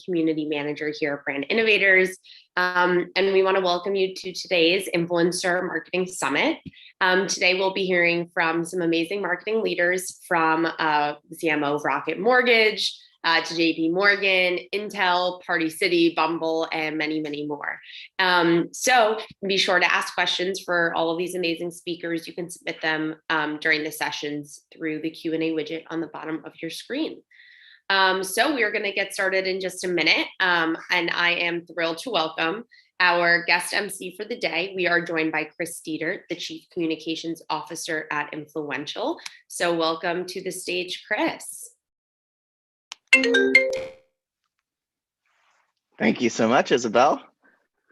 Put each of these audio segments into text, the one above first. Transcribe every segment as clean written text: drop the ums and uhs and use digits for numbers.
Community Manager here at Brand Innovators. And we want to welcome you to today's Influencer Marketing Summit. Today we'll be hearing from some amazing marketing leaders from CMO of Rocket Mortgage, to JP Morgan, Intel, Party City, Bumble, and many, many more. So be sure to ask questions for all of these amazing speakers. You can submit them during the sessions through the Q&A widget on the bottom of your screen. So we are going to get started in just a minute, and I am thrilled to welcome our guest MC for the day. We are joined by Chris Dietert, the Chief Communications Officer at Influential. So welcome to the stage, Chris. Thank you so much, Isabel.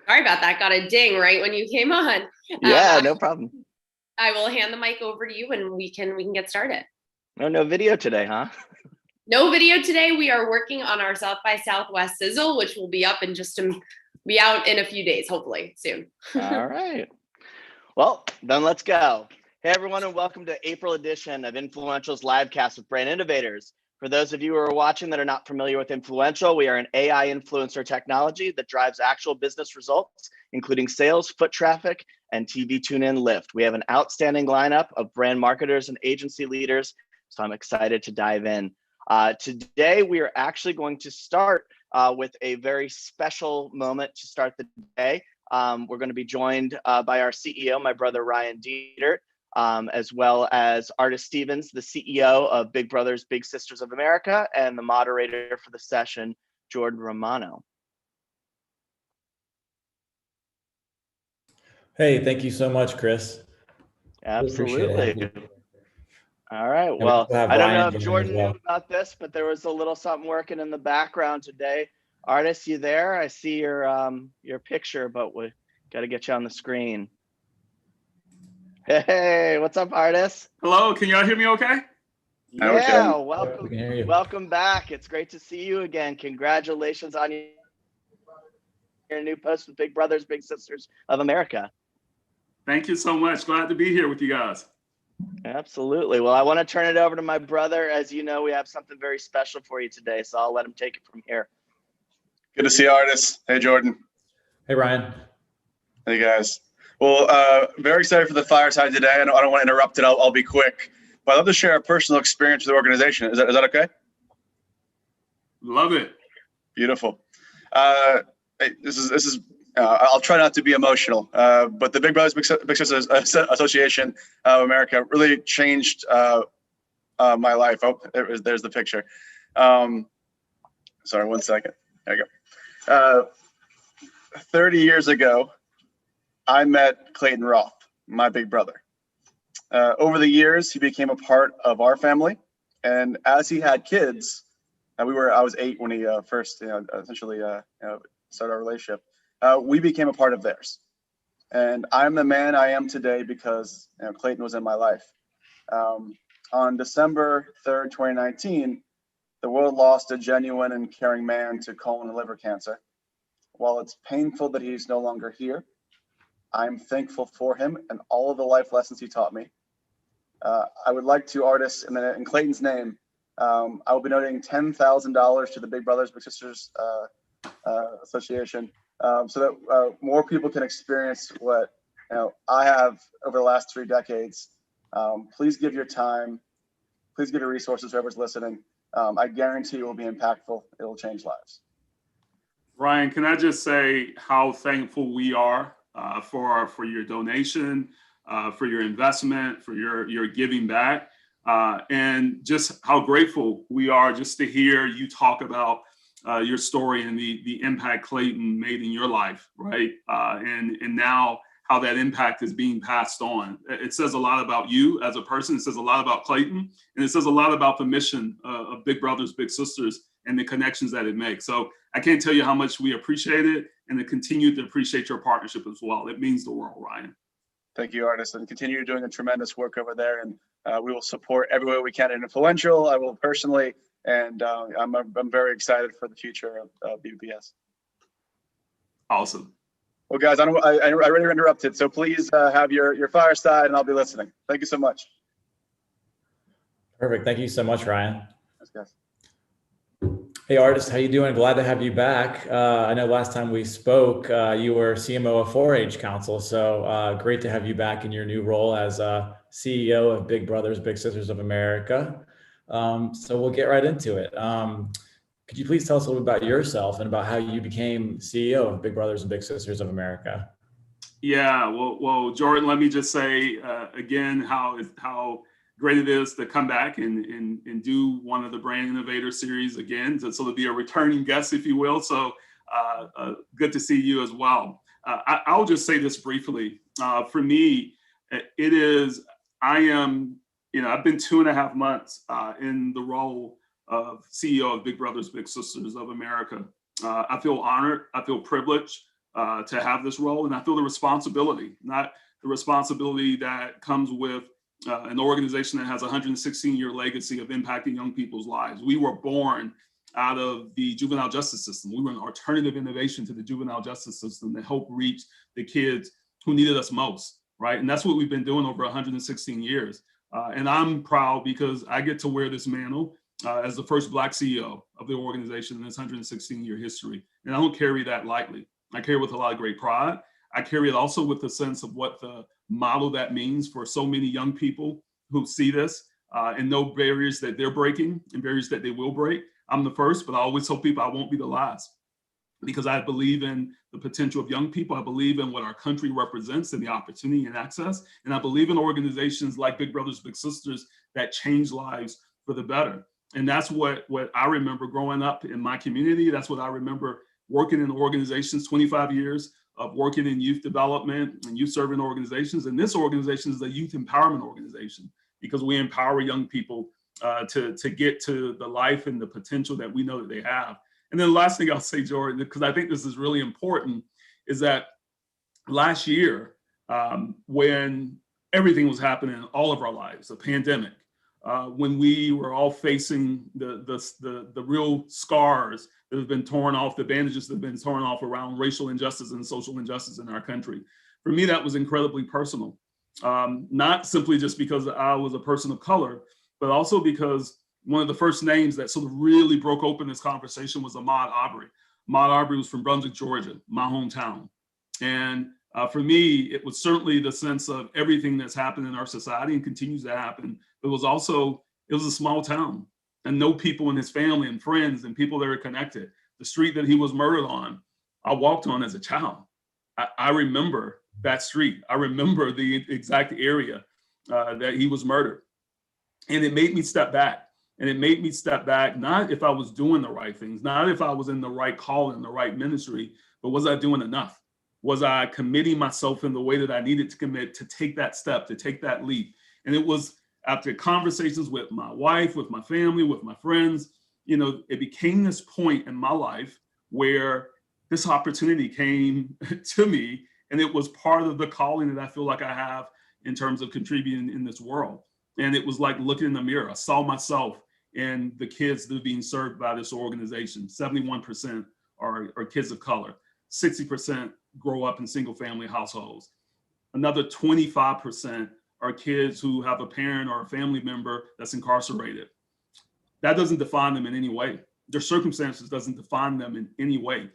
Sorry about that. Got a ding right when you came on. Yeah, no problem. I will hand the mic over to you, and we can get started. No video today, huh? No video today. We are working on our South by Southwest sizzle, which will be up in be out in a few days, hopefully soon. All right. Well, then let's go. Hey, everyone, and welcome to April edition of Influential's Livecast with Brand Innovators. For those of you who are watching that are not familiar with Influential, we are an AI influencer technology that drives actual business results, including sales, foot traffic, and TV tune-in lift. We have an outstanding lineup of brand marketers and agency leaders, so I'm excited to dive in. Today, we are actually going to start with a very special moment to start the day. We're going to be joined by our CEO, my brother Ryan Dietert, as well as Artis Stevens, the CEO of Big Brothers Big Sisters of America, and the moderator for the session, Jordan Romano. Hey, thank you so much, Chris. Absolutely. All right. Well, I don't know if Jordan knew about this, but there was a little something working in the background today. Artis, you there? I see your picture, but we got to get you on the screen. Hey, what's up, Artis? Hello, can y'all hear me okay? Yeah, welcome back. It's great to see you again. Congratulations on your new post with Big Brothers Big Sisters of America. Thank you so much. Glad to be here with you guys. Absolutely. Well, I want to turn it over to my brother. As you know, we have something very special for you today, so I'll let him take it from here. Good to see you, Artis. Hey, Jordan. Hey, Ryan. Hey, guys. Well, very excited for the fireside today. I don't want to interrupt it. I'll be quick. But I'd love to share a personal experience with the organization. Is that okay? Love it. Beautiful. This is. I'll try not to be emotional, but the Big Brothers Big Sisters Association of America really changed my life. Oh, there's the picture. Sorry, 1 second. There you go. 30 years ago, I met Clayton Roth, my big brother. Over the years, he became a part of our family, and as he had kids, I was 8 when he first, essentially, started our relationship. We became a part of theirs, and I'm the man I am today because Clayton was in my life. On December 3rd, 2019, the world lost a genuine and caring man to colon and liver cancer. While it's painful that he's no longer here, I'm thankful for him and all of the life lessons he taught me. I would like to, Artis, in Clayton's name, I will be donating $10,000 to the Big Brothers Big Sisters Association, so that more people can experience what I have over the last 3 decades. Please give your time. Please give your resources to whoever's listening. I guarantee it will be impactful. It will change lives. Ryan, can I just say how thankful we are for your donation, for your investment, for your giving back, and just how grateful we are just to hear you talk about your story and the impact Clayton made in your life, right? And now how that impact is being passed on. It says a lot about you as a person. It says a lot about Clayton, and it says a lot about the mission of Big Brothers Big Sisters and the connections that it makes. So I can't tell you how much we appreciate it, and to continue to appreciate your partnership as well. It means the world, Ryan. Thank you, Artis, and continue doing a tremendous work over there. And we will support everywhere we can in Influential. I will personally, and I'm very excited for the future of BBS. Awesome. Well, guys, I already interrupted, so please have your fireside, and I'll be listening. Thank you so much. Perfect. Thank you so much, Ryan. Thanks, guys. Hey, Artist, how you doing? Glad to have you back. I know last time we spoke, you were CMO of 4-H Council, so great to have you back in your new role as CEO of Big Brothers Big Sisters of America. So we'll get right into it. Could you please tell us a little bit about yourself and about how you became CEO of Big Brothers and Big Sisters of America? Yeah, well, Jordan, let me just say again how great it is to come back and do one of the Brand Innovator series again, so to be a returning guest, if you will. So good to see you as well. I'll just say this briefly. For me, I've been 2.5 months in the role of CEO of Big Brothers Big Sisters of America. I feel honored. I feel privileged to have this role, and I feel the responsibility, not the responsibility that comes with an organization that has a 116-year legacy of impacting young people's lives. We were born out of the juvenile justice system. We were an alternative innovation to the juvenile justice system that helped reach the kids who needed us most, right? And that's what we've been doing over 116 years. And I'm proud because I get to wear this mantle as the first Black CEO of the organization in its 116-year history. And I don't carry that lightly. I carry it with a lot of great pride. I carry it also with the sense of what the model that means for so many young people who see this and know barriers that they're breaking and barriers that they will break. I'm the first, but I always tell people I won't be the last, because I believe in the potential of young people. I believe in what our country represents and the opportunity and access. And I believe in organizations like Big Brothers Big Sisters that change lives for the better. And that's what I remember growing up in my community. That's what I remember working in organizations, 25 years of working in youth development and youth serving organizations. And this organization is a youth empowerment organization because we empower young people to get to the life and the potential that we know that they have. And then the last thing I'll say, Jordan, because I think this is really important, is that last year, when everything was happening in all of our lives, a pandemic, when we were all facing the real scars that have been torn off, the bandages that have been torn off around racial injustice and social injustice in our country. For me, that was incredibly personal. Not simply just because I was a person of color, but also because one of the first names that sort of really broke open this conversation was Ahmaud Arbery. Ahmaud Arbery was from Brunswick, Georgia, my hometown. And for me, it was certainly the sense of everything that's happened in our society and continues to happen. But it was a small town, and no people in his family and friends and people that are connected. The street that he was murdered on, I walked on as a child. I remember that street. I remember the exact area that he was murdered. And it made me step back. And it made me step back, not if I was doing the right things, not if I was in the right calling, the right ministry, but was I doing enough? Was I committing myself in the way that I needed to commit to take that step, to take that leap? And it was after conversations with my wife, with my family, with my friends, it became this point in my life where this opportunity came to me, and it was part of the calling that I feel like I have in terms of contributing in this world. And it was like looking in the mirror. I saw myself and the kids that are being served by this organization. 71% are kids of color. 60% grow up in single family households. Another 25% are kids who have a parent or a family member that's incarcerated. That doesn't define them in any way. Their circumstances doesn't define them in any way.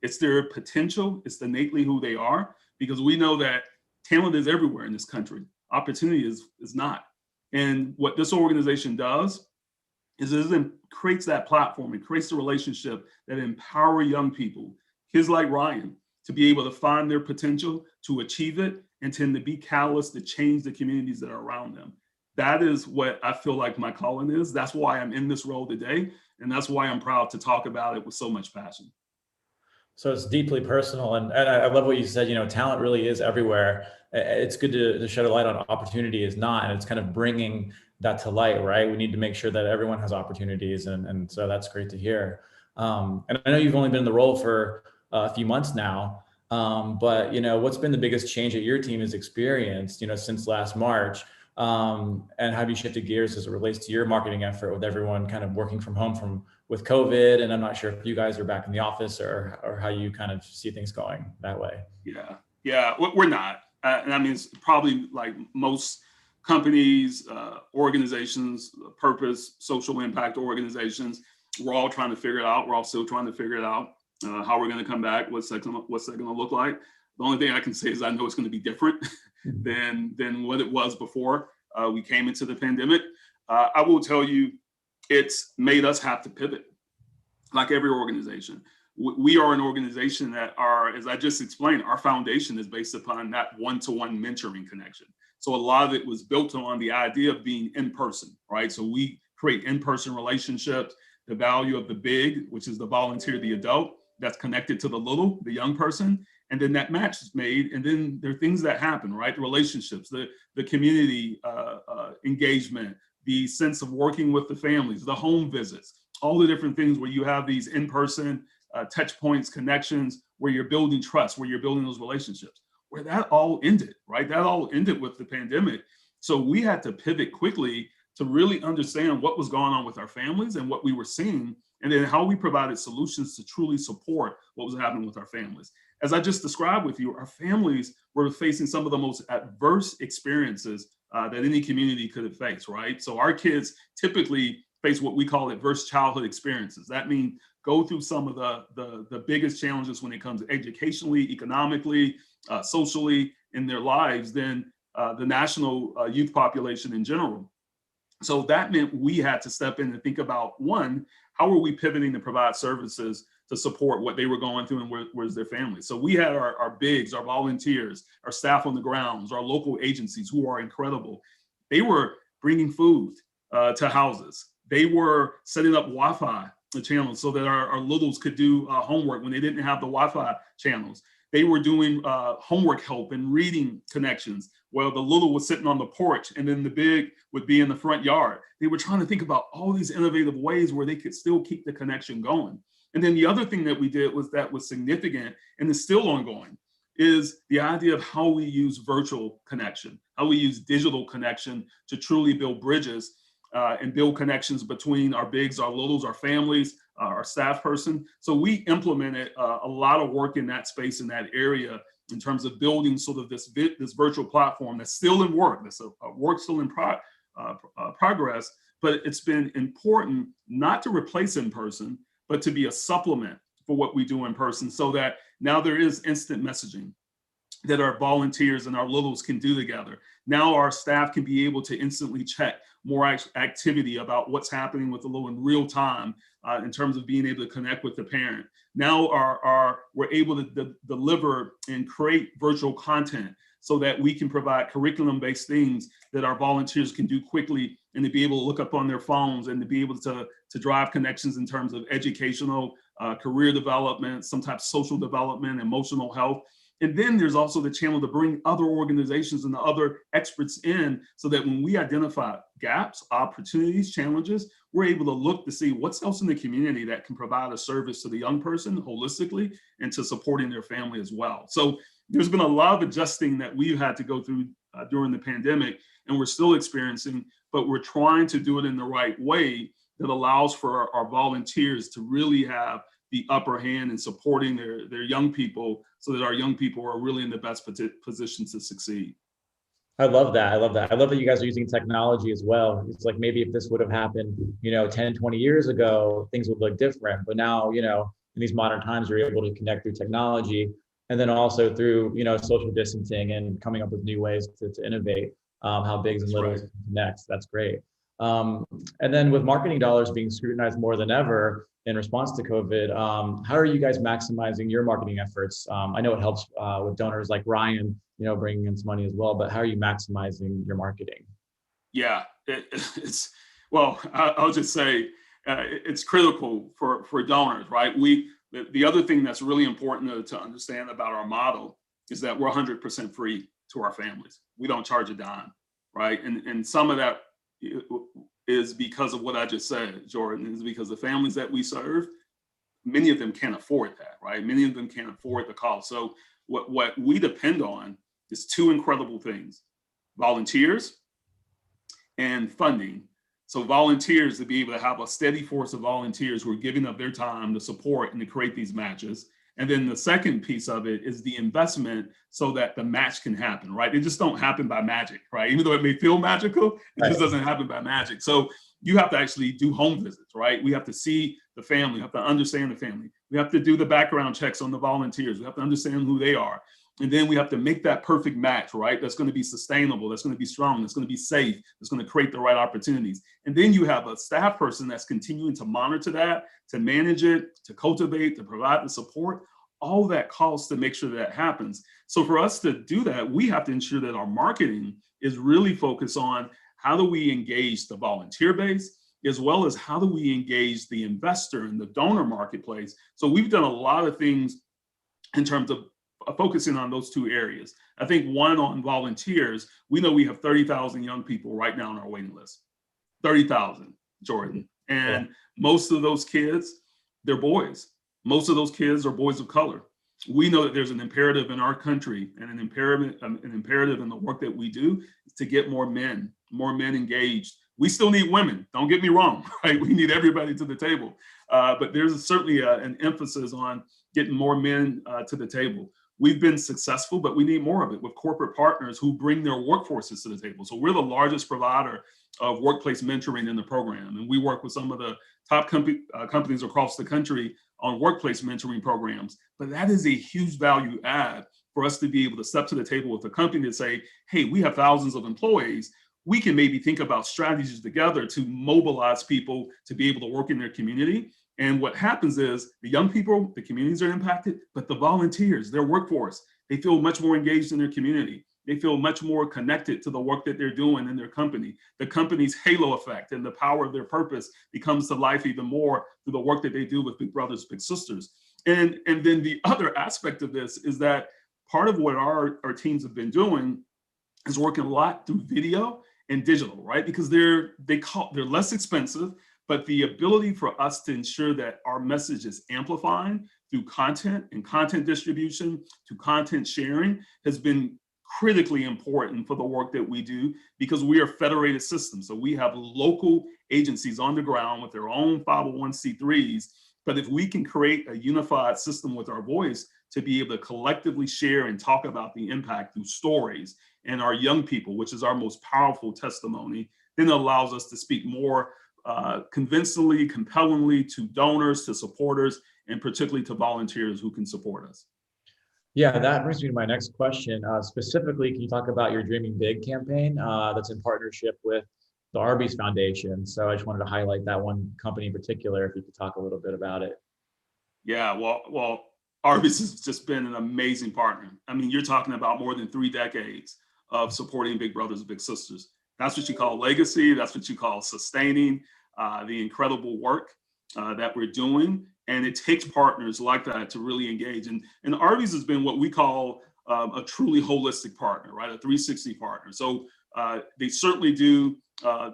It's their potential. It's innately who they are, because we know that talent is everywhere in this country. Opportunity is not. And what this organization does is it creates that platform. It creates the relationship that empower young people, kids like Ryan, to be able to find their potential, to achieve it, and to be catalysts to change the communities that are around them. That is what I feel like my calling is. That's why I'm in this role today. And that's why I'm proud to talk about it with so much passion. So it's deeply personal. And I love what you said, talent really is everywhere. It's good to shed a light on opportunity is not, and it's kind of bringing that to light, right? We need to make sure that everyone has opportunities. And so that's great to hear. And I know you've only been in the role for a few months now, but what's been the biggest change that your team has experienced, since last March? And have you shifted gears as it relates to your marketing effort with everyone kind of working from home with COVID? And I'm not sure if you guys are back in the office or how you kind of see things going that way. Yeah, we're not. And I mean, it's probably like most companies, organizations, purpose, social impact organizations, we're all trying to figure it out. We're all still trying to figure it out, how we're going to come back, what's that going to look like. The only thing I can say is I know it's going to be different than what it was before we came into the pandemic. I will tell you, it's made us have to pivot, like every organization. We are an organization that as I just explained, our foundation is based upon that one-to-one mentoring connection. So a lot of it was built on the idea of being in person, right? So we create in-person relationships, the value of the big, which is the volunteer, the adult, that's connected to the little, the young person. And then that match is made. And then there are things that happen, right? The relationships, the community engagement, the sense of working with the families, the home visits, all the different things where you have these in-person touch points, connections, where you're building trust, where you're building those relationships, where that all ended, right? That all ended with the pandemic. So we had to pivot quickly to really understand what was going on with our families and what we were seeing, and then how we provided solutions to truly support what was happening with our families. As I just described with you, our families were facing some of the most adverse experiences that any community could have faced, right? So our kids typically face what we call adverse childhood experiences. That means go through some of the biggest challenges when it comes educationally, economically, socially in their lives than the national youth population in general. So that meant we had to step in and think about, one, how are we pivoting to provide services to support what they were going through and where's their families. So we had our bigs, our volunteers, our staff on the grounds, our local agencies who are incredible. They were bringing food to houses. They were setting up Wi-Fi channels so that our littles could do homework when they didn't have the Wi-Fi channels. They were doing homework help and reading connections. Well, the little was sitting on the porch and then the big would be in the front yard. They were trying to think about all these innovative ways where they could still keep the connection going. And then the other thing that we did that was significant and is still ongoing is the idea of how we use virtual connection, how we use digital connection to truly build bridges and build connections between our bigs, our littles, our families, our staff person. So we implemented a lot of work in that space, in that area, in terms of building sort of this virtual platform that's still in work, that's a work still in progress, but it's been important not to replace in person, but to be a supplement for what we do in person, so that now there is instant messaging that our volunteers and our littles can do together. Now our staff can be able to instantly check more activity about what's happening with the little in real time in terms of being able to connect with the parent. Now we're able to deliver and create virtual content so that we can provide curriculum-based things that our volunteers can do quickly and to be able to look up on their phones and to be able to drive connections in terms of educational, career development, some type of social development, emotional health. And then there's also the channel to bring other organizations and the other experts in so that when we identify gaps, opportunities, challenges, we're able to look to see what's else in the community that can provide a service to the young person holistically and to supporting their family as well. So there's been a lot of adjusting that we've had to go through during the pandemic, and we're still experiencing, but we're trying to do it in the right way that allows for our volunteers to really have the upper hand in supporting their young people so that our young people are really in the best position to succeed. I love that. I love that. I love that you guys are using technology as well. It's like maybe if this would have happened, 10, 20 years ago, things would look different. But now, in these modern times, you're able to connect through technology and then also through, social distancing and coming up with new ways to innovate how bigs and littles connect. That's great. And then with marketing dollars being scrutinized more than ever in response to COVID, how are you guys maximizing your marketing efforts? I know it helps with donors like Ryan, bringing in some money as well, but how are you maximizing your marketing? Yeah, I'll just say it's critical for donors, right? The other thing that's really important to understand about our model is that we're 100% free to our families. We don't charge a dime, right? And some of that is because of what I just said, Jordan, is because the families that we serve, many of them can't afford that, right? Many of them can't afford the cost. So what we depend on is two incredible things: volunteers and funding. So volunteers, to be able to have a steady force of volunteers who are giving up their time to support and to create these matches. And then the second piece of it is the investment so that the match can happen, right? They just don't happen by magic, right? Even though it may feel magical, it just doesn't happen by magic. So you have to actually do home visits, right? We have to see the family. We have to understand the family. We have to do the background checks on the volunteers. We have to understand who they are. And then we have to make that perfect match, right? That's going to be sustainable, that's going to be strong, that's going to be safe, that's going to create the right opportunities. And then you have a staff person that's continuing to monitor that, to manage it, to cultivate, to provide the support. All that costs to make sure that happens. So for us to do that, we have to ensure that our marketing is really focused on how do we engage the volunteer base, as well as how do we engage the investor and the donor marketplace. So we've done a lot of things in terms of focusing on those two areas. I think one, on volunteers, we know we have 30,000 young people right now on our waiting list. 30,000, Jordan. And most of those kids, they're boys. Most of those kids are boys of color. We know that there's an imperative in our country, and an imperative in the work that we do, is to get more men engaged. We still need women, don't get me wrong, right? We need everybody to the table. But there's certainly an emphasis on getting more men to the table. We've been successful, but we need more of it with corporate partners who bring their workforces to the table. So we're the largest provider of workplace mentoring in the program. And we work with some of the top companies across the country on workplace mentoring programs. But that is a huge value add for us to be able to step to the table with a company and say, hey, we have thousands of employees. We can maybe think about strategies together to mobilize people to be able to work in their community. And what happens is the young people, the communities are impacted, but the volunteers, their workforce, they feel much more engaged in their community. They feel much more connected to the work that they're doing in their company. The company's halo effect and the power of their purpose becomes to life even more through the work that they do with Big Brothers Big Sisters. And then the other aspect of this is that part of what our teams have been doing is working a lot through video and digital, right? Because they're less expensive, but the ability for us to ensure that our message is amplifying through content and content distribution to content sharing has been critically important for the work that we do, because we are a federated system. So we have local agencies on the ground with their own 501c3s. But if we can create a unified system with our voice to be able to collectively share and talk about the impact through stories and our young people, which is our most powerful testimony, then it allows us to speak more convincingly, compellingly to donors, to supporters, and particularly to volunteers who can support us. Yeah, that brings me to my next question. Specifically, can you talk about your Dreaming Big campaign that's in partnership with the Arby's Foundation? So I just wanted to highlight that one company in particular, if you could talk a little bit about it. Yeah, well, Arby's has just been an amazing partner. I mean, you're talking about more than 3 decades of supporting Big Brothers Big Sisters. That's what you call legacy. That's what you call sustaining the incredible work that we're doing. And it takes partners like that to really engage. And Arby's has been what we call a truly holistic partner, right? A 360 partner. So they certainly do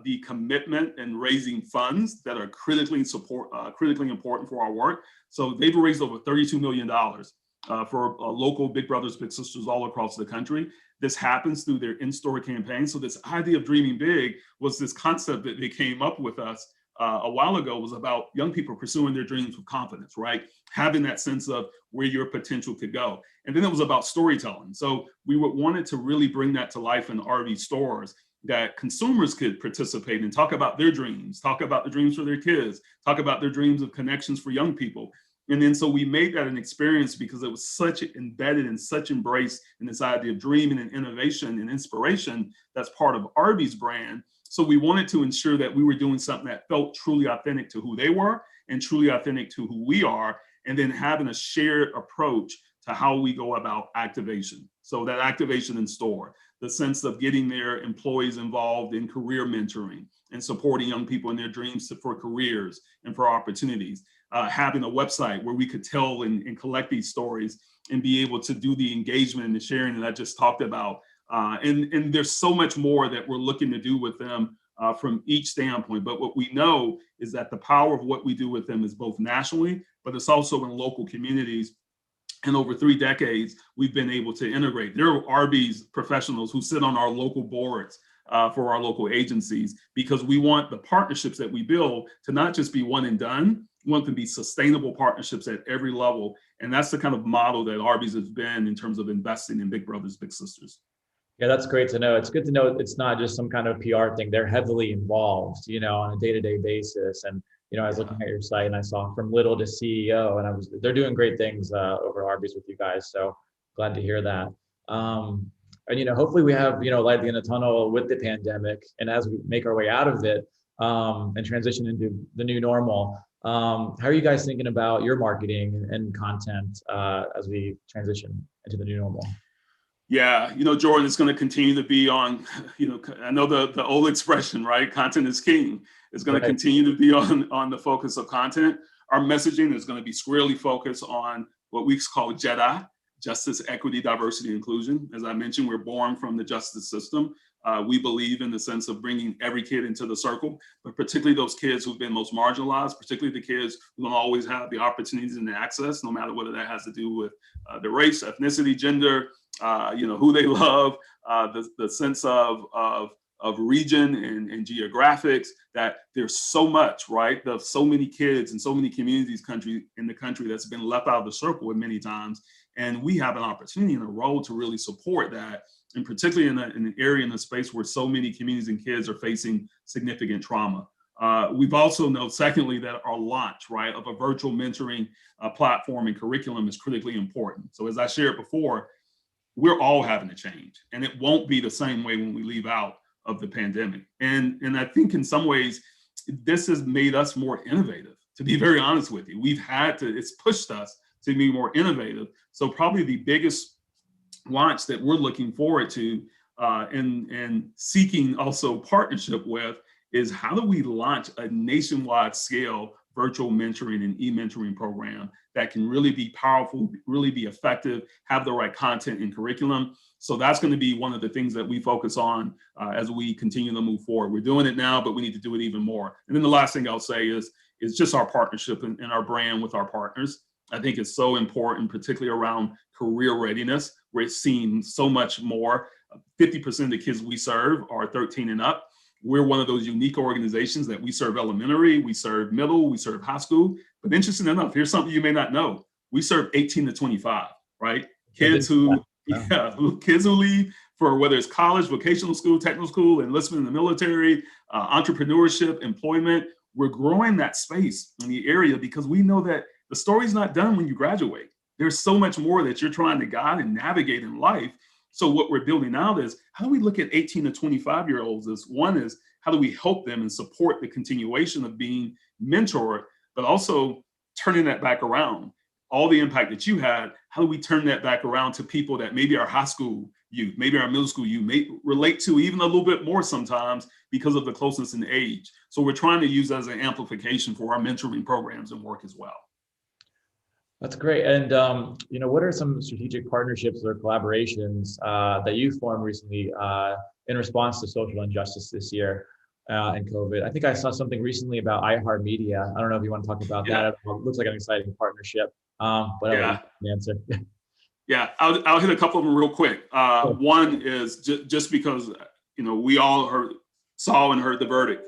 the commitment and raising funds that are critically important for our work. So they've raised over $32 million for local Big Brothers Big Sisters all across the country. This happens through their in-store campaign. So this idea of Dreaming Big was this concept that they came up with us a while ago, was about young people pursuing their dreams with confidence, right? Having that sense of where your potential could go. And then it was about storytelling. So we wanted to really bring that to life in Arby's stores, that consumers could participate and talk about their dreams, talk about the dreams for their kids, talk about their dreams of connections for young people. And then so we made that an experience because it was such embedded and such embrace in this idea of dreaming and innovation and inspiration that's part of Arby's brand. So we wanted to ensure that we were doing something that felt truly authentic to who they were and truly authentic to who we are, and then having a shared approach to how we go about activation. So that activation in store, the sense of getting their employees involved in career mentoring and supporting young people in their dreams for careers and for opportunities. Having a website where we could tell and collect these stories and be able to do the engagement and the sharing that I just talked about. And there's so much more that we're looking to do with them from each standpoint. But what we know is that the power of what we do with them is both nationally, but it's also in local communities. And over 3 decades, we've been able to integrate. There are Arby's professionals who sit on our local boards for our local agencies, because we want the partnerships that we build to not just be one and done. We want them to be sustainable partnerships at every level. And that's the kind of model that Arby's has been in terms of investing in Big Brothers Big Sisters. Yeah, that's great to know. It's good to know it's not just some kind of PR thing. They're heavily involved, on a day-to-day basis. And I was looking at your site and I saw from little to CEO, and they're doing great things over at Arby's with you guys. So glad to hear that. And hopefully we have light at the end of the tunnel with the pandemic, and as we make our way out of it and transition into the new normal. How are you guys thinking about your marketing and content as we transition into the new normal? Yeah, Jordan, is going to continue to be on, I know the old expression, right? Content is king. It's going to continue to be on the focus of content. Our messaging is going to be squarely focused on what we call JEDI, Justice, Equity, Diversity, Inclusion. As I mentioned, we're born from the justice system. We believe in the sense of bringing every kid into the circle, but particularly those kids who've been most marginalized, particularly the kids who don't always have the opportunities and the access, no matter whether that has to do with their race, ethnicity, gender, who they love, the sense of region and geographics, that there's so much, right? There's so many kids and so many communities in the country that's been left out of the circle many times. And we have an opportunity and a role to really support that, and particularly in an area, in a space where so many communities and kids are facing significant trauma. We've also known, secondly, that our launch, right, of a virtual mentoring platform and curriculum is critically important. So as I shared before, we're all having to change, and it won't be the same way when we leave out of the pandemic. And I think in some ways, this has made us more innovative, to be very honest with you. It's pushed us to be more innovative. So probably the biggest launch that we're looking forward to and seeking also partnership with is, how do we launch a nationwide scale virtual mentoring and e-mentoring program that can really be powerful, really be effective, have the right content and curriculum. So that's going to be one of the things that we focus on as we continue to move forward. We're doing it now, but we need to do it even more. And then the last thing I'll say is just our partnership and our brand with our partners. I think it's so important, particularly around career readiness. We're seeing so much more. 50% of the kids we serve are 13 and up. We're one of those unique organizations that we serve elementary, we serve middle, we serve high school. But interesting enough, here's something you may not know. We serve 18 to 25, right? Kids who leave for whether it's college, vocational school, technical school, enlistment in the military, entrepreneurship, employment. We're growing that space in the area because we know that the story's not done when you graduate. There's so much more that you're trying to guide and navigate in life. So what we're building out is, how do we look at 18 to 25-year-olds as one is, how do we help them and support the continuation of being mentored, but also turning that back around? All the impact that you had, how do we turn that back around to people that maybe our high school youth, maybe our middle school youth may relate to even a little bit more sometimes because of the closeness in age. So we're trying to use that as an amplification for our mentoring programs and work as well. That's great. And, what are some strategic partnerships or collaborations that you formed recently in response to social injustice this year and COVID? I think I saw something recently about iHeartMedia. I don't know if you want to talk about that. It looks like an exciting partnership. But yeah. The answer. Yeah, I'll hit a couple of them real quick. One is just because, we all saw and heard the verdict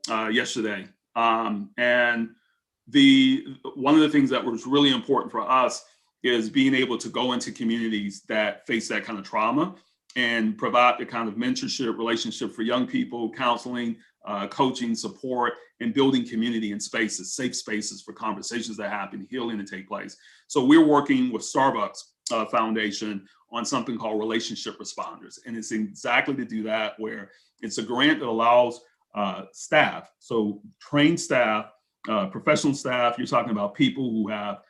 yesterday. And one of the things that was really important for us is being able to go into communities that face that kind of trauma and provide the kind of mentorship relationship for young people, counseling, coaching, support, and building community and spaces, safe spaces for conversations that happen, healing to take place. So we're working with Starbucks Foundation on something called Relationship Responders. And it's exactly to do that, where it's a grant that allows staff, so trained staff, professional staff, you're talking about people who have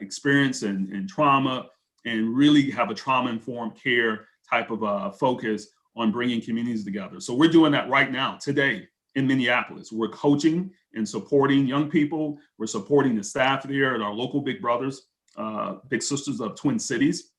experience in trauma and really have a trauma-informed care type of focus on bringing communities together. So we're doing that right now, today in Minneapolis. We're coaching and supporting young people. We're supporting the staff there at our local Big Brothers, Big Sisters of Twin Cities.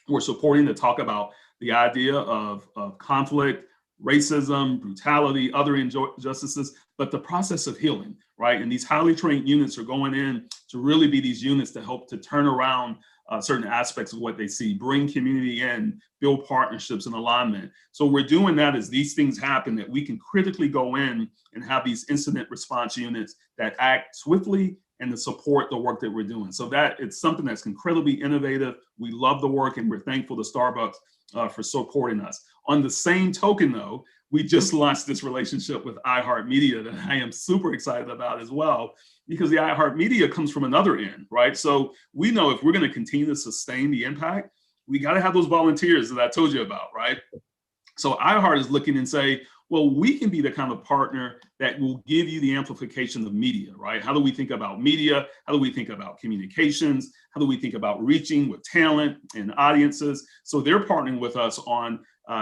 We're supporting to talk about the idea of conflict, racism, brutality, other injustices, but the process of healing, right? And these highly trained units are going in to really be these units to help to turn around certain aspects of what they see, bring community in, build partnerships and alignment. So we're doing that as these things happen, that we can critically go in and have these incident response units that act swiftly and to support the work that we're doing. So that it's something that's incredibly innovative. We love the work and we're thankful to Starbucks for supporting us. On the same token though, we just launched this relationship with iHeartMedia that I am super excited about as well, because the iHeartMedia comes from another end, right? So we know if we're going to continue to sustain the impact, we got to have those volunteers that I told you about, right? So iHeart is looking and say, well, we can be the kind of partner that will give you the amplification of media, right? How do we think about media? How do we think about communications? How do we think about reaching with talent and audiences? So they're partnering with us on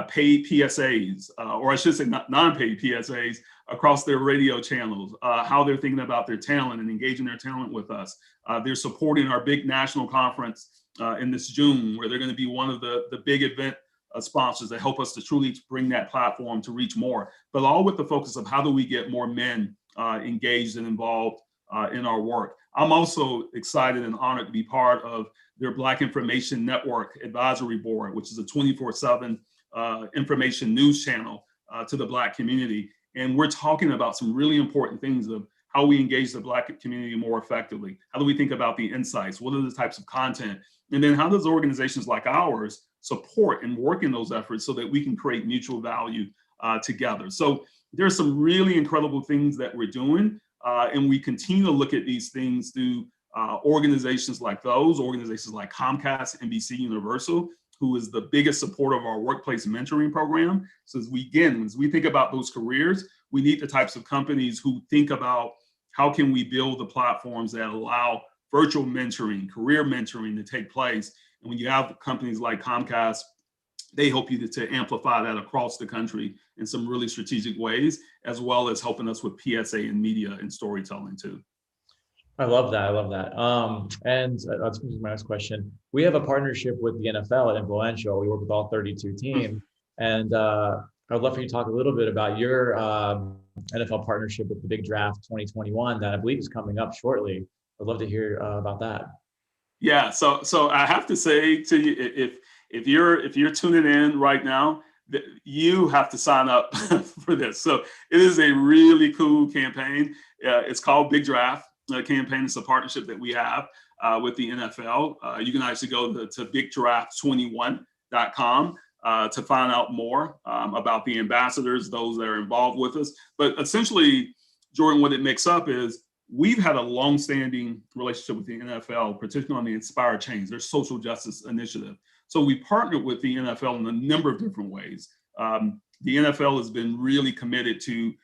paid PSAs, or I should say non-paid PSAs across their radio channels, how they're thinking about their talent and engaging their talent with us. They're supporting our big national conference in this June, where they're going to be one of the big event sponsors that help us to truly bring that platform to reach more, but all with the focus of how do we get more men engaged and involved in our work. I'm also excited and honored to be part of their Black Information Network Advisory Board, which is a 24/7 information news channel to the Black community. And we're talking about some really important things of how we engage the Black community more effectively. How do we think about the insights? What are the types of content? And then how does organizations like ours support and work in those efforts so that we can create mutual value together? So there's some really incredible things that we're doing. And we continue to look at these things through organizations like those, organizations like Comcast, NBC Universal, who is the biggest supporter of our workplace mentoring program. So as we think about those careers, we need the types of companies who think about how can we build the platforms that allow virtual mentoring, career mentoring to take place. And when you have companies like Comcast, they help you to amplify that across the country in some really strategic ways, as well as helping us with PSA and media and storytelling too. I love that. I love that. And that's my next question. We have a partnership with the NFL at Influential. We work with all 32 teams. And I'd love for you to talk a little bit about your NFL partnership with the Big Draft 2021 that I believe is coming up shortly. I'd love to hear about that. Yeah, so I have to say to you, if you're tuning in right now, you have to sign up for this. So it is a really cool campaign. It's called Big Draft campaign. It's a partnership that we have with the NFL. You can actually go to bigdraft21.com to find out more about the ambassadors, those that are involved with us. But essentially, Jordan, what it makes up is we've had a long-standing relationship with the NFL, particularly on the Inspire Change, their social justice initiative. So we partnered with the NFL in a number of different ways. The NFL has been really committed to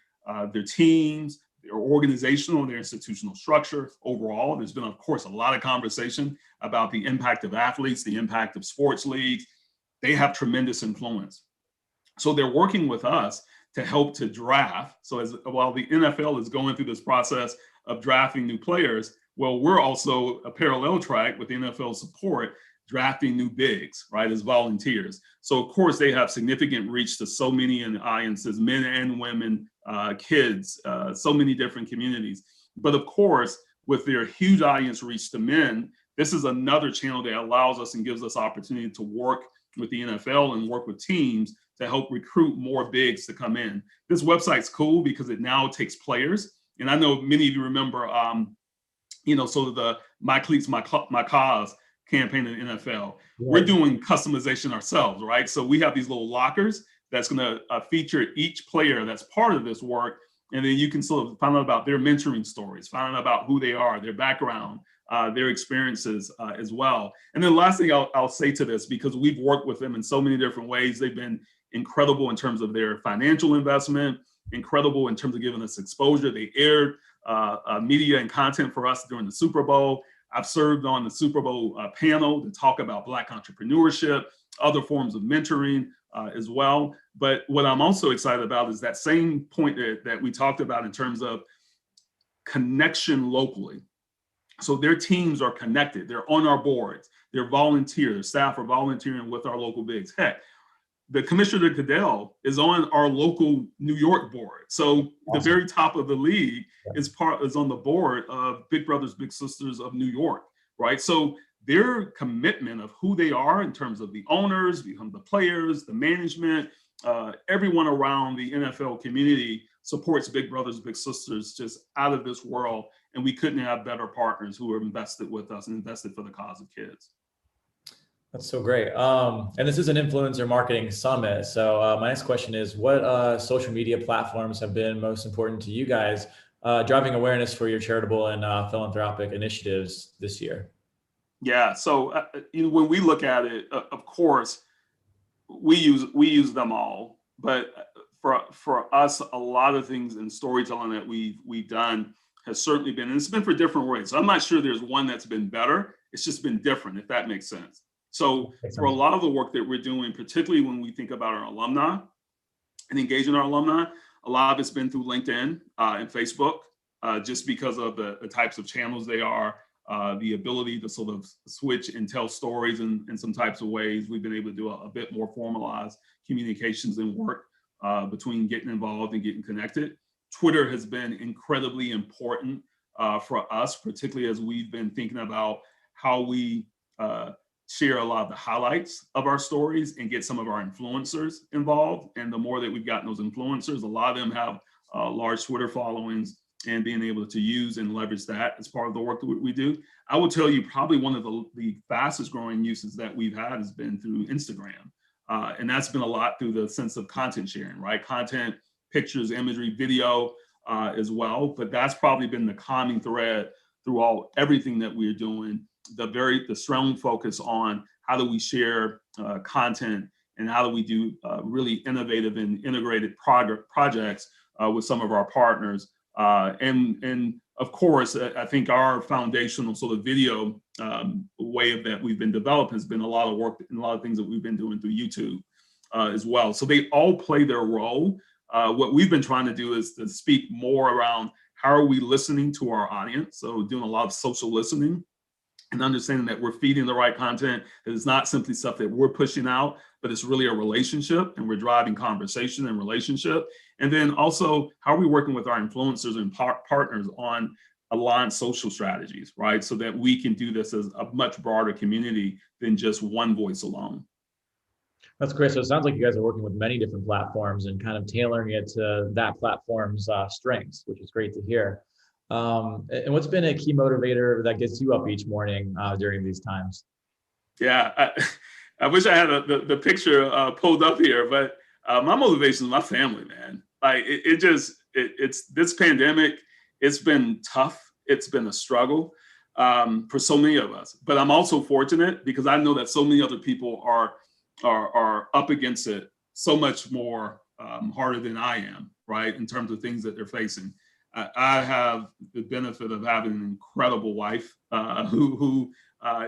their teams, their organizational and their institutional structure overall. There's been, of course, a lot of conversation about the impact of athletes, the impact of sports leagues. They have tremendous influence. So they're working with us to help to draft. So while the NFL is going through this process of drafting new players, well, we're also a parallel track with the NFL support, drafting new bigs, right, as volunteers. So of course they have significant reach to so many audiences, men and women, kids, so many different communities. But of course, with their huge audience reach to men, this is another channel that allows us and gives us opportunity to work with the NFL and work with teams to help recruit more bigs to come in. This website's cool because it now takes players. And I know many of you remember, sort of the My Cleats, My Cause campaign in the NFL. We're doing customization ourselves, right? So we have these little lockers that's going to feature each player that's part of this work. And then you can sort of find out about their mentoring stories, find out about who they are, their background, their experiences as well. And then last thing I'll say to this, because we've worked with them in so many different ways, they've been incredible in terms of their financial investment, incredible in terms of giving us exposure. They aired media and content for us during the Super Bowl. I've served on the Super Bowl panel to talk about Black entrepreneurship, other forms of mentoring as well. But what I'm also excited about is that same point that we talked about in terms of connection locally. So their teams are connected. They're on our boards. They're volunteers. Their staff are volunteering with our local bigs. Heck, the Commissioner Goodell is on our local New York board. So awesome. The very top of the league is on the board of Big Brothers Big Sisters of New York, right? So their commitment of who they are in terms of the owners, the players, the management, everyone around the NFL community supports Big Brothers Big Sisters just out of this world. And we couldn't have better partners who are invested with us and invested for the cause of kids. That's so great. And this is an influencer marketing summit. So my next question is, what social media platforms have been most important to you guys driving awareness for your charitable and philanthropic initiatives this year? Yeah. So when we look at it, of course, we use them all. But for us, a lot of things in storytelling that we've done has certainly been, and it's been for different ways. So I'm not sure there's one that's been better. It's just been different, if that makes sense. So Makes for a sense. lot of the work that we're doing, particularly when we think about our alumni and engaging our alumni, a lot of it's been through LinkedIn and Facebook, just because of the types of channels they are, the ability to sort of switch and tell stories in some types of ways. We've been able to do a bit more formalized communications and work between getting involved and getting connected. Twitter has been incredibly important for us, particularly as we've been thinking about how we share a lot of the highlights of our stories and get some of our influencers involved. And the more that we've gotten those influencers, a lot of them have large Twitter followings, and being able to use and leverage that as part of the work that we do. I will tell you, probably one of the fastest growing uses that we've had has been through Instagram. And that's been a lot through the sense of content sharing, right? Content, pictures, imagery, video as well. But that's probably been the common thread through everything that we're doing. The strong focus on how do we share content, and how do we do really innovative and integrated projects with some of our partners. And of course, I think our foundational sort of video way that we've been developing has been a lot of work and a lot of things that we've been doing through YouTube as well. So they all play their role. What we've been trying to do is to speak more around how are we listening to our audience. So doing a lot of social listening and understanding that we're feeding the right content. It's not simply stuff that we're pushing out, but it's really a relationship, and we're driving conversation and relationship. And then also, how are we working with our influencers and partners on aligned social strategies, right? So that we can do this as a much broader community than just one voice alone. That's great. So it sounds like you guys are working with many different platforms and kind of tailoring it to that platform's strengths, which is great to hear. And what's been a key motivator that gets you up each morning during these times? Yeah, I wish I had the picture pulled up here, but my motivation is my family, man. Like it's this pandemic. It's been tough. It's been a struggle for so many of us. But I'm also fortunate because I know that so many other people are up against it so much more harder than I am, right? In terms of things that they're facing. I have the benefit of having an incredible wife who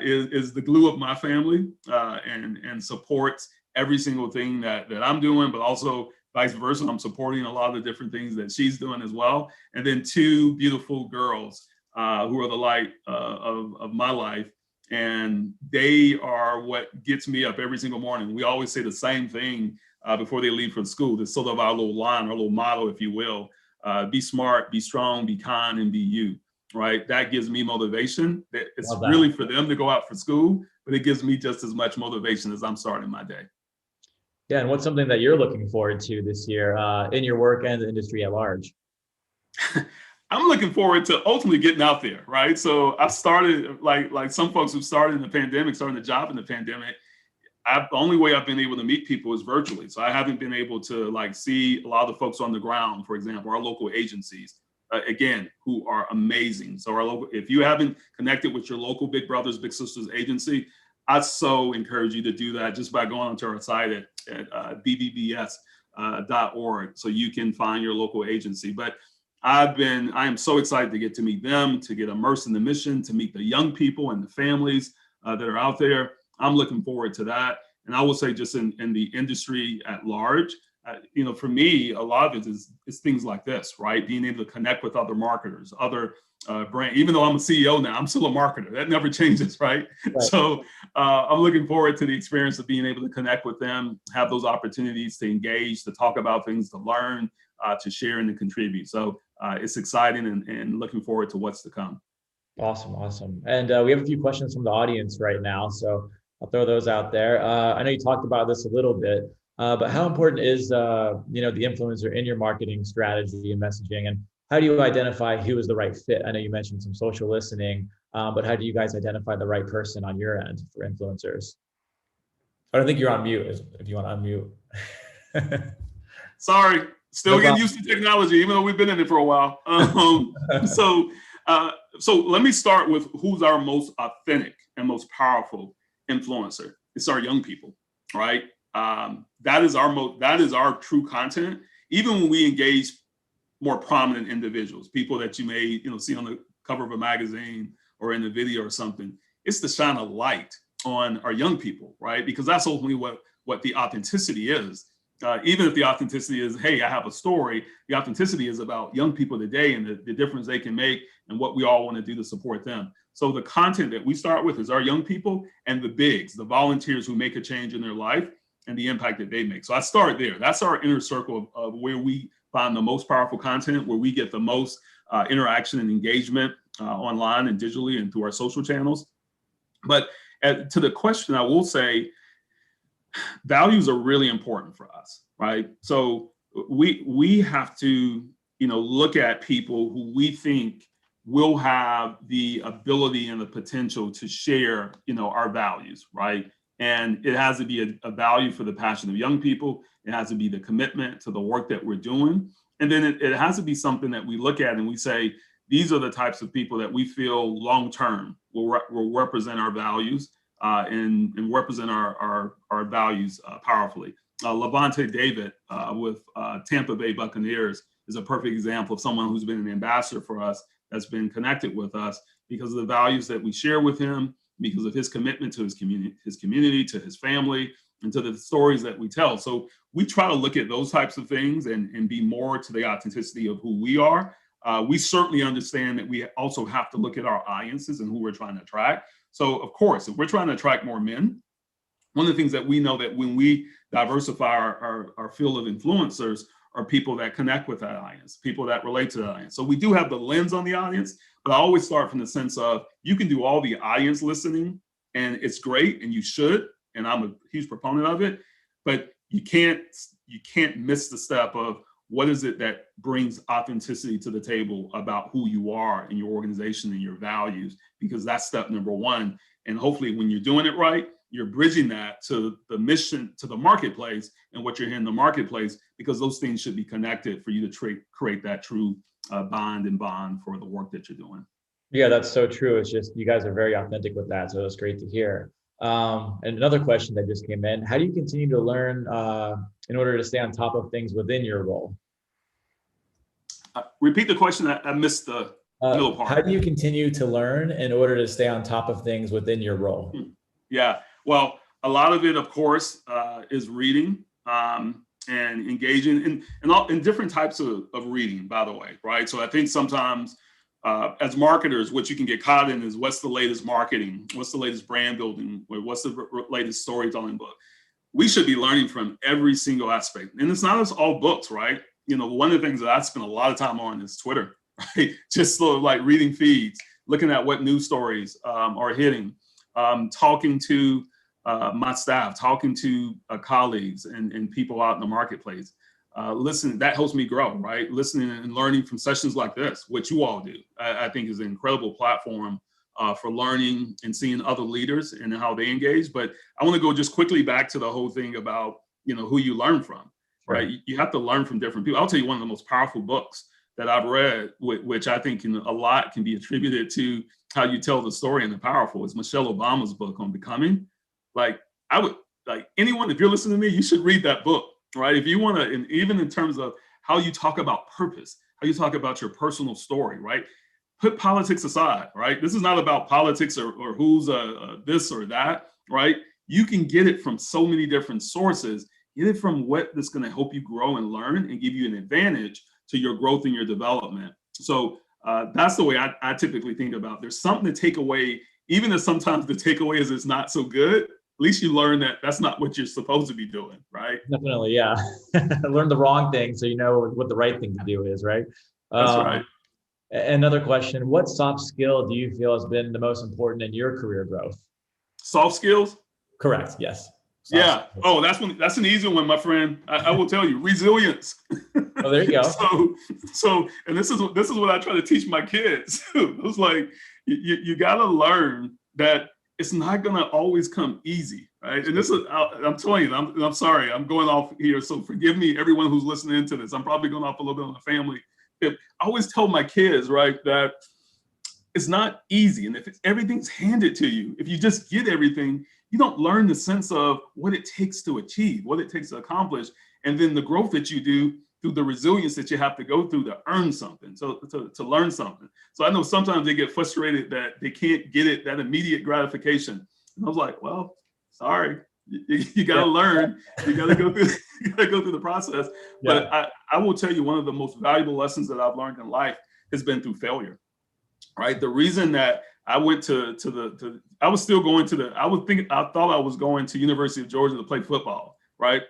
is the glue of my family and supports every single thing that I'm doing, but also vice versa. I'm supporting a lot of the different things that she's doing as well. And then two beautiful girls who are the light of my life. And they are what gets me up every single morning. We always say the same thing before they leave for school. It's sort of our little line, our little motto, if you will. Be smart, be strong, be kind, and be you, right? That gives me motivation. It's really for them to go out for school, but it gives me just as much motivation as I'm starting my day. Yeah, and what's something that you're looking forward to this year in your work and the industry at large? I'm looking forward to ultimately getting out there, right? So I started like some folks who started in the pandemic, starting a job in the pandemic. The only way I've been able to meet people is virtually. So I haven't been able to see a lot of the folks on the ground, for example, our local agencies, again, who are amazing. So if you haven't connected with your local Big Brothers, Big Sisters agency, I so encourage you to do that just by going onto our site at bbbs.org so you can find your local agency. But I am so excited to get to meet them, to get immersed in the mission, to meet the young people and the families that are out there. I'm looking forward to that. And I will say just in the industry at large, for me, a lot of it is things like this, right? Being able to connect with other marketers, other brand. Even though I'm a CEO now, I'm still a marketer. That never changes, right? So I'm looking forward to the experience of being able to connect with them, have those opportunities to engage, to talk about things, to learn, to share and to contribute. So it's exciting and looking forward to what's to come. Awesome. And we have a few questions from the audience right now. So I'll throw those out there. I know you talked about this a little bit, but how important is the influencer in your marketing strategy and messaging, and how do you identify who is the right fit? I know you mentioned some social listening, but how do you guys identify the right person on your end for influencers? I don't think you're on mute if you want to unmute. Sorry, still No getting problem. used to technology, even though we've been in it for a while. So let me start with who's our most authentic and most powerful influencer. It's our young people, right? That is our true content. Even when we engage more prominent individuals, people that you may see on the cover of a magazine or in a video or something, it's to shine a light on our young people, right? Because that's ultimately what the authenticity is. Even if the authenticity is, hey, I have a story, the authenticity is about young people today and the difference they can make and what we all want to do to support them. So the content that we start with is our young people and the bigs, the volunteers who make a change in their life and the impact that they make. So I start there. That's our inner circle of where we find the most powerful content, where we get the most interaction and engagement online and digitally and through our social channels. But to the question, I will say, values are really important for us, right? So we have to, look at people who we think will have the ability and the potential to share, our values, right? And it has to be a value for the passion of young people. It has to be the commitment to the work that we're doing. And then it has to be something that we look at and we say, these are the types of people that we feel long-term will represent our values and represent our values powerfully. Lavonte David with Tampa Bay Buccaneers is a perfect example of someone who's been an ambassador for us, that's been connected with us because of the values that we share with him, because of his commitment to his community, to his family, and to the stories that we tell. So we try to look at those types of things and be more to the authenticity of who we are. We certainly understand that we also have to look at our audiences and who we're trying to attract. So of course, if we're trying to attract more men, one of the things that we know that when we diversify our field of influencers are people that connect with that audience, people that relate to that audience. So we do have the lens on the audience, but I always start from the sense of you can do all the audience listening and it's great and you should, and I'm a huge proponent of it, but you can't miss the step of what is it that brings authenticity to the table about who you are and your organization and your values, because that's step number one. And hopefully when you're doing it right, you're bridging that to the mission, to the marketplace and what you're hearing in the marketplace, because those things should be connected for you to create that true bond for the work that you're doing. Yeah, that's so true. It's just, you guys are very authentic with that. So it's great to hear. And another question that just came in, how do you continue to learn in order to stay on top of things within your role? Repeat the question. I missed the middle part. How do you continue to learn in order to stay on top of things within your role? Yeah, well, a lot of it, of course, is reading and engaging in different types of reading, by the way, right? So I think sometimes as marketers, what you can get caught in is what's the latest marketing, what's the latest brand building, what's the latest storytelling book. We should be learning from every single aspect. And it's not just all books, right? One of the things that I spend a lot of time on is Twitter, right? Just sort of like reading feeds, looking at what news stories are hitting, talking to my staff, talking to colleagues and people out in the marketplace. Listening, that helps me grow, right? Listening and learning from sessions like this, which you all do, I think is an incredible platform for learning and seeing other leaders and how they engage. But I want to go just quickly back to the whole thing about, who you learn from, right? You have to learn from different people. I'll tell you one of the most powerful books that I've read, which I think a lot can be attributed to how you tell the story and the powerful, is Michelle Obama's book on Becoming. I would anyone, if you're listening to me, you should read that book, right? If you want to, and even in terms of how you talk about purpose, how you talk about your personal story, right? Put politics aside, right? This is not about politics or who's this or that, right? You can get it from so many different sources. Get it from what that's going to help you grow and learn and give you an advantage to your growth and your development. So that's the way I typically think about it. There's something to take away, even if sometimes the takeaway is it's not so good. At least you learn that that's not what you're supposed to be doing, right? Definitely, yeah. Learn the wrong thing so you know what the right thing to do is, right? That's right. Another question, what soft skill do you feel has been the most important in your career growth? Soft skills? Correct, yes. Yeah. Oh, that's an easy one, my friend. I will tell you, resilience. Oh, there you go. So, and this is what I try to teach my kids. It's like you got to learn that it's not going to always come easy, right? And this is, I'm telling you, I'm sorry, I'm going off here. So forgive me, everyone who's listening to this. I'm probably going off a little bit on the family. I always tell my kids, right, that it's not easy. And if everything's handed to you, if you just get everything, you don't learn the sense of what it takes to achieve, what it takes to accomplish, and then the growth that you do through the resilience that you have to go through to earn something, to learn something. So I know sometimes they get frustrated that they can't get it, that immediate gratification. And I was like, well, sorry, you got to learn, you got to go through the process. Yeah. But I will tell you, one of the most valuable lessons that I've learned in life has been through failure, right? The reason that I went I was still going to I thought I was going to University of Georgia to play football, right?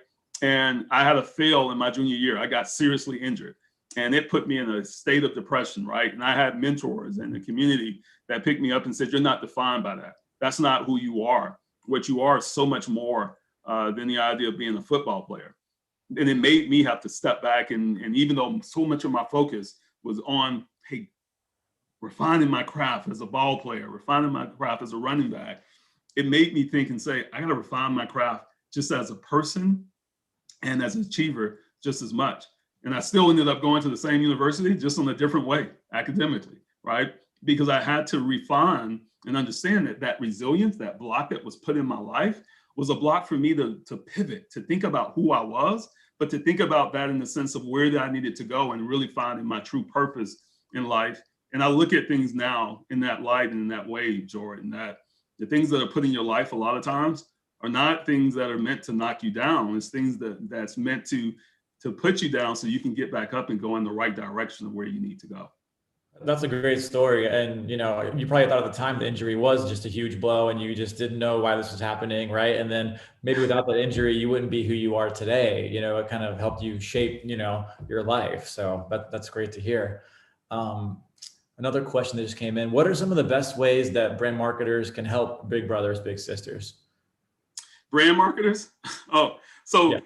And I had a fail in my junior year. I got seriously injured and it put me in a state of depression, right? And I had mentors in the community that picked me up and said, you're not defined by that. That's not who you are. What you are is so much more than the idea of being a football player. And it made me have to step back. And even though so much of my focus was on, hey, refining my craft as a ball player, refining my craft as a running back, it made me think and say, I got to refine my craft just as a person and as an achiever just as much. And I still ended up going to the same university, just in a different way academically, right? Because I had to refine and understand that resilience, that block that was put in my life was a block for me to pivot, to think about who I was, but to think about that in the sense of where I needed to go and really finding my true purpose in life. And I look at things now in that light and in that way, Jordan, that the things that are put in your life a lot of times are not things that are meant to knock you down. It's things that's meant to put you down so you can get back up and go in the right direction of where you need to go. That's a great story. And, you probably thought at the time the injury was just a huge blow and you just didn't know why this was happening, right? And then maybe without that injury, you wouldn't be who you are today. It kind of helped you shape, your life. So that's great to hear. Another question that just came in: what are some of the best ways that brand marketers can help big brothers, big sisters? Brand marketers? Oh, so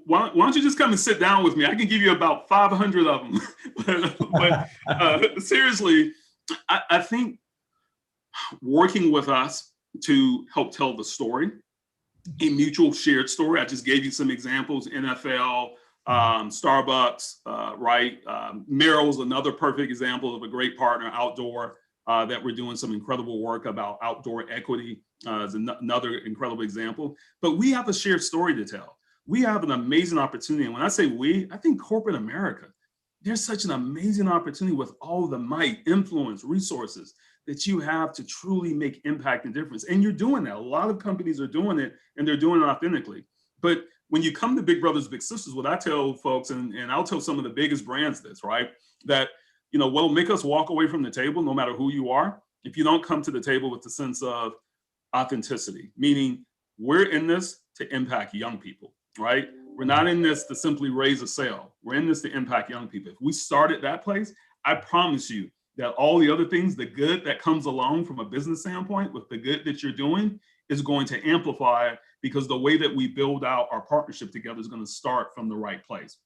why don't you just come and sit down with me? I can give you about 500 of them. but seriously, I think working with us to help tell the story, a mutual shared story. I just gave you some examples: NFL, Starbucks, right? Merrell's another perfect example of a great partner, outdoor, that we're doing some incredible work about outdoor equity is another incredible example. But we have a shared story to tell. We have an amazing opportunity. And when I say we, I think corporate America, there's such an amazing opportunity with all the might, influence, resources that you have to truly make impact and difference. And you're doing that. A lot of companies are doing it and they're doing it authentically. But when you come to Big Brothers, Big Sisters, what I tell folks, and I'll tell some of the biggest brands this, right? That, what'll make us walk away from the table, no matter who you are, if you don't come to the table with the sense of authenticity, meaning we're in this to impact young people, right? We're not in this to simply raise a sale. We're in this to impact young people. If we start at that place, I promise you that all the other things, the good that comes along from a business standpoint with the good that you're doing is going to amplify, because the way that we build out our partnership together is going to start from the right place.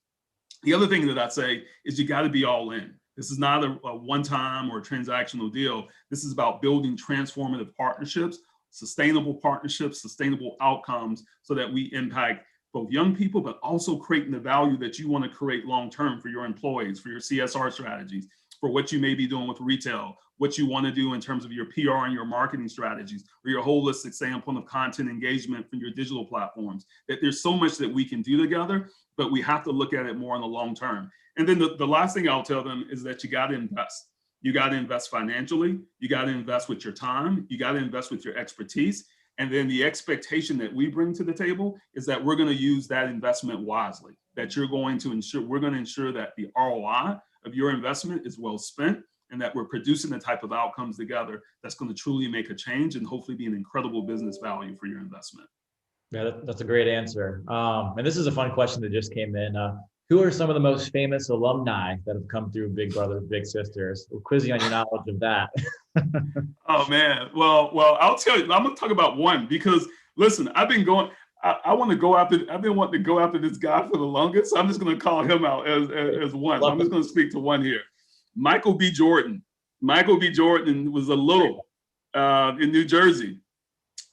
The other thing that I'd say is you got to be all in. This is not a one-time or a transactional deal. This is about building transformative partnerships, sustainable outcomes, so that we impact both young people, but also creating the value that you want to create long-term for your employees, for your CSR strategies, for what you may be doing with retail, what you want to do in terms of your PR and your marketing strategies, or your holistic standpoint of content engagement from your digital platforms. That there's so much that we can do together, but we have to look at it more in the long term. And then the last thing I'll tell them is that you got to invest. You got to invest financially. You got to invest with your time. You got to invest with your expertise. And then the expectation that we bring to the table is that we're going to use that investment wisely, that we're going to ensure that the ROI of your investment is well spent, and that we're producing the type of outcomes together that's going to truly make a change and hopefully be an incredible business value for your investment. Yeah, that's a great answer. And this is a fun question that just came in. Who are some of the most famous alumni that have come through Big Brothers, Big Sisters? We'll quiz you on your knowledge of that. Oh man, well, I'll tell you. I'm going to talk about one because listen, I've been wanting to go after this guy for the longest. So I'm just going to call him out as one. I'm just going to speak to one here. Michael B. Jordan. Michael B. Jordan was a little in New Jersey,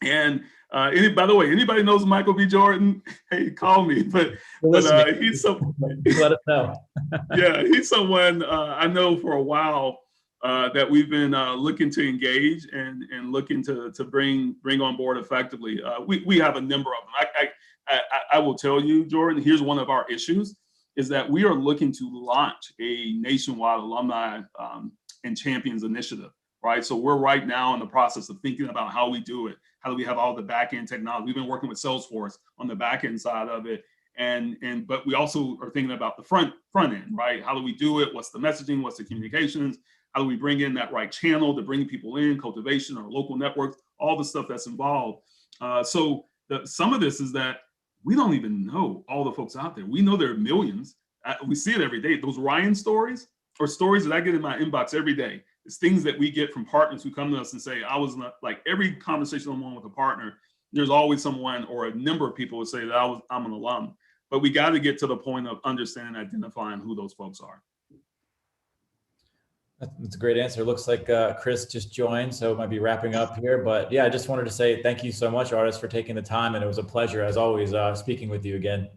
and By the way, anybody knows Michael B. Jordan? Hey, call me. But he's some. Let us know. Yeah, he's someone I know for a while that we've been looking to engage and looking to bring on board effectively. We have a number of them. I will tell you, Jordan. Here's one of our issues: is that we are looking to launch a nationwide alumni and champions initiative. Right. So we're right now in the process of thinking about how we do it. How do we have all the back end technology? We've been working with Salesforce on the back end side of it. But we also are thinking about the front end, right? How do we do it? What's the messaging? What's the communications? How do we bring in that right channel to bring people in, cultivation, or local networks, all the stuff that's involved. So some of this is that we don't even know all the folks out there. We know there are millions. We see it every day. Those Ryan stories or stories that I get in my inbox every day. It's things that we get from partners who come to us and say, I was not, like every conversation I'm on with a partner, there's always someone or a number of people who say that I'm an alum. But we got to get to the point of understanding, identifying who those folks are. That's a great answer. Looks like Chris just joined, so it might be wrapping up here. But yeah, I just wanted to say thank you so much, Artis, for taking the time. And it was a pleasure, as always, speaking with you again.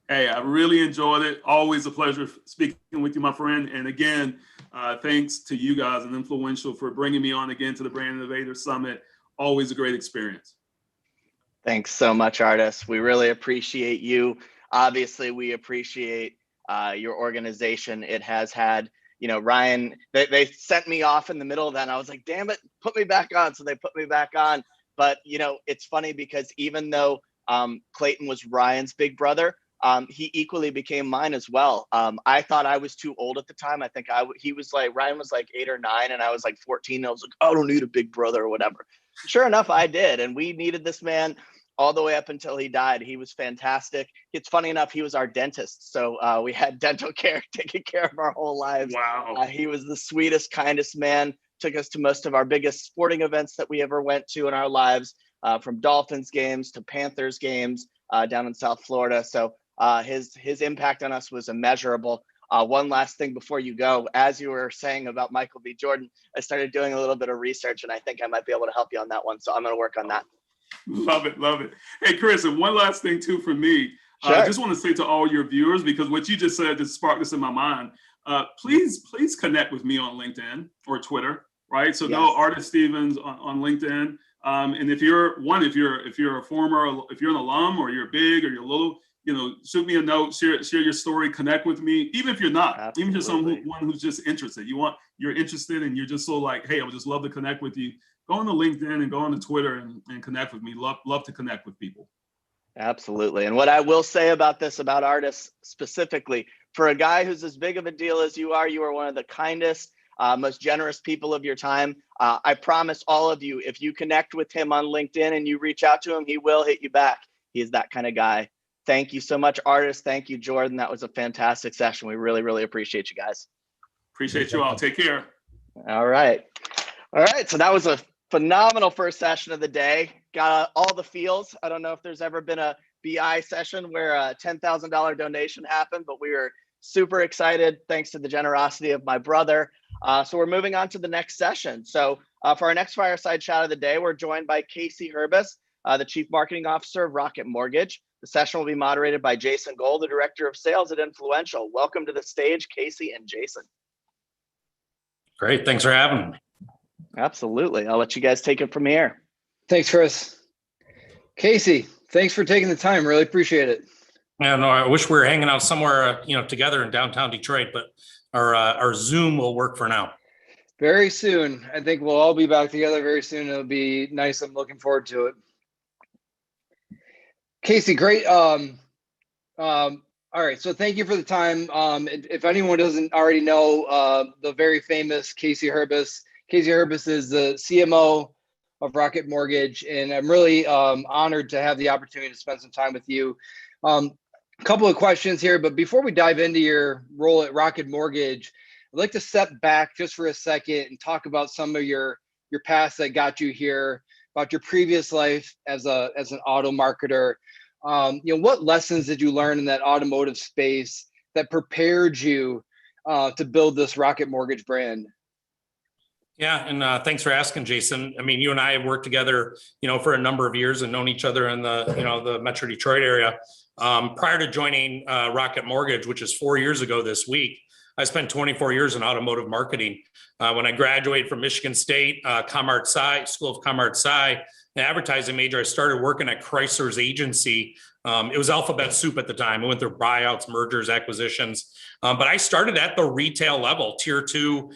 Hey, I really enjoyed it. Always a pleasure speaking with you, my friend. And again, thanks to you guys and Influential for bringing me on again to the Brand Innovator Summit. Always a great experience. Thanks so much, Artis. We really appreciate you. Obviously, we appreciate your organization. It has had, Ryan, they sent me off in the middle of that. And I was like, damn it, put me back on. So they put me back on. But, it's funny because even though Clayton was Ryan's big brother, he equally became mine as well. I thought I was too old at the time. I think Ryan was like 8 or 9 and I was like 14. And I was like, I don't need a big brother or whatever. Sure enough, I did. And we needed this man all the way up until he died. He was fantastic. It's funny enough, he was our dentist. So we had dental care taking care of our whole lives. Wow. He was the sweetest, kindest man. Took us to most of our biggest sporting events that we ever went to in our lives, from Dolphins games to Panthers games down in South Florida. So his impact on us was immeasurable. One last thing before you go, as you were saying about Michael B. Jordan, I started doing a little bit of research and I think I might be able to help you on that one. So I'm going to work on that. Love it. Love it. Hey, Chris, and one last thing too for me. Sure. I just want to say to all your viewers, because what you just said just sparked this in my mind. Please connect with me on LinkedIn or Twitter, right? So go Artis Stevens on LinkedIn. And if you're a former, if you're an alum or you're big or you're little, shoot me a note, share your story, connect with me. Even if you're not, Absolutely. Even if you're someone who's just interested, you're interested and you're just so like, hey, I would just love to connect with you. Go on to LinkedIn and go on to Twitter and connect with me. Love to connect with people. Absolutely. And what I will say about this, about Artis specifically, for a guy who's as big of a deal as you are one of the kindest, most generous people of your time. I promise all of you, if you connect with him on LinkedIn and you reach out to him, he will hit you back. He is that kind of guy. Thank you so much, Artis. Thank you, Jordan. That was a fantastic session. We really, really appreciate you guys. Appreciate you all. Take care. All right. So that was a phenomenal first session of the day. Got all the feels. I don't know if there's ever been a BI session where a $10,000 donation happened, but we were super excited thanks to the generosity of my brother. So we're moving on to the next session. So for our next fireside chat of the day, we're joined by Casey Herbis, the Chief Marketing Officer of Rocket Mortgage. The session will be moderated by Jason Gold, the Director of Sales at Influential. Welcome to the stage, Casey and Jason. Great, thanks for having me. Absolutely. I'll let you guys take it from here. Thanks, Chris. Casey, thanks for taking the time. Really appreciate it. Yeah, no, I wish we were hanging out somewhere, together in downtown Detroit, but our Zoom will work for now. Very soon. I think we'll all be back together very soon. It'll be nice. I'm looking forward to it. Casey, great. All right. So thank you for the time. If anyone doesn't already know, the very famous Casey Herbis. Casey Herbis is the CMO of Rocket Mortgage, and I'm really honored to have the opportunity to spend some time with you. A couple of questions here, but before we dive into your role at Rocket Mortgage, I'd like to step back just for a second and talk about some of your past that got you here, about your previous life as an auto marketer. What lessons did you learn in that automotive space that prepared you to build this Rocket Mortgage brand? Yeah, and thanks for asking, Jason. I mean, you and I have worked together, for a number of years and known each other in the Metro Detroit area. Prior to joining Rocket Mortgage, which is 4 years ago this week, I spent 24 years in automotive marketing. When I graduated from Michigan State, ComArt Sci, School of ComArt Sci, an advertising major, I started working at Chrysler's agency. It was alphabet soup at the time. I went through buyouts, mergers, acquisitions. But I started at the retail level, tier two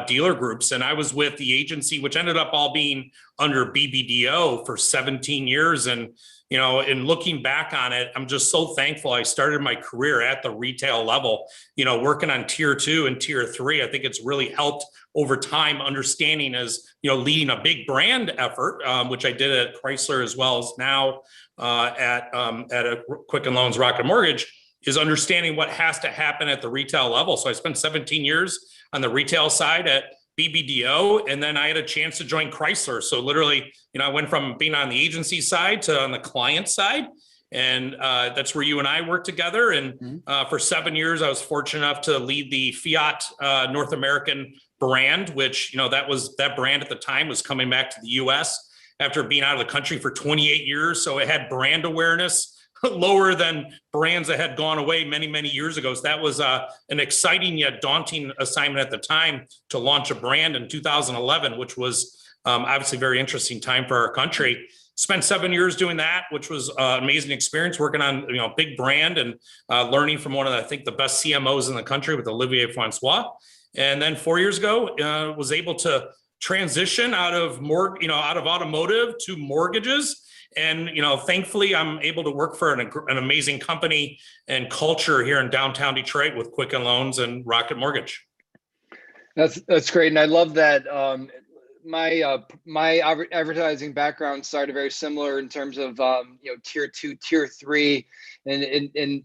dealer groups. And I was with the agency, which ended up all being under BBDO for 17 years. And, in looking back on it, I'm just so thankful I started my career at the retail level, working on tier 2 and tier 3. I think it's really helped over time, understanding as, leading a big brand effort, which I did at Chrysler as well as now at a Quicken Loans Rocket Mortgage, is understanding what has to happen at the retail level. So I spent 17 years on the retail side at BBDO, and then I had a chance to join Chrysler. So literally, I went from being on the agency side to on the client side. And that's where you and I worked together. And for 7 years, I was fortunate enough to lead the Fiat North American brand, which, that brand at the time was coming back to the US after being out of the country for 28 years. So it had brand awareness lower than brands that had gone away many, many years ago. So that was an exciting yet daunting assignment at the time to launch a brand in 2011, which was obviously a very interesting time for our country. Spent 7 years doing that, which was an amazing experience working on, big brand and learning from one of, I think, the best CMOs in the country with Olivier Francois. And then 4 years ago, was able to transition out of automotive to mortgages. And, thankfully, I'm able to work for an amazing company and culture here in downtown Detroit with Quicken Loans and Rocket Mortgage. That's great. And I love that. My advertising background started very similar in terms of, tier 2, tier 3. And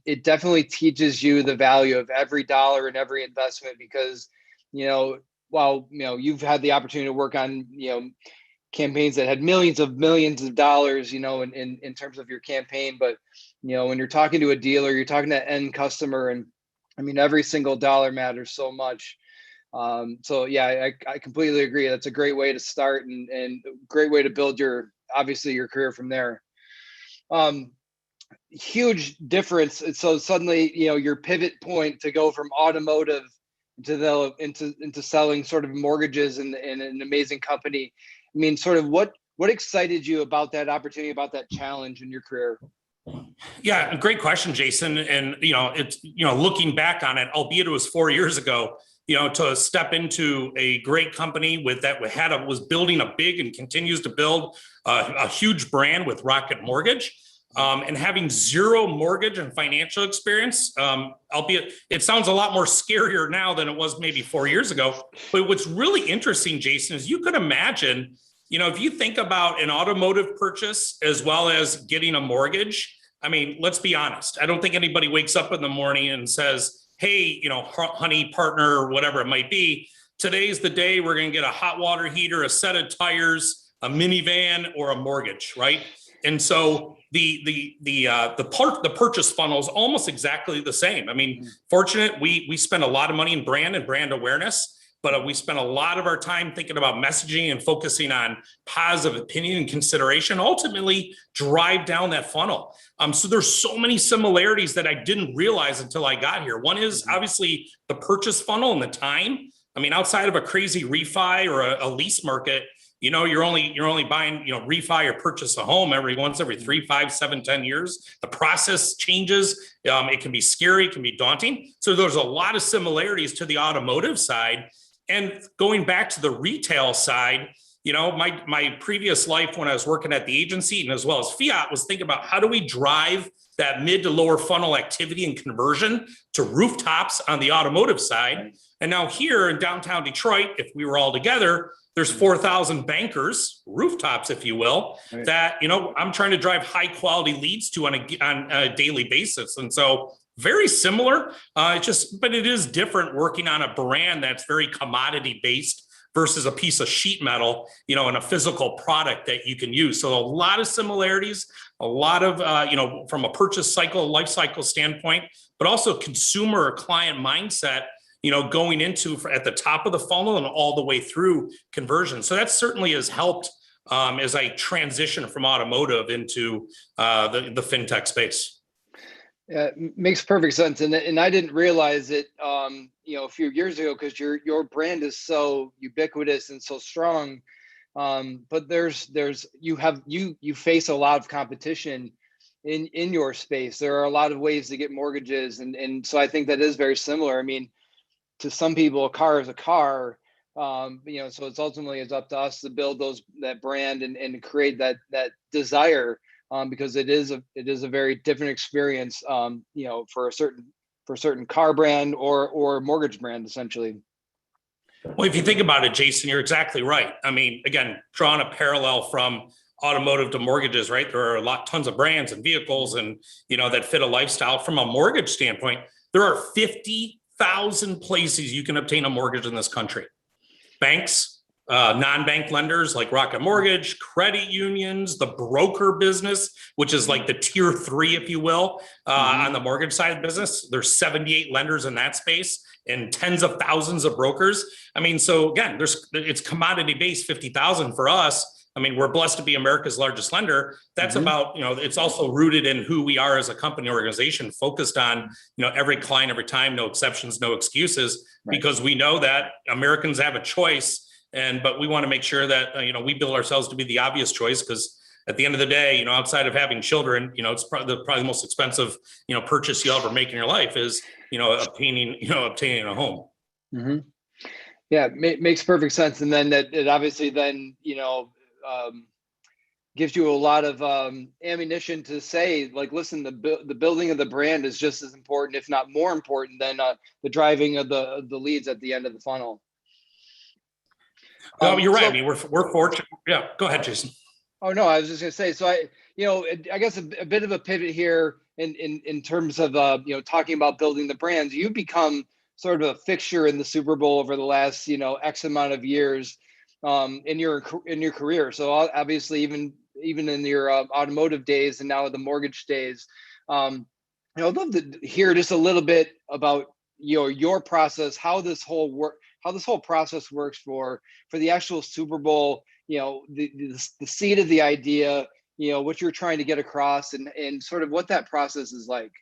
it definitely teaches you the value of every dollar and every investment because, while, you've had the opportunity to work on, campaigns that had millions of dollars, in terms of your campaign. But, when you're talking to a dealer, you're talking to end customer, and I mean, every single dollar matters so much. So yeah, I completely agree. That's a great way to start and a great way to build your career from there. Huge difference. So suddenly, your pivot point to go from automotive into selling sort of mortgages in an amazing company. I mean, sort of what excited you about that opportunity, about that challenge in your career? Yeah, great question, Jason. And, it's, looking back on it, albeit it was 4 years ago, to step into a great company was building a big and continues to build a huge brand with Rocket Mortgage. And having zero mortgage and financial experience, albeit it sounds a lot more scarier now than it was maybe 4 years ago. But what's really interesting, Jason, is you could imagine, if you think about an automotive purchase as well as getting a mortgage, I mean, let's be honest. I don't think anybody wakes up in the morning and says, hey, honey, partner, or whatever it might be, today's the day we're going to get a hot water heater, a set of tires, a minivan, or a mortgage, right? And so the purchase funnel is almost exactly the same. I mean, fortunate, we spend a lot of money in brand and brand awareness, but we spend a lot of our time thinking about messaging and focusing on positive opinion and consideration, ultimately drive down that funnel. So there's so many similarities that I didn't realize until I got here. One is obviously the purchase funnel and the time. I mean, outside of a crazy refi or a lease market, you're only buying, refi or purchase a home every 3, 5, 7, 10 years. The process changes. It can be scary, it can be daunting. So there's a lot of similarities to the automotive side. And going back to the retail side, my previous life when I was working at the agency and as well as Fiat was thinking about how do we drive that mid to lower funnel activity and conversion to rooftops on the automotive side. And now here in downtown Detroit, if we were all together, there's 4,000 bankers, rooftops, if you will, right, that, I'm trying to drive high quality leads to on a daily basis. And so very similar, but it is different working on a brand that's very commodity based versus a piece of sheet metal, and a physical product that you can use. So a lot of similarities, a lot of, from a purchase cycle, life cycle standpoint, but also consumer or client mindset. going into at the top of the funnel and all the way through conversion. So that certainly has helped as I transition from automotive into the fintech space. Yeah, makes perfect sense, and I didn't realize it, a few years ago, because your brand is so ubiquitous and so strong. But you face a lot of competition in your space. There are a lot of ways to get mortgages, and so I think that is very similar. I mean, to some people, a car is a car. So it's up to us to build that brand and create that desire. Because it is a very different experience, for a certain car brand or mortgage brand, essentially. Well, if you think about it, Jason, you're exactly right. I mean, again, drawing a parallel from automotive to mortgages, right? There are tons of brands and vehicles and, that fit a lifestyle. From a mortgage standpoint, there are 50,000 places you can obtain a mortgage in this country. Banks, non-bank lenders like Rocket Mortgage, credit unions, the broker business, which is like the tier 3, if you will, on the mortgage side of the business. There's 78 lenders in that space and tens of thousands of brokers. I mean, so again, it's commodity based 50,000 for us. I mean, we're blessed to be America's largest lender. That's about, it's also rooted in who we are as a company organization, focused on, every client, every time, no exceptions, no excuses, because we know that Americans have a choice. But we want to make sure that, we build ourselves to be the obvious choice, because at the end of the day, outside of having children, it's probably the most expensive, purchase you'll ever make in your life is, obtaining a home. Mm-hmm. Yeah, makes perfect sense. And then it obviously then, gives you a lot of ammunition to say, like, listen, the building of the brand is just as important, if not more important, than the driving of the leads at the end of the funnel. Well, you're right. I mean, we're fortunate. Yeah, go ahead, Jason. Oh no, I was just going to say. So I guess a bit of a pivot here in terms of talking about building the brands. You've become sort of a fixture in the Super Bowl over the last X amount of years in your career. So obviously, even in your automotive days and now the mortgage days, I'd love to hear just a little bit about your process, how this whole process works for the actual Super Bowl, the seed of the idea, what you're trying to get across, and sort of what that process is like.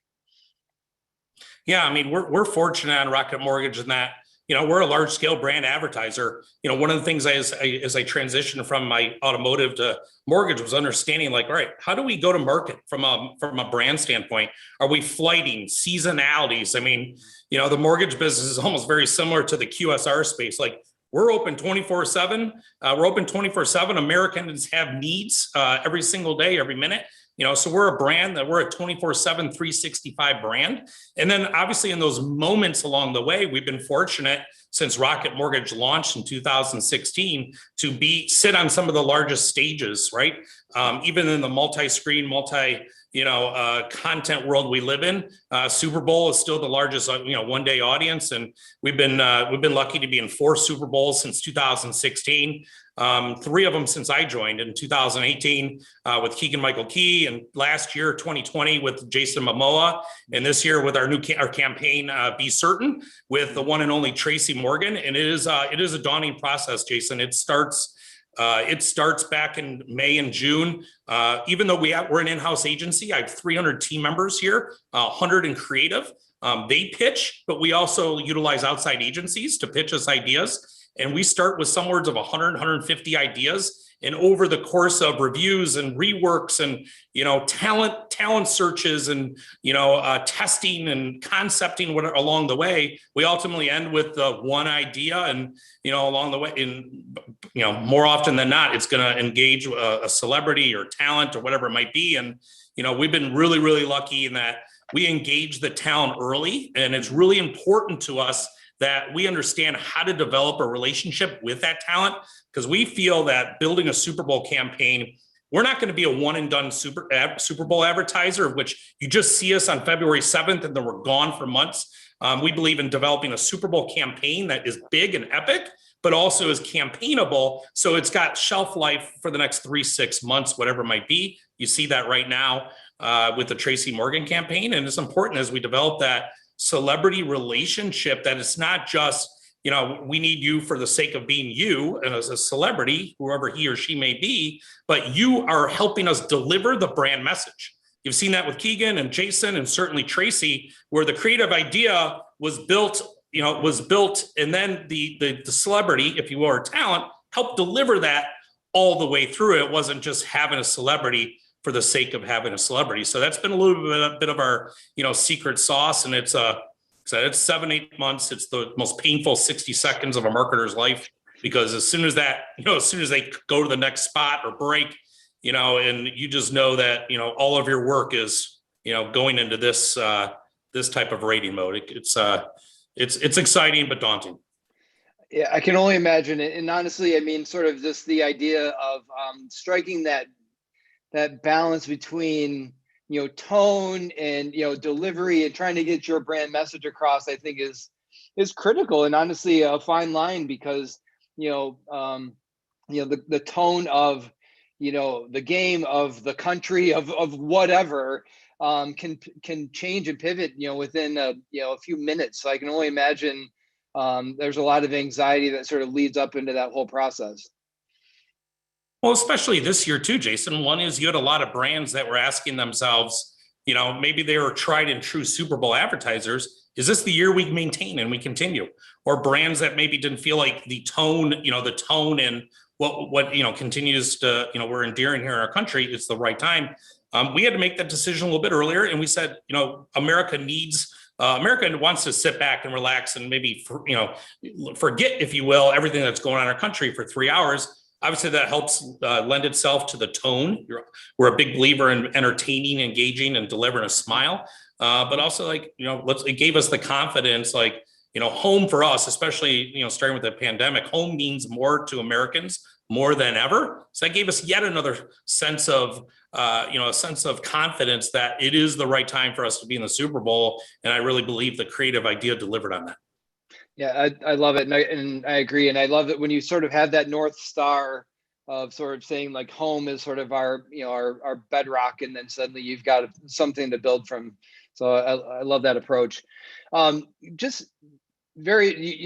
Yeah, I mean, we're fortunate on Rocket Mortgage in that, we're a large scale brand advertiser. One of the things as I transitioned from my automotive to mortgage was understanding, like, all right, how do we go to market from a brand standpoint? Are we flighting seasonalities? I mean, the mortgage business is almost very similar to the QSR space. Like, we're open 24/7. We're open 24/7. Americans have needs every single day, every minute. So we're a brand that we're a 24/7, 365 brand. And then obviously in those moments along the way, we've been fortunate since Rocket Mortgage launched in 2016 to sit on some of the largest stages, right? Even in the multi-screen, content world we live in, Super Bowl is still the largest, one-day audience. And we've been lucky to be in 4 Super Bowls since 2016. 3 of them since I joined in 2018 with Keegan-Michael Key, and last year 2020 with Jason Momoa, and this year with our campaign Be Certain with the one and only Tracy Morgan. And it is a daunting process, Jason. It starts back in May and June. Even though we're an in-house agency, I have 300 team members here, 100 in creative. They pitch, but we also utilize outside agencies to pitch us ideas. And we start with somewhere of 100, 150 ideas. And over the course of reviews and reworks and, talent searches and, testing and concepting along the way, we ultimately end with the one idea. And, along the way, more often than not, it's going to engage a celebrity or talent or whatever it might be. And, we've been really, really lucky in that we engage the talent early. And it's really important to us that we understand how to develop a relationship with that talent, because we feel that building a Super Bowl campaign, we're not going to be a one and done Super Bowl advertiser, of which you just see us on February 7th and then we're gone for months. We believe in developing a Super Bowl campaign that is big and epic, but also is campaignable. So it's got shelf life for the next 3-6 months, whatever it might be. You see that right now with the Tracy Morgan campaign. And it's important as we develop that, celebrity relationship, that it's not just, you know, we need you for the sake of being you and as a celebrity, whoever he or she may be, but you are helping us deliver the brand message. You've seen that with Keegan and Jason and certainly Tracy, where the creative idea was built, and then the celebrity, if you will, or talent, helped deliver that all the way through. It wasn't just having a celebrity for the sake of having a celebrity. So that's been a little bit of our, secret sauce. And it's 7-8 months. It's the most painful 60 seconds of a marketer's life, because as soon as they go to the next spot or break, and you just know that, all of your work is, going into this type of rating mode. It's exciting, but daunting. Yeah, I can only imagine it. And honestly, I mean, sort of just the idea of striking that balance between, tone and, delivery and trying to get your brand message across, I think is critical, and honestly a fine line, because, the tone of, the game, of the country, of whatever, can change and pivot, within a few minutes. So I can only imagine there's a lot of anxiety that sort of leads up into that whole process. Well, especially this year too, Jason. One is you had a lot of brands that were asking themselves, maybe they were tried and true Super Bowl advertisers. Is this the year we maintain and we continue? Or brands that maybe didn't feel like the tone and what continues to, we're endearing here in our country, it's the right time. We had to make that decision a little bit earlier. And we said, America wants to sit back and relax and maybe, forget, if you will, everything that's going on in our country for 3 hours. Obviously, that helps lend itself to the tone. We're a big believer in entertaining, engaging, and delivering a smile. But also, it gave us the confidence, home for us, especially, starting with the pandemic, home means more to Americans more than ever. So that gave us yet another sense of, a sense of confidence that it is the right time for us to be in the Super Bowl. And I really believe the creative idea delivered on that. Yeah, I love it. And I agree. And I love it when you sort of have that North Star of sort of saying like home is sort of our bedrock. And then suddenly you've got something to build from. So I love that approach. You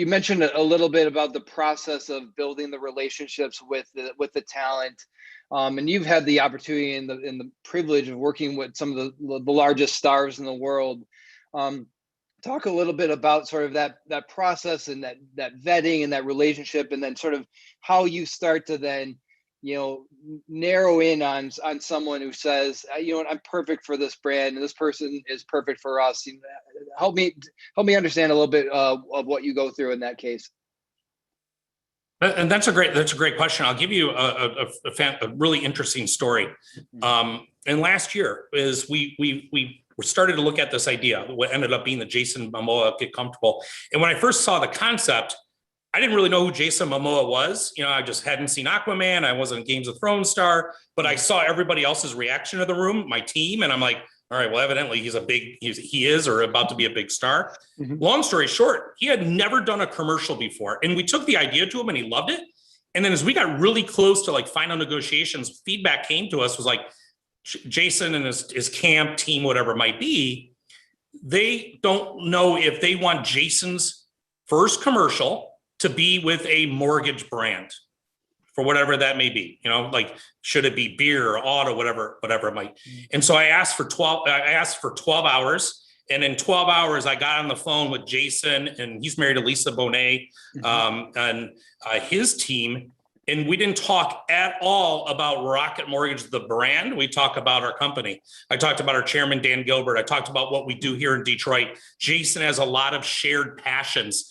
mentioned a little bit about the process of building the relationships with the talent. And you've had the opportunity and the privilege of working with some of the largest stars in the world. Talk a little bit about sort of that process and that vetting and that relationship, and then sort of how you start to then, narrow in on someone who says, I'm perfect for this brand and this person is perfect for us. Help me understand a little bit of what you go through in that case. And that's a great question. I'll give you a really interesting story. And last year is we started to look at this idea, what ended up being the Jason Momoa Get Comfortable. And when I first saw the concept, I didn't really know who Jason Momoa was. I just hadn't seen Aquaman. I wasn't a Games of Thrones star, but I saw everybody else's reaction to the room, my team. And I'm like, all right, well, evidently he is or about to be a big star. Mm-hmm. Long story short, he had never done a commercial before. And we took the idea to him and he loved it. And then as we got really close to final negotiations, feedback came to us was like, Jason and his camp team, whatever it might be, they don't know if they want Jason's first commercial to be with a mortgage brand for whatever that may be, should it be beer or auto, whatever it might. And so I asked for 12 hours. And in 12 hours, I got on the phone with Jason, and he's married to Lisa Bonet, and his team. And we didn't talk at all about Rocket Mortgage, the brand. We talked about our company. I talked about our chairman, Dan Gilbert. I talked about what we do here in Detroit. Jason has a lot of shared passions,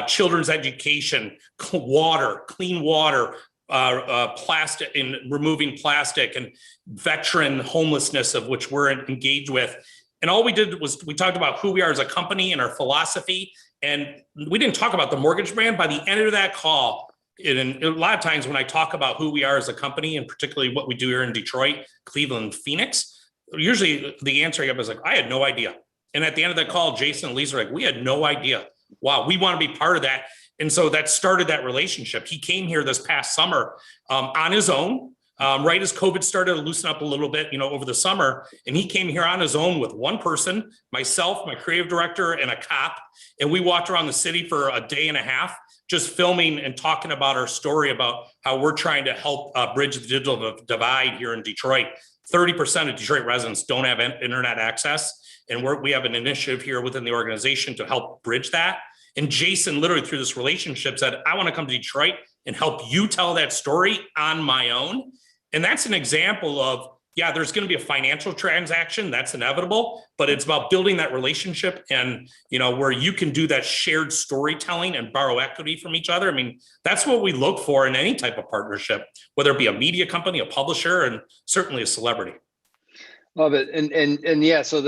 children's education, clean water, plastic, and removing plastic, and veteran homelessness, of which we're engaged with. And all we did was we talked about who we are as a company and our philosophy. And we didn't talk about the mortgage brand. By the end of that call, and a lot of times when I talk about who we are as a company, and particularly what we do here in Detroit, Cleveland, Phoenix, usually the answer I get was like, I had no idea. And at the end of that call, Jason and Lisa were like, we had no idea. Wow, we want to be part of that. And so that started that relationship. He came here this past summer on his own. right as COVID started to loosen up a little bit, over the summer, and he came here on his own with one person, myself, my creative director, and a cop, and we walked around the city for a day and a half, just filming and talking about our story about how we're trying to help bridge the digital divide here in Detroit. 30% of Detroit residents don't have internet access, and we have an initiative here within the organization to help bridge that. And Jason, literally through this relationship, said, I want to come to Detroit and help you tell that story on my own. And that's an example of, yeah, there's going to be a financial transaction, that's inevitable, but it's about building that relationship and, where you can do that shared storytelling and borrow equity from each other. I mean, that's what we look for in any type of partnership, whether it be a media company, a publisher, and certainly a celebrity. Love it. And yeah, so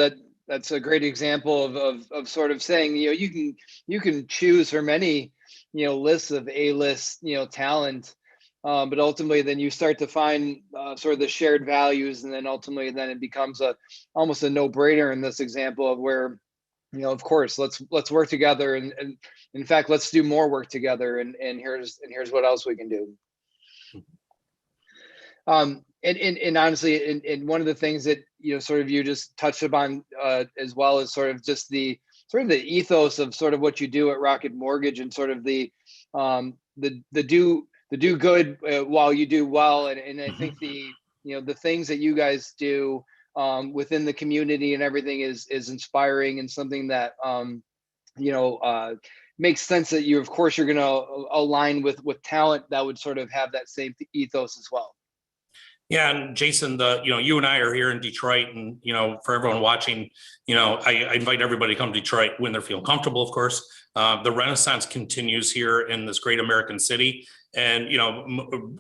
that's a great example of sort of saying, you can choose from any, lists of A-list, talent. But ultimately, then you start to find sort of the shared values, and then ultimately, then it becomes almost a no-brainer in this example of where, of course, let's work together, and in fact, let's do more work together, and here's what else we can do. And honestly, and one of the things that sort of you just touched upon as well is sort of just the ethos of sort of what you do at Rocket Mortgage, and sort of the do good while you do well, and I think the things that you guys do within the community and everything is inspiring, and something that makes sense that you're going to align with talent that would sort of have that same ethos as well. Yeah, and Jason, you and I are here in Detroit, and for everyone watching, I invite everybody to come to Detroit when they're feeling comfortable. Of course, the Renaissance continues here in this great American city. And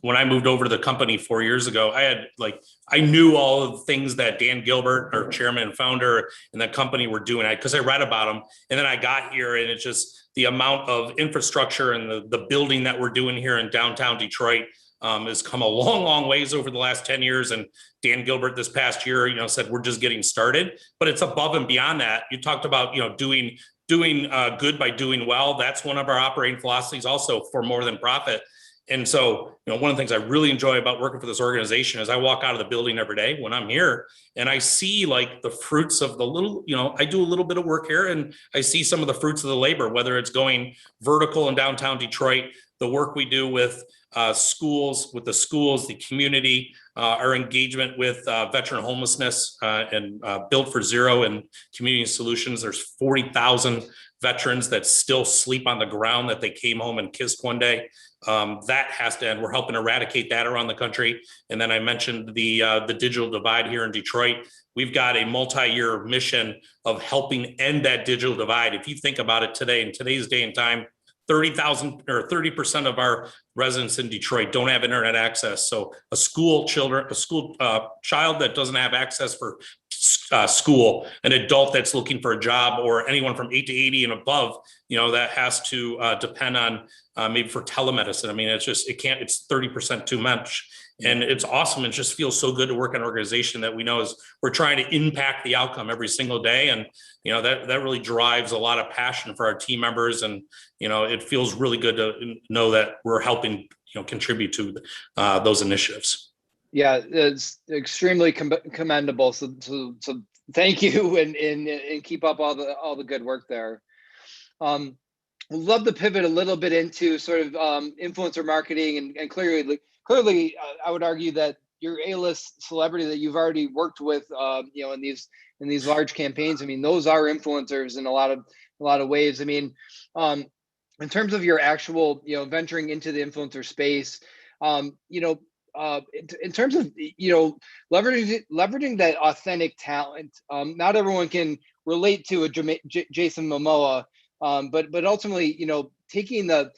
when I moved over to the company 4 years ago, I knew all of the things that Dan Gilbert, our chairman and founder, and that company were doing, because I read about them. And then I got here, and it's just the amount of infrastructure and the building that we're doing here in downtown Detroit has come a long, long ways over the last 10 years. And Dan Gilbert this past year, said we're just getting started, but it's above and beyond that. You talked about, doing good by doing well. That's one of our operating philosophies, also for more than profit. And so, one of the things I really enjoy about working for this organization is I walk out of the building every day when I'm here, and I see like the fruits of the little, I do a little bit of work here, and I see some of the fruits of the labor, whether it's going vertical in downtown Detroit, the work we do with schools, the community, our engagement with veteran homelessness and Built for Zero and community solutions. There's 40,000 veterans that still sleep on the ground that they came home and kissed one day. That has to end. We're helping eradicate that around the country. And then I mentioned the digital divide here in Detroit. We've got a multi-year mission of helping end that digital divide. If you think about it today, in today's day and time, 30% of our residents in Detroit don't have internet access. So a child that doesn't have access for school, an adult that's looking for a job, or anyone from 8 to 80 and above, that has to depend on maybe for telemedicine. I mean, it's 30% too much. And it's awesome. It just feels so good to work in an organization that we know we're trying to impact the outcome every single day. And, that really drives a lot of passion for our team members. And, it feels really good to know that we're helping, contribute to those initiatives. Yeah, it's extremely commendable. So thank you, and keep up all the good work there. We'd love to pivot a little bit into sort of influencer marketing, and clearly, I would argue that your A-list celebrity that you've already worked with, in these large campaigns. I mean, those are influencers in a lot of ways. I mean, in terms of your actual, venturing into the influencer space, in terms of leveraging that authentic talent, not everyone can relate to a Jason Momoa, but ultimately, taking the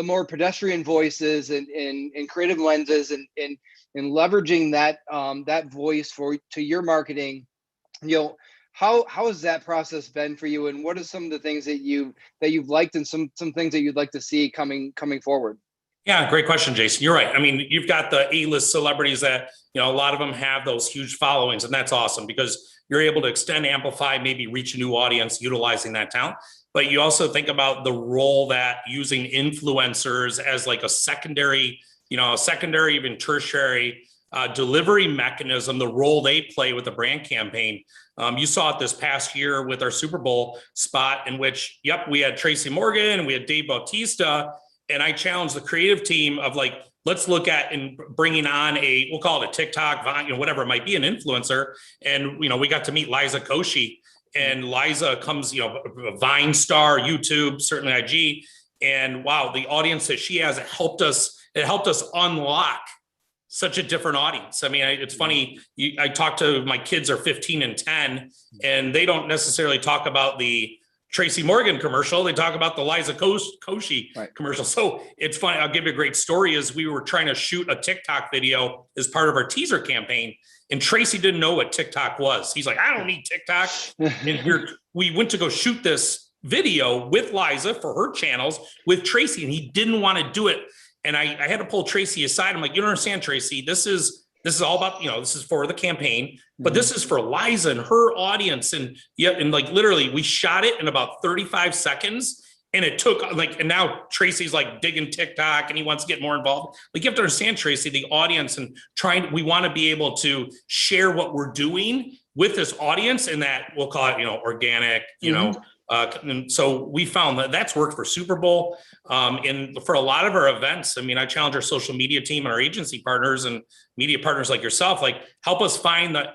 more pedestrian voices and creative lenses and leveraging that voice to your marketing, how has that process been for you, and what are some of the things that you've liked, and some things that you'd like to see coming forward? Yeah, great question, Jason. You're right. I mean, you've got the A-list celebrities that, a lot of them have those huge followings, and that's awesome because you're able to extend, amplify, maybe reach a new audience utilizing that talent. But you also think about the role that using influencers as like a secondary secondary, even tertiary delivery mechanism, the role they play with the brand campaign. You saw it this past year with our Super Bowl spot in which, we had Tracy Morgan and we had Dave Bautista, and I challenged the creative team of like, let's look at and bringing on we'll call it a TikTok, Vine, whatever it might be, an influencer. And, we got to meet Liza Koshy, and Liza comes, Vine star, YouTube, certainly IG. And wow, the audience that she has, it helped us unlock such a different audience. I mean, it's funny. I talk to my kids are 15 and 10, and they don't necessarily talk about the Tracy Morgan commercial. They talk about the Liza Koshy commercial. So it's funny. I'll give you a great story. Is we were trying to shoot a TikTok video as part of our teaser campaign, and Tracy didn't know what TikTok was. He's like, I don't need TikTok. And we went to go shoot this video with Liza for her channels with Tracy, and he didn't want to do it. And I had to pull Tracy aside. I'm like, you don't understand, Tracy. This is all about, this is for the campaign, but this is for Liza and her audience. And like literally we shot it in about 35 seconds, and it took and now Tracy's like digging TikTok and he wants to get more involved. Like, you have to understand, Tracy, the audience, and we want to be able to share what we're doing with this audience, and that we'll call it, organic, and so we found that that's worked for Super Bowl. And for a lot of our events, I mean, I challenge our social media team and our agency partners and media partners like yourself, like help us find that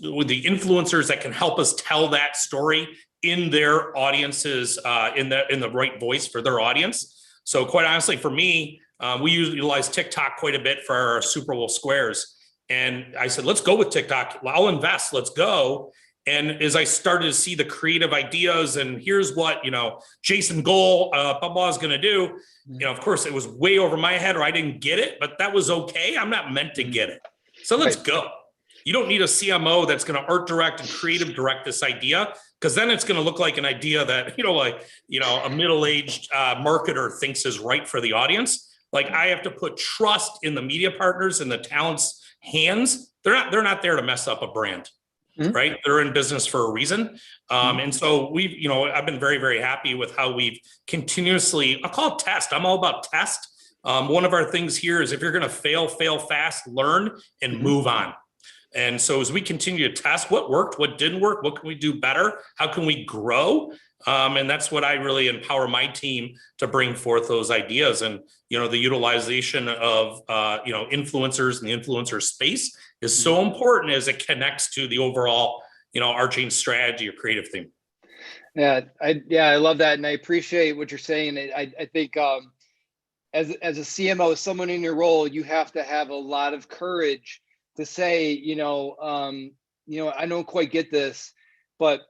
with the influencers that can help us tell that story in their audiences, in the right voice for their audience. So quite honestly, for me, we utilize TikTok quite a bit for our Super Bowl squares. And I said, let's go with TikTok. I'll invest, let's go. And as I started to see the creative ideas, and here's what, Jason Goal, Bubba is going to do, of course it was way over my head, or I didn't get it, but that was okay. I'm not meant to get it. So let's go. You don't need a CMO that's going to art direct and creative direct this idea, because then it's going to look like an idea that, a middle-aged marketer thinks is right for the audience. Like, I have to put trust in the media partners and the talent's hands. They're not there to mess up a brand. Right? They're in business for a reason. And so I've been very, very happy with how we've continuously, I'll call it test. I'm all about test. One of our things here is, if you're going to fail fast, learn and move on. And so as we continue to test what worked, what didn't work, what can we do better? How can we grow? And that's what I really empower my team to bring forth those ideas. And, the utilization of, influencers in the influencer space is so important as it connects to the overall, arching strategy or creative theme. Yeah, I love that. And I appreciate what you're saying. I think as a CMO, as someone in your role, you have to have a lot of courage to say, I don't quite get this, but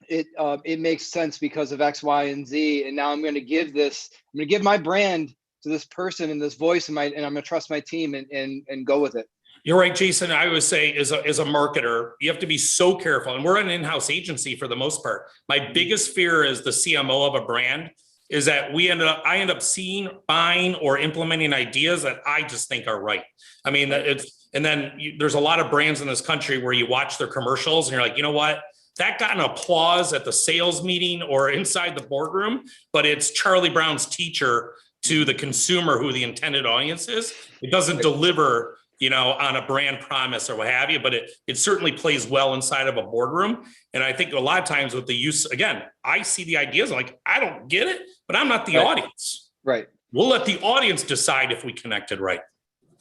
it makes sense because of X, Y, and Z. And now I'm going to give my brand to this person and this voice, and I'm going to trust my team and go with it. You're right, Jason. I would say as a marketer, you have to be so careful. And we're an in-house agency for the most part. My biggest fear as the CMO of a brand is that I end up seeing, buying, or implementing ideas that I just think are right. I mean, there's a lot of brands in this country where you watch their commercials and you're like, you know what? That got an applause at the sales meeting or inside the boardroom, but it's Charlie Brown's teacher to the consumer who the intended audience is. It doesn't deliver, on a brand promise or what have you, but it certainly plays well inside of a boardroom. And I think a lot of times with the use, again, I see the ideas, I'm like, I don't get it, but I'm not the audience. Right. We'll let the audience decide if we connected right.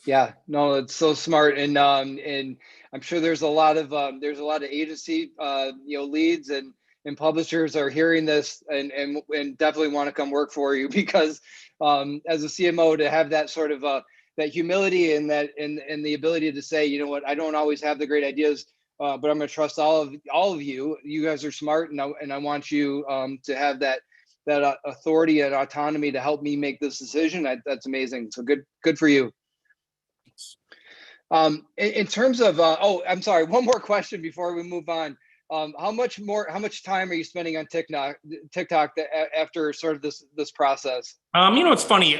Yeah, no, it's so smart. And I'm sure there's a lot of agency, leads and publishers are hearing this and definitely want to come work for you, because as a CMO, to have that sort of that humility and the ability to say, you know what, I don't always have the great ideas, but I'm going to trust all of you. You guys are smart, and I want you to have that authority and autonomy to help me make this decision. That's amazing. So good for you. In terms of, I'm sorry, one more question before we move on. How much time are you spending on TikTok after sort of this process? It's funny.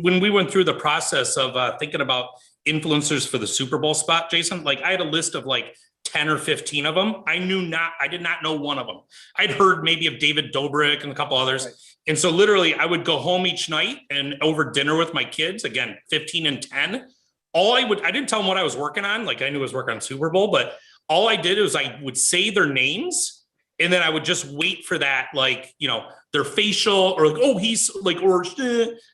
When we went through the process of thinking about influencers for the Super Bowl spot, Jason, like I had a list of like 10 or 15 of them. I did not know one of them. I'd heard maybe of David Dobrik and a couple others. Right. And so literally I would go home each night and over dinner with my kids, again, 15 and 10. I didn't tell them what I was working on. Like I knew I was working on Super Bowl, but all I did was I would say their names and then I would just wait for that, like, their facial or like, oh, he's like, or,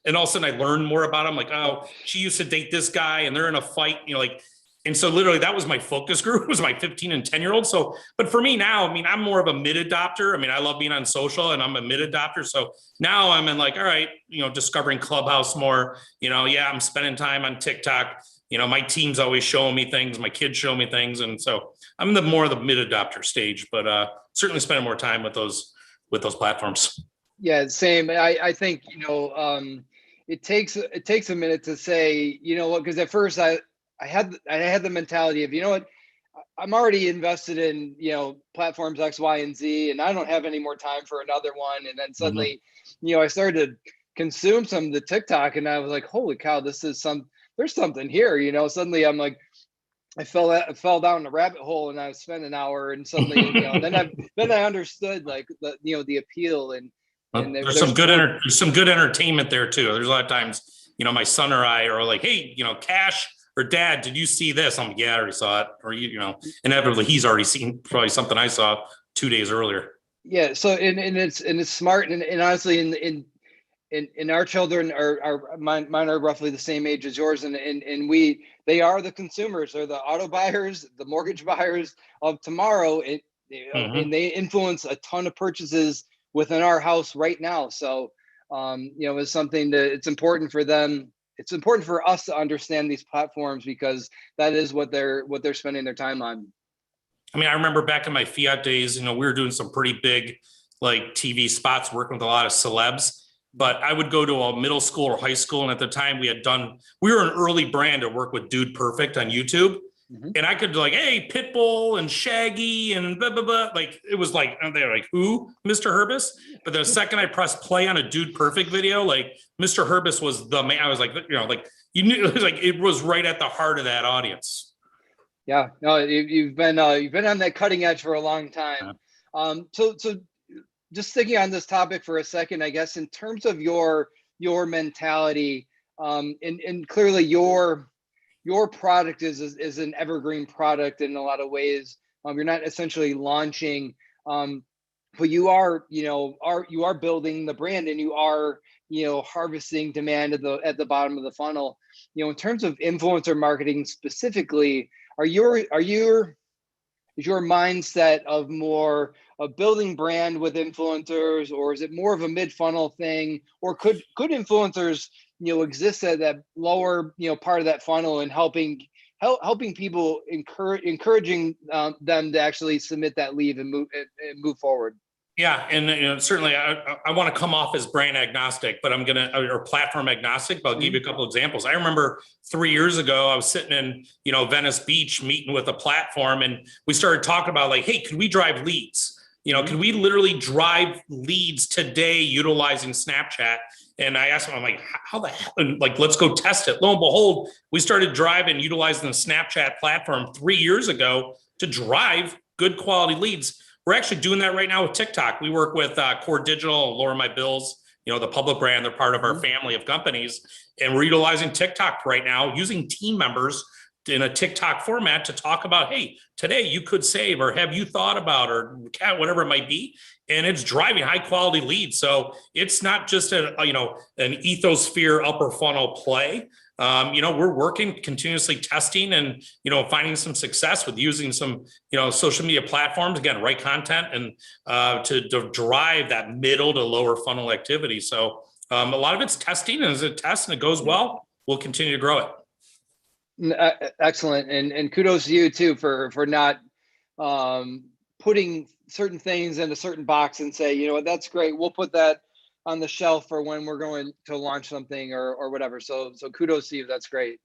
and all of a sudden I learned more about them. Like, oh, she used to date this guy and they're in a fight, like, and so literally that was my focus group, was my 15 and 10-year-olds. So, but for me now, I'm more of a mid adopter. I love being on social and I'm a mid adopter. So now I'm in like, all right, discovering Clubhouse more, I'm spending time on TikTok. My team's always showing me things. My kids show me things. And so I'm more of the mid adopter stage, but certainly spending more time with those platforms. Yeah, same. I think, it takes a minute to say, what, because at first I had the mentality of, what, I'm already invested in, platforms X, Y, and Z, and I don't have any more time for another one. And then suddenly, I started to consume some of the TikTok and I was like, holy cow, there's something here, suddenly I'm like, I fell down the rabbit hole and I spent an hour and suddenly, then I understood like the appeal and there's some good entertainment there too. There's a lot of times, my son or I are like, hey, Cash or Dad, did you see this? I'm like, yeah, I already saw it. Or, inevitably he's already seen probably something I saw 2 days earlier. Yeah. So, and it's smart. And honestly, in our children mine are roughly the same age as yours. And they are the consumers, they're the auto buyers, the mortgage buyers of tomorrow. And they influence a ton of purchases within our house right now. So, it's something that it's important for them. It's important for us to understand these platforms because that is what they're spending their time on. I remember back in my Fiat days, we were doing some pretty big like TV spots, working with a lot of celebs, but I would go to a middle school or high school. And at the time we were an early brand to work with Dude Perfect on YouTube. And I could like, hey, Pitbull and Shaggy and blah, blah, blah. Like, it was like, they're like, who, Mr. Herbis? But the second I pressed play on a Dude Perfect video, like Mr. Herbis was the man. I was like, like you knew, it was like, it was right at the heart of that audience. Yeah, no, you've been on that cutting edge for a long time. So just sticking on this topic for a second, I guess, in terms of your mentality, and clearly your product is an evergreen product in a lot of ways. You're not essentially launching, but you are building the brand and you are, harvesting demand at the bottom of the funnel. In terms of influencer marketing specifically, is your mindset of more of building brand with influencers, or is it more of a mid-funnel thing, or could influencers exist at that lower part of that funnel and helping people, encouraging them to actually submit that lead and move forward? Yeah, and certainly I want to come off as brand agnostic, but or platform agnostic, but I'll give you a couple examples. I remember 3 years ago, I was sitting in, Venice Beach meeting with a platform, and we started talking about like, hey, could we drive leads? Could we literally drive leads today utilizing Snapchat? And I asked him, I'm like, how the hell? And like, let's go test it. Lo and behold, we started utilizing the Snapchat platform 3 years ago to drive good quality leads. We're actually doing that right now with TikTok. We work with Core Digital, Lower My Bills, the public brand. They're part of our family of companies. And we're utilizing TikTok right now, using team members in a TikTok format to talk about, hey, today you could save, or have you thought about, or whatever it might be. And it's driving high quality leads. So it's not just an ethosphere upper funnel play. We're working, continuously testing and, finding some success with using some, social media platforms, again, right content and to drive that middle to lower funnel activity. So a lot of it's testing, and as it tests and it goes well, we'll continue to grow it. Excellent. And kudos to you too, for not putting certain things in a certain box and say, that's great, we'll put that on the shelf for when we're going to launch something or whatever. So kudos to you. That's great.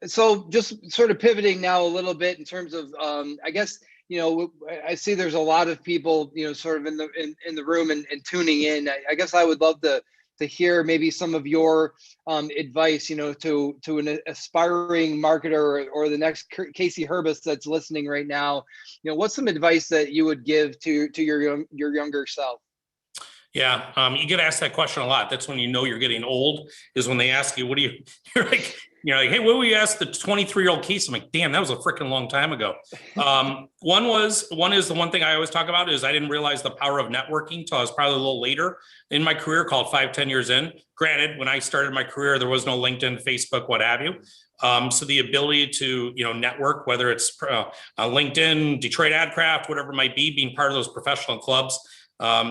So just sort of pivoting now a little bit in terms of, I guess, I see there's a lot of people, sort of in the room and tuning in. I guess I would love to hear maybe some of your advice, to an aspiring marketer or the next Casey Herbis that's listening right now. What's some advice that you would give to your younger self? Yeah, you get asked that question a lot. That's when you know you're getting old, is when they ask you, what do you, you're like, hey, what will you ask the 23-year-old Casey? I'm like, damn, that was a freaking long time ago. One is the one thing I always talk about is I didn't realize the power of networking till I was probably a little later in my career, called 5-10 years in. Granted, when I started my career, there was no LinkedIn, Facebook, what have you. So the ability to, network, whether it's LinkedIn, Detroit AdCraft, whatever it might be, being part of those professional clubs.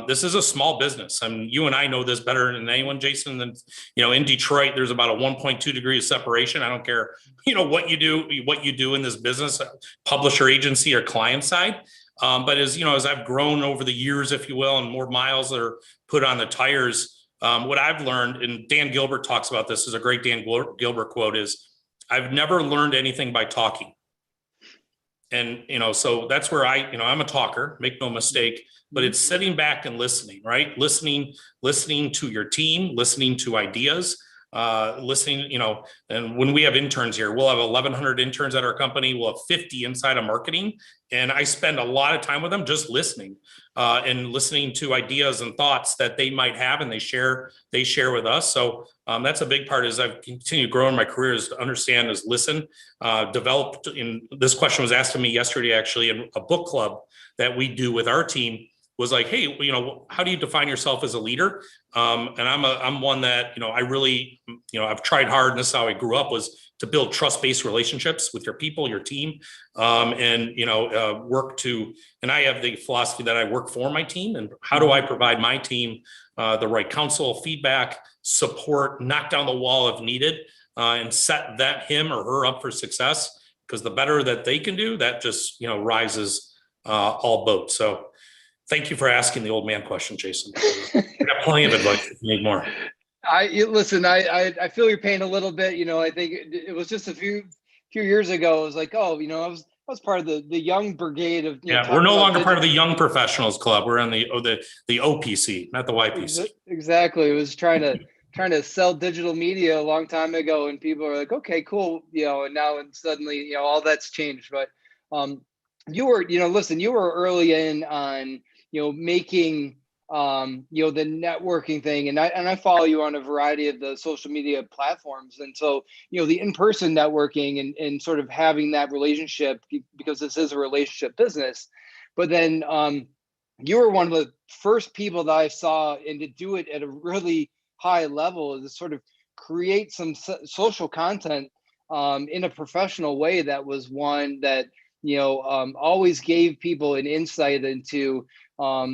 This is a small business. I mean, you and I know this better than anyone, Jason. And in Detroit, there's about a 1.2 degree of separation. I don't care, what you do in this business, publisher, agency, or client side. But as I've grown over the years, if you will, and more miles that are put on the tires, what I've learned, and Dan Gilbert talks about this, is a great Dan Gilbert quote, is I've never learned anything by talking. And, so that's where I'm a talker, make no mistake, but it's sitting back and listening, right? Listening to your team, listening to ideas, listening, and when we have interns here, we'll have 1,100 interns at our company. We'll have 50 inside of marketing. And I spend a lot of time with them just listening and listening to ideas and thoughts that they might have, and they share with us. So that's a big part as I've continued growing my career, is to understand, is listen, developed. This question was asked to me yesterday, actually, in a book club that we do with our team. Was like, hey, how do you define yourself as a leader? And I'm one that, I really, I've tried hard, and this is how I grew up, was to build trust-based relationships with your people, your team, and, work to, and I have the philosophy that I work for my team, and how do I provide my team the right counsel, feedback, support, knock down the wall if needed, and set him or her up for success, because the better that they can do, that just, rises all boats. So thank you for asking the old man question, Jason. I got plenty of advice if you need more. I feel your pain a little bit. I think it was just a few years ago. It was like, I was part of the young brigade of. We're no longer part of the Young Professionals Club. We're on the OPC, not the YPC. Exactly. It was trying to sell digital media a long time ago, and people are like, okay, cool, and now suddenly all that's changed. But you were, listen, you were early in on making the networking thing, and I follow you on a variety of the social media platforms, and so the in-person networking and sort of having that relationship, because this is a relationship business. But then you were one of the first people that I saw, and to do it at a really high level, to sort of create some social content in a professional way that was one that always gave people an insight into a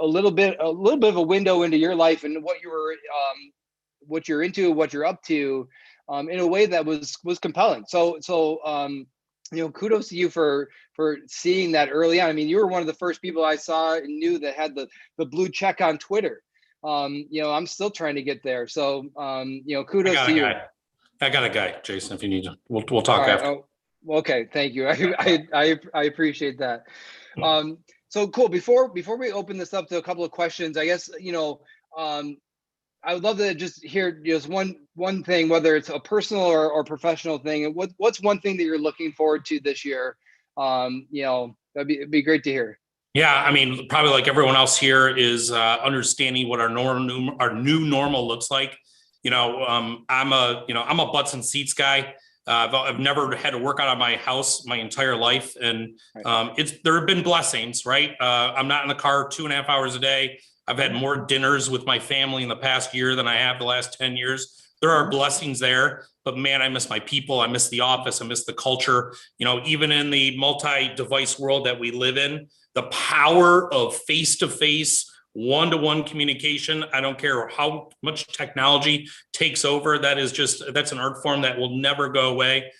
little bit of a window into your life and what you're into, what you're up to, in a way that was compelling. So kudos to you for seeing that early on. I mean, you were one of the first people I saw and knew that had the blue check on Twitter. I'm still trying to get there. So kudos to you. I got a guy, Jason, if you need to. We'll talk after. Oh, okay, thank you. I appreciate that. So cool. Before we open this up to a couple of questions, I guess I would love to just hear just one thing, whether it's a personal or professional thing. What's one thing that you're looking forward to this year? It'd be great to hear. Yeah, I mean, probably like everyone else here is understanding what our new normal looks like. I'm a butts and seats guy. I've never had to work out of my house my entire life, and there have been blessings, right? I'm not in the car 2.5 hours a day. I've had more dinners with my family in the past year than I have the last 10 years. There are blessings there, but man, I miss my people. I miss the office. I miss the culture. Even in the multi-device world that we live in, the power of face-to-face, one-to-one communication. I don't care how much technology takes over. That's an art form that will never go away.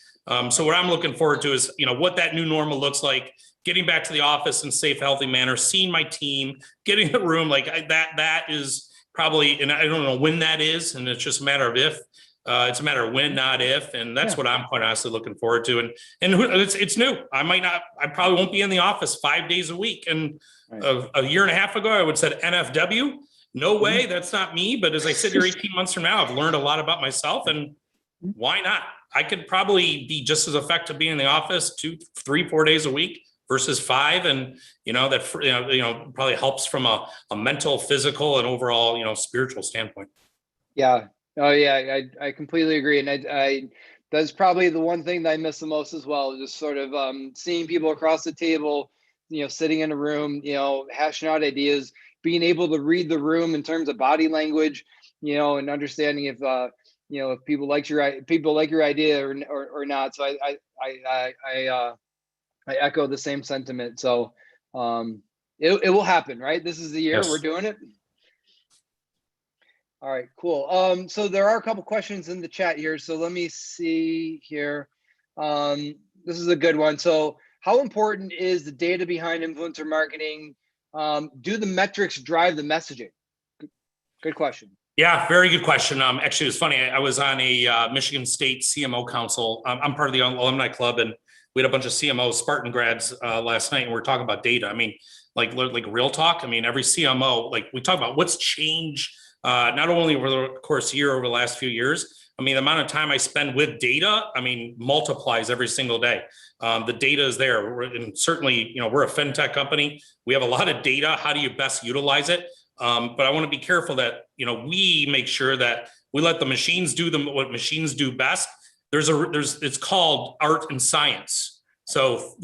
So what I'm looking forward to is, what that new normal looks like, getting back to the office in a safe, healthy manner, seeing my team, getting the room like that is probably, and I don't know when that is. And it's just a matter of if. It's a matter of when, not if, and that's what I'm quite honestly looking forward to. And it's new. I probably won't be in the office 5 days a week. And a year and a half ago, I would have said NFW. no way, that's not me. But as I sit here 18 months from now, I've learned a lot about myself, and why not? I could probably be just as effective being in the office 2, 3, 4 days a week versus 5. And, that, probably helps from a mental, physical, and overall, spiritual standpoint. Yeah. Oh yeah. I completely agree. And I that's probably the one thing that I miss the most as well. Just sort of seeing people across the table, sitting in a room, hashing out ideas, being able to read the room in terms of body language, and understanding if if people like your idea or not. So I echo the same sentiment. So it will happen, right? This is the year. Yes. We're doing it. All right, cool. So there are a couple questions in the chat here. So let me see here. This is a good one. So how important is the data behind influencer marketing? Do the metrics drive the messaging? Good question. Yeah, very good question. Actually, it was funny. I was on a Michigan State CMO Council. I'm part of the alumni club, and we had a bunch of CMO Spartan grads last night, and we are talking about data. I mean, like real talk. I mean, every CMO, like we talk about what's changed, not only over the course of the year, over the last few years. I mean, the amount of time I spend with data, I mean, multiplies every single day. The data is there. And certainly, we're a fintech company. We have a lot of data. How do you best utilize it? But I want to be careful that, we make sure that we let the machines do what machines do best. It's called art and science. So,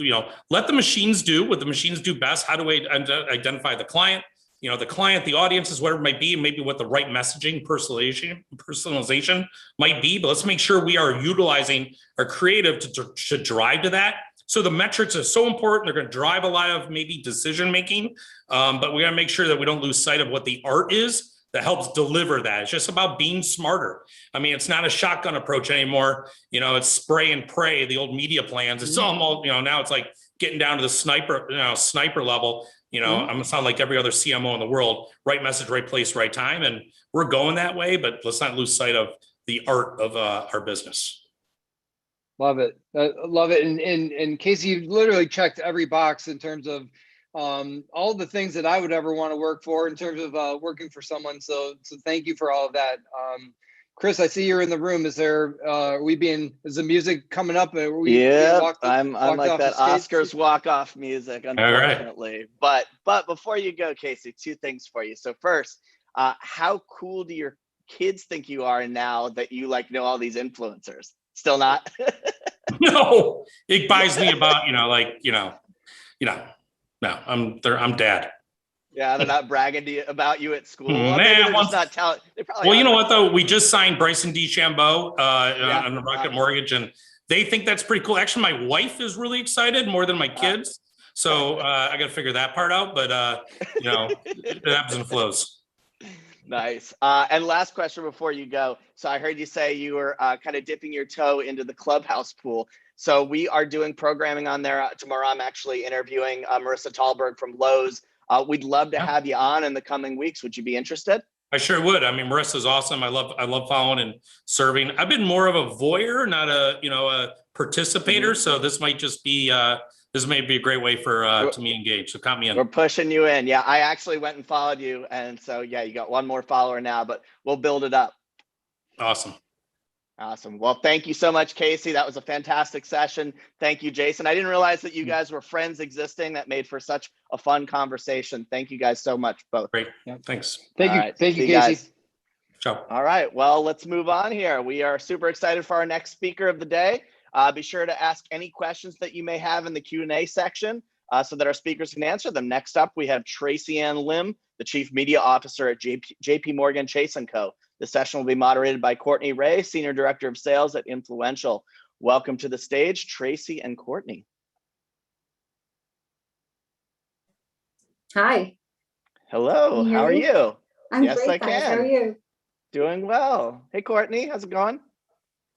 let the machines do what the machines do best. How do we identify the client? The client, the audiences, whatever it might be, and maybe what the right messaging, personalization might be. But let's make sure we are utilizing our creative to drive to that. So the metrics are so important. They're going to drive a lot of maybe decision making, but we got to make sure that we don't lose sight of what the art is that helps deliver that. It's just about being smarter. I mean, it's not a shotgun approach anymore. It's spray and pray, the old media plans. It's almost, now it's like getting down to the sniper level. I'm gonna sound like every other CMO in the world. Right message, right place, right time, and we're going that way. But let's not lose sight of the art of our business. Love it. Love it. And Casey, you've literally checked every box in terms of all the things that I would ever want to work for in terms of working for someone. So thank you for all of that. Chris, I see you're in the room. Is the music coming up? Yeah, I'm like that Oscars walk-off music, unfortunately. Right. But before you go, Casey, 2 things for you. So first, how cool do your kids think you are now that you know all these influencers? Still not? No, it buys me about, no, I'm dad. Yeah, they're not bragging about you at school. Not telling. Well, you know what though? We just signed Bryson DeChambeau on the Rocket Mortgage, and they think that's pretty cool. Actually, my wife is really excited more than my kids. So I got to figure that part out. But it ebbs and flows. Nice. And last question before you go. So I heard you say you were kind of dipping your toe into the Clubhouse pool. So we are doing programming on there tomorrow. I'm actually interviewing Marissa Tallberg from Lowe's. We'd love to have you on in the coming weeks. Would you be interested? I sure would. I mean, Marissa's awesome. I love following and serving. I've been more of a voyeur, not a participator. So this might just be this may be a great way for to me engage. So count me in. We're pushing you in. Yeah, I actually went and followed you, and so yeah, you got 1 more follower now, but we'll build it up. Awesome. Awesome. Well, thank you so much, Casey. That was a fantastic session. Thank you, Jason. I didn't realize that you guys were friends existing. That made for such a fun conversation. Thank you guys so much, both. Great. Yeah, thanks. Thank you. Right. Thank you, Casey. Guys. Ciao. All right. Well, let's move on here. We are super excited for our next speaker of the day. Be sure to ask any questions that you may have in the Q&A section so that our speakers can answer them. Next up, we have Tracy Ann Lim, the Chief Media Officer at JP Morgan Chase & Co. The session will be moderated by Courtney Ray, Senior Director of Sales at Influential. Welcome to the stage, Tracy and Courtney. Hi. Hello, how are you? I'm yes, great, thanks. How are you? Doing well. Hey, Courtney, how's it going?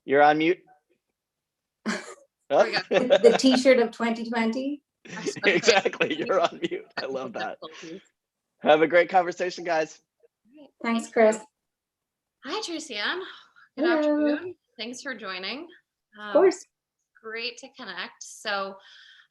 You're on mute. The t-shirt of 2020. Exactly, you're on mute. I love that. Have a great conversation, guys. Thanks, Chris. Hi, Tracy Ann. Good afternoon. Thanks for joining. Of course. Great to connect. So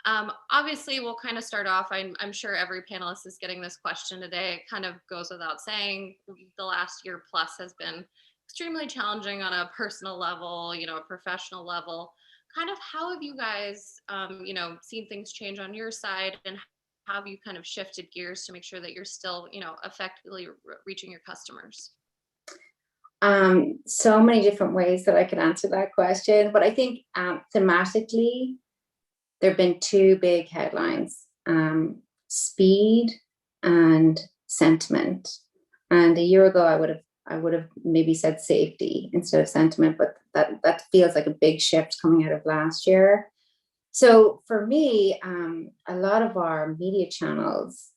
Obviously, we'll kind of start off. I'm sure every panelist is getting this question today. It kind of goes without saying. The last year plus has been extremely challenging on a personal level, a professional level. Kind of how have you guys, seen things change on your side, and how have you kind of shifted gears to make sure that you're still, effectively reaching your customers? So many different ways that I could answer that question, but I think thematically, there have been two big headlines, speed and sentiment. And a year ago, I would have maybe said safety instead of sentiment, but that feels like a big shift coming out of last year. So for me, a lot of our media channels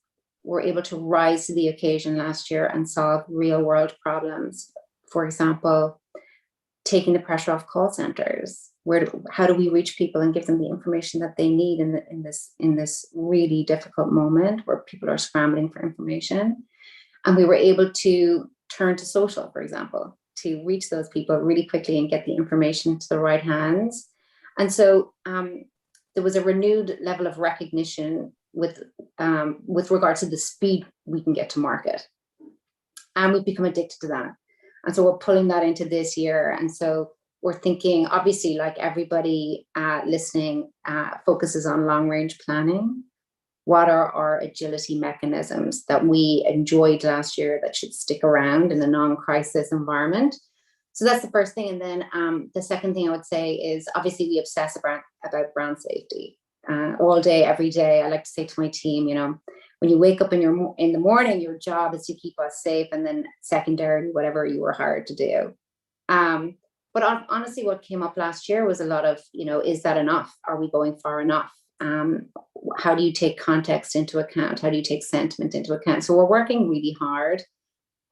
were able to rise to the occasion last year and solve real world problems. For example, taking the pressure off call centers. How do we reach people and give them the information that they need in this really difficult moment where people are scrambling for information? And we were able to turn to social, for example, to reach those people really quickly and get the information to the right hands. And so there was a renewed level of recognition with regard to the speed we can get to market. And we've become addicted to that. And so we're pulling that into this year. And so we're thinking, obviously, like everybody listening focuses on long range planning. What are our agility mechanisms that we enjoyed last year that should stick around in a non-crisis environment? So that's the first thing. And then the second thing I would say is, obviously, we obsess about brand safety all day, every day. I like to say to my team, when you wake up in the morning, your job is to keep us safe, and then secondarily, whatever you were hired to do. But honestly, what came up last year was a lot of, is that enough? Are we going far enough? How do you take context into account? How do you take sentiment into account? So we're working really hard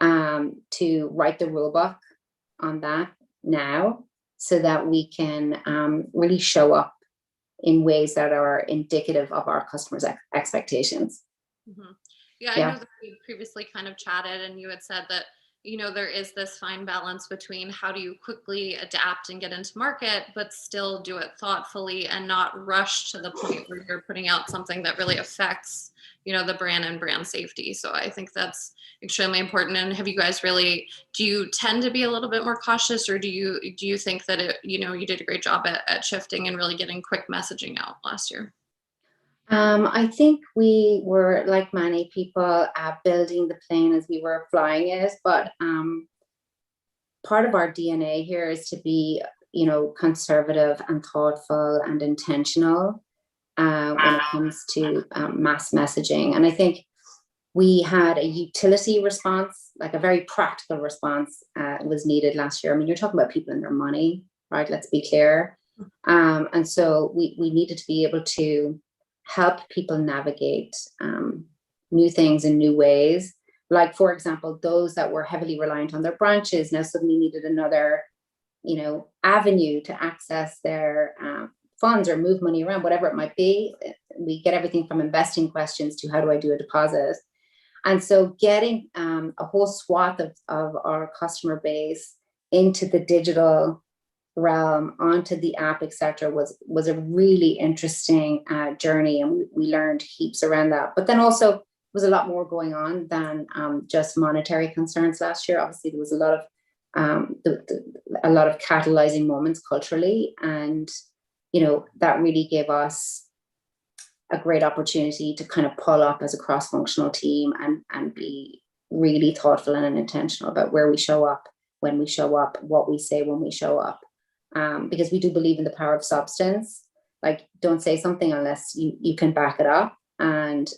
to write the rule book on that now, so that we can really show up in ways that are indicative of our customers' expectations. Mm-hmm. Yeah, I know that we previously kind of chatted, and you had said that, there is this fine balance between how do you quickly adapt and get into market, but still do it thoughtfully and not rush to the point where you're putting out something that really affects, the brand and brand safety. So I think that's extremely important. And have you guys do you tend to be a little bit more cautious, or do you think that you did a great job at shifting and really getting quick messaging out last year? I think we were, like many people, building the plane as we were flying it. But part of our DNA here is to be, conservative and thoughtful and intentional when it comes to mass messaging. And I think we had a utility response, like a very practical response was needed last year. I mean, you're talking about people and their money, right? Let's be clear. And so we needed to be able to help people navigate new things in new ways. Like, for example, those that were heavily reliant on their branches now suddenly needed another, avenue to access their funds or move money around, whatever it might be. We get everything from investing questions to how do I do a deposit? And so getting a whole swath of our customer base into the digital realm, onto the app, etc., was a really interesting journey, and we learned heaps around that. But then also was a lot more going on than just monetary concerns last year. Obviously, there was a lot of catalyzing moments culturally, and that really gave us a great opportunity to kind of pull up as a cross-functional team and be really thoughtful and intentional about where we show up, when we show up, what we say when we show up. Because we do believe in the power of substance. Like, don't say something unless you can back it up. And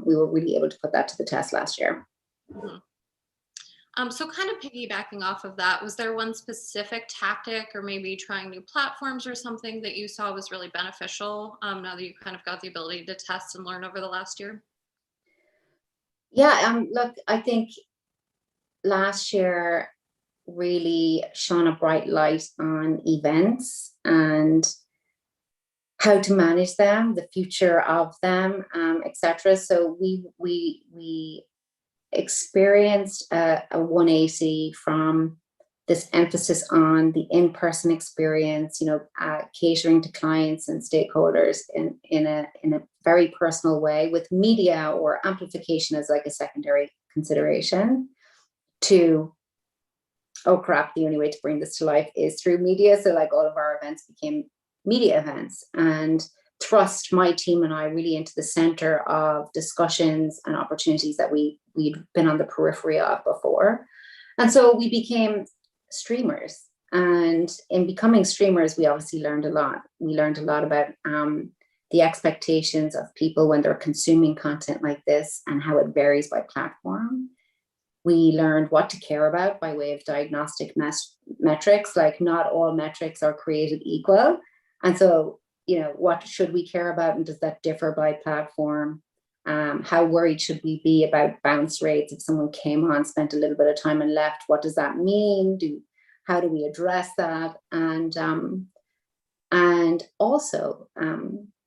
we were really able to put that to the test last year. Mm-hmm. So kind of piggybacking off of that, was there one specific tactic or maybe trying new platforms or something that you saw was really beneficial now that you kind of got the ability to test and learn over the last year? Yeah, look, I think last year really shone a bright light on events and how to manage them, the future of them, etc. So we experienced a 180 from this emphasis on the in-person experience, catering to clients and stakeholders in a very personal way, with media or amplification as like a secondary consideration, to, oh crap, the only way to bring this to life is through media. So like all of our events became media events, and thrust my team and I really into the center of discussions and opportunities that we'd been on the periphery of before. And so we became streamers. And in becoming streamers, we obviously learned a lot. We learned a lot about the expectations of people when they're consuming content like this and how it varies by platform. We learned what to care about by way of diagnostic metrics, like not all metrics are created equal. And so, what should we care about, and does that differ by platform? How worried should we be about bounce rates? If someone came on, spent a little bit of time and left, what does that mean? How do we address that? And also,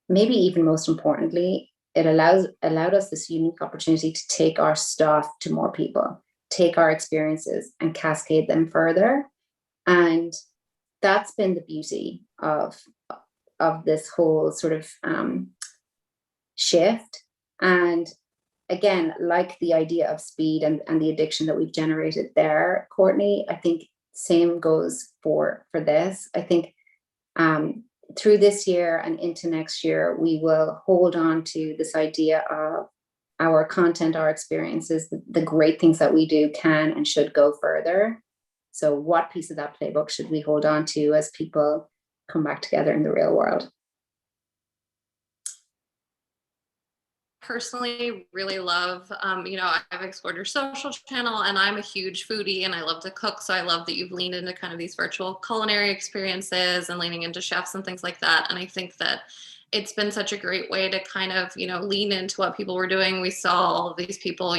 maybe even most importantly, it allowed us this unique opportunity to take our stuff to more people, take our experiences and cascade them further. And that's been the beauty of this whole sort of shift. And again, like the idea of speed and the addiction that we've generated there, Courtney, I think same goes for this. I think through this year and into next year, we will hold on to this idea of our content, our experiences, the great things that we do can and should go further. So what piece of that playbook should we hold on to as people come back together in the real world? Personally really love, I've explored your social channel, and I'm a huge foodie and I love to cook. So I love that you've leaned into kind of these virtual culinary experiences and leaning into chefs and things like that. And I think that it's been such a great way to kind of, lean into what people were doing. We saw all of these people,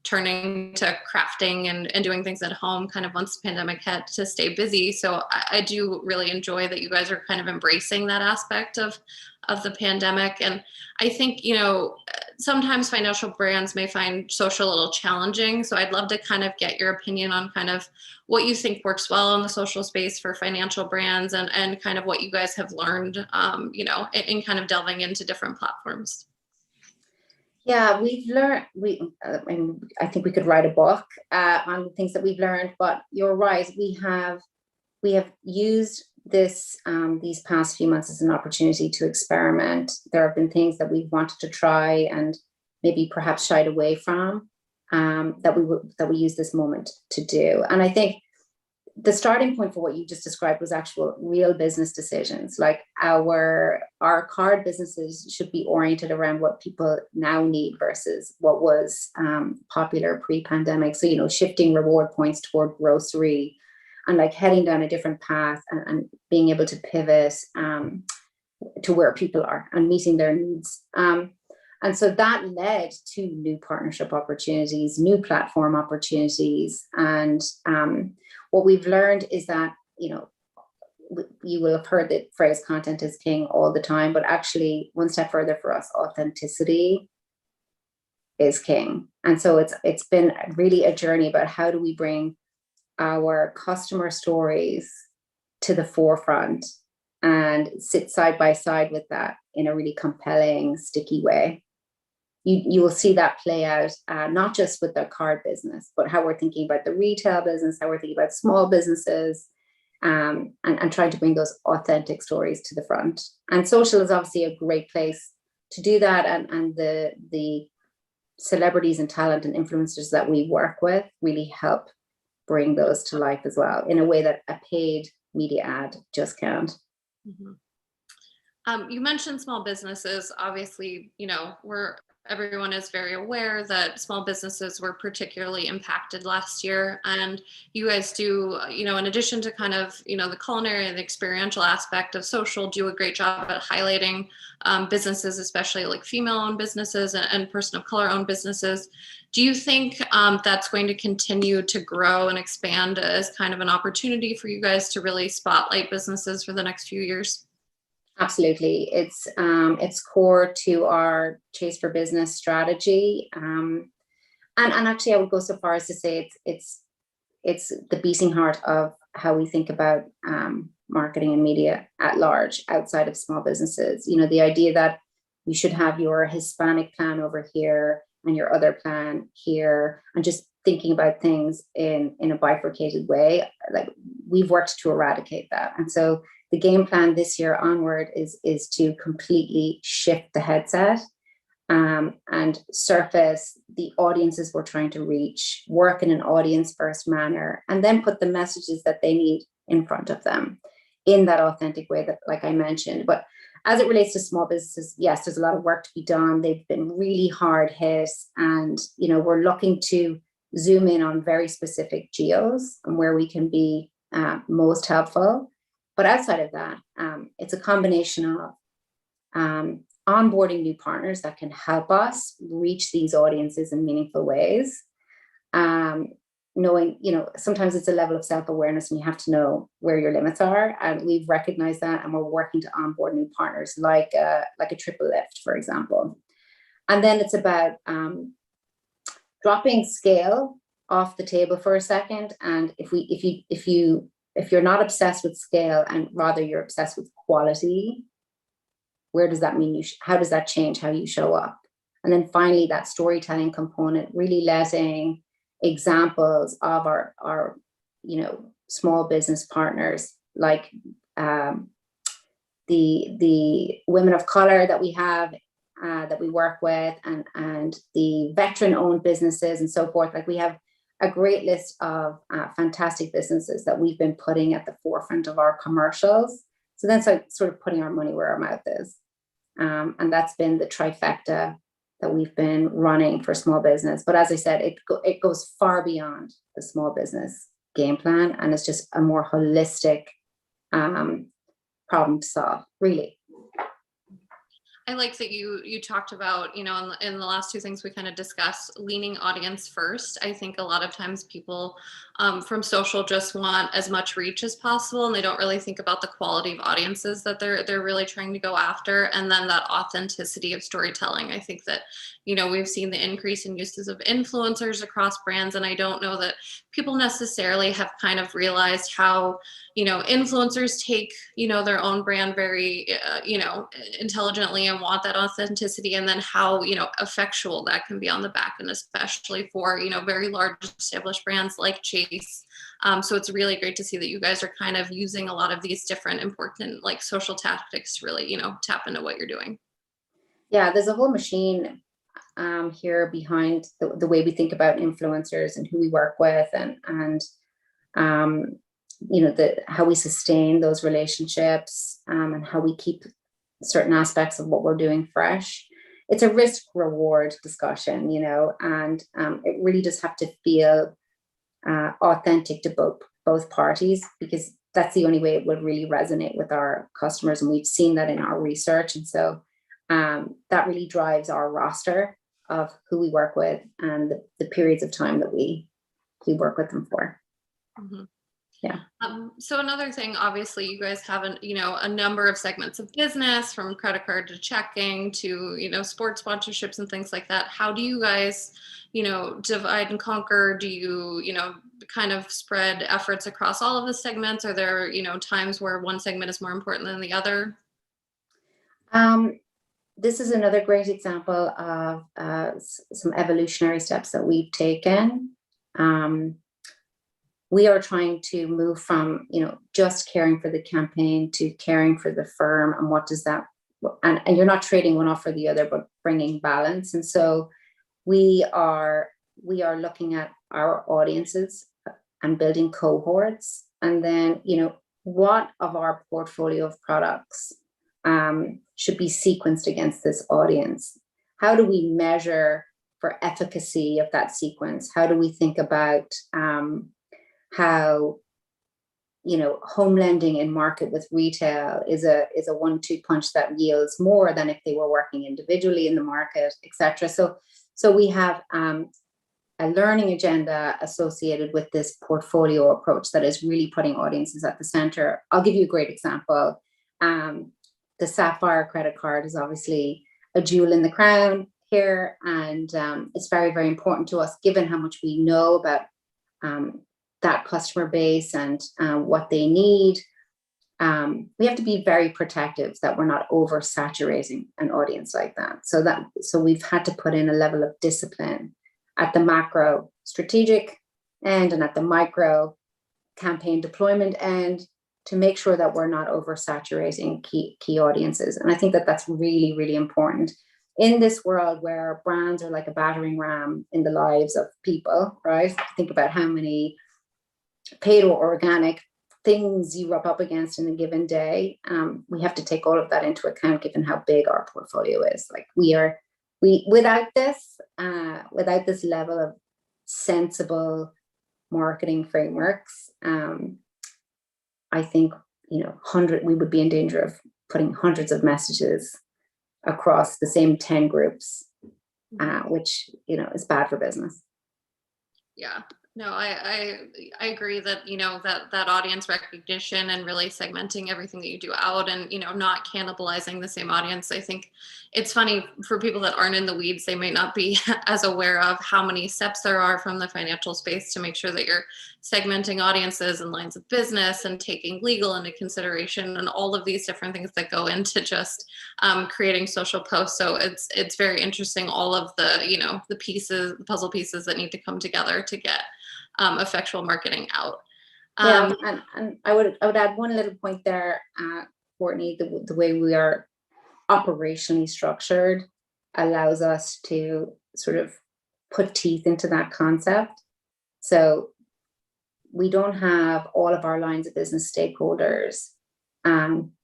turning to crafting and doing things at home kind of once the pandemic hit to stay busy. So I do really enjoy that you guys are kind of embracing that aspect of the pandemic. And I think, sometimes financial brands may find social a little challenging. So I'd love to kind of get your opinion on kind of what you think works well in the social space for financial brands, and kind of what you guys have learned, in kind of delving into different platforms. Yeah, we've learned, I think we could write a book on the things that we've learned, but you're right. We have used this these past few months as an opportunity to experiment. There have been things that we've wanted to try and maybe perhaps shied away from, that we use this moment to do. And I think the starting point for what you just described was actual real business decisions. Like our card businesses should be oriented around what people now need versus what was popular pre-pandemic. So, shifting reward points toward grocery and like heading down a different path and being able to pivot to where people are and meeting their needs. And so that led to new partnership opportunities, new platform opportunities. And what we've learned is that, you will have heard the phrase content is king all the time, but actually one step further for us, authenticity is king. And so it's been really a journey about how do we bring our customer stories to the forefront and sit side by side with that in a really compelling, sticky way. You will see that play out, not just with the card business, but how we're thinking about the retail business, how we're thinking about small businesses, and trying to bring those authentic stories to the front. And social is obviously a great place to do that. And the celebrities and talent and influencers that we work with really help bring those to life as well in a way that a paid media ad just can't. Mm-hmm. You mentioned small businesses. Obviously, everyone is very aware that small businesses were particularly impacted last year. And you guys do, in addition to kind of, the culinary and the experiential aspect of social, do a great job at highlighting businesses, especially like female-owned businesses and person of color-owned businesses. Do you think that's going to continue to grow and expand as kind of an opportunity for you guys to really spotlight businesses for the next few years? Absolutely. It's core to our Chase for Business strategy. And actually I would go so far as to say it's it's the beating heart of how we think about marketing and media at large outside of small businesses. You know, the idea that you should have your Hispanic plan over here and your other plan here, and just thinking about things in a bifurcated way. Like, we've worked to eradicate that. And so the game plan this year onward is to completely shift the headset and surface the audiences we're trying to reach, work in an audience first manner, and then put the messages that they need in front of them in that authentic way that, like I mentioned. But as it relates to small businesses, yes, there's a lot of work to be done. They've been really hard hit, and, you know, we're looking to zoom in on very specific geos and where we can be most helpful. But outside of that, it's a combination of onboarding new partners that can help us reach these audiences in meaningful ways. Knowing, you know, sometimes it's a level of self-awareness and you have to know where your limits are. And we've recognized that, and we're working to onboard new partners like a Triple Lift, for example. And then it's about dropping scale off the table for a second. And if you're not obsessed with scale and rather you're obsessed with quality, where does that mean how does that change how you show up? And then finally, that storytelling component, really letting examples of our you know, small business partners, like the women of color that we have that we work with, and the veteran owned businesses and so forth. Like, we have a great list of fantastic businesses that we've been putting at the forefront of our commercials. So then sort of putting our money where our mouth is. And that's been the trifecta that we've been running for small business. But as I said, it goes far beyond the small business game plan, and it's just a more holistic problem to solve, really. I like that you talked about, you know, in the last two things we kind of discussed, leaning audience first. I think a lot of times people from social just want as much reach as possible, and they don't really think about the quality of audiences that they're really trying to go after. And then that authenticity of storytelling. I think that, you know, we've seen the increase in uses of influencers across brands, and I don't know that people necessarily have kind of realized how, you know, influencers take, you know, their own brand very, you know, intelligently and want that authenticity, and then how, you know, effectual that can be on the back end, especially for, you know, very large established brands like Chase. So it's really great to see that you guys are kind of using a lot of these different important, like, social tactics to really, you know, tap into what you're doing. Yeah, there's a whole machine here behind the way we think about influencers and who we work with, and you know, how we sustain those relationships, and how we keep certain aspects of what we're doing fresh. It's a risk reward discussion, you know, and it really does have to feel authentic to both parties, because that's the only way it would really resonate with our customers, and we've seen that in our research. And so that really drives our roster of who we work with and the periods of time that we work with them for. Mm-hmm. Yeah. So another thing, obviously, you guys have a number of segments of business, from credit card to checking to, you know, sports sponsorships and things like that. How do you guys, you know, divide and conquer? Do you, you know, kind of spread efforts across all of the segments? Are there, you know, times where one segment is more important than the other? This is another great example of some evolutionary steps that we've taken. We are trying to move from, you know, just caring for the campaign to caring for the firm, and what does that, and you're not trading one off for the other, but bringing balance. And so we are looking at our audiences and building cohorts, and then, you know, what of our portfolio of products should be sequenced against this audience? How do we measure for efficacy of that sequence? How do we think about how, you know, home lending in market with retail is a 1-2 punch that yields more than if they were working individually in the market, etc. So we have a learning agenda associated with this portfolio approach that is really putting audiences at the center. I'll give you a great example. The Sapphire credit card is obviously a jewel in the crown here, and it's very, very important to us, given how much we know about that customer base and what they need. We have to be very protective that we're not oversaturating an audience like that. So we've had to put in a level of discipline at the macro strategic end and at the micro campaign deployment end to make sure that we're not oversaturating key audiences. And I think that that's really, really important in this world where brands are like a battering ram in the lives of people, right? Think about how many paid or organic things you rub up against in a given day. We have to take all of that into account given how big our portfolio is. Like without this level of sensible marketing frameworks, I think, we would be in danger of putting hundreds of messages across the same 10 groups, which, is bad for business. Yeah. No, I agree that, that audience recognition and really segmenting everything that you do out and, not cannibalizing the same audience. I think it's funny for people that aren't in the weeds, they may not be as aware of how many steps there are from the financial space to make sure that you're segmenting audiences and lines of business and taking legal into consideration and all of these different things that go into just creating social posts. So it's very interesting, all of the, the pieces, the puzzle pieces that need to come together to get effectual marketing out. And I would add one little point there, Courtney. The way we are operationally structured allows us to sort of put teeth into that concept. So we don't have all of our lines of business stakeholders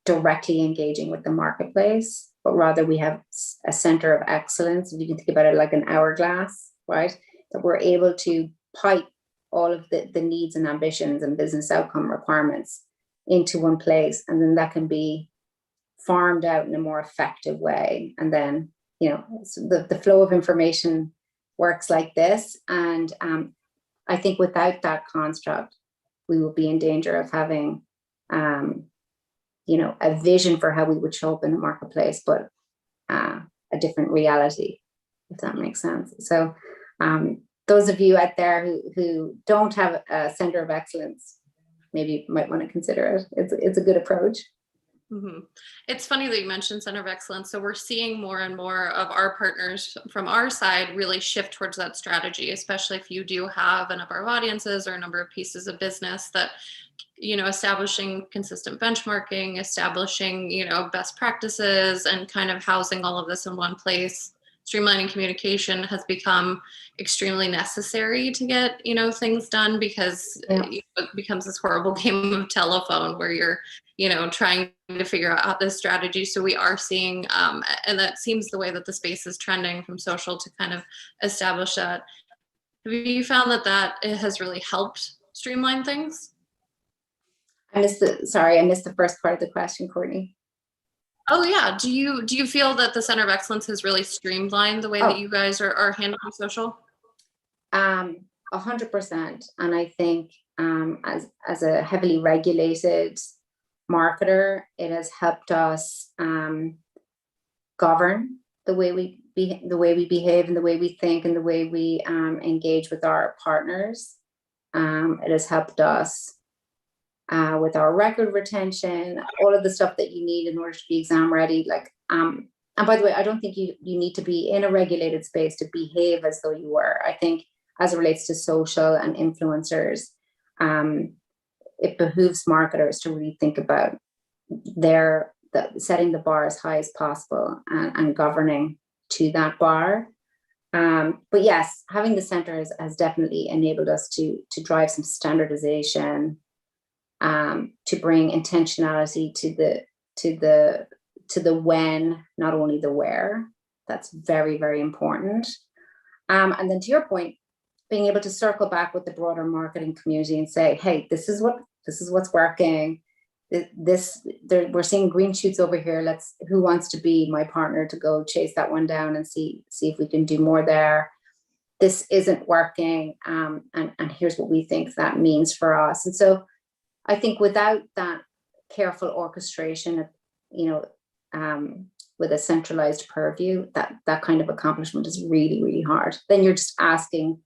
directly engaging with the marketplace, but rather we have a center of excellence. You can think about it like an hourglass, right? That we're able to pipe all of the needs and ambitions and business outcome requirements into one place, and then that can be farmed out in a more effective way. And then, so the flow of information works like this. And I think without that construct, we will be in danger of having, a vision for how we would show up in the marketplace, but a different reality, if that makes sense. So those of you out there who don't have a center of excellence, maybe you might want to consider it. It's a good approach. Mm-hmm. It's funny that you mentioned center of excellence. So we're seeing more and more of our partners from our side really shift towards that strategy, especially if you do have a number of audiences or a number of pieces of business that, establishing consistent benchmarking, establishing, best practices and kind of housing all of this in one place. Streamlining communication has become extremely necessary to get, things done because it becomes this horrible game of telephone where you're, trying to figure out this strategy. So we are seeing, and that seems the way that the space is trending from social to kind of establish that. Have you found that it has really helped streamline things? I missed the first part of the question, Courtney. Oh yeah. Do you feel that the Center of Excellence has really streamlined the way that you guys are handling social? 100%. And I think as a heavily regulated marketer, it has helped us govern the way we behave and the way we think and the way we engage with our partners. It has helped us with our record retention, all of the stuff that you need in order to be exam ready. And by the way, I don't think you need to be in a regulated space to behave as though you were. I think as it relates to social and influencers, it behooves marketers to really think about setting the bar as high as possible and governing to that bar. But yes, having the center has definitely enabled us to drive some standardization, to bring intentionality to the when, not only the where. That's very, very important. And then to your point, being able to circle back with the broader marketing community and say, hey, this is what's working. We're seeing green shoots over here. Who wants to be my partner to go chase that one down and see if we can do more there. This isn't working. And here's what we think that means for us. And so I think without that careful orchestration, with a centralized purview, that kind of accomplishment is really, really hard. Then you're just asking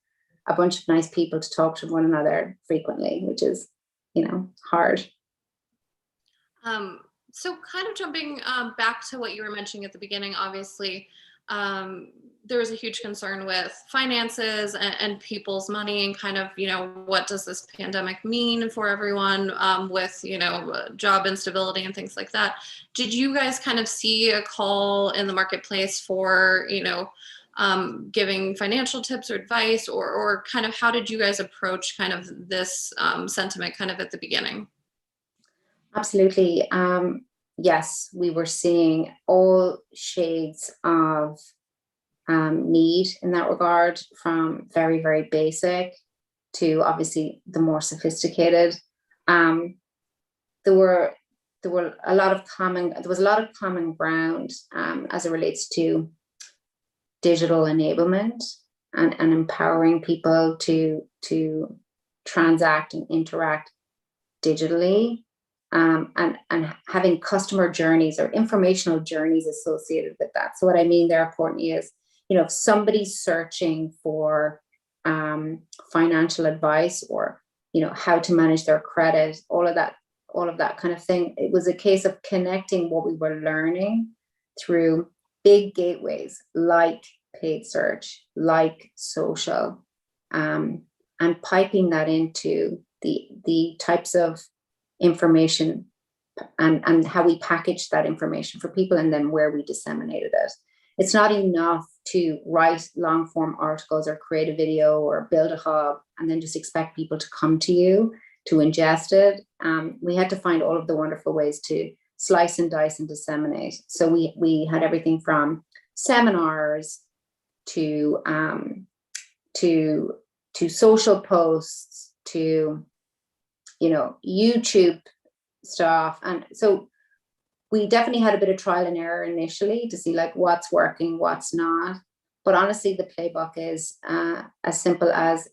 a bunch of nice people to talk to one another frequently, which is, hard. So kind of jumping back to what you were mentioning at the beginning, obviously, there was a huge concern with finances and people's money and kind of, what does this pandemic mean for everyone with, job instability and things like that. Did you guys kind of see a call in the marketplace for, giving financial tips or advice, or kind of how did you guys approach kind of this sentiment kind of at the beginning? Absolutely. Yes, we were seeing all shades of need in that regard, from very, very basic to obviously the more sophisticated. There was a lot of common ground as it relates to digital enablement and empowering people to transact and interact digitally, and having customer journeys or informational journeys associated with that. So what I mean there, Courtney, is, if somebody's searching for financial advice or, how to manage their credit, all of that kind of thing, it was a case of connecting what we were learning through big gateways like paid search, like social, and piping that into the types of information and how we package that information for people, and then where we disseminated it. It's not enough to write long form articles or create a video or build a hub and then just expect people to come to you to ingest it. We had to find all of the wonderful ways to slice and dice and disseminate. So we had everything from seminars to social posts to YouTube stuff. And so we definitely had a bit of trial and error initially to see like what's working, what's not. But honestly, the playbook is as simple as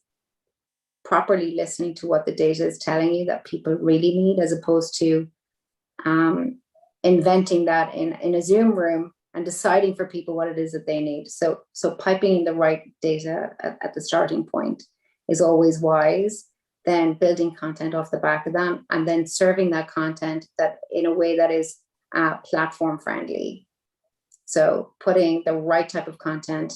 properly listening to what the data is telling you that people really need, as opposed to inventing that in a Zoom room and deciding for people what it is that they need. So piping in the right data at the starting point is always wise. Then building content off the back of them, and then serving that content that in a way that is platform friendly. So putting the right type of content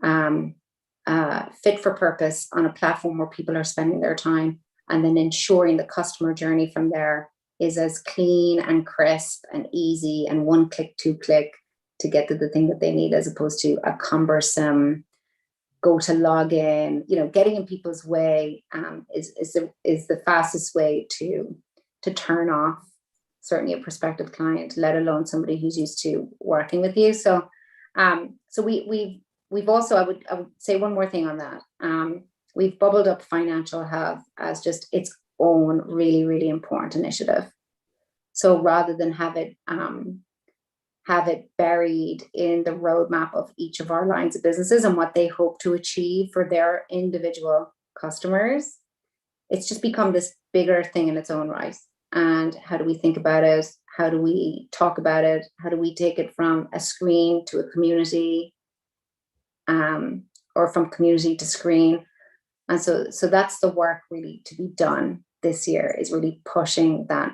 fit for purpose on a platform where people are spending their time, and then ensuring the customer journey from there is as clean and crisp and easy and one click, two click to get to the thing that they need, as opposed to a cumbersome go to log in. Getting in people's way is the fastest way to turn off certainly a prospective client, let alone somebody who's used to working with you. So we've also, I would say one more thing on that. We've bubbled up financial health as just its own really, really important initiative. So rather than have it buried in the roadmap of each of our lines of businesses and what they hope to achieve for their individual customers, it's just become this bigger thing in its own right. And how do we think about it? How do we talk about it? How do we take it from a screen to a community, or from community to screen? And so that's the work really to be done this year, is really pushing that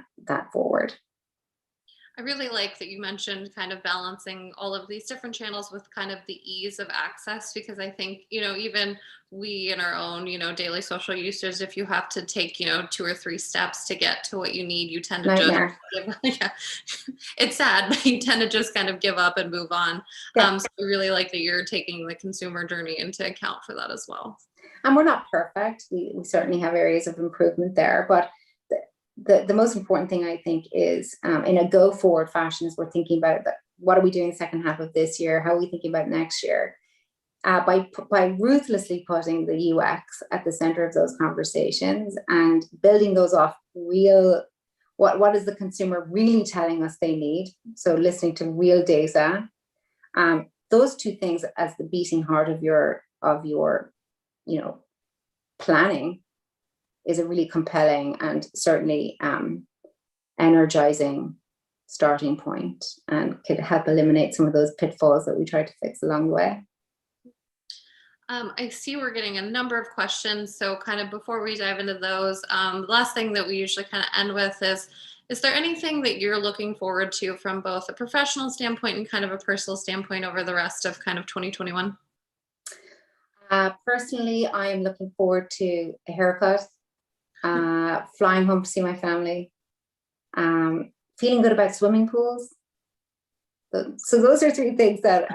forward. I really like that you mentioned kind of balancing all of these different channels with kind of the ease of access, because I think, even we in our own, daily social users, if you have to take, 2 or 3 steps to get to what you need, you tend to it's sad, but you tend to just kind of give up and move on. Yeah. So I really like that you're taking the consumer journey into account for that as well. And we're not perfect. We certainly have areas of improvement there, but the most important thing I think is in a go forward fashion is we're thinking about what are we doing the second half of this year? How are we thinking about next year? By ruthlessly putting the UX at the center of those conversations and building those off real, what is the consumer really telling us they need? So listening to real data, those two things as the beating heart of your planning is a really compelling and certainly energizing starting point, and could help eliminate some of those pitfalls that we try to fix along the way. I see we're getting a number of questions. So kind of before we dive into those, the last thing that we usually kind of end with is there anything that you're looking forward to from both a professional standpoint and kind of a personal standpoint over the rest of kind of 2021? Personally, I am looking forward to a haircut, flying home to see my family, feeling good about swimming pools. So those are three things that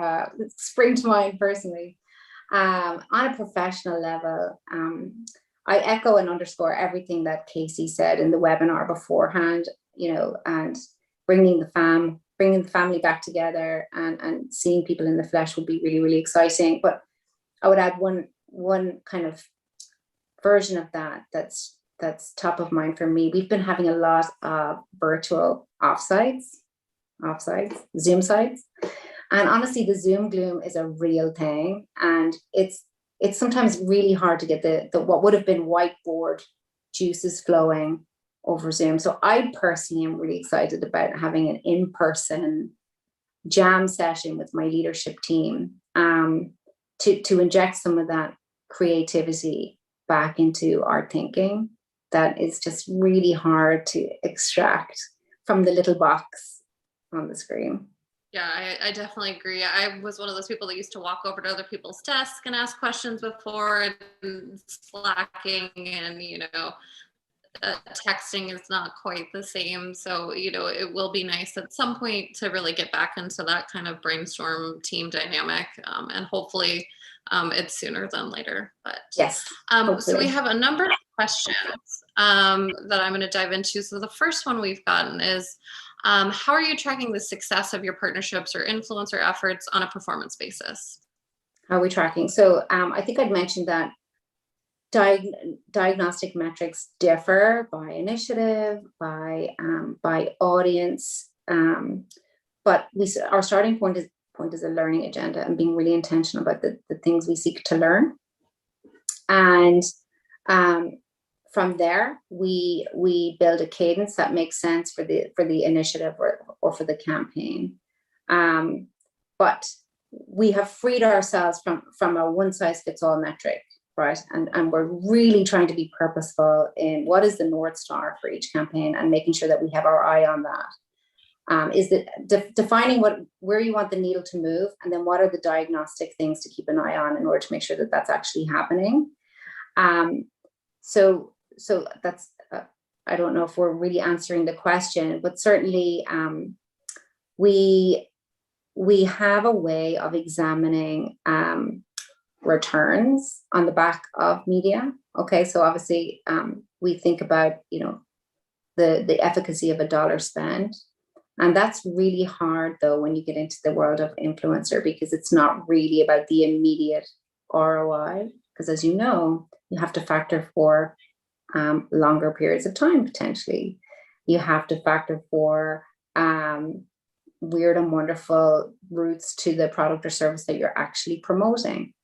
spring to mind personally. On a professional level, I echo and underscore everything that Casey said in the webinar beforehand, and bringing the family back together and seeing people in the flesh would be really, really exciting. But I would add one kind of version of that's top of mind for me. We've been having a lot of virtual offsites, Zoom sites. And honestly, the Zoom gloom is a real thing. And it's sometimes really hard to get the what would have been whiteboard juices flowing over Zoom. So I personally am really excited about having an in-person jam session with my leadership team to inject some of that creativity back into our thinking that is just really hard to extract from the little box on the screen. Yeah, I definitely agree. I was one of those people that used to walk over to other people's desks and ask questions before, and slacking and, texting is not quite the same. So, it will be nice at some point to really get back into that kind of brainstorm team dynamic. And hopefully it's sooner than later. But yes. So we have a number of questions that I'm going to dive into. So the first one we've gotten is, how are you tracking the success of your partnerships or influencer efforts on a performance basis? How are we tracking? So I think I'd mentioned that diagnostic metrics differ by initiative, by audience, but our starting point is a learning agenda and being really intentional about the things we seek to learn. And from there, we build a cadence that makes sense for the initiative or for the campaign. But we have freed ourselves from a one-size-fits-all metric, right? And we're really trying to be purposeful in what is the North Star for each campaign and making sure that we have our eye on that. Is that defining where you want the needle to move, and then what are the diagnostic things to keep an eye on in order to make sure that that's actually happening. So that's, I don't know if we're really answering the question, but certainly we have a way of examining returns on the back of media. Okay, so obviously we think about, the efficacy of a dollar spent. And that's really hard though, when you get into the world of influencer, because it's not really about the immediate ROI, because as you know, you have to factor for longer periods of time, potentially. You have to factor for weird and wonderful routes to the product or service that you're actually promoting.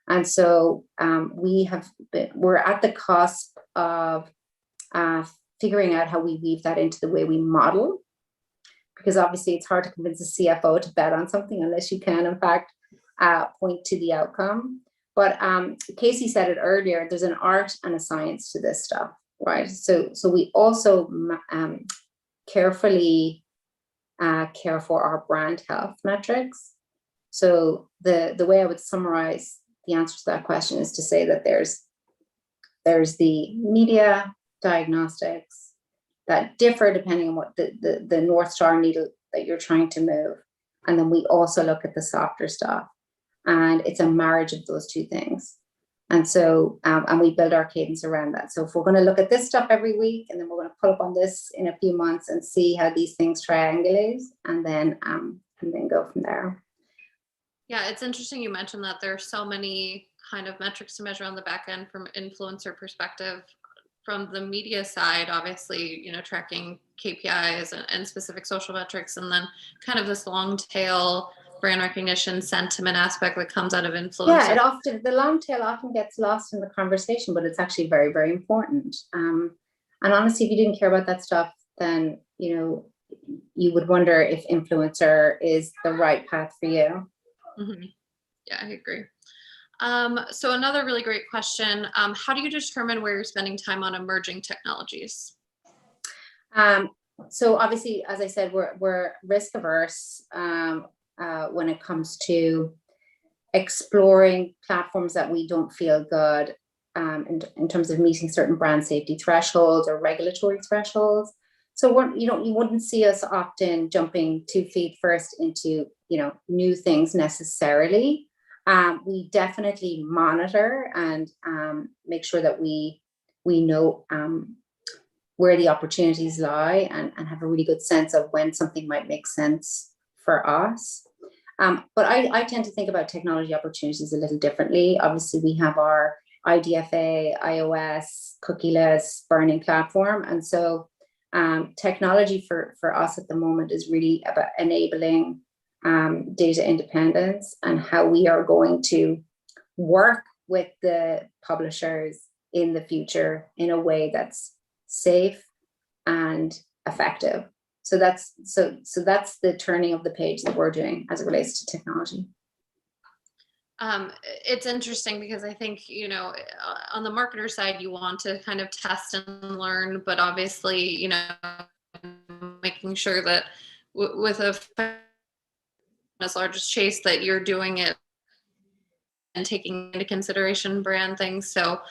And so we're at the cusp of figuring out how we weave that into the way we model, because obviously it's hard to convince a CFO to bet on something unless you can, in fact, point to the outcome. But Casey said it earlier, there's an art and a science to this stuff, right? So we also carefully care for our brand health metrics. So the way I would summarize the answer to that question is to say that there's the media diagnostics that differ depending on what the North Star needle that you're trying to move. And then we also look at the softer stuff. And it's a marriage of those two things. And so, and we build our cadence around that. So if we're going to look at this stuff every week, and then we're going to pull up on this in a few months and see how these things triangulate, and then go from there. Yeah, it's interesting you mentioned that there are so many kind of metrics to measure on the back end from influencer perspective. From the media side, obviously, tracking KPIs and specific social metrics, and then kind of this long tail brand recognition sentiment aspect that comes out of influencers. Yeah, the long tail often gets lost in the conversation, but it's actually very, very important. And honestly, if you didn't care about that stuff, then you would wonder if influencer is the right path for you. Mm-hmm. Yeah, I agree. So another really great question, how do you determine where you're spending time on emerging technologies? So obviously, as I said, we're risk averse when it comes to exploring platforms that we don't feel good in terms of meeting certain brand safety thresholds or regulatory thresholds. So you wouldn't see us often jumping 2 feet first into new things necessarily. We definitely monitor and make sure that we know where the opportunities lie and have a really good sense of when something might make sense for us. But I tend to think about technology opportunities a little differently. Obviously, we have our IDFA, iOS, cookieless burning platform. And so technology for us at the moment is really about enabling data independence and how we are going to work with the publishers in the future in a way that's safe and effective. So that's the turning of the page that we're doing as it relates to technology. It's interesting because I think, on the marketer side, you want to kind of test and learn, but obviously, making sure that with a as large as Chase, that you're doing it and taking into consideration brand things. So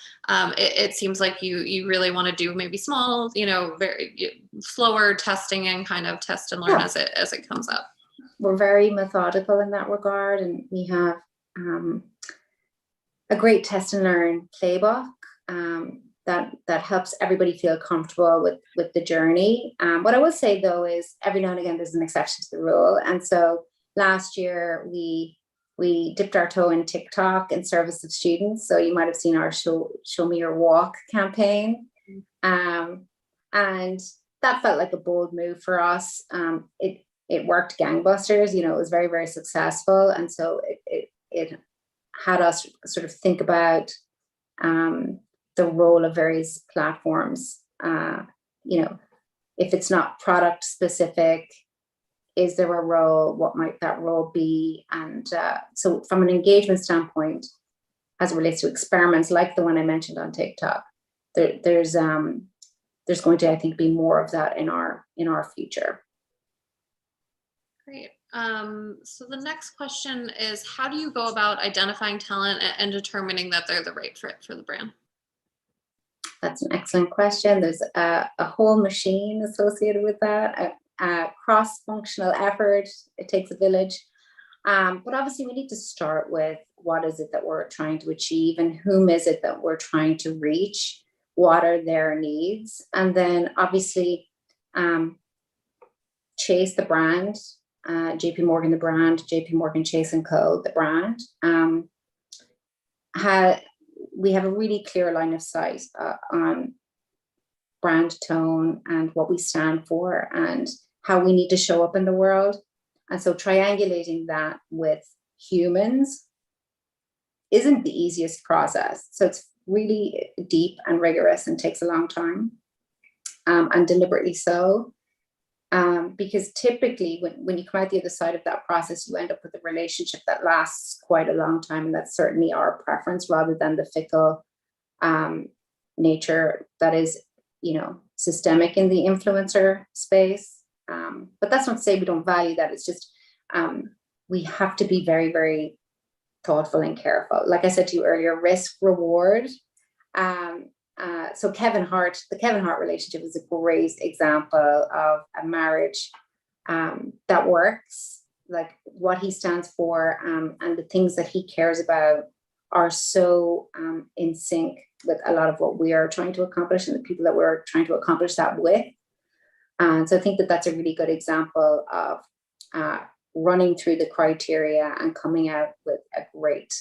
it seems like you really want to do maybe small, very slower testing and kind of test and learn as it comes up. We're very methodical in that regard, and we have a great test and learn playbook that helps everybody feel comfortable with the journey. What I will say though is every now and again there's an exception to the rule, and so last year we dipped our toe in TikTok in service of students. So you might have seen our Show Me Your Walk campaign, and that felt like a bold move for us. It worked gangbusters. It was very, very successful, and so it had us sort of think about the role of various platforms. If it's not product specific, is there a role? What might that role be? And so from an engagement standpoint, as it relates to experiments like the one I mentioned on TikTok, there's going to, I think, be more of that in our future. Great. So the next question is, how do you go about identifying talent and determining that they're the right fit for the brand? That's an excellent question. There's a whole machine associated with that, a cross-functional effort. It takes a village. But obviously we need to start with what is it that we're trying to achieve and whom is it that we're trying to reach? What are their needs? And then obviously Chase the brand, JP Morgan the brand, JP Morgan Chase & Co. the brand. We have a really clear line of sight on brand tone and what we stand for and how we need to show up in the world. And so triangulating that with humans isn't the easiest process. So it's really deep and rigorous and takes a long time, and deliberately so. Because typically when you come out the other side of that process, you end up with a relationship that lasts quite a long time. And that's certainly our preference rather than the fickle nature that is, systemic in the influencer space. But that's not to say we don't value that. It's just we have to be very, very thoughtful and careful. Like I said to you earlier, risk reward. So the Kevin Hart relationship is a great example of a marriage that works. Like what he stands for and the things that he cares about are so in sync with a lot of what we are trying to accomplish and the people that we're trying to accomplish that with. And so I think that that's a really good example of running through the criteria and coming out with a great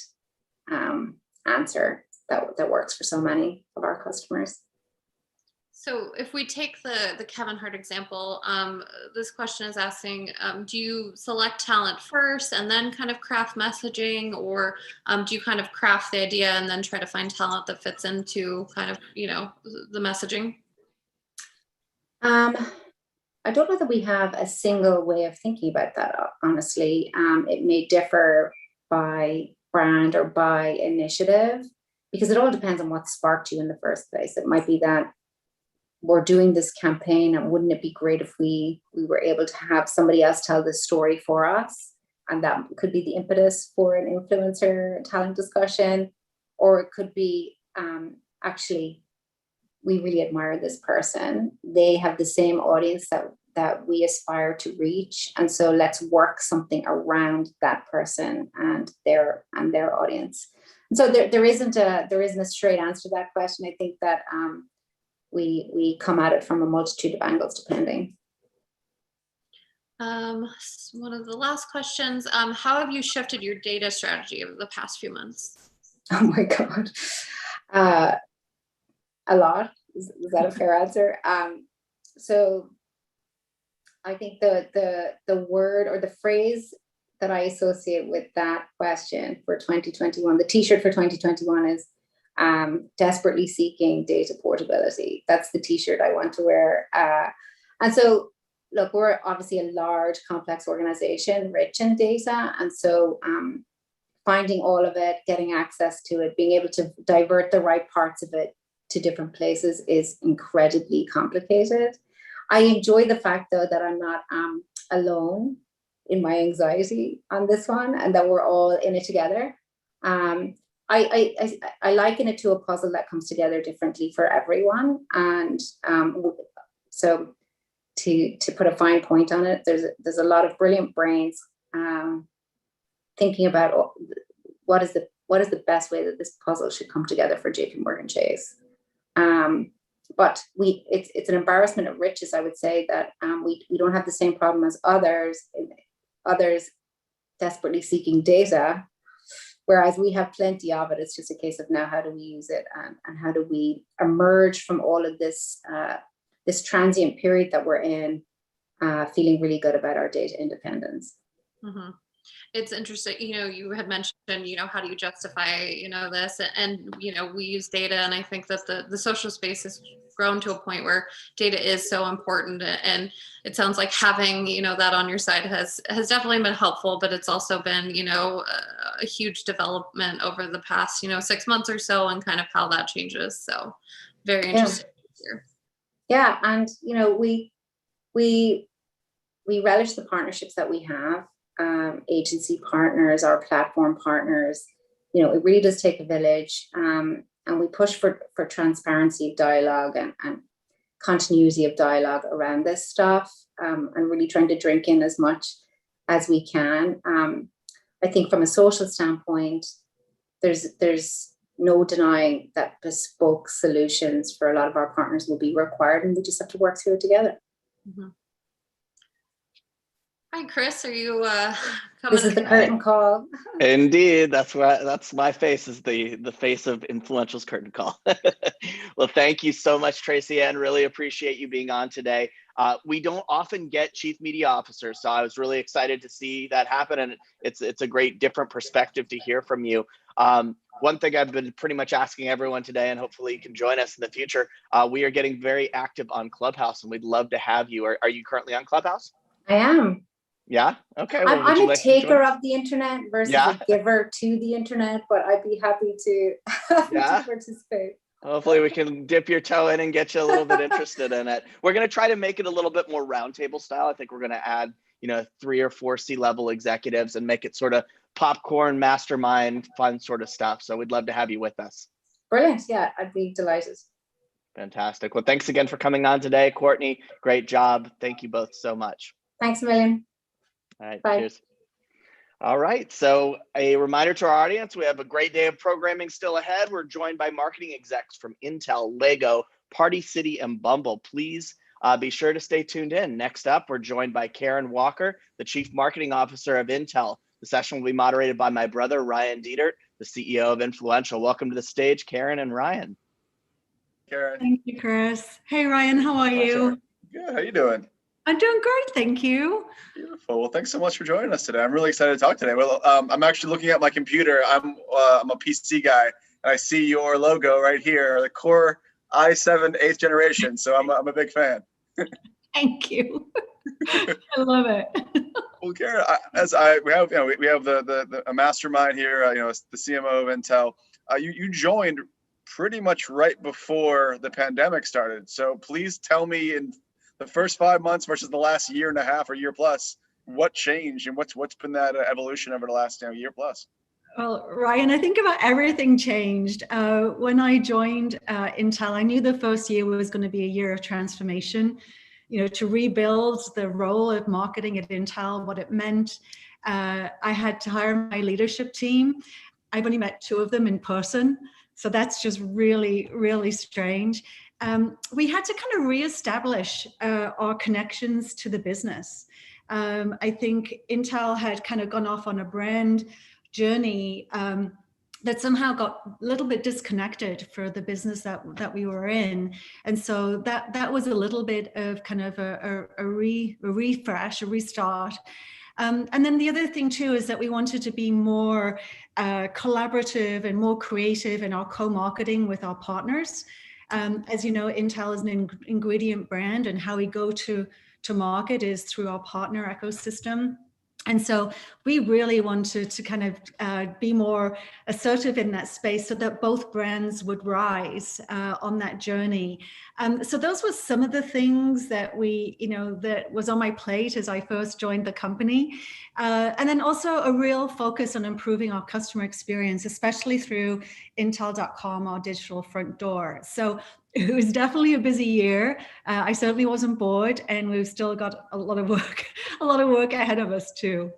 answer that works for so many of our customers. So if we take the Kevin Hart example, this question is asking, do you select talent first and then kind of craft messaging, or do you kind of craft the idea and then try to find talent that fits into kind of, the messaging? I don't know that we have a single way of thinking about that, honestly. It may differ by brand or by initiative, because it all depends on what sparked you in the first place. It might be that we're doing this campaign, and wouldn't it be great if we were able to have somebody else tell this story for us? And that could be the impetus for an influencer talent discussion. Or it could be, actually, we really admire this person. They have the same audience that we aspire to reach. And so let's work something around that person and their audience. And so there isn't a straight answer to that question. I think that we come at it from a multitude of angles, depending. One of the last questions, how have you shifted your data strategy over the past few months? Oh my God. A lot. Is that a fair answer? So I think the word or the phrase that I associate with that question for 2021, the t-shirt for 2021 is desperately seeking data portability. That's the t-shirt I want to wear. And so, look, we're obviously a large, complex organization, rich in data. And so finding all of it, getting access to it, being able to divert the right parts of it to different places is incredibly complicated. I enjoy the fact, though, that I'm not alone in my anxiety on this one, and that we're all in it together. I liken it to a puzzle that comes together differently for everyone. And so to put a fine point on it, there's a lot of brilliant brains thinking about what is the best way that this puzzle should come together for JPMorgan Chase. But it's an embarrassment of riches, I would say, that we don't have the same problem as others desperately seeking data, whereas we have plenty of it. It's just a case of now, how do we use it, and how do we emerge from all of this this transient period that we're in, feeling really good about our data independence. Mm-hmm. It's interesting, you had mentioned, how do you justify, this, and, we use data, and I think that the social space has grown to a point where data is so important, and it sounds like having, that on your side has definitely been helpful, but it's also been, a huge development over the past, 6 months or so, and kind of how that changes. So very interesting. Yeah. And, we relish the partnerships that we have. Agency partners, our platform partners, it really does take a village, and we push for transparency of dialogue and continuity of dialogue around this stuff, and really trying to drink in as much as we can. I think from a social standpoint, there's no denying that bespoke solutions for a lot of our partners will be required, and we just have to work through it together. Mm-hmm. Hi, Chris. Are you coming? This is the curtain call. Indeed, that's my face, is the face of Influential's curtain call. Well, thank you so much, Tracy Ann. Really appreciate you being on today. We don't often get chief media officers, so I was really excited to see that happen, and it's a great different perspective to hear from you. One thing I've been pretty much asking everyone today, and hopefully you can join us in the future, we are getting very active on Clubhouse, and we'd love to have you. Are you currently on Clubhouse? I am. Yeah. Okay. Well, I'm a taker of the internet versus a giver to the internet, but I'd be happy to participate. Hopefully we can dip your toe in and get you a little bit interested in it. We're going to try to make it a little bit more roundtable style. I think we're going to add, 3 or 4 C-level executives and make it sort of popcorn, mastermind, fun sort of stuff. So we'd love to have you with us. Brilliant. Yeah, I'd be delighted. Fantastic. Well, thanks again for coming on today, Courtney. Great job. Thank you both so much. Thanks a million. All right. Bye. Cheers. All right. So a reminder to our audience, we have a great day of programming still ahead. We're joined by marketing execs from Intel, Lego, Party City, and Bumble. Please be sure to stay tuned in. Next up, we're joined by Karen Walker, the Chief Marketing Officer of Intel. The session will be moderated by my brother, Ryan Dietert, the CEO of Influential. Welcome to the stage, Karen and Ryan. Karen. Thank you, Chris. Hey, Ryan, how are you? Good. How you doing? I'm doing great, thank you. Beautiful. Well, thanks so much for joining us today. I'm really excited to talk today. Well, I'm actually looking at my computer. I'm a PC guy, and I see your logo right here, the Core i7 8th generation. So I'm a big fan. Thank you. I love it. Well, Karen, we have, we have a mastermind here, the CMO of Intel. You joined pretty much right before the pandemic started. So please tell me, in the first 5 months versus the last year and a half or year plus, what changed and what's been that evolution over the last year plus? Well, Ryan, I think about everything changed. When I joined Intel, I knew the first year was going to be a year of transformation, to rebuild the role of marketing at Intel, what it meant. I had to hire my leadership team. I've only met 2 of them in person. So that's just really, really strange. We had to kind of reestablish our connections to the business. I think Intel had kind of gone off on a brand journey that somehow got a little bit disconnected for the business that we were in. And so that was a little bit of kind of a refresh, a restart. And then the other thing too is that we wanted to be more collaborative and more creative in our co-marketing with our partners. As you know, Intel is an ingredient brand, and how we go to market is through our partner ecosystem. And so we really wanted to kind of be more assertive in that space so that both brands would rise on that journey. So those were some of the things that that was on my plate as I first joined the company. And then also a real focus on improving our customer experience, especially through Intel.com, our digital front door. So it was definitely a busy year. I certainly wasn't bored, and we've still got a lot of work ahead of us too.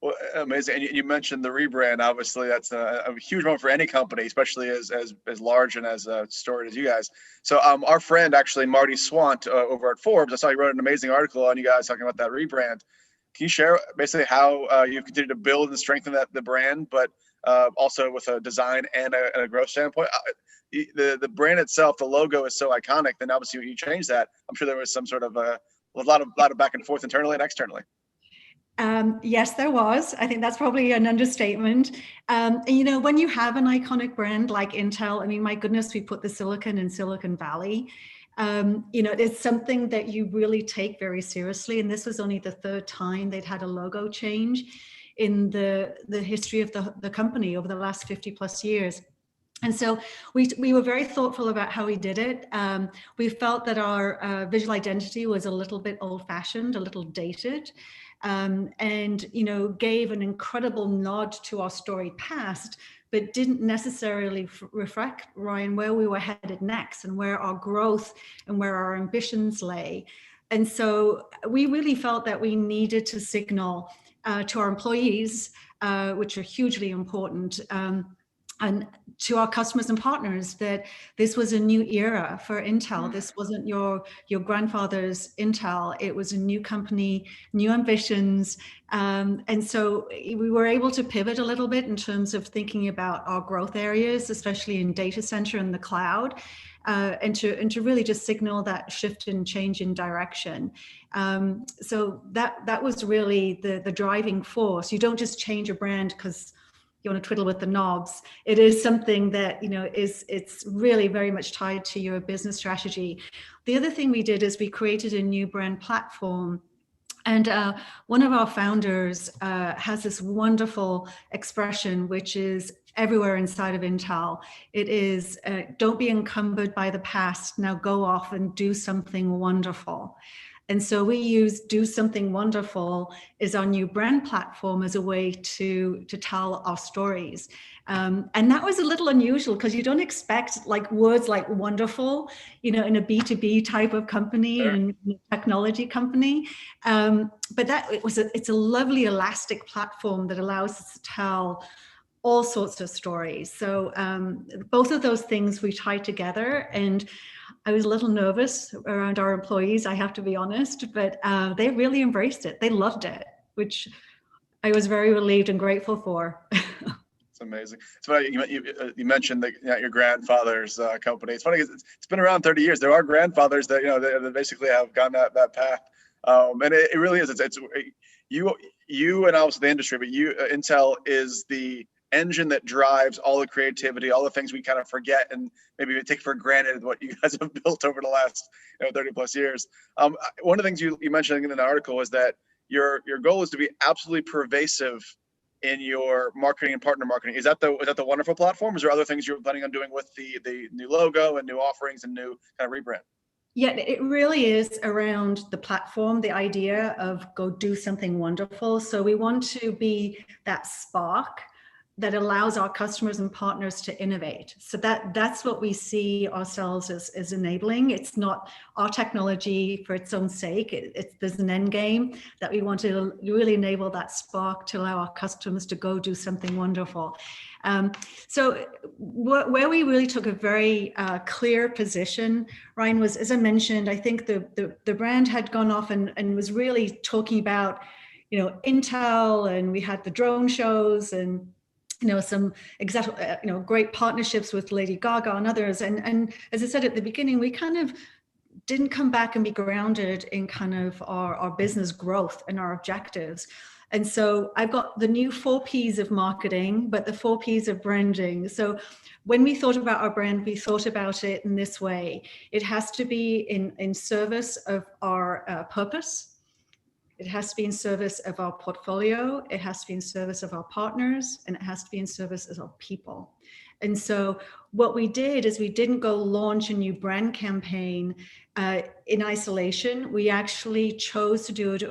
Well, amazing. And you mentioned the rebrand. Obviously, that's a huge moment for any company, especially as large and as storied as you guys. So our friend, actually, Marty Swant over at Forbes, I saw you wrote an amazing article on you guys talking about that rebrand. Can you share basically how you've continued to build and strengthen the brand, but also with a design and a growth standpoint? The brand itself, the logo is so iconic. Then obviously you change that. I'm sure there was some sort of a lot of back and forth internally and externally. Yes, there was. I think that's probably an understatement. And, when you have an iconic brand like Intel, I mean, my goodness, we put the silicon in Silicon Valley. It's something that you really take very seriously. And this was only the 3rd time they'd had a logo change in the history of the company over the last 50 plus years. And so we were very thoughtful about how we did it. We felt that our visual identity was a little bit old-fashioned, a little dated, and gave an incredible nod to our storied past, but didn't necessarily reflect, Ryan, where we were headed next and where our growth and where our ambitions lay. And so we really felt that we needed to signal to our employees, which are hugely important, and to our customers and partners, that this was a new era for Intel. This wasn't your grandfather's Intel. It was a new company, new ambitions. And so we were able to pivot a little bit in terms of thinking about our growth areas, especially in data center and the cloud, and to really just signal that shift and change in direction. So that was really the driving force. You don't just change a brand because you want to twiddle with the knobs. It is something that, it's really very much tied to your business strategy. The other thing we did is we created a new brand platform. And one of our founders has this wonderful expression, which is everywhere inside of Intel. It is, don't be encumbered by the past. Now go off and do something wonderful. And so we use Do Something Wonderful as our new brand platform as a way to tell our stories. And that was a little unusual because you don't expect words like wonderful, in a B2B type of company, sure, and technology company. But it's a lovely elastic platform that allows us to tell all sorts of stories. So both of those things we tied together, and I was a little nervous around our employees, I have to be honest, but they really embraced it. They loved it, which I was very relieved and grateful for. It's amazing. It's funny you mentioned your grandfather's company. It's funny because it's been around 30 years. There are grandfathers that that basically have gone that path, and it really is. It's you and also the industry, but Intel is the engine that drives all the creativity, all the things we kind of forget and maybe we take for granted what you guys have built over the last 30 plus years. One of the things you mentioned in the article is that your goal is to be absolutely pervasive in your marketing and partner marketing. Is that the wonderful platform? Is there other things you're planning on doing with the new logo and new offerings and new kind of rebrand? Yeah, it really is around the platform, the idea of go do something wonderful. So we want to be that spark that allows our customers and partners to innovate. So that's what we see ourselves as enabling. It's not our technology for its own sake. There's an end game that we want to really enable that spark to allow our customers to go do something wonderful. So where we really took a very clear position, Ryan, was, as I mentioned, I think the brand had gone off and was really talking about, Intel, and we had the drone shows and some great partnerships with Lady Gaga and others. And as I said at the beginning, we kind of didn't come back and be grounded in kind of our business growth and our objectives. And so I've got the new 4 Ps of marketing, but the 4 Ps of branding. So when we thought about our brand, we thought about it in this way. It has to be in service of our purpose. It has to be in service of our portfolio. It has to be in service of our partners, and it has to be in service of our people. And so what we did is we didn't go launch a new brand campaign in isolation. We actually chose to do it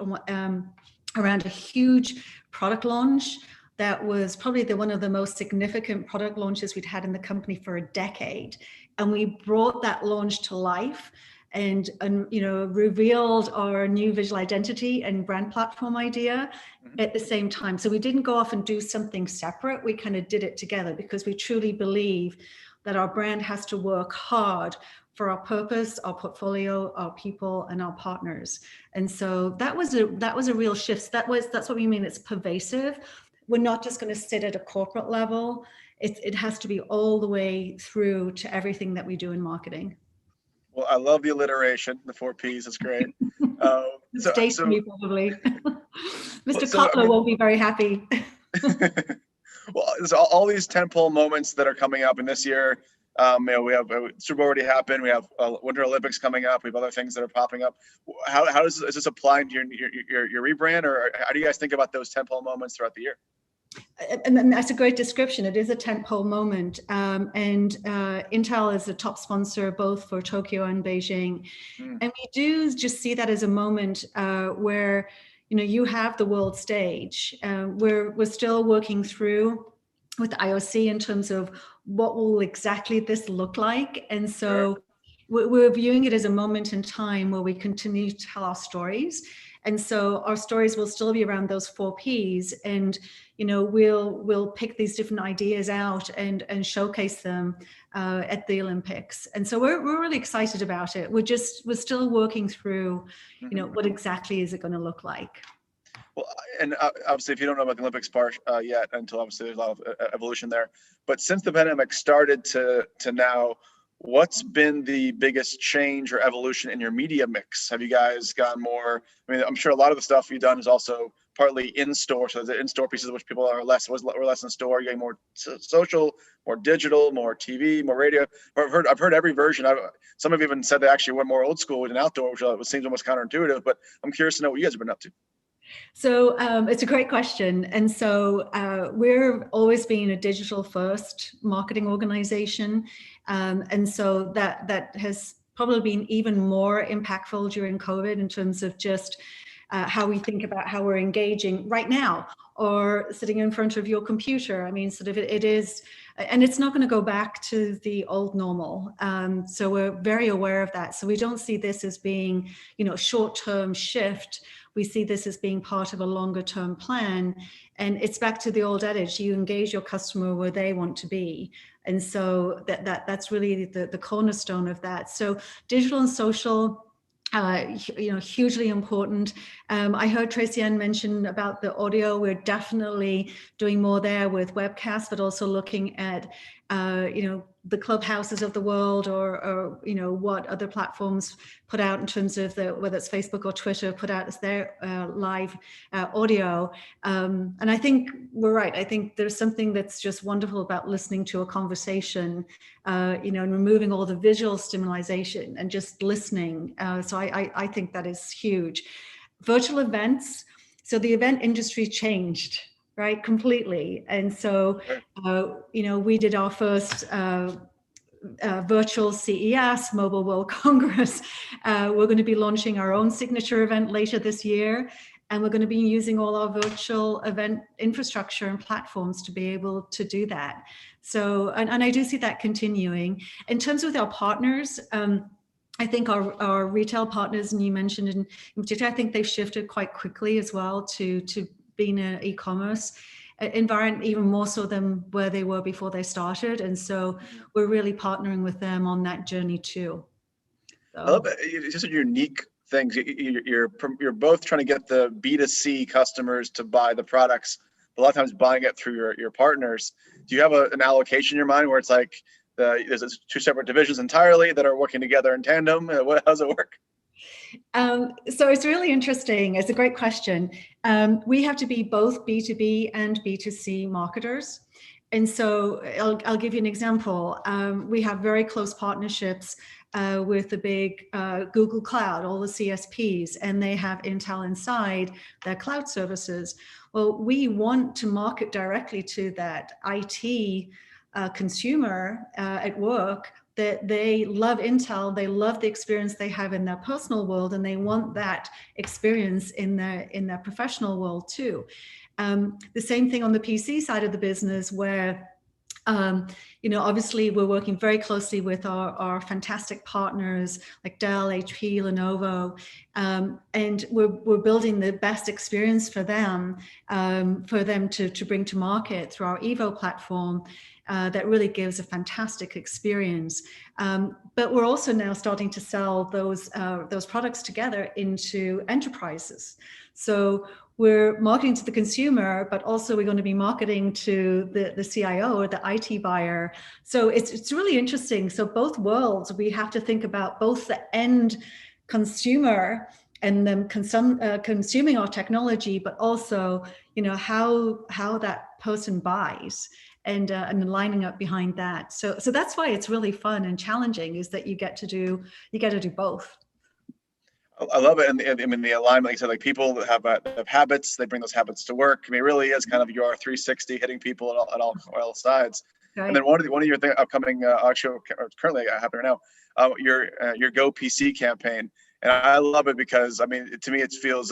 around a huge product launch that was probably one of the most significant product launches we'd had in the company for a decade. And we brought that launch to life and revealed our new visual identity and brand platform idea at the same time. So we didn't go off and do something separate. We kind of did it together because we truly believe that our brand has to work hard for our purpose, our portfolio, our people, and our partners. And so that was a real shift. That's what we mean. It's pervasive. We're not just going to sit at a corporate level. It has to be all the way through to everything that we do in marketing. Well, I love the alliteration, the 4 Ps. It's great. Me probably. Mr. Kotler won't be very happy. Well, there's all these tentpole moments that are coming up in this year. We have Super Bowl already happened. We have Winter Olympics coming up. We have other things that are popping up. How is this applying to your rebrand, or how do you guys think about those tentpole moments throughout the year? And that's a great description. It is a tentpole moment. And Intel is a top sponsor both for Tokyo and Beijing. And we do just see that as a moment where, you have the world stage. We're still working through with the IOC in terms of what will exactly this look like. And so we're viewing it as a moment in time where we continue to tell our stories. And so our stories will still be around those 4 Ps, and we'll pick these different ideas out and showcase them at the Olympics. And so we're really excited about it. We're still working through, what exactly is it going to look like. Well, and obviously, if you don't know about the Olympics part yet, until obviously there's a lot of evolution there. But since the pandemic started to now, what's been the biggest change or evolution in your media mix? Have you guys gone more? I mean, I'm sure a lot of the stuff you've done is also partly in store. So the in-store pieces, which people are less in store. You're getting more social, more digital, more TV, more radio. I've heard every version. Some have even said they actually went more old school and outdoor, which seems almost counterintuitive. But I'm curious to know what you guys have been up to. So it's a great question. And so we're always been a digital first marketing organization. And so that has probably been even more impactful during COVID in terms of just how we think about how we're engaging right now or sitting in front of your computer. I mean, sort of it is, and it's not going to go back to the old normal. So we're very aware of that. So we don't see this as being, a short-term shift. We see this as being part of a longer term plan. And it's back to the old adage, you engage your customer where they want to be. And so that's really the cornerstone of that. So digital and social, hugely important. I heard Tracy Ann mention about the audio. We're definitely doing more there with webcasts, but also looking at, the Clubhouses of the world or what other platforms put out in terms of whether it's Facebook or Twitter put out as their live audio. And I think we're right. I think there's something that's just wonderful about listening to a conversation, and removing all the visual stimulation and just listening. So I think that is huge. Virtual events. So the event industry changed, right, completely. And so, we did our first virtual CES, Mobile World Congress. We're going to be launching our own signature event later this year. And we're going to be using all our virtual event infrastructure and platforms to be able to do that. So, and I do see that continuing. In terms of our partners, I think our retail partners, and you mentioned in particular, I think they've shifted quite quickly as well to being an e-commerce environment, even more so than where they were before they started. And so we're really partnering with them on that journey too. So. I love it. It's just a unique things. You're both trying to get the B2C customers to buy the products, but a lot of times buying it through your partners. Do you have an allocation in your mind where it's like there's two separate divisions entirely that are working together in tandem? How does it work? So it's really interesting. It's a great question. We have to be both B2B and B2C marketers. And so I'll give you an example. We have very close partnerships with the big Google Cloud, all the CSPs, and they have Intel inside their cloud services. Well, we want to market directly to that IT consumer at work, that they love Intel, they love the experience they have in their personal world, and they want that experience in their professional world too. The same thing on the PC side of the business, where obviously we're working very closely with our fantastic partners like Dell, HP, Lenovo, and we're building the best experience for them to bring to market through our Evo platform. That really gives a fantastic experience. But we're also now starting to sell those products together into enterprises. So we're marketing to the consumer, but also we're going to be marketing to the CIO or the IT buyer. So it's really interesting. So both worlds, we have to think about both the end consumer and them consuming our technology, but also how that person buys. And lining up behind that. So that's why it's really fun and challenging, is that you get to do both. I love it. And I mean, the alignment, like you said, like people that have habits, they bring those habits to work. I mean, it really is kind of your 360 hitting people at all sides. Right. And then one of your upcoming actually currently happening right now, your Go PC campaign. And I love it because, I mean, to me, it feels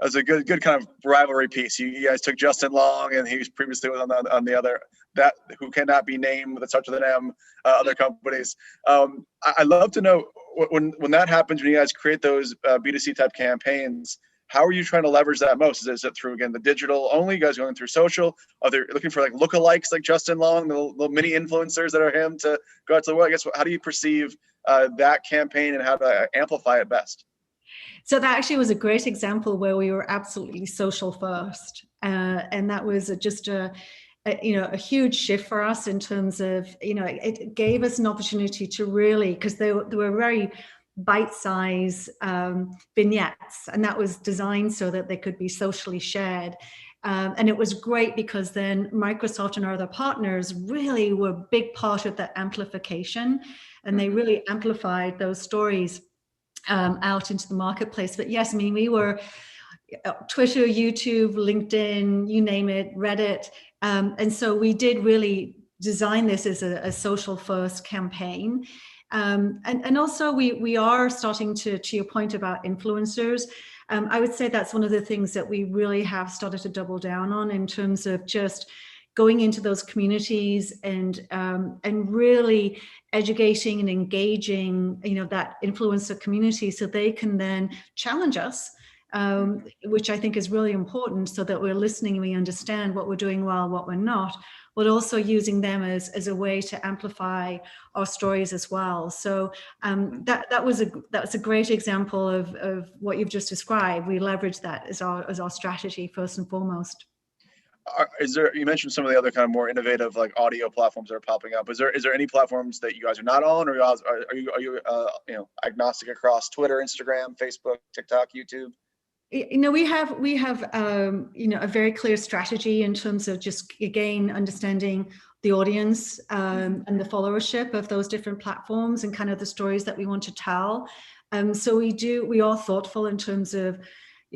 as a good kind of rivalry piece. You guys took Justin Long, and he was previously on the other, that who cannot be named, that starts with an M, other companies. I'd love to know when that happens, when you guys create those B2C type campaigns, how are you trying to leverage that most? Is it through, again, the digital only, you guys going through social? Are they looking for like lookalikes like Justin Long, the little mini influencers that are him to go out to the world? I guess, how do you perceive that campaign and how to amplify it best? So that actually was a great example where we were absolutely social first. And that was just a huge shift for us in terms of, it gave us an opportunity to really, because they were very bite-sized vignettes, and that was designed so that they could be socially shared. And it was great because then Microsoft and our other partners really were a big part of that amplification, and they really amplified those stories out into the marketplace. But yes, I mean, we were Twitter, YouTube, LinkedIn, you name it, Reddit. And so we did really design this as a social first campaign. And also we are starting to your point about influencers. I would say that's one of the things that we really have started to double down on in terms of just going into those communities and really educating and engaging, that influencer community, so they can then challenge us, which I think is really important, so that we're listening and we understand what we're doing well, what we're not, but also using them as a way to amplify our stories as well. So that was a great example of what you've just described. We leverage that as our strategy first and foremost. You mentioned some of the other kind of more innovative like audio platforms that are popping up. Is there any platforms that you guys are not on, or are you agnostic across Twitter, Instagram, Facebook, TikTok, YouTube? We have a very clear strategy in terms of just, again, understanding the audience and the followership of those different platforms and kind of the stories that we want to tell. So we are thoughtful in terms of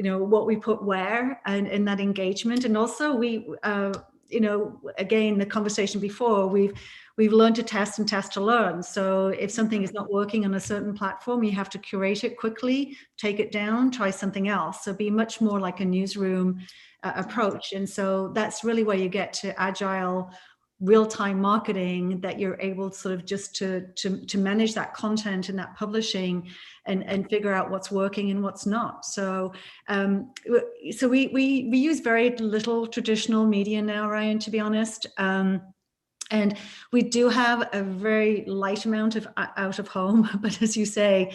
what we put where and in that engagement. And also we, again, the conversation before, we've learned to test and test to learn. So if something is not working on a certain platform, you have to curate it quickly, take it down, try something else. So be much more like a newsroom approach. And so that's really where you get to agile real-time marketing, that you're able sort of just to manage that content and that publishing and figure out what's working and what's not. So we use very little traditional media now, Ryan, to be honest. And we do have a very light amount of out of home, but as you say,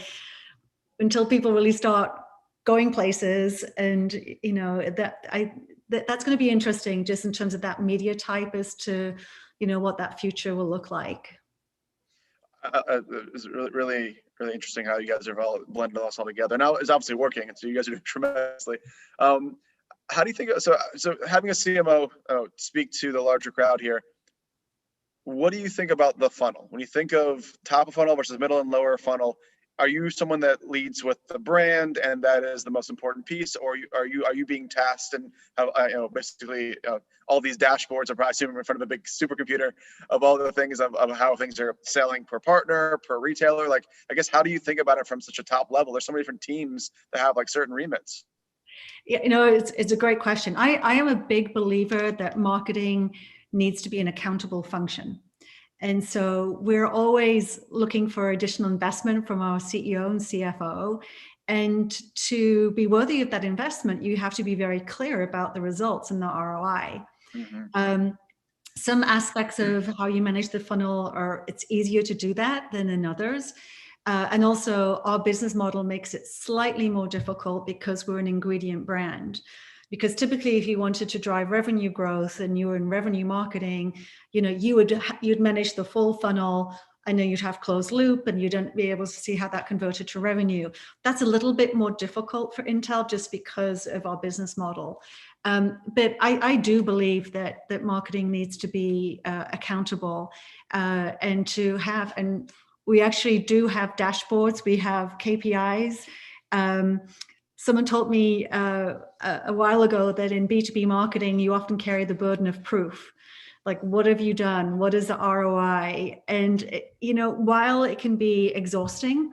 until people really start going places, and that's going to be interesting just in terms of that media type as to what that future will look like. It's really interesting how you guys have all blended us all together. Now it's obviously working, and so you guys are doing tremendously. How do you think? So having a CMO speak to the larger crowd here, what do you think about the funnel? When you think of top of funnel versus middle and lower funnel, are you someone that leads with the brand and that is the most important piece, or are you being tasked and basically all these dashboards are probably assuming in front of a big supercomputer of all the things of how things are selling per partner, per retailer? Like, I guess, how do you think about it from such a top level? There's so many different teams that have like certain remits. Yeah, it's a great question. I am a big believer that marketing needs to be an accountable function. And so we're always looking for additional investment from our CEO and CFO. And to be worthy of that investment, you have to be very clear about the results and the ROI. Mm-hmm. Some aspects of how you manage the funnel it's easier to do that than in others. And also our business model makes it slightly more difficult because we're an ingredient brand. Because typically, if you wanted to drive revenue growth and you were in revenue marketing, you'd manage the full funnel. I know you'd have closed loop, and you'd be able to see how that converted to revenue. That's a little bit more difficult for Intel just because of our business model. But I do believe that marketing needs to be accountable and we actually do have dashboards. We have KPIs. Someone told me a while ago that in B2B marketing, you often carry the burden of proof. Like, what have you done? What is the ROI? And, while it can be exhausting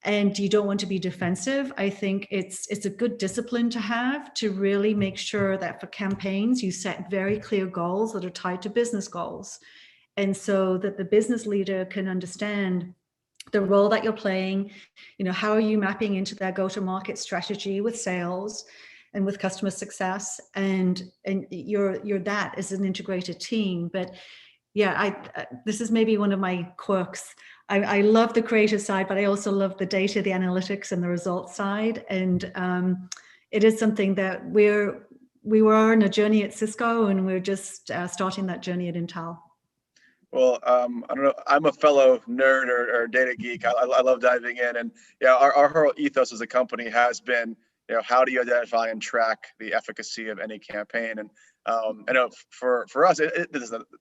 and you don't want to be defensive, I think it's a good discipline to have, to really make sure that for campaigns, you set very clear goals that are tied to business goals. And so that the business leader can understand the role that you're playing, how are you mapping into their go-to-market strategy with sales and with customer success, and you're that as an integrated team. But yeah, this is maybe one of my quirks. I love the creative side, but I also love the data, the analytics, and the results side. And it is something that we were on a journey at Cisco, and we're just starting that journey at Intel. Well, I don't know. I'm a fellow nerd or data geek. I love diving in, and our whole ethos as a company has been, how do you identify and track the efficacy of any campaign? And I know for us,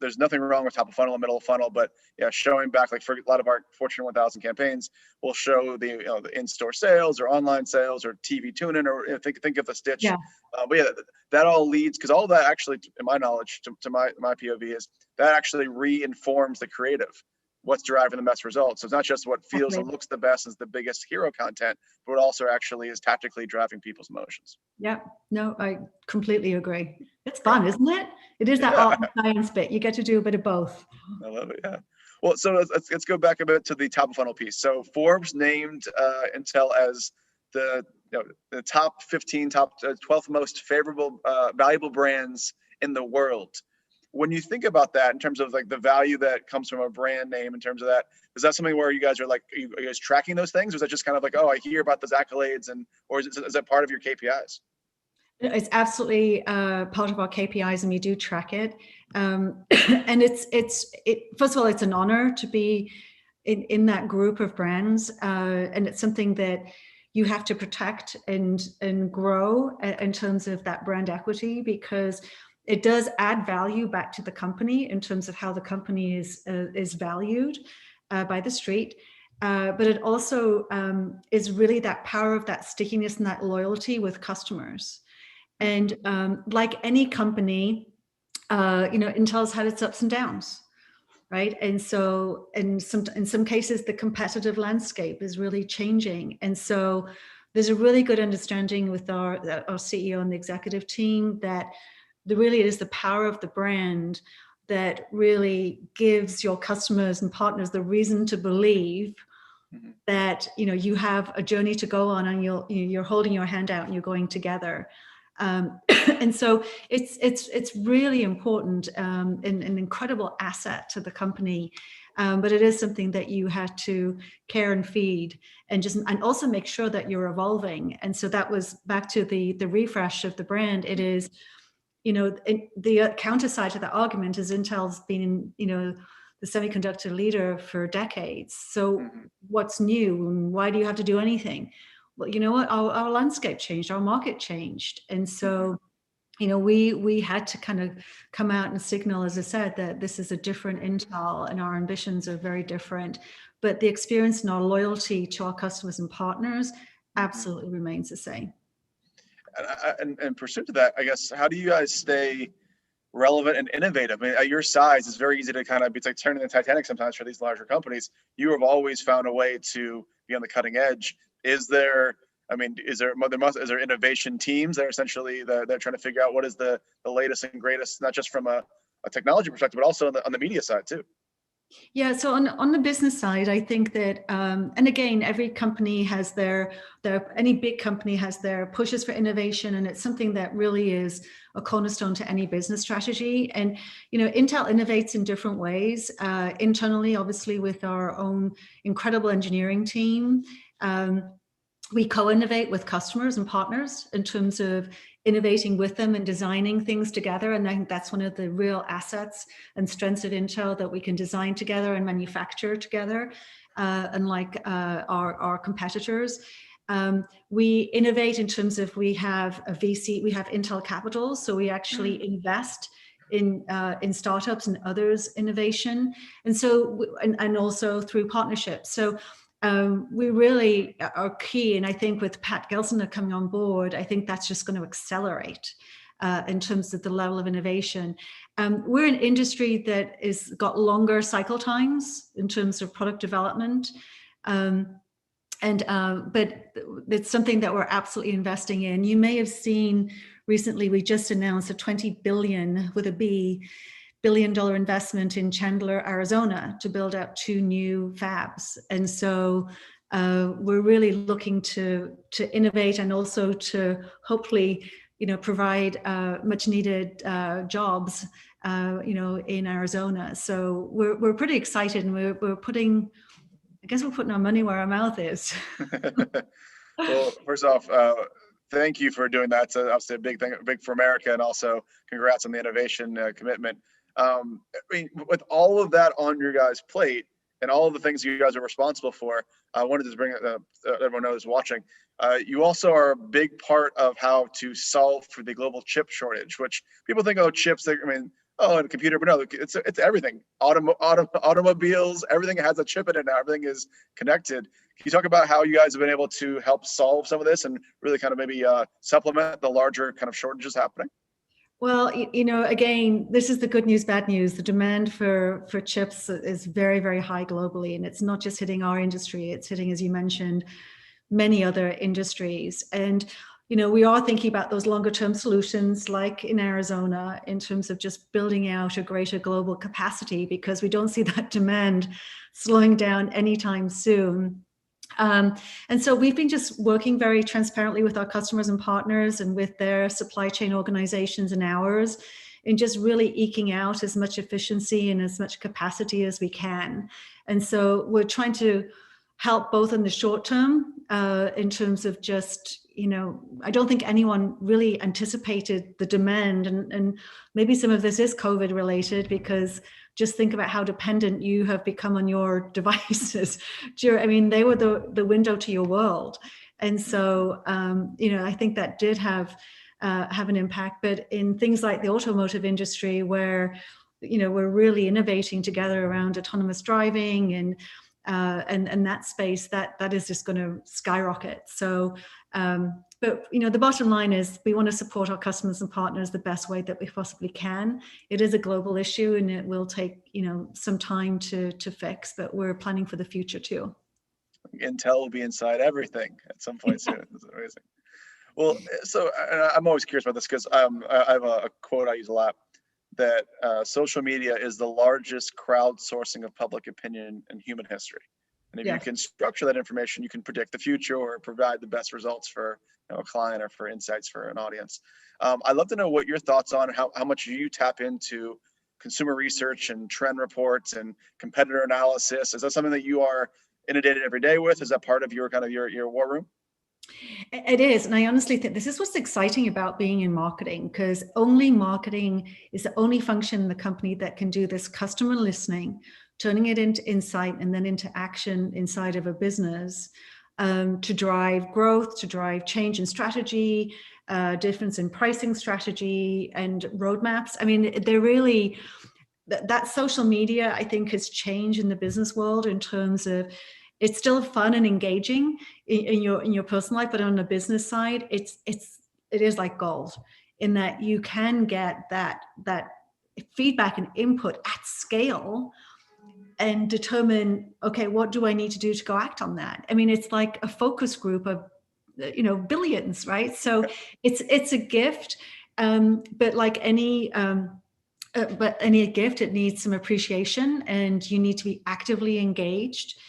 there's nothing wrong with top of funnel and middle of funnel, but showing back, like for a lot of our Fortune 1000 campaigns, we'll show the in-store sales or online sales or TV tune-in, or think of the stitch. Yeah. But that all leads, because all of that actually, in my knowledge, to my POV, is that actually re-informs the creative, what's driving the best results. So it's not just what feels and looks the best as the biggest hero content, but it also actually is tactically driving people's emotions. Yeah, no, I completely agree. It's fun, isn't it? It is that art and science bit. You get to do a bit of both. I love it, yeah. Well, so let's go back a bit to the top of funnel piece. So Forbes named Intel as the top 15, top 12 most favorable, valuable brands in the world. When you think about that in terms of like the value that comes from a brand name, in terms of that, is that something where you guys are like, are you guys tracking those things? Or is that just kind of like, oh, I hear about those accolades, or is that part of your KPIs? It's absolutely part of our KPIs, and we do track it. And first of all, it's an honor to be in that group of brands, and it's something that you have to protect and grow in terms of that brand equity, because it does add value back to the company in terms of how the company is valued by the street. but it also is really that power of that stickiness and that loyalty with customers. And like any company, Intel's had its ups and downs, right? And so in some cases, the competitive landscape is really changing. And so there's a really good understanding with our CEO and the executive team that really it is the power of the brand that really gives your customers and partners the reason to believe that you have a journey to go on, and you're holding your hand out and you're going together. And so it's really important, an incredible asset to the company, but it is something that you had to care and feed, and also make sure that you're evolving. And so that was back to the refresh of the brand. It is, the counter side to that argument is Intel's been, the semiconductor leader for decades. So what's new, and why do you have to do anything? Well, you know what, our landscape changed, our market changed. And so, we had to kind of come out and signal, as I said, that this is a different Intel and our ambitions are very different. But the experience and our loyalty to our customers and partners absolutely remains the same. And pursuant to that, I guess, how do you guys stay relevant and innovative? I mean, at your size, it's very easy to kind of, it's like turning the Titanic sometimes for these larger companies. You have always found a way to be on the cutting edge. Is there innovation teams that are essentially they're trying to figure out what is the latest and greatest, not just from a technology perspective, but also on the media side too? Yeah, so on the business side, I think that, and again, every company has any big company has their pushes for innovation, and it's something that really is a cornerstone to any business strategy. And, Intel innovates in different ways, internally, obviously, with our own incredible engineering team. We co-innovate with customers and partners in terms of innovating with them and designing things together. And I think that's one of the real assets and strengths of Intel, that we can design together and manufacture together, unlike our competitors. We innovate in terms of, we have a VC, we have Intel Capital, so we actually invest in startups and others' innovation. And so, and also through partnerships. So we really are key, and I think with Pat Gelsinger coming on board, I think that's just going to accelerate in terms of the level of innovation. We're an industry that is got longer cycle times in terms of product development, but it's something that we're absolutely investing in. You may have seen recently, we just announced a $20 billion with a B billion-dollar investment in Chandler, Arizona, to build out 2 new fabs. And so we're really looking to innovate, and also to hopefully, provide much needed jobs, in Arizona. So we're pretty excited, and we're putting our money where our mouth is. Well, first off, thank you for doing that. It's obviously a big thing, big for America, and also congrats on the innovation commitment. I mean, with all of that on your guys' plate and all of the things you guys are responsible for, I wanted to bring everyone knows watching. You also are a big part of how to solve for the global chip shortage, which people think, oh, chips, and a computer, but no, it's everything. Automobiles, everything has a chip in it now. Everything is connected. Can you talk about how you guys have been able to help solve some of this and really kind of maybe supplement the larger kind of shortages happening? Well, again, this is the good news, bad news. The demand for chips is very, very high globally, and it's not just hitting our industry. It's hitting, as you mentioned, many other industries. And, we are thinking about those longer term solutions, like in Arizona, in terms of just building out a greater global capacity, because we don't see that demand slowing down anytime soon. And so we've been just working very transparently with our customers and partners, and with their supply chain organizations and ours, in just really eking out as much efficiency and as much capacity as we can. And so we're trying to help both in the short term, in terms of just, I don't think anyone really anticipated the demand, and maybe some of this is COVID related, because just think about how dependent you have become on your devices. They were the window to your world. And so, I think that did have an impact. But in things like the automotive industry, where, we're really innovating together around autonomous driving, and and that space that is just going to skyrocket. So, but the bottom line is we want to support our customers and partners the best way that we possibly can. It is a global issue, and it will take some time to fix, but we're planning for the future too. Intel will be inside everything at some point soon. It's amazing. Well, so I'm always curious about this because I have a quote I use a lot, that social media is the largest crowdsourcing of public opinion in human history. And if you can structure that information, you can predict the future or provide the best results for a client or for insights for an audience. I'd love to know what your thoughts on how much you tap into consumer research and trend reports and competitor analysis. Is that something that you are inundated every day with? Is that part of your your war room? It is. And I honestly think this is what's exciting about being in marketing, because only marketing is the only function in the company that can do this customer listening, turning it into insight and then into action inside of a business, to drive growth, to drive change in strategy, difference in pricing strategy and roadmaps. I mean, they're really, that social media, I think, has changed in the business world in terms of it's still fun and engaging in your personal life, but on the business side, it is like gold in that you can get that feedback and input at scale and determine, okay, what do I need to do to go act on that? I mean, it's like a focus group of billions, right? So it's a gift, but like any gift, it needs some appreciation, and you need to be actively engaged.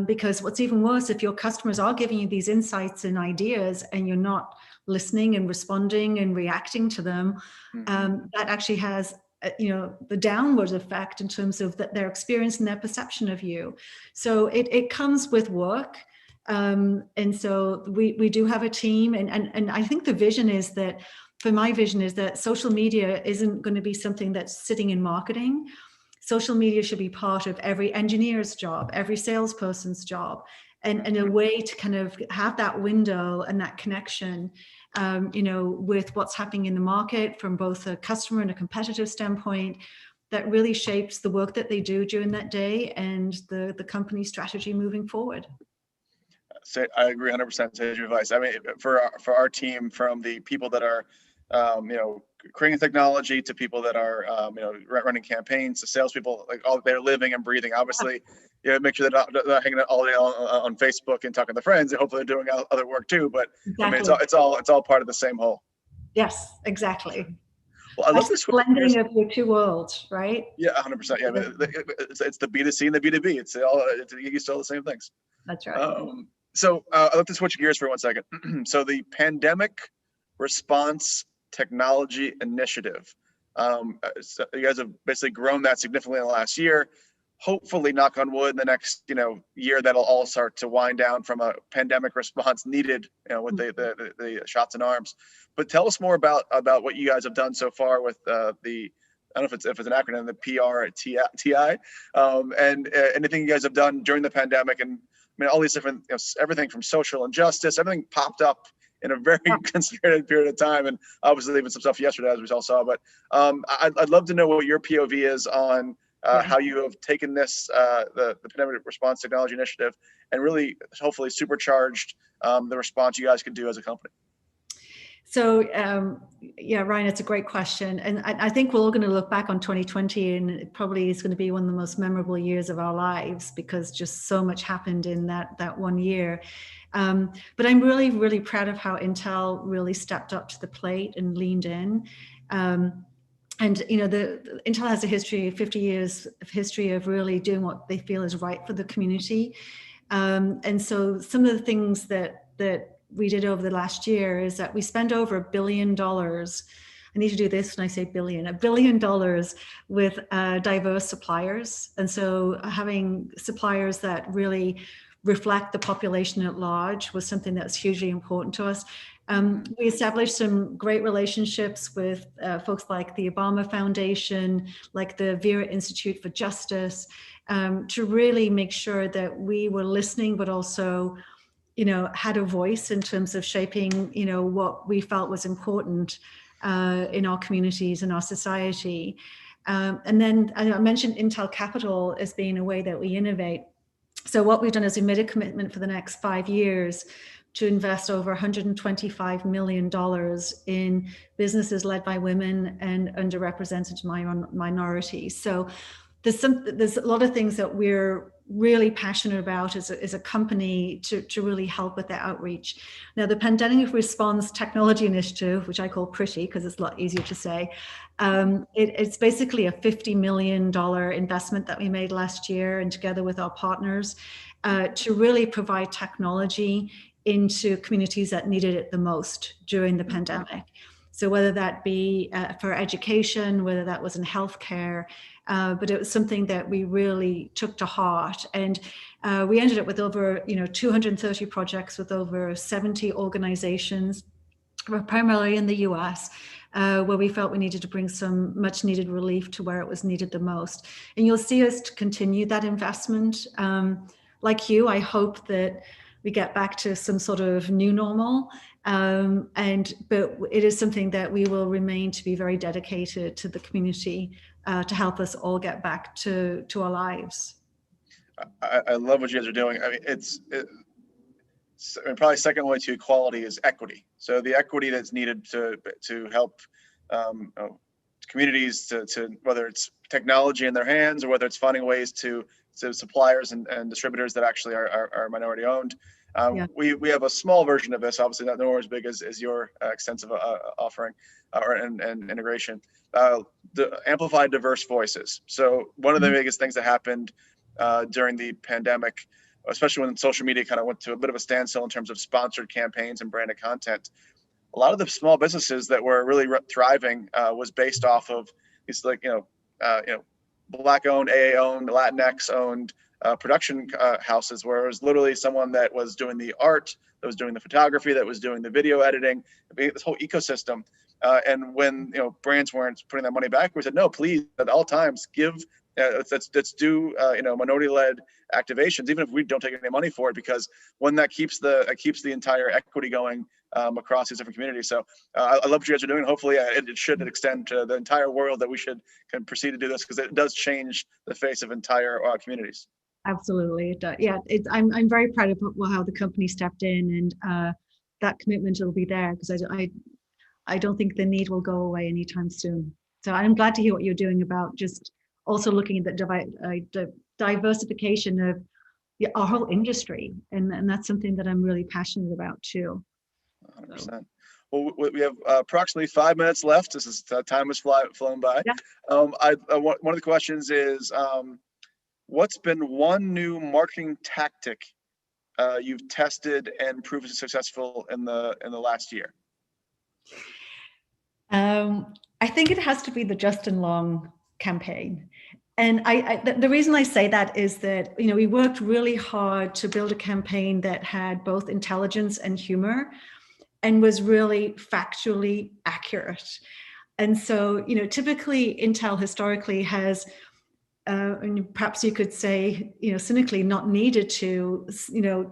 Because what's even worse, if your customers are giving you these insights and ideas and you're not listening and responding and reacting to them, that actually has the downward effect in terms of their experience and their perception of you. So it comes with work. And so we do have a team, and I think the vision is that, for my vision is that social media isn't going to be something that's sitting in marketing. Social media should be part of every engineer's job, every salesperson's job, and a way to kind of have that window and that connection, with what's happening in the market from both a customer and a competitive standpoint, that really shapes the work that they do during that day and the company strategy moving forward. So I agree 100%. Sage advice. I mean, for our team, from the people that are creating technology to people that are running campaigns to salespeople, like all they're living and breathing. Obviously, make sure they're not hanging out all day on Facebook and talking to friends, and hopefully they're doing other work too. But exactly. I mean, it's all part of the same whole. Yes, exactly. Well, I love this blending of your two worlds, right? Yeah, 100%. Yeah, it's the B2C and the B2B. It's all the same things. That's right. So I'd like to switch gears for 1 second. So the pandemic response technology initiative, so you guys have basically grown that significantly in the last year. Hopefully, knock on wood, in the next year, that'll all start to wind down from a pandemic response needed, with the shots in arms. But tell us more about what you guys have done so far with I don't know if it's an acronym, the PRTI, and anything you guys have done during the pandemic. And I mean, all these different, everything from social injustice, everything popped up in a very concentrated period of time, and obviously even some stuff yesterday, as we all saw. But I'd love to know what your POV is on how you have taken this, the pandemic response technology initiative, and really hopefully supercharged the response you guys can do as a company. So yeah, Ryan, it's a great question. And I think we're all going to look back on 2020, and it probably is going to be one of the most memorable years of our lives, because just so much happened in that 1 year. But I'm really, really proud of how Intel really stepped up to the plate and leaned in. And Intel has a history, 50 years of history of really doing what they feel is right for the community. And so some of the things that we did over the last year is that we spent over $1 billion. I need to do this when I say billion, $1 billion with diverse suppliers. And so having suppliers that really reflect the population at large was something that's hugely important to us. We established some great relationships with folks like the Obama Foundation, like the Vera Institute for Justice, to really make sure that we were listening, but also had a voice in terms of shaping, what we felt was important in our communities and our society. And then I mentioned Intel Capital as being a way that we innovate. So what we've done is we made a commitment for the next 5 years to invest over $125 million in businesses led by women and underrepresented minorities. So there's a lot of things that we're really passionate about as a company to really help with the outreach. Now, the Pandemic Response Technology Initiative, which I call PRETTY because it's a lot easier to say, it's basically a $50 million investment that we made last year, and together with our partners, to really provide technology into communities that needed it the most during the pandemic. So whether that be for education, whether that was in healthcare, but it was something that we really took to heart. And we ended up with over 230 projects with over 70 organizations, primarily in the US, where we felt we needed to bring some much needed relief to where it was needed the most. And you'll see us to continue that investment. Like you, I hope that we get back to some sort of new normal. But it is something that we will remain to be very dedicated to the community to help us all get back to our lives. I love what you guys are doing. I mean, probably second only to equality is equity. So the equity that's needed to help communities to whether it's technology in their hands or whether it's finding ways to suppliers and distributors that actually are minority owned. We have a small version of this, obviously not nowhere as big as your extensive offering and integration. The amplified diverse voices. So one of the biggest things that happened during the pandemic, especially when social media kind of went to a bit of a standstill in terms of sponsored campaigns and branded content, a lot of the small businesses that were really thriving was based off of these Black-owned, AA-owned, Latinx-owned production houses, where it was literally someone that was doing the art, that was doing the photography, that was doing the video editing, this whole ecosystem. And when brands weren't putting that money back, we said, no, please, at all times, give. Let's do minority-led activations, even if we don't take any money for it, because when that keeps the entire equity going across these different communities. So I love what you guys are doing. Hopefully, it should extend to the entire world, that we can proceed to do this, because it does change the face of entire communities. Absolutely, it does. Yeah, I'm very proud of how the company stepped in, and that commitment will be there, because I don't think the need will go away anytime soon. So I'm glad to hear what you're doing about just also looking at the diversification of our whole industry. And that's something that I'm really passionate about too. 100%. So. Well, we have approximately 5 minutes left. This is time has flown by. Yeah. One of the questions is, what's been one new marketing tactic you've tested and proven successful in the last year? I think it has to be the Justin Long campaign. And the reason I say that is that, we worked really hard to build a campaign that had both intelligence and humor and was really factually accurate. And so, typically Intel historically has, and perhaps you could say, cynically, not needed to,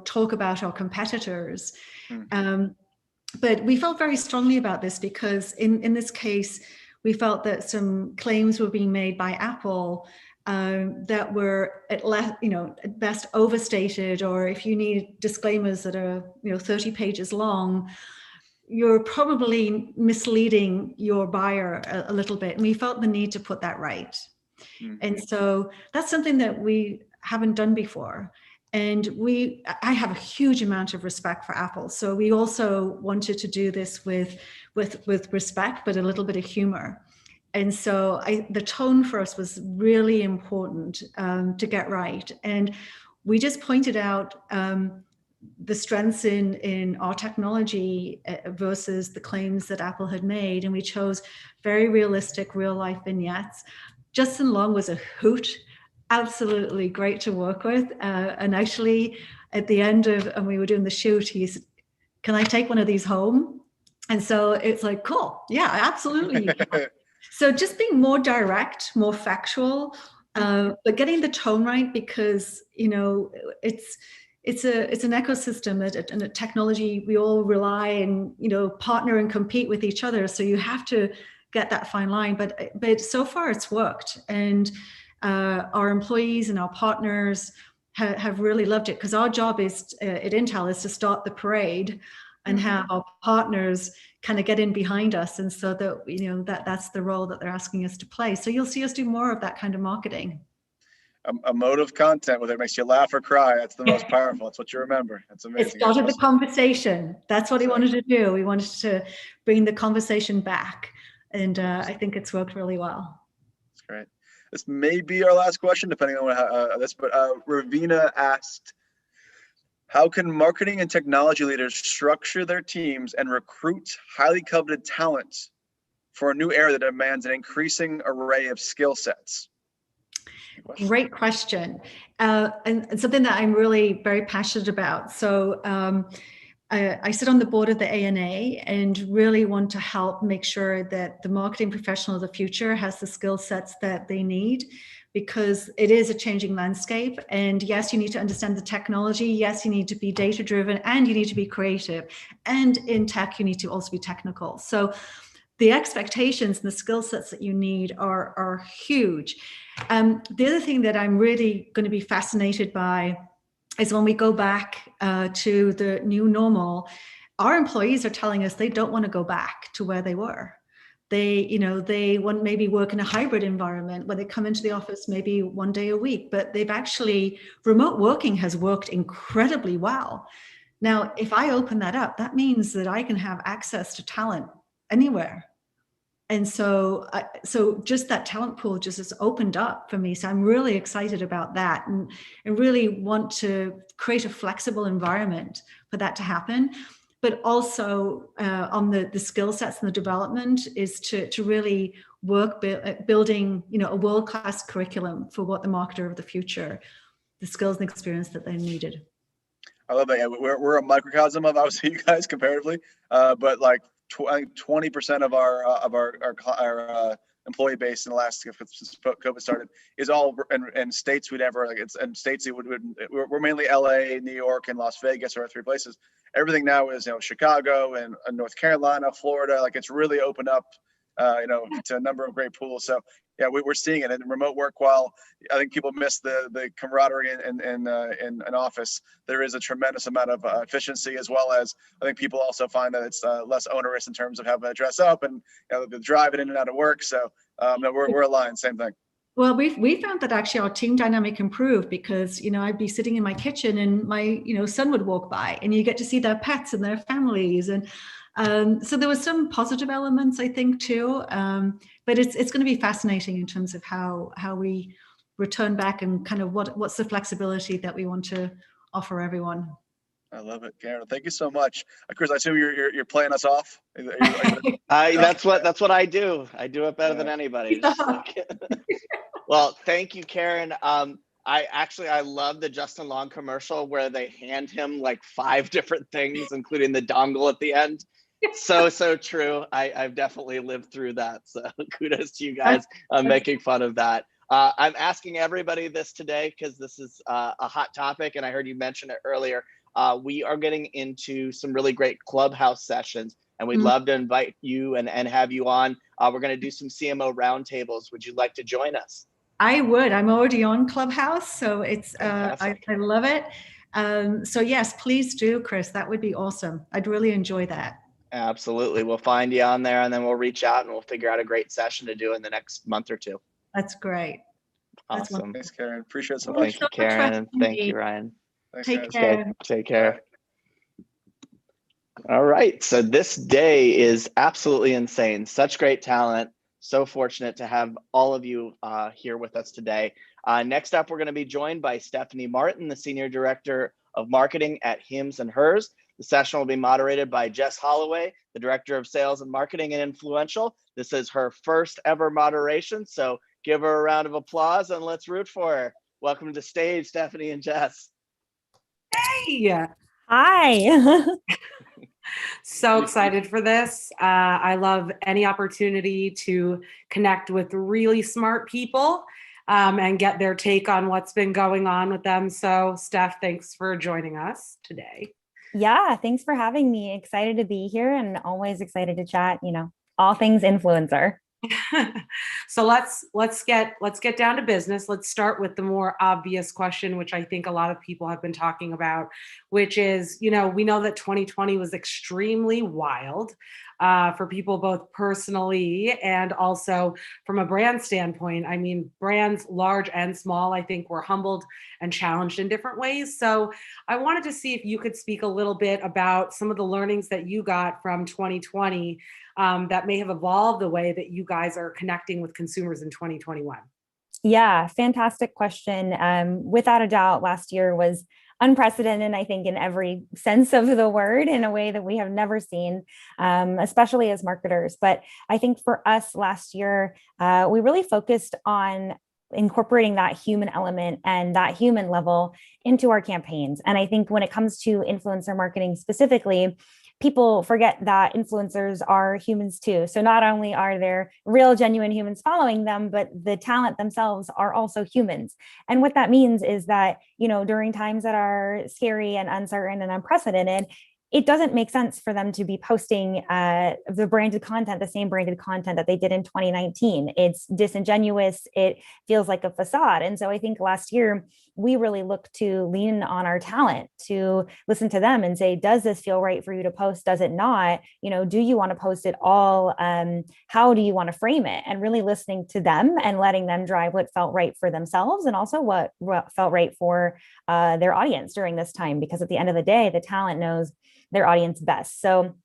talk about our competitors. But we felt very strongly about this because in this case, we felt that some claims were being made by Apple that were at best overstated, or if you need disclaimers that are 30 pages long, you're probably misleading your buyer a little bit. And we felt the need to put that right. And so that's something that we haven't done before. And I have a huge amount of respect for Apple. So we also wanted to do this with respect, but a little bit of humor. And so the tone for us was really important to get right. And we just pointed out the strengths in our technology versus the claims that Apple had made. And we chose very realistic, real life vignettes. Justin Long was a hoot. Absolutely great to work with. And actually, at the end and we were doing the shoot, he said, "Can I take one of these home?" And so it's like, cool. Yeah, absolutely. So just being more direct, more factual, but getting the tone right, because, it's an ecosystem and a technology, we all rely and, partner and compete with each other. So you have to get that fine line, but so far it's worked. And our employees and our partners have really loved it, because our job is at Intel is to start the parade and have our partners kind of get in behind us. And so that, you know, that's the role that they're asking us to play. So you'll see us do more of that kind of marketing. Emotive content, whether it makes you laugh or cry, that's the most powerful. That's what you remember. That's amazing. It started the conversation. That's what he wanted to do. We wanted to bring the conversation back. And I think it's worked really well. That's great. This may be our last question, depending on this, but Ravina asked, how can marketing and technology leaders structure their teams and recruit highly coveted talent for a new era that demands an increasing array of skill sets? Great question. And something that I'm really very passionate about. So I sit on the board of the ANA and really want to help make sure that the marketing professional of the future has the skill sets that they need, because it is a changing landscape. And yes, you need to understand the technology. Yes, you need to be data driven, and you need to be creative. And in tech, you need to also be technical. So the expectations and the skill sets that you need are huge. The other thing that I'm really going to be fascinated by is when we go back to the new normal, our employees are telling us they don't want to go back to where they were. They want maybe work in a hybrid environment where they come into the office maybe one day a week, but remote working has worked incredibly well. Now, if I open that up, that means that I can have access to talent anywhere. And so just that talent pool just has opened up for me. So I'm really excited about that, and really want to create a flexible environment for that to happen. But also on the skill sets and the development is to really work building, a world-class curriculum for what the marketer of the future, the skills and experience that they needed. I love that. Yeah, we're a microcosm of obviously you guys comparatively, but like 20% of our employee base in the last, since COVID started, is all in states we'd ever states we're mainly LA, New York, and Las Vegas are our three places. Everything now is Chicago and North Carolina, Florida. Like, it's really opened up to a number of great pools. So yeah, we're seeing it in remote work. While I think people miss the camaraderie in an office, there is a tremendous amount of efficiency, as well as I think people also find that it's less onerous in terms of having to dress up and the driving in and out of work. So no, we're aligned. Same thing. Well, we found that actually our team dynamic improved, because I'd be sitting in my kitchen and my son would walk by, and you get to see their pets and their families, and so there were some positive elements, I think, too. But it's going to be fascinating in terms of how we return back, and kind of what's the flexibility that we want to offer everyone. I love it, Karen. Thank you so much, Chris. I assume you're playing us off. That's what I do. I do it better than anybody. Well, thank you, Karen. I love the Justin Long commercial where they hand him like 5 different things, including the dongle at the end. So true. I've definitely lived through that. So kudos to you guys making fun of that. I'm asking everybody this today because this is a hot topic, and I heard you mention it earlier. We are getting into some really great Clubhouse sessions, and we'd love to invite you and have you on. We're going to do some CMO roundtables. Would you like to join us? I would. I'm already on Clubhouse, so it's I love it. So yes, please do, Chris. That would be awesome. I'd really enjoy that. Absolutely. We'll find you on there, and then we'll reach out and we'll figure out a great session to do in the next month or two. That's great. Awesome. Thanks, Karen. Appreciate it so much. Thank you, Karen, and thank you, Ryan. Thanks, Take care. Okay, take care. All right. So this day is absolutely insane. Such great talent. So fortunate to have all of you here with us today. Next up, we're going to be joined by Stephanie Martin, the Senior Director of Marketing at Hims & Hers. The session will be moderated by Jess Holloway, the Director of Sales and Marketing at Influential. This is her first ever moderation, so give her a round of applause and let's root for her. Welcome to the stage, Stephanie and Jess. Hey. Hi. So excited for this. I love any opportunity to connect with really smart people and get their take on what's been going on with them. So Steph, thanks for joining us today. Yeah, thanks for having me. Excited to be here and always excited to chat, all things influencer. So let's get down to business. Let's start with the more obvious question, which I think a lot of people have been talking about, which is, we know that 2020 was extremely wild for people both personally and also from a brand standpoint. I mean, brands large and small, I think, were humbled and challenged in different ways. So I wanted to see if you could speak a little bit about some of the learnings that you got from 2020 that may have evolved the way that you guys are connecting with consumers in 2021. Yeah, fantastic question. Without a doubt, last year was unprecedented, I think, in every sense of the word, in a way that we have never seen, especially as marketers. But I think for us last year, we really focused on incorporating that human element and that human level into our campaigns. And I think when it comes to influencer marketing specifically, people forget that influencers are humans too. So not only are there real, genuine humans following them, but the talent themselves are also humans. And what that means is that, during times that are scary and uncertain and unprecedented, it doesn't make sense for them to be posting the branded content, the same branded content that they did in 2019. It's disingenuous. It feels like a facade. And so I think last year, we really looked to lean on our talent, to listen to them and say, does this feel right for you to post? Does it not? Do you want to post it all? How do you want to frame it? And really listening to them and letting them drive what felt right for themselves and also what felt right for their audience during this time. Because at the end of the day, the talent knows their audience best. So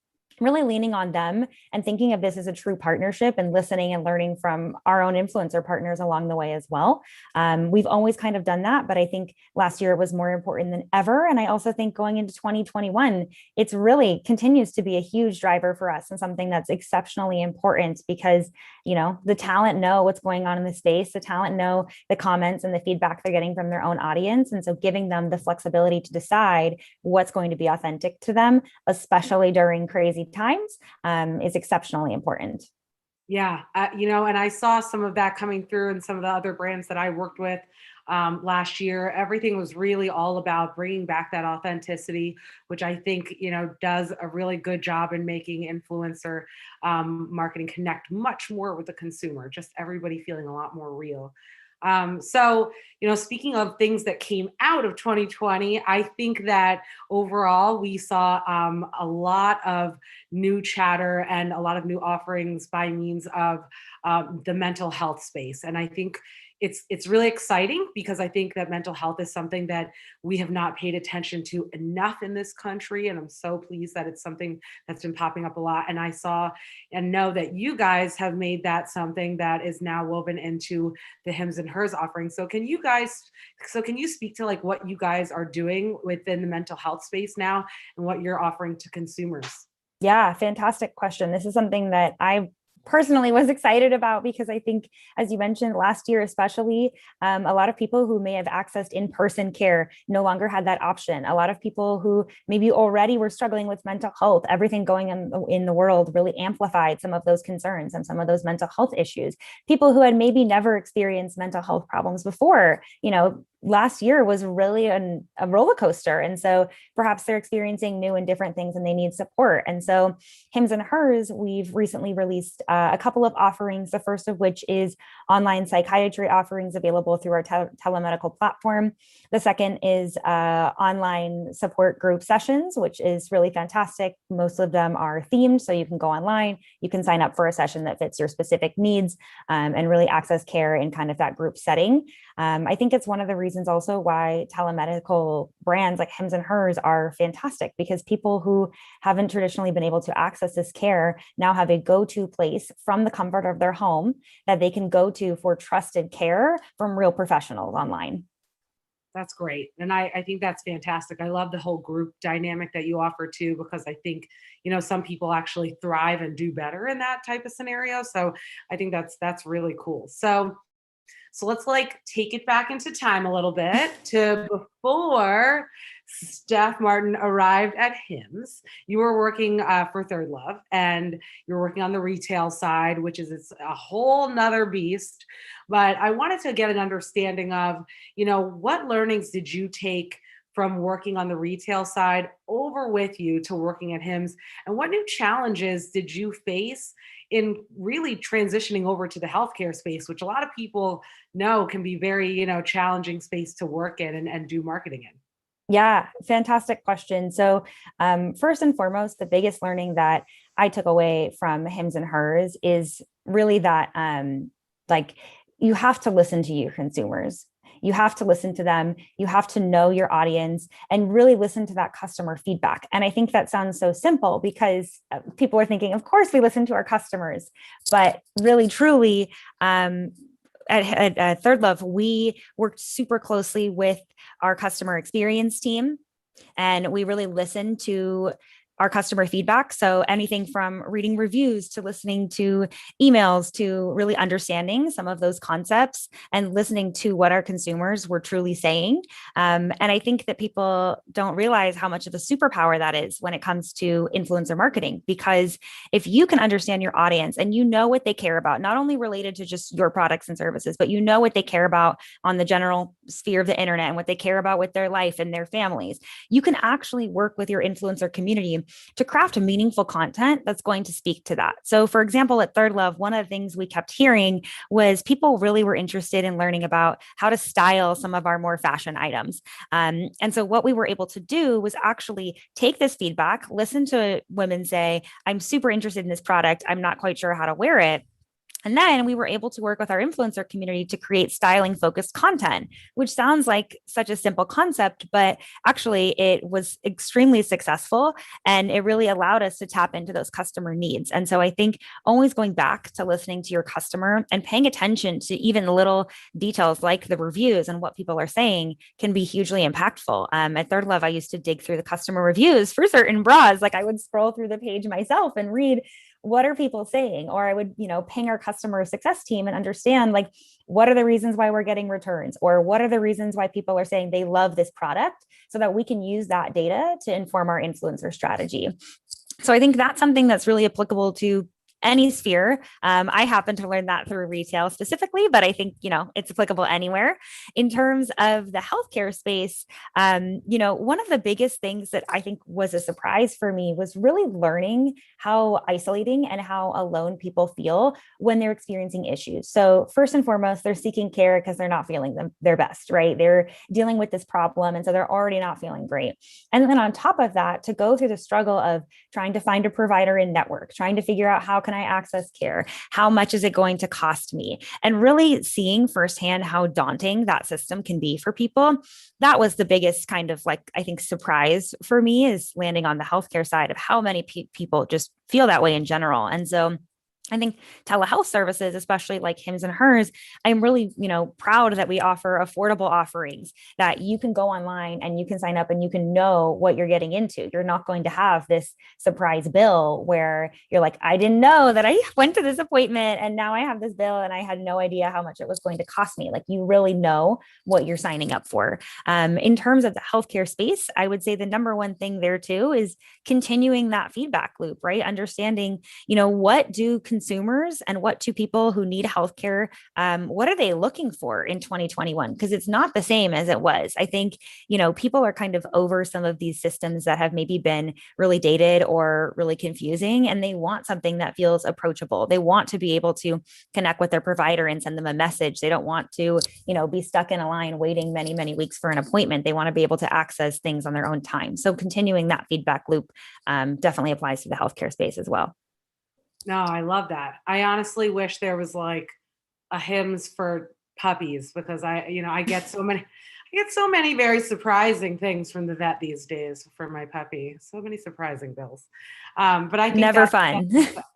really leaning on them and thinking of this as a true partnership and listening and learning from our own influencer partners along the way as well. We've always kind of done that, but I think last year it was more important than ever. And I also think going into 2021, it's really continues to be a huge driver for us and something that's exceptionally important because, the talent know what's going on in the space. The talent know the comments and the feedback they're getting from their own audience. And so giving them the flexibility to decide what's going to be authentic to them, especially during crazy times, is exceptionally important. Yeah, and I saw some of that coming through in some of the other brands that I worked with last year. Everything was really all about bringing back that authenticity, which I think, does a really good job in making influencer marketing connect much more with the consumer, just everybody feeling a lot more real. So, speaking of things that came out of 2020, I think that overall we saw a lot of new chatter and a lot of new offerings by means of the mental health space. And I think it's really exciting because I think that mental health is something that we have not paid attention to enough in this country. And I'm so pleased that it's something that's been popping up a lot. And I saw and know that you guys have made that something that is now woven into the Hims and Hers offering. So can you speak to like what you guys are doing within the mental health space now and what you're offering to consumers? Yeah, fantastic question. This is something that I personally was excited about because I think, as you mentioned, last year especially, a lot of people who may have accessed in-person care no longer had that option. A lot of people who maybe already were struggling with mental health, everything going on in the world really amplified some of those concerns and some of those mental health issues. People who had maybe never experienced mental health problems before, last year was really a roller coaster. And so perhaps they're experiencing new and different things and they need support. And so Hims and Hers, we've recently released a couple of offerings, the first of which is online psychiatry offerings available through our telemedical platform. The second is online support group sessions, which is really fantastic. Most of them are themed, so you can go online, you can sign up for a session that fits your specific needs and really access care in kind of that group setting. I think it's one of the reasons also why telemedical brands like Hims and Hers are fantastic, because people who haven't traditionally been able to access this care now have a go-to place from the comfort of their home that they can go to for trusted care from real professionals online. That's great. And I think that's fantastic. I love the whole group dynamic that you offer too, because I think, some people actually thrive and do better in that type of scenario. So I think that's really cool. So let's take it back into time a little bit to before Steph Martin arrived at Hims. You were working for Third Love, and you're working on the retail side, which is a whole nother beast. But I wanted to get an understanding of, what learnings did you take from working on the retail side over with you to working at Hims, and what new challenges did you face in really transitioning over to the healthcare space, which a lot of people know can be very, challenging space to work in and do marketing in? Yeah, fantastic question. So, first and foremost, the biggest learning that I took away from Hims and Hers is really that, like, you have to listen to your consumers. You have to listen to them. You have to know your audience and really listen to that customer feedback. And I think that sounds so simple because people are thinking, of course, we listen to our customers, but really, truly, at Third Love, we worked super closely with our customer experience team, and we really listened to our customer feedback. So anything from reading reviews to listening to emails to really understanding some of those concepts and listening to what our consumers were truly saying. And I think that people don't realize how much of a superpower that is when it comes to influencer marketing, because if you can understand your audience and you know what they care about, not only related to just your products and services, but you know what they care about on the general sphere of the internet and what they care about with their life and their families, you can actually work with your influencer community to craft meaningful content that's going to speak to that. So for example, at Third Love, one of the things we kept hearing was people really were interested in learning about how to style some of our more fashion items. And so what we were able to do was actually take this feedback, listen to women say, I'm super interested in this product, I'm not quite sure how to wear it. And then we were able to work with our influencer community to create styling focused content, which sounds like such a simple concept, but actually it was extremely successful and it really allowed us to tap into those customer needs. And so I think always going back to listening to your customer and paying attention to even little details like the reviews and what people are saying can be hugely impactful. At Third Love, I used to dig through the customer reviews for certain bras. Like I would scroll through the page myself and read, what are people saying? Or I would, ping our customer success team and understand, like, what are the reasons why we're getting returns? Or what are the reasons why people are saying they love this product, so that we can use that data to inform our influencer strategy. So I think that's something that's really applicable to any sphere. I happen to learn that through retail specifically, but I think, it's applicable anywhere. In terms of the healthcare space, one of the biggest things that I think was a surprise for me was really learning how isolating and how alone people feel when they're experiencing issues. So first and foremost, they're seeking care because they're not feeling their best, right? They're dealing with this problem. And so they're already not feeling great. And then on top of that, to go through the struggle of trying to find a provider in network, trying to figure out how can I access care? How much is it going to cost me? And really seeing firsthand how daunting that system can be for people. That was the biggest kind of I think surprise for me, is landing on the healthcare side of how many people just feel that way in general. And so I think telehealth services, especially like Hims and Hers, I'm really, proud that we offer affordable offerings that you can go online and you can sign up and you can know what you're getting into. You're not going to have this surprise bill where you're like, I didn't know that I went to this appointment and now I have this bill and I had no idea how much it was going to cost me. Like, you really know what you're signing up for. In terms of the healthcare space, I would say the number one thing there too is continuing that feedback loop, right? Understanding, what do consumers and what do people who need healthcare, what are they looking for in 2021? Because it's not the same as it was. I think, people are kind of over some of these systems that have maybe been really dated or really confusing, and they want something that feels approachable. They want to be able to connect with their provider and send them a message. They don't want to, be stuck in a line waiting many, many weeks for an appointment. They want to be able to access things on their own time. So continuing that feedback loop definitely applies to the healthcare space as well. No, I love that. I honestly wish there was like a Hims for puppies, because I get so many very surprising things from the vet these days for my puppy. So many surprising bills. But I think never fun.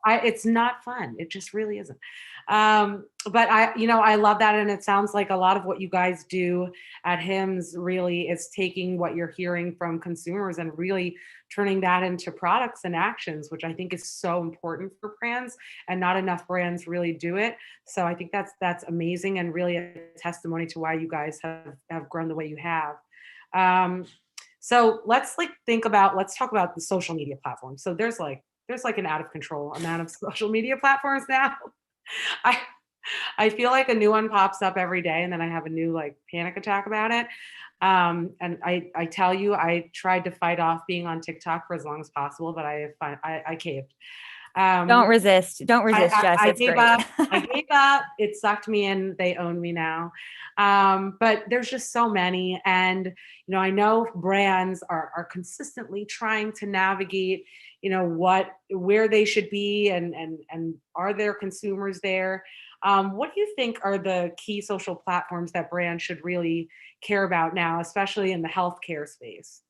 It's not fun. It just really isn't. But I love that. And it sounds like a lot of what you guys do at Hims really is taking what you're hearing from consumers and really turning that into products and actions, which I think is so important for brands, and not enough brands really do it. So I think that's amazing, and really a testimony to why you guys have grown the way you have. So let's talk about the social media platforms. So there's an out of control amount of social media platforms now. I feel like a new one pops up every day, and then I have a new panic attack about it. And I tell you, I tried to fight off being on TikTok for as long as possible, but I caved. Don't resist. Don't resist, Jess. I It's gave great. up. I gave up. It sucked me in. They own me now. But there's just so many. And, I know brands are consistently trying to navigate, where they should be and are there consumers there? What do you think are the key social platforms that brands should really care about now, especially in the healthcare space?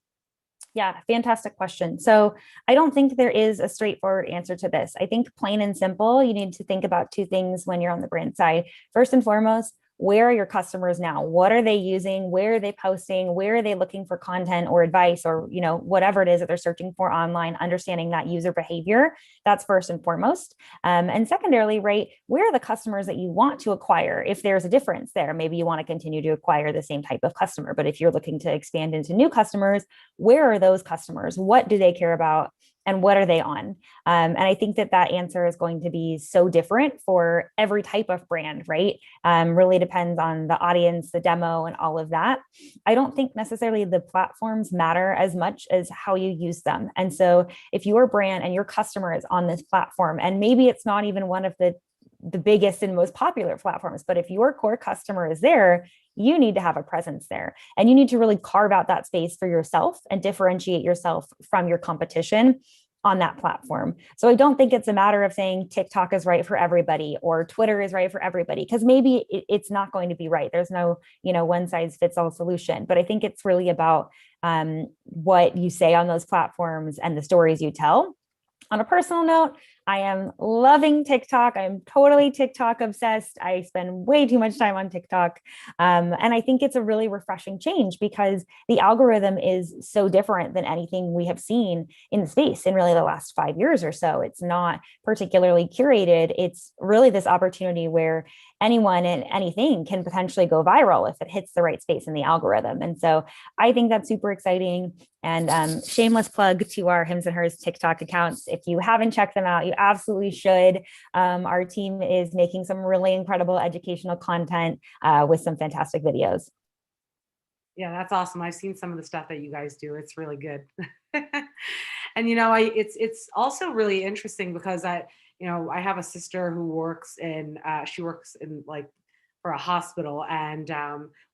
Yeah, fantastic question. So I don't think there is a straightforward answer to this. I think plain and simple, you need to think about two things when you're on the brand side. First and foremost, where are your customers now? What are they using? Where are they posting? Where are they looking for content or advice or, whatever it is that they're searching for online, understanding that user behavior. That's first and foremost. And secondarily, right, where are the customers that you want to acquire? If there's a difference there, maybe you want to continue to acquire the same type of customer, but if you're looking to expand into new customers, where are those customers? What do they care about? And what are they on? And I think that answer is going to be so different for every type of brand, right? Really depends on the audience, the demo, and all of that. I don't think necessarily the platforms matter as much as how you use them. And so if your brand and your customer is on this platform, and maybe it's not even one of the biggest and most popular platforms, but if your core customer is there, you need to have a presence there and you need to really carve out that space for yourself and differentiate yourself from your competition on that platform. So I don't think it's a matter of saying TikTok is right for everybody or Twitter is right for everybody, because maybe it's not going to be right. There's no, one size fits all solution, but I think it's really about what you say on those platforms and the stories you tell. On a personal note, I am loving TikTok. I'm totally TikTok obsessed. I spend way too much time on TikTok. And I think it's a really refreshing change because the algorithm is so different than anything we have seen in the space in really the last 5 years or so. It's not particularly curated. It's really this opportunity where anyone and anything can potentially go viral if it hits the right space in the algorithm. And so I think that's super exciting. And shameless plug to our Hims and Hers TikTok accounts. If you haven't checked them out, you absolutely should. Our team is making some really incredible educational content with some fantastic videos. Yeah, that's awesome. I've seen some of the stuff that you guys do. It's really good. And it's also really interesting because I have a sister who works in for a hospital, and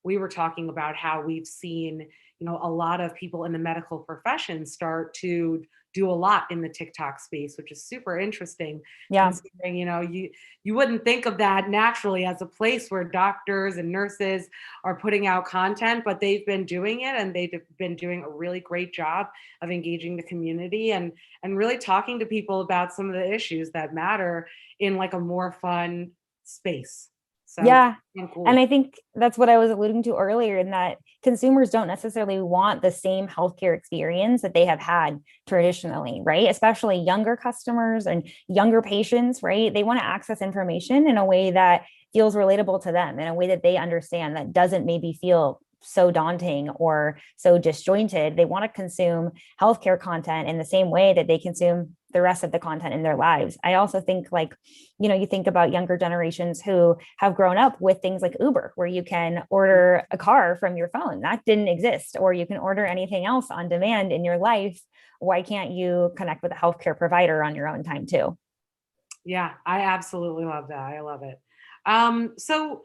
we were talking about how we've seen a lot of people in the medical profession start to do a lot in the TikTok space, which is super interesting. Yeah. Considering, you wouldn't think of that naturally as a place where doctors and nurses are putting out content, but they've been doing it and they've been doing a really great job of engaging the community and really talking to people about some of the issues that matter in like a more fun space. So, yeah. Cool. And I think that's what I was alluding to earlier, in that consumers don't necessarily want the same healthcare experience that they have had traditionally, right? Especially younger customers and younger patients, right? They want to access information in a way that feels relatable to them, in a way that they understand, that doesn't maybe feel so daunting or so disjointed. They want to consume healthcare content in the same way that they consume the rest of the content in their lives. I also think you think about younger generations who have grown up with things like Uber, where you can order a car from your phone. That didn't exist. Or you can order anything else on demand in your life. Why can't you connect with a healthcare provider on your own time too? Yeah, I absolutely love that. I love it. So,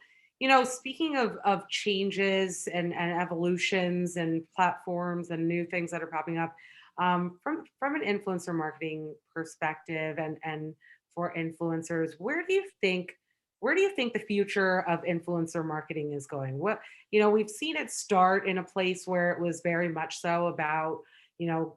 speaking of changes and evolutions and platforms and new things that are popping up, from an influencer marketing perspective and for influencers, where do you think the future of influencer marketing is going? We've seen it start in a place where it was very much so about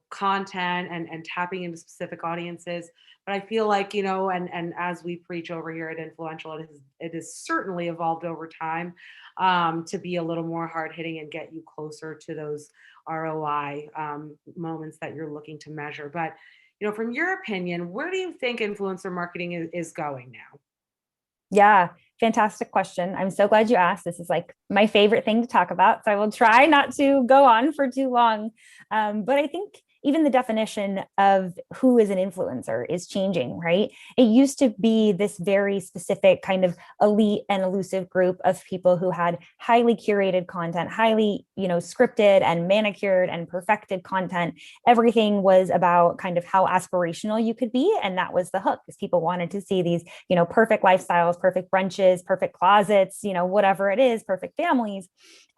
content and tapping into specific audiences. But I feel like, and as we preach over here at Influential, it has certainly evolved over time to be a little more hard hitting and get you closer to those ROI moments that you're looking to measure. But, from your opinion, where do you think influencer marketing is going now? Yeah, fantastic question. I'm so glad you asked. This is like my favorite thing to talk about. So I will try not to go on for too long. But I think even the definition of who is an influencer is changing, right? It used to be this very specific kind of elite and elusive group of people who had highly curated content, highly, scripted and manicured and perfected content. Everything was about kind of how aspirational you could be. And that was the hook, because people wanted to see these, perfect lifestyles, perfect brunches, perfect closets, whatever it is, perfect families.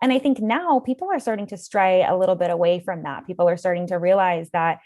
And I think now people are starting to stray a little bit away from that. People are starting to realize that,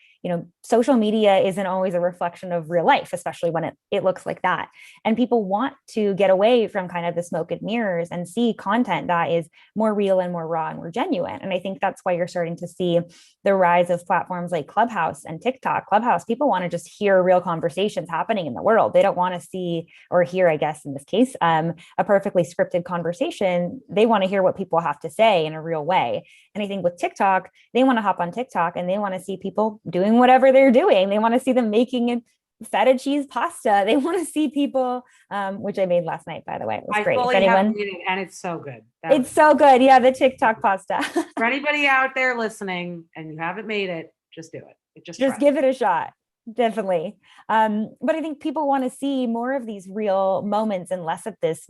social media isn't always a reflection of real life, especially when it looks like that. And people want to get away from kind of the smoke and mirrors and see content that is more real and more raw and more genuine. And I think that's why you're starting to see the rise of platforms like Clubhouse and TikTok. Clubhouse, people want to just hear real conversations happening in the world. They don't want to see or hear, I guess, in this case, a perfectly scripted conversation. They want to hear what people have to say in a real way. And I think with TikTok, they want to hop on TikTok and they want to see people doing whatever they're doing. They want to see them making feta cheese pasta. They want to see people, which I made last night, by the way. It was great. Fully have made it, and it's so good. It's so good. Yeah, the TikTok pasta. For anybody out there listening and you haven't made it, just do it. Just give it a shot. Definitely. But I think people want to see more of these real moments and less of this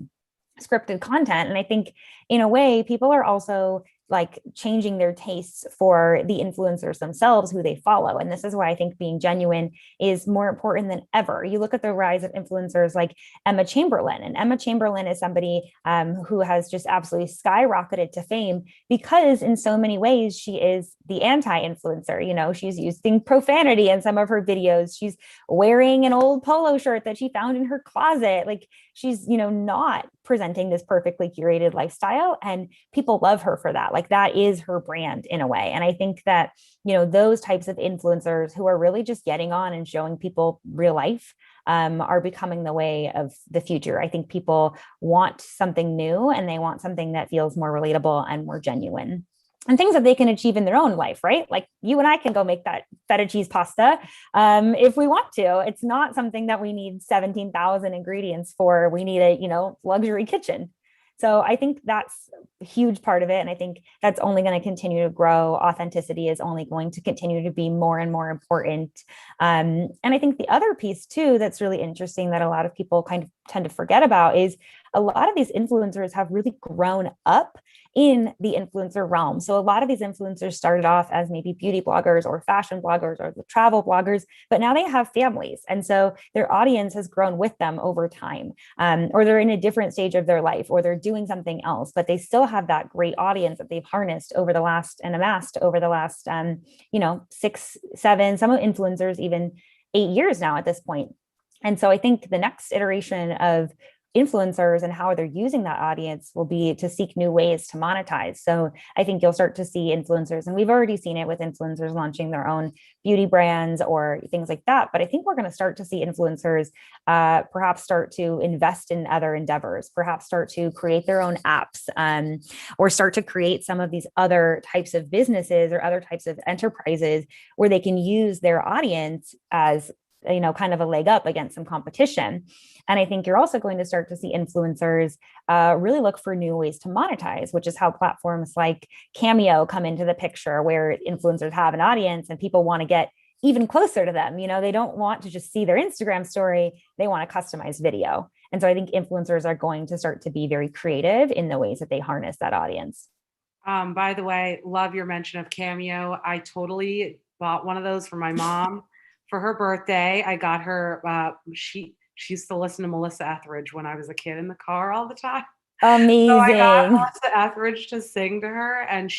scripted content. And I think in a way, people are also like changing their tastes for the influencers themselves, who they follow. And this is why I think being genuine is more important than ever. You look at the rise of influencers like Emma Chamberlain, and Emma Chamberlain is somebody who has just absolutely skyrocketed to fame because in so many ways, she is the anti-influencer. She's using profanity in some of her videos. She's wearing an old polo shirt that she found in her closet. Like she's, not presenting this perfectly curated lifestyle, and people love her for that. Like that is her brand in a way. And I think that, those types of influencers who are really just getting on and showing people real life are becoming the way of the future. I think people want something new and they want something that feels more relatable and more genuine. And things that they can achieve in their own life, right? Like you and I can go make that feta cheese pasta if we want to. It's not something that we need 17,000 ingredients for. We need a, luxury kitchen. So I think that's a huge part of it. And I think that's only going to continue to grow. Authenticity is only going to continue to be more and more important. And I think the other piece too, that's really interesting that a lot of people kind of tend to forget about is a lot of these influencers have really grown up in the influencer realm. So a lot of these influencers started off as maybe beauty bloggers or fashion bloggers or the travel bloggers, but now they have families. And so their audience has grown with them over time, or they're in a different stage of their life, or they're doing something else, but they still have that great audience that they've harnessed over the last and amassed over the last, 6, 7, some influencers, even 8 years now at this point. And so I think the next iteration of influencers and how they're using that audience will be to seek new ways to monetize. So I think you'll start to see influencers, and we've already seen it with influencers launching their own beauty brands or things like that. But I think we're going to start to see influencers perhaps start to invest in other endeavors, perhaps start to create their own apps, or start to create some of these other types of businesses or other types of enterprises where they can use their audience as kind of a leg up against some competition. And I think you're also going to start to see influencers really look for new ways to monetize, which is how platforms like Cameo come into the picture, where influencers have an audience and people want to get even closer to them. They don't want to just see their Instagram story. They want a customized video. And so I think influencers are going to start to be very creative in the ways that they harness that audience. By the way, love your mention of Cameo. I totally bought one of those for my mom. For her birthday, I got her, she used to listen to Melissa Etheridge when I was a kid in the car all the time. Amazing. So I got Melissa Etheridge to sing to her, and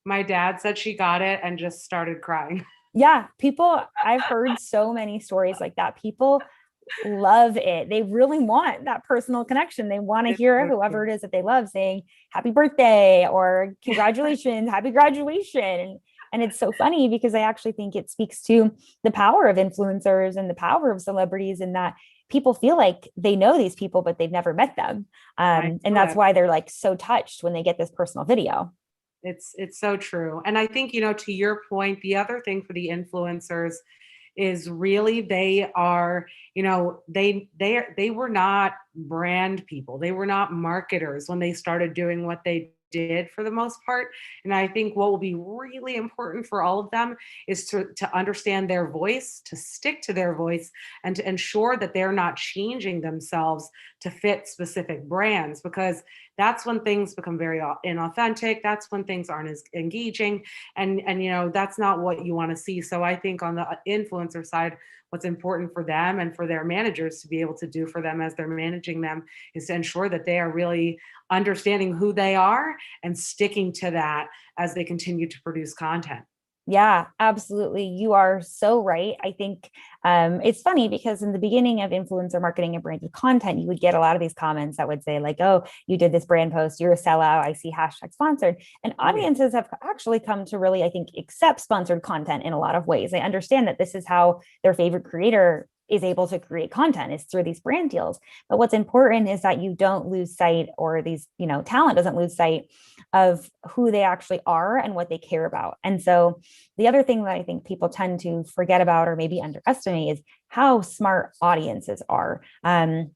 my dad said she got it and just started crying. Yeah, I've heard so many stories like that. People love it. They really want that personal connection. They want to hear whoever it is that they love saying happy birthday or congratulations, happy graduation. And it's so funny because I actually think it speaks to the power of influencers and the power of celebrities, in that people feel like they know these people, but they've never met them. And that's why they're like so touched when they get this personal video. It's so true. And I think, to your point, the other thing for the influencers is really they are, they were not brand people. They were not marketers when they started doing what they did for the most part. And I think what will be really important for all of them is to understand their voice, to stick to their voice, and to ensure that they're not changing themselves to fit specific brands, because that's when things become very inauthentic. That's when things aren't as engaging. And that's not what you want to see. So I think on the influencer side, what's important for them and for their managers to be able to do for them as they're managing them is to ensure that they are really understanding who they are and sticking to that as they continue to produce content. Yeah, absolutely. You are so right. I think it's funny because in the beginning of influencer marketing and branded content, you would get a lot of these comments that would say like, oh, you did this brand post, you're a sellout, I see hashtag sponsored. And audiences have actually come to really, I think, accept sponsored content in a lot of ways. They understand that this is how their favorite creator is able to create content, is through these brand deals. But what's important is that you don't lose sight, or these, talent doesn't lose sight of who they actually are and what they care about. And so the other thing that I think people tend to forget about or maybe underestimate is how smart audiences are. I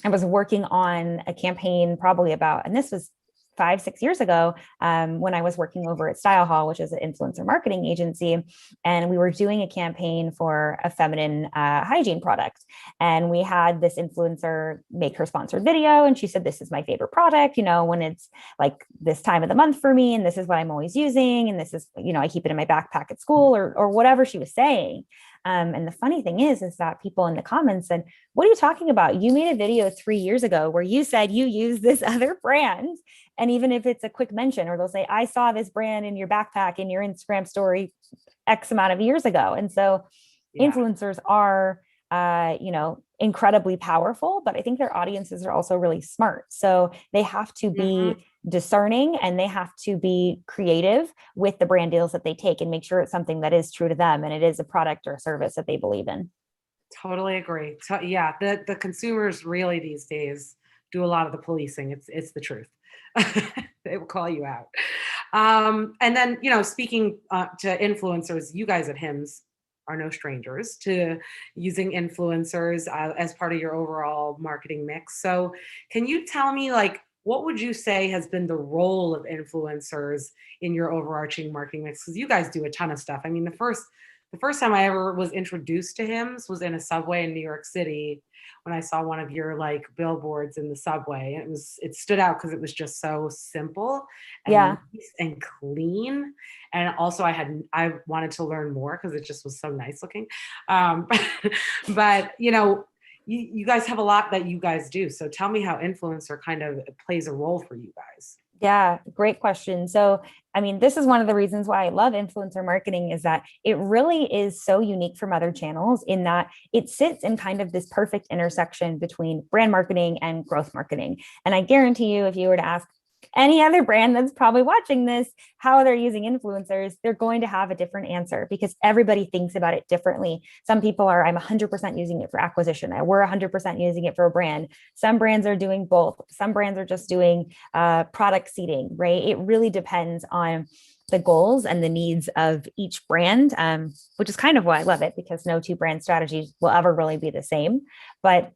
was working on a campaign probably about, and this was 5-6 years ago, when I was working over at Style Hall, which is an influencer marketing agency, and we were doing a campaign for a feminine hygiene product. And we had this influencer make her sponsored video, and she said, "This is my favorite product, when it's like this time of the month for me, and this is what I'm always using, and this is, I keep it in my backpack at school," or whatever she was saying. And the funny thing is that people in the comments said, "What are you talking about? You made a video 3 years ago where you said you use this other brand." And even if it's a quick mention, or they'll say, "I saw this brand in your backpack in your Instagram story X amount of years ago." And so influencers are, incredibly powerful, but I think their audiences are also really smart. So they have to be discerning, and they have to be creative with the brand deals that they take and make sure it's something that is true to them and it is a product or a service that they believe in. Totally agree. So, yeah, the consumers really these days do a lot of the policing. It's the truth. They will call you out. And then, speaking to influencers, you guys at HIMSS are no strangers to using influencers as part of your overall marketing mix. So can you tell me, what would you say has been the role of influencers in your overarching marketing mix? Because you guys do a ton of stuff. I mean, the first time I ever was introduced to HIMSS was in a subway in New York City, when I saw one of your billboards in the subway. And it stood out because it was just so simple and nice and clean. And also I wanted to learn more because it just was so nice looking. But you guys have a lot that you guys do. So tell me how influencer kind of plays a role for you guys. Yeah, great question. So, this is one of the reasons why I love influencer marketing, is that it really is so unique from other channels in that it sits in kind of this perfect intersection between brand marketing and growth marketing. And I guarantee you, if you were to ask any other brand that's probably watching this how they're using influencers, they're going to have a different answer because everybody thinks about it differently. Some people are, I'm 100% using it for acquisition. We're 100% using it for a brand. Some brands are doing both. Some brands are just doing product seeding, right? It really depends on the goals and the needs of each brand, which is kind of why I love it, because no two brand strategies will ever really be the same. But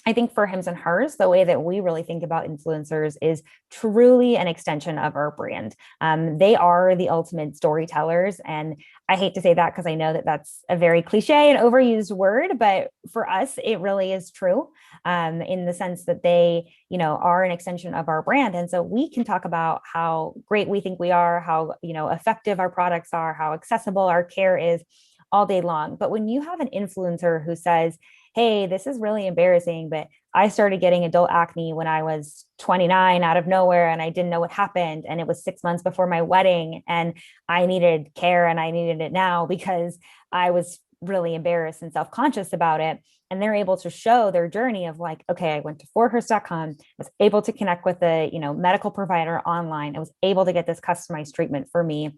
I think for Hims and Hers, the way that we really think about influencers is truly an extension of our brand. They are the ultimate storytellers. And I hate to say that because I know that that's a very cliche and overused word, but for us, it really is true in the sense that they, are an extension of our brand. And so we can talk about how great we think we are, how, effective our products are, how accessible our care is all day long. But when you have an influencer who says, "Hey, this is really embarrassing, but I started getting adult acne when I was 29 out of nowhere, and I didn't know what happened. And it was 6 months before my wedding, and I needed care, and I needed it now because I was really embarrassed and self-conscious about it." And they're able to show their journey of okay, I went to forhurst.com, was able to connect with a, medical provider online. I was able to get this customized treatment for me.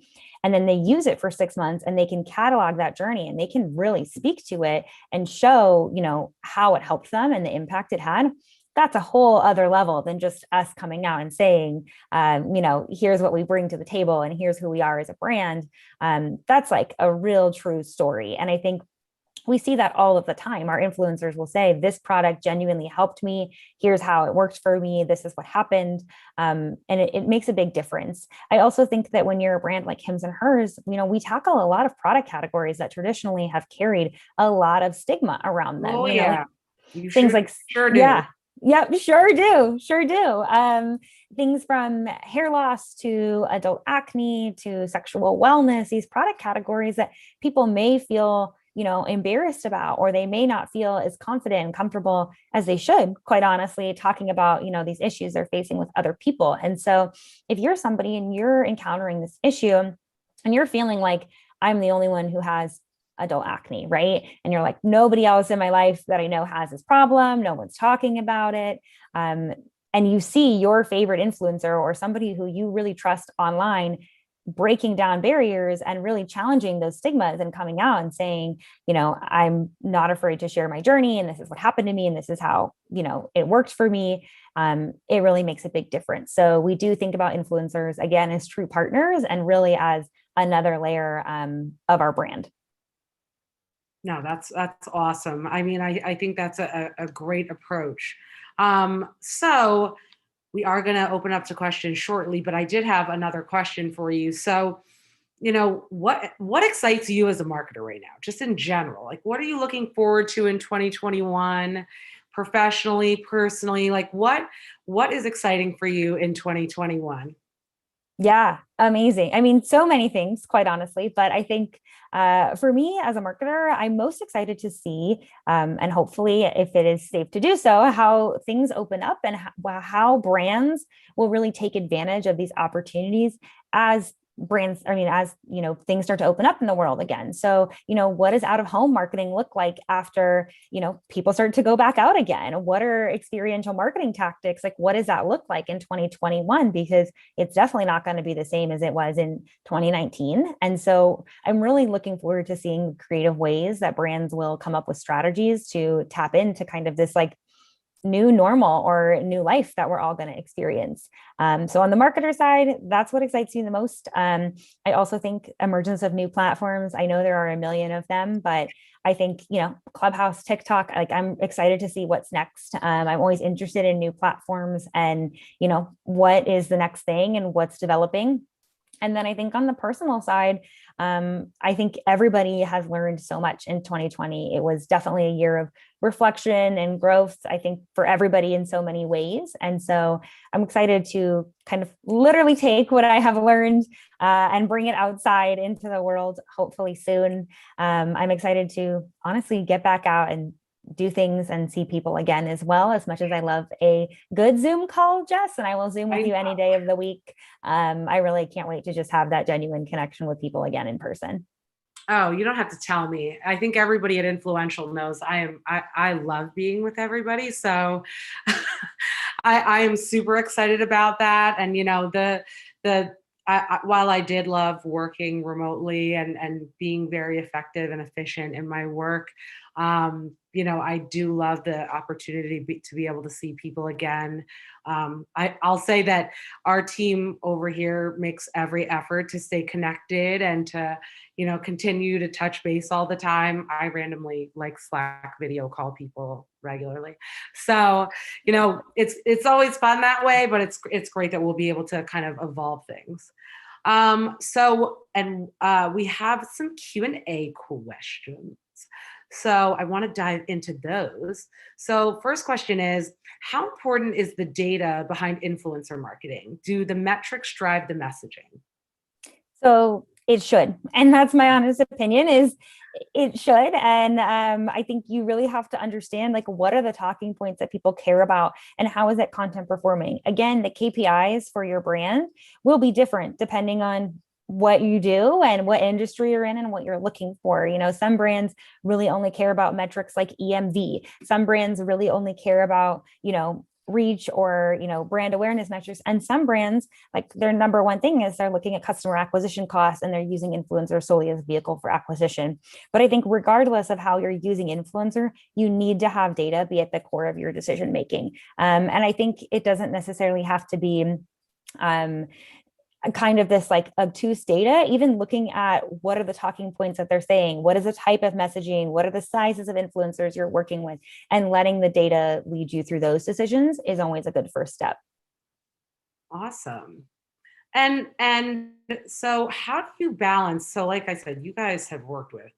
And then they use it for 6 months, and they can catalog that journey, and they can really speak to it and show, how it helped them and the impact it had. That's a whole other level than just us coming out and saying, here's what we bring to the table and here's who we are as a brand. That's like a real true story. And I think we see that all of the time. Our influencers will say, this product genuinely helped me. Here's how it worked for me. This is what happened. And it makes a big difference. I also think that when you're a brand like Hims and Hers, we tackle a lot of product categories that traditionally have carried a lot of stigma around them. Oh, yeah. You things like, sure do. Yeah. Yep, sure do. Things from hair loss to adult acne to sexual wellness, these product categories that people may feel, embarrassed about, or they may not feel as confident and comfortable as they should, quite honestly, talking about, these issues they're facing with other people. And so if you're somebody and you're encountering this issue and you're feeling like, I'm the only one who has adult acne, right? And you're like, nobody else in my life that I know has this problem. No one's talking about it. And you see your favorite influencer or somebody who you really trust online breaking down barriers and really challenging those stigmas and coming out and saying, I'm not afraid to share my journey, and this is what happened to me, and this is how, it worked for me. It really makes a big difference. So we do think about influencers, again, as true partners and really as another layer of our brand. No, that's awesome. I mean, I think that's a great approach. So we are going to open up to questions shortly, but I did have another question for you. So, what excites you as a marketer right now, just in general? Like, what are you looking forward to in 2021, professionally, personally? Like, what is exciting for you in 2021? Yeah, amazing. I mean, so many things, quite honestly, but I think for me as a marketer, I'm most excited to see, and hopefully if it is safe to do so, how things open up and how brands will really take advantage of these opportunities as things start to open up in the world again. So, what does out of home marketing look like after, people start to go back out again? What are experiential marketing tactics? Like, what does that look like in 2021? Because it's definitely not going to be the same as it was in 2019. And so I'm really looking forward to seeing creative ways that brands will come up with strategies to tap into kind of this like new normal or new life that we're all going to experience. So on the marketer side, that's what excites me the most. I also think emergence of new platforms. I know there are a million of them, but I think, Clubhouse, TikTok, like I'm excited to see what's next. I'm always interested in new platforms and, what is the next thing and what's developing. And then I think on the personal side, I think everybody has learned so much in 2020. It was definitely a year of reflection and growth, I think, for everybody in so many ways. And so I'm excited to kind of literally take what I have learned and bring it outside into the world, hopefully soon. I'm excited to honestly get back out and do things and see people again as well. As much as I love a good Zoom call, Jess, and I will Zoom with you any day of the week. I really can't wait to just have that genuine connection with people again in person. Oh, you don't have to tell me. I think everybody at Influential knows I love being with everybody. So I am super excited about that. And while I did love working remotely and being very effective and efficient in my work, I do love the opportunity to be able to see people again. I'll say that our team over here makes every effort to stay connected and to, continue to touch base all the time. I randomly Slack video call people regularly. So, it's always fun that way, but it's great that we'll be able to kind of evolve things. We have some Q&A questions. So I want to dive into those. So first question is, how important is the data behind influencer marketing? Do the metrics drive the messaging? So it should. And that's my honest opinion, is it should. And I think you really have to understand, like, what are the talking points that people care about and how is that content performing? Again, the KPIs for your brand will be different depending on what you do and what industry you're in and what you're looking for. Some brands really only care about metrics like EMV. Some brands really only care about, reach or, brand awareness metrics. And some brands, like, their number one thing is they're looking at customer acquisition costs and they're using influencer solely as a vehicle for acquisition. But I think regardless of how you're using influencer, you need to have data be at the core of your decision making. And I think it doesn't necessarily have to be kind of this like obtuse data, even looking at what are the talking points that they're saying, what is the type of messaging, what are the sizes of influencers you're working with, and letting the data lead you through those decisions is always a good first step. Awesome. And so how do you balance? So like I said, you guys have worked with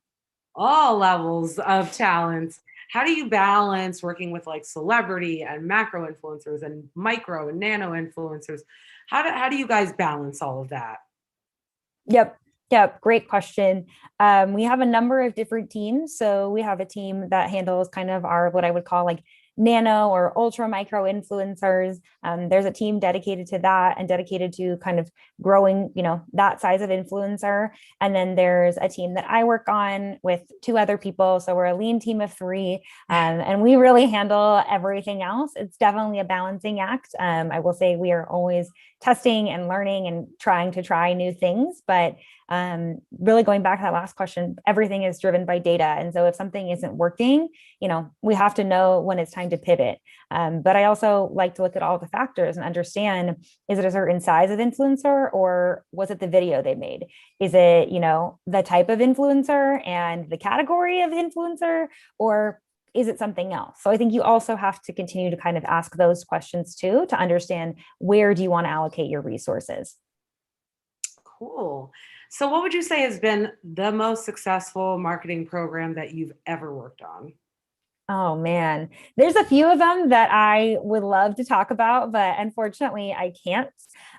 all levels of talent. How do you balance working with like celebrity and macro influencers and micro and nano influencers? How do you guys balance all of that? Yep. Great question. We have a number of different teams. So we have a team that handles kind of our, what I would call like nano or ultra micro influencers. There's a team dedicated to that and dedicated to kind of growing, that size of influencer. And then there's a team that I work on with 2 other people. So we're a lean team of 3, and we really handle everything else. It's definitely a balancing act. I will say we are always testing and learning and trying to try new things, but really going back to that last question, everything is driven by data. And so if something isn't working, we have to know when it's time to pivot. But I also like to look at all the factors and understand, is it a certain size of influencer, or was it the video they made? Is it, the type of influencer and the category of influencer, or is it something else? So I think you also have to continue to kind of ask those questions too, to understand where do you want to allocate your resources. Cool. So what would you say has been the most successful marketing program that you've ever worked on? Oh man, there's a few of them that I would love to talk about, but unfortunately I can't.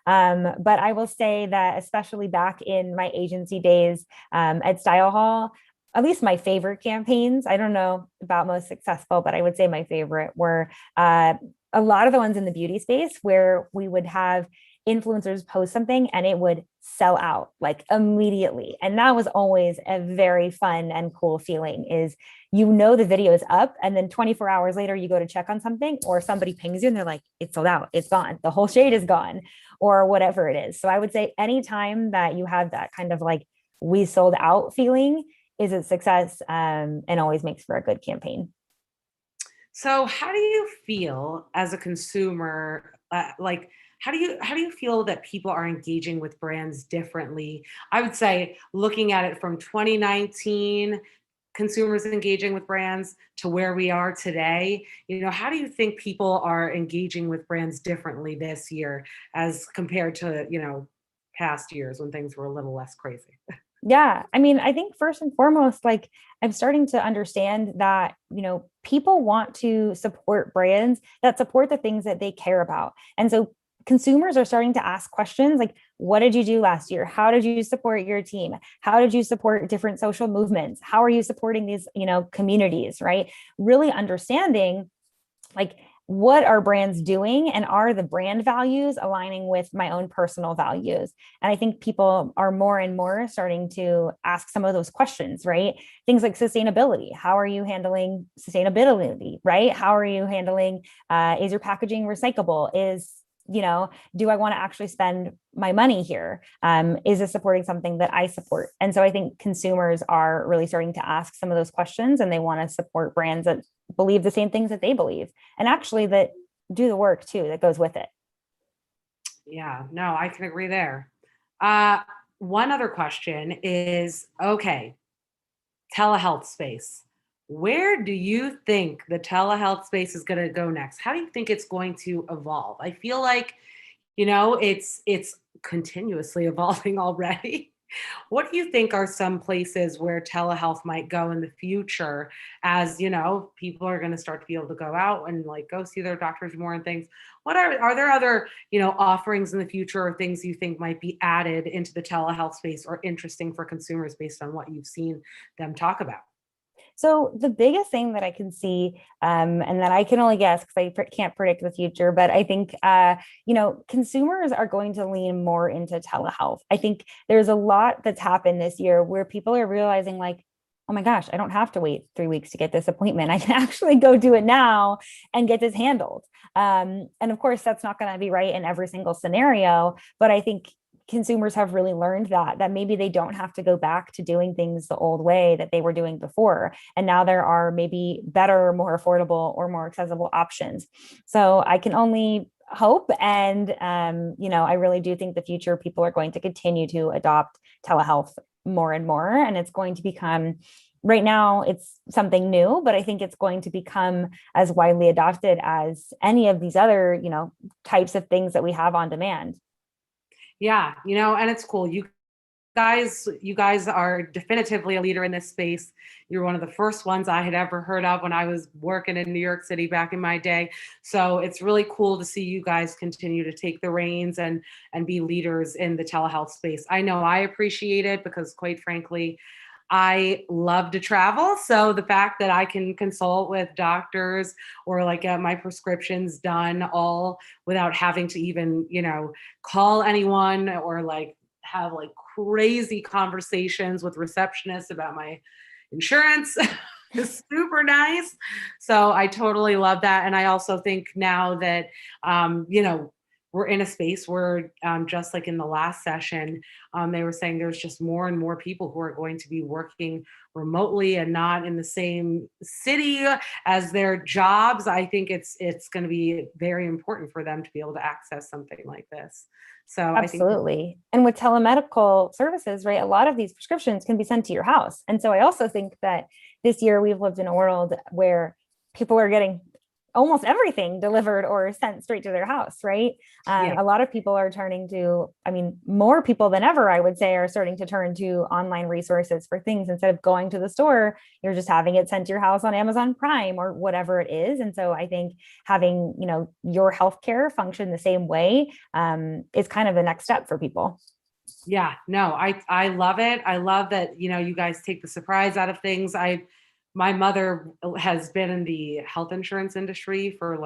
But I will say that especially back in my agency days at Style Hall, at least my favorite campaigns, I don't know about most successful, but I would say my favorite were a lot of the ones in the beauty space where we would have influencers post something and it would sell out like immediately. And that was always a very fun and cool feeling, is the video is up and then 24 hours later you go to check on something or somebody pings you and they're like, it's sold out, it's gone, the whole shade is gone, or whatever it is. So I would say anytime that you have that kind of like we sold out feeling is a success, and always makes for a good campaign. So how do you feel as a consumer, how do you feel that people are engaging with brands differently? I would say looking at it from 2019, consumers engaging with brands to where we are today, how do you think people are engaging with brands differently this year as compared to, past years when things were a little less crazy? Yeah. I mean, I think first and foremost, like I'm starting to understand that, people want to support brands that support the things that they care about. And so consumers are starting to ask questions like, what did you do last year? How did you support your team? How did you support different social movements? How are you supporting these, communities, right? Really understanding like, what are brands doing and are the brand values aligning with my own personal values? And I think people are more and more starting to ask some of those questions, right? Things like sustainability. How are you handling sustainability, right? How are you handling, is your packaging recyclable? Do I want to actually spend my money here? Is this supporting something that I support? And so I think consumers are really starting to ask some of those questions, and they want to support brands that believe the same things that they believe, and actually that do the work too that goes with it. Yeah, no, I can agree there. One other question is, okay, telehealth space. Where do you think the telehealth space is going to go next? How do you think it's going to evolve? I feel like, it's continuously evolving already. What do you think are some places where telehealth might go in the future as, people are going to start to be able to go out and like go see their doctors more and things? Are there other, offerings in the future or things you think might be added into the telehealth space or interesting for consumers based on what you've seen them talk about? So the biggest thing that I can see, and that I can only guess because I can't predict the future, but I think, consumers are going to lean more into telehealth. I think there's a lot that's happened this year where people are realizing like, oh my gosh, I don't have to wait 3 weeks to get this appointment. I can actually go do it now and get this handled. And of course, that's not going to be right in every single scenario, but I think consumers have really learned that maybe they don't have to go back to doing things the old way that they were doing before. And now there are maybe better, more affordable or more accessible options. So I can only hope. And, I really do think the future people are going to continue to adopt telehealth more and more. And it's going to become, right now, it's something new, but I think it's going to become as widely adopted as any of these other, types of things that we have on demand. Yeah, and it's cool. You guys are definitively a leader in this space. You're one of the first ones I had ever heard of when I was working in New York City back in my day. So it's really cool to see you guys continue to take the reins and be leaders in the telehealth space. I know I appreciate it because, quite frankly, I love to travel. So the fact that I can consult with doctors or get my prescriptions done all without having to even, call anyone or have crazy conversations with receptionists about my insurance is super nice. So I totally love that. And I also think now that, we're in a space where just like in the last session, they were saying there's just more and more people who are going to be working remotely and not in the same city as their jobs. I think it's going to be very important for them to be able to access something like this. So absolutely. And with telemedical services, right, a lot of these prescriptions can be sent to your house. And so I also think that this year we've lived in a world where people are getting almost everything delivered or sent straight to their house, right? A lot of people are turning to, more people than ever, I would say, are starting to turn to online resources for things. Instead of going to the store, you're just having it sent to your house on Amazon Prime or whatever it is. And so I think having, your healthcare function the same way is kind of the next step for people. Yeah, no, I love it. I love that, you guys take the surprise out of things. My mother has been in the health insurance industry for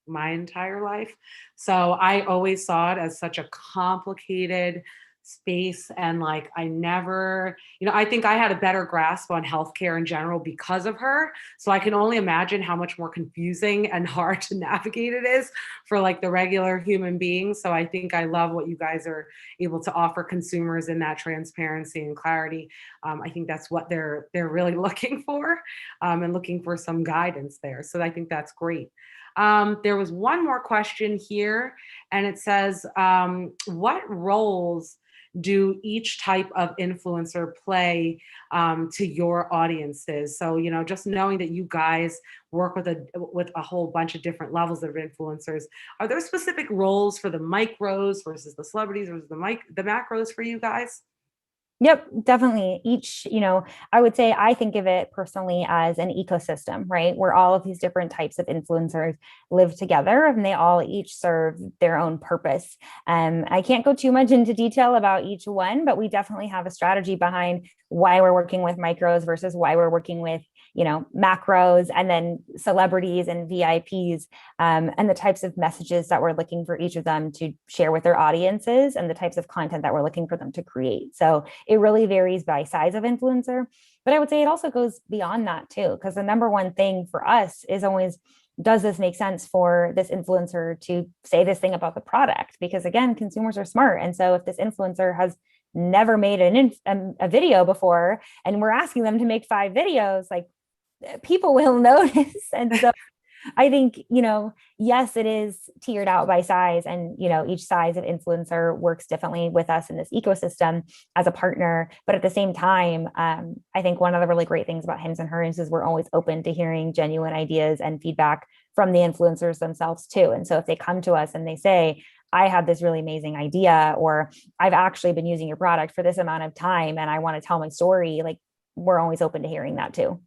my entire life. So I always saw it as such a complicated space. And I never, I think I had a better grasp on healthcare in general because of her. So I can only imagine how much more confusing and hard to navigate it is for the regular human being. So I think I love what you guys are able to offer consumers in that transparency and clarity. I think that's what they're really looking for and looking for some guidance there. So I think that's great. There was one more question here, and it says, what roles do each type of influencer play to your audiences? So, just knowing that you guys work with a whole bunch of different levels of influencers, are there specific roles for the micros versus the celebrities versus the macros for you guys? Yep, definitely. Each, I would say I think of it personally as an ecosystem, right? Where all of these different types of influencers live together and they all each serve their own purpose. I can't go too much into detail about each one, but we definitely have a strategy behind why we're working with micros versus why we're working with, macros and then celebrities and VIPs, and the types of messages that we're looking for each of them to share with their audiences and the types of content that we're looking for them to create. So it really varies by size of influencer, but I would say it also goes beyond that too, because the number one thing for us is always, does this make sense for this influencer to say this thing about the product? Because again, consumers are smart. And so if this influencer has never made a video before and we're asking them to make 5 videos, people will notice. And so I think, yes, it is tiered out by size and, each size of influencer works differently with us in this ecosystem as a partner. But at the same time, I think one of the really great things about Hims and Hers is we're always open to hearing genuine ideas and feedback from the influencers themselves too. And so if they come to us and they say, I had this really amazing idea, or I've actually been using your product for this amount of time and I want to tell my story, we're always open to hearing that too.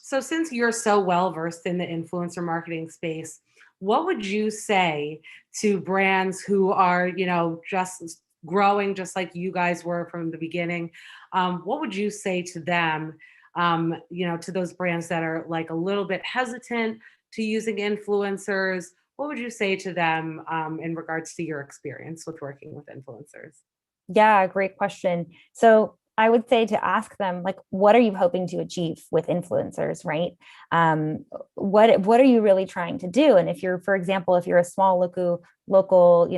So since you're so well versed in the influencer marketing space, what would you say to brands who are, just growing just like you guys were from the beginning? What would you say to them, to those brands that are a little bit hesitant to using influencers? What would you say to them in regards to your experience with working with influencers? Yeah, great question. So I would say to ask them, what are you hoping to achieve with influencers, right? What are you really trying to do? And if you're, for example, if you're a small local,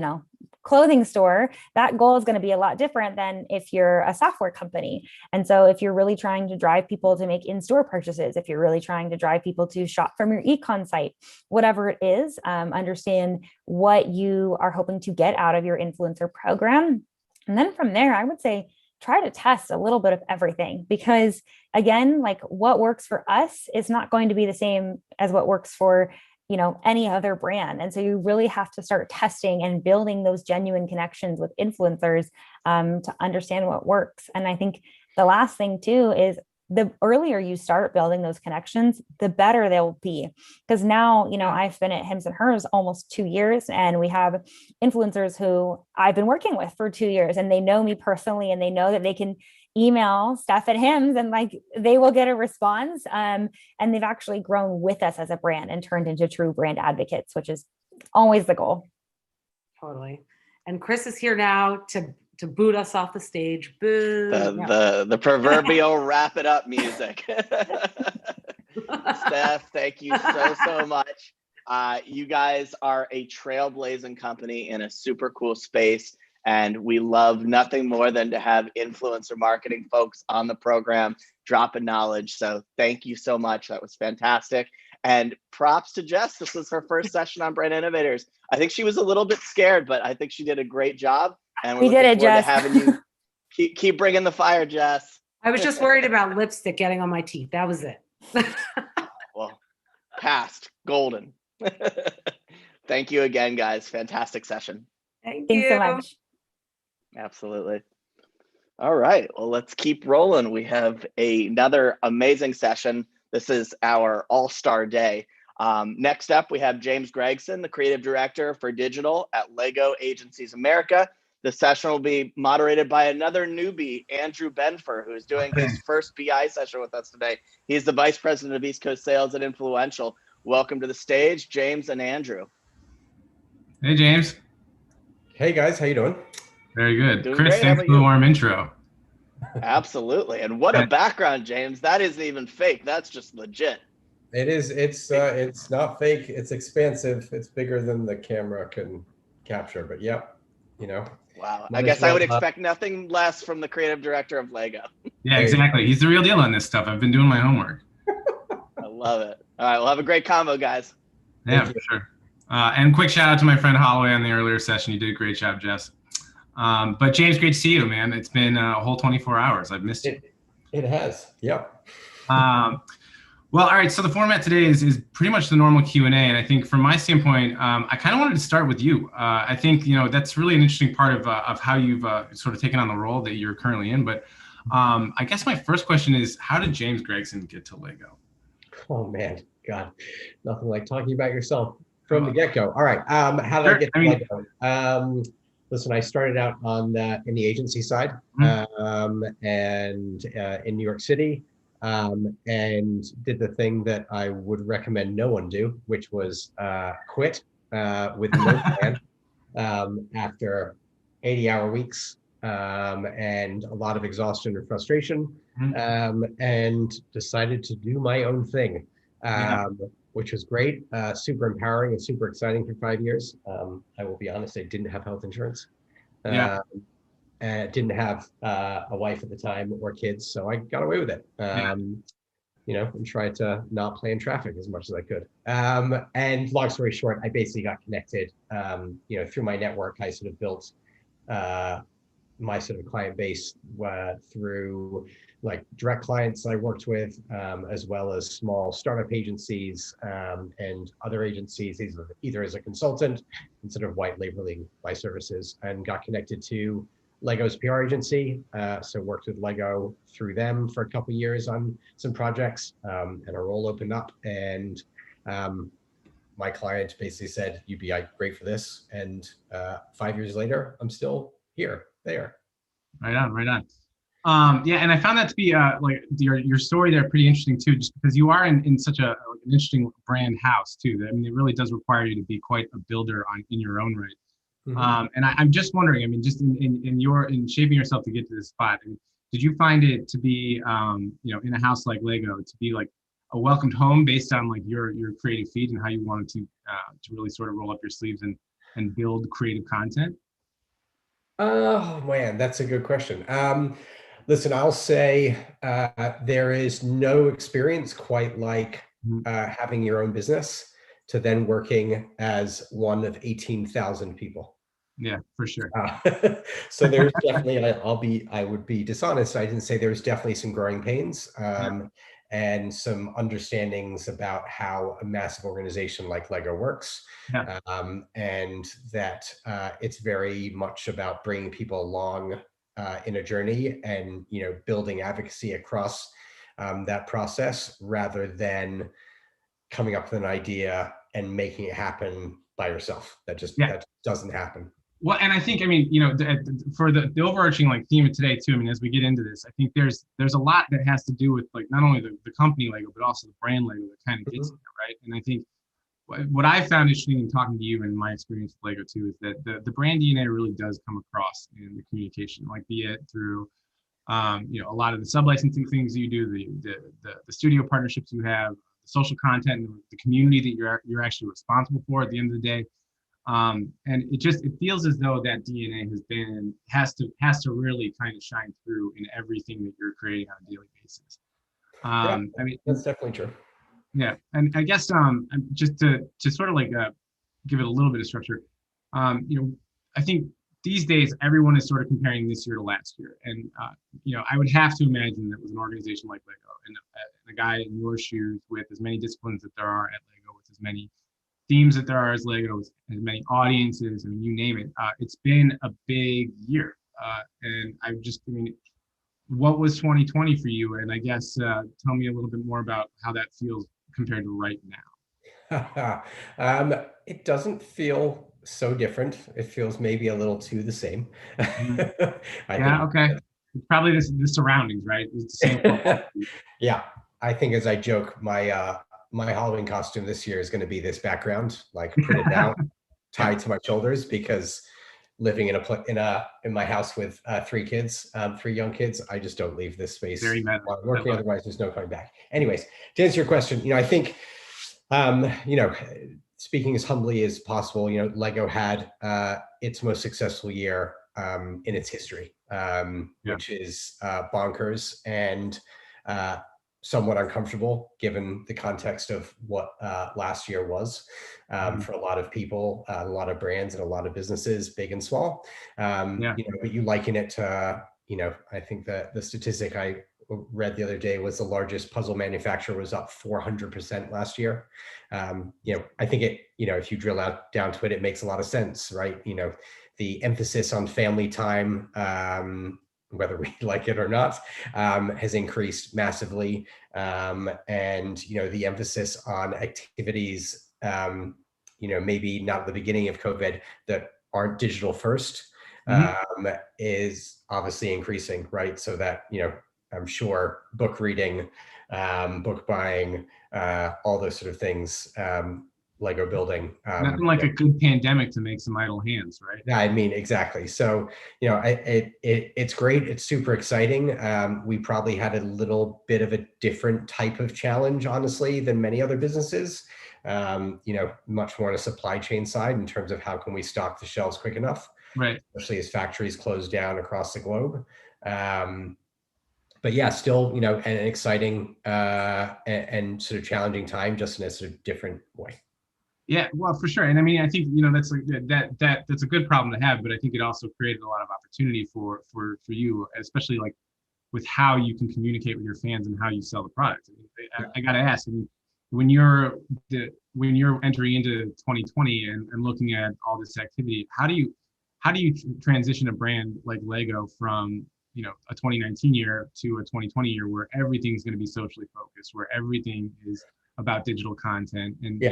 clothing store, that goal is going to be a lot different than if you're a software company. And so if you're really trying to drive people to make in-store purchases, if you're really trying to drive people to shop from your econ site, whatever it is, understand what you are hoping to get out of your influencer program. And then from there, I would say, try to test a little bit of everything, because again, like what works for us is not going to be the same as what works for, any other brand. And so you really have to start testing and building those genuine connections with influencers to understand what works. And I think the last thing too is the earlier you start building those connections, the better they'll be. Because now, I've been at Hims and Hers almost 2 years, and we have influencers who I've been working with for 2 years, and they know me personally, and they know that they can email Steph at Hims and they will get a response. And they've actually grown with us as a brand and turned into true brand advocates, which is always the goal. Totally. And Chris is here now to boot us off the stage. Boo. The proverbial wrap it up music. Steph, thank you so much. You guys are a trailblazing company in a super cool space, and we love nothing more than to have influencer marketing folks on the program dropping knowledge. So thank you so much. That was fantastic. And props to Jess. This was her first session on Brand Innovators. I think she was a little bit scared, but I think she did a great job. And we're looking forward to having you keep bringing the fire, Jess. I was just worried about lipstick getting on my teeth. That was it. Well, passed, golden. Thank you again, guys. Fantastic session. Thanks so much. Absolutely. All right. Well, let's keep rolling. We have another amazing session. This is our all-star day. Next up, we have James Gregson, the creative director for digital at LEGO Agencies America. The session will be moderated by another newbie, Andrew Benfer, who is doing his first BI session with us today. He's the vice president of East Coast Sales at Influential. Welcome to the stage, James and Andrew. Hey, James. Hey, guys. How you doing? Very good. Doing Chris, great. thanks for the warm intro. Absolutely. And what a background, James. That isn't even fake. That's just legit. It is. It's not fake. It's expansive. It's bigger than the camera can capture. But yeah, Wow. I guess I would expect nothing less from the creative director of LEGO. Yeah, exactly. He's the real deal on this stuff. I've been doing my homework. I love it. All right. We'll have a great combo, guys. Yeah, for sure. And quick shout out to my friend Holloway on the earlier session. You did a great job, Jess. But James, great to see you, man. It's been a whole 24 hours. I've missed you. It has. Yep. Well, all right. So the format today is pretty much the normal Q&A. And I think from my standpoint, I kind of wanted to start with you. I think, that's really an interesting part of how you've sort of taken on the role that you're currently in. But I guess my first question is, how did James Gregson get to LEGO? Oh, man. God, nothing like talking about yourself from the get-go. All right. How did I get to LEGO? Listen, I started out in the agency side and in New York City and did the thing that I would recommend no one do, which was quit with no plan after 80-hour weeks and a lot of exhaustion and frustration and decided to do my own thing. Which was great, super empowering and super exciting for 5 years. I will be honest, I didn't have health insurance. And didn't have a wife at the time or kids, so I got away with it. And tried to not play in traffic as much as I could. And long story short, I basically got connected, through my network. I sort of built my sort of client base through like direct clients I worked with, as well as small startup agencies and other agencies, either as a consultant and sort of white labeling my services, and got connected to LEGO's PR agency. So worked with LEGO through them for a couple of years on some projects, and a role opened up, and my client basically said, "You'd be great for this." And 5 years later, I'm still there. Right on. And I found that to be like your story there pretty interesting too, just because you are in such an interesting brand house too. I mean, it really does require you to be quite a builder in your own right. And I'm just wondering, I mean, just in shaping yourself to get to this spot, I mean, did you find it to be, in a house like LEGO, to be like a welcomed home based on like your creative feed and how you wanted to really sort of roll up your sleeves and build creative content? Oh man, that's a good question. Listen, I'll say there is no experience quite like having your own business to then working as one of 18,000 people. Yeah, for sure. So there's definitely, I would be dishonest. I didn't say there's definitely some growing pains and some understandings about how a massive organization like Lego works. And that it's very much about bringing people along in a journey and, building advocacy across that process rather than coming up with an idea and making it happen by yourself. That just doesn't happen. Well, and I think, for the overarching like theme of today too, as we get into this, I think there's a lot that has to do with like not only the company Lego, but also the brand Lego that kind of gets there, right? And I think what I found interesting in talking to you and my experience with Lego too, is that the brand DNA really does come across in the communication, like be it through, a lot of the sub-licensing things you do, the studio partnerships you have, the social content, and the community that you're actually responsible for at the end of the day. And it feels as though that DNA has to really kind of shine through in everything that you're creating on a daily basis. That's definitely true. Yeah, and I guess just to sort of like give it a little bit of structure, I think these days everyone is sort of comparing this year to last year, and I would have to imagine that with an organization like Lego and a guy in your shoes with as many disciplines that there are at Lego, with as many themes that there are as Lego, as many audiences, you name it. It's been a big year. And what was 2020 for you? And I guess tell me a little bit more about how that feels compared to right now. It doesn't feel so different. It feels maybe a little too the same. Okay. It's probably the surroundings, right? It's the same. Yeah. I think as I joke, my Halloween costume this year is going to be this background, like printed out, tied to my shoulders, because living in my house with three young kids, I just don't leave this space while working. Otherwise, there's no coming back. Anyways, to answer your question, I think, speaking as humbly as possible, Lego had its most successful year in its history, which is bonkers and somewhat uncomfortable given the context of what last year was for a lot of people, a lot of brands and a lot of businesses, big and small. But you liken it to, I think that the statistic I read the other day was the largest puzzle manufacturer was up 400% last year. I think if you drill down to it, it makes a lot of sense, right? The emphasis on family time, whether we like it or not, has increased massively. And, the emphasis on activities, maybe not at the beginning of COVID that aren't digital first, is obviously increasing, right? So that, I'm sure book reading, book buying, all those sort of things, Lego building. Nothing like a good pandemic to make some idle hands, right? Yeah, exactly. So, it's great. It's super exciting. We probably had a little bit of a different type of challenge, honestly, than many other businesses. Much more on a supply chain side in terms of how can we stock the shelves quick enough, right? Especially as factories close down across the globe. But yeah, still, an exciting and sort of challenging time, just in a sort of different way. Yeah, well, for sure. And I think, that's like that's a good problem to have, but I think it also created a lot of opportunity for you, especially like with how you can communicate with your fans and how you sell the product. I got to ask, when you're entering into 2020 and looking at all this activity, how do you transition a brand like Lego from, a 2019 year to a 2020 year where everything's going to be socially focused, where everything is about digital content and,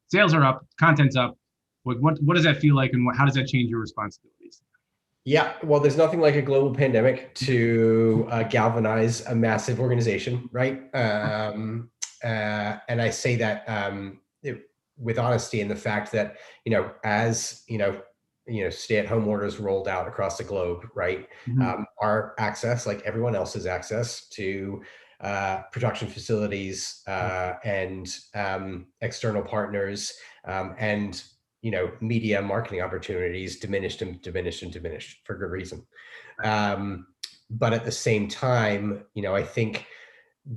sales are up, content's up. What does that feel like, and how does that change your responsibilities? Yeah, well, there's nothing like a global pandemic to galvanize a massive organization, right? And I say that with honesty in the fact that, as stay-at-home orders rolled out across the globe, right? Our access, like everyone else's access to production facilities and external partners and media marketing opportunities diminished and diminished and diminished for good reason. But at the same time, I think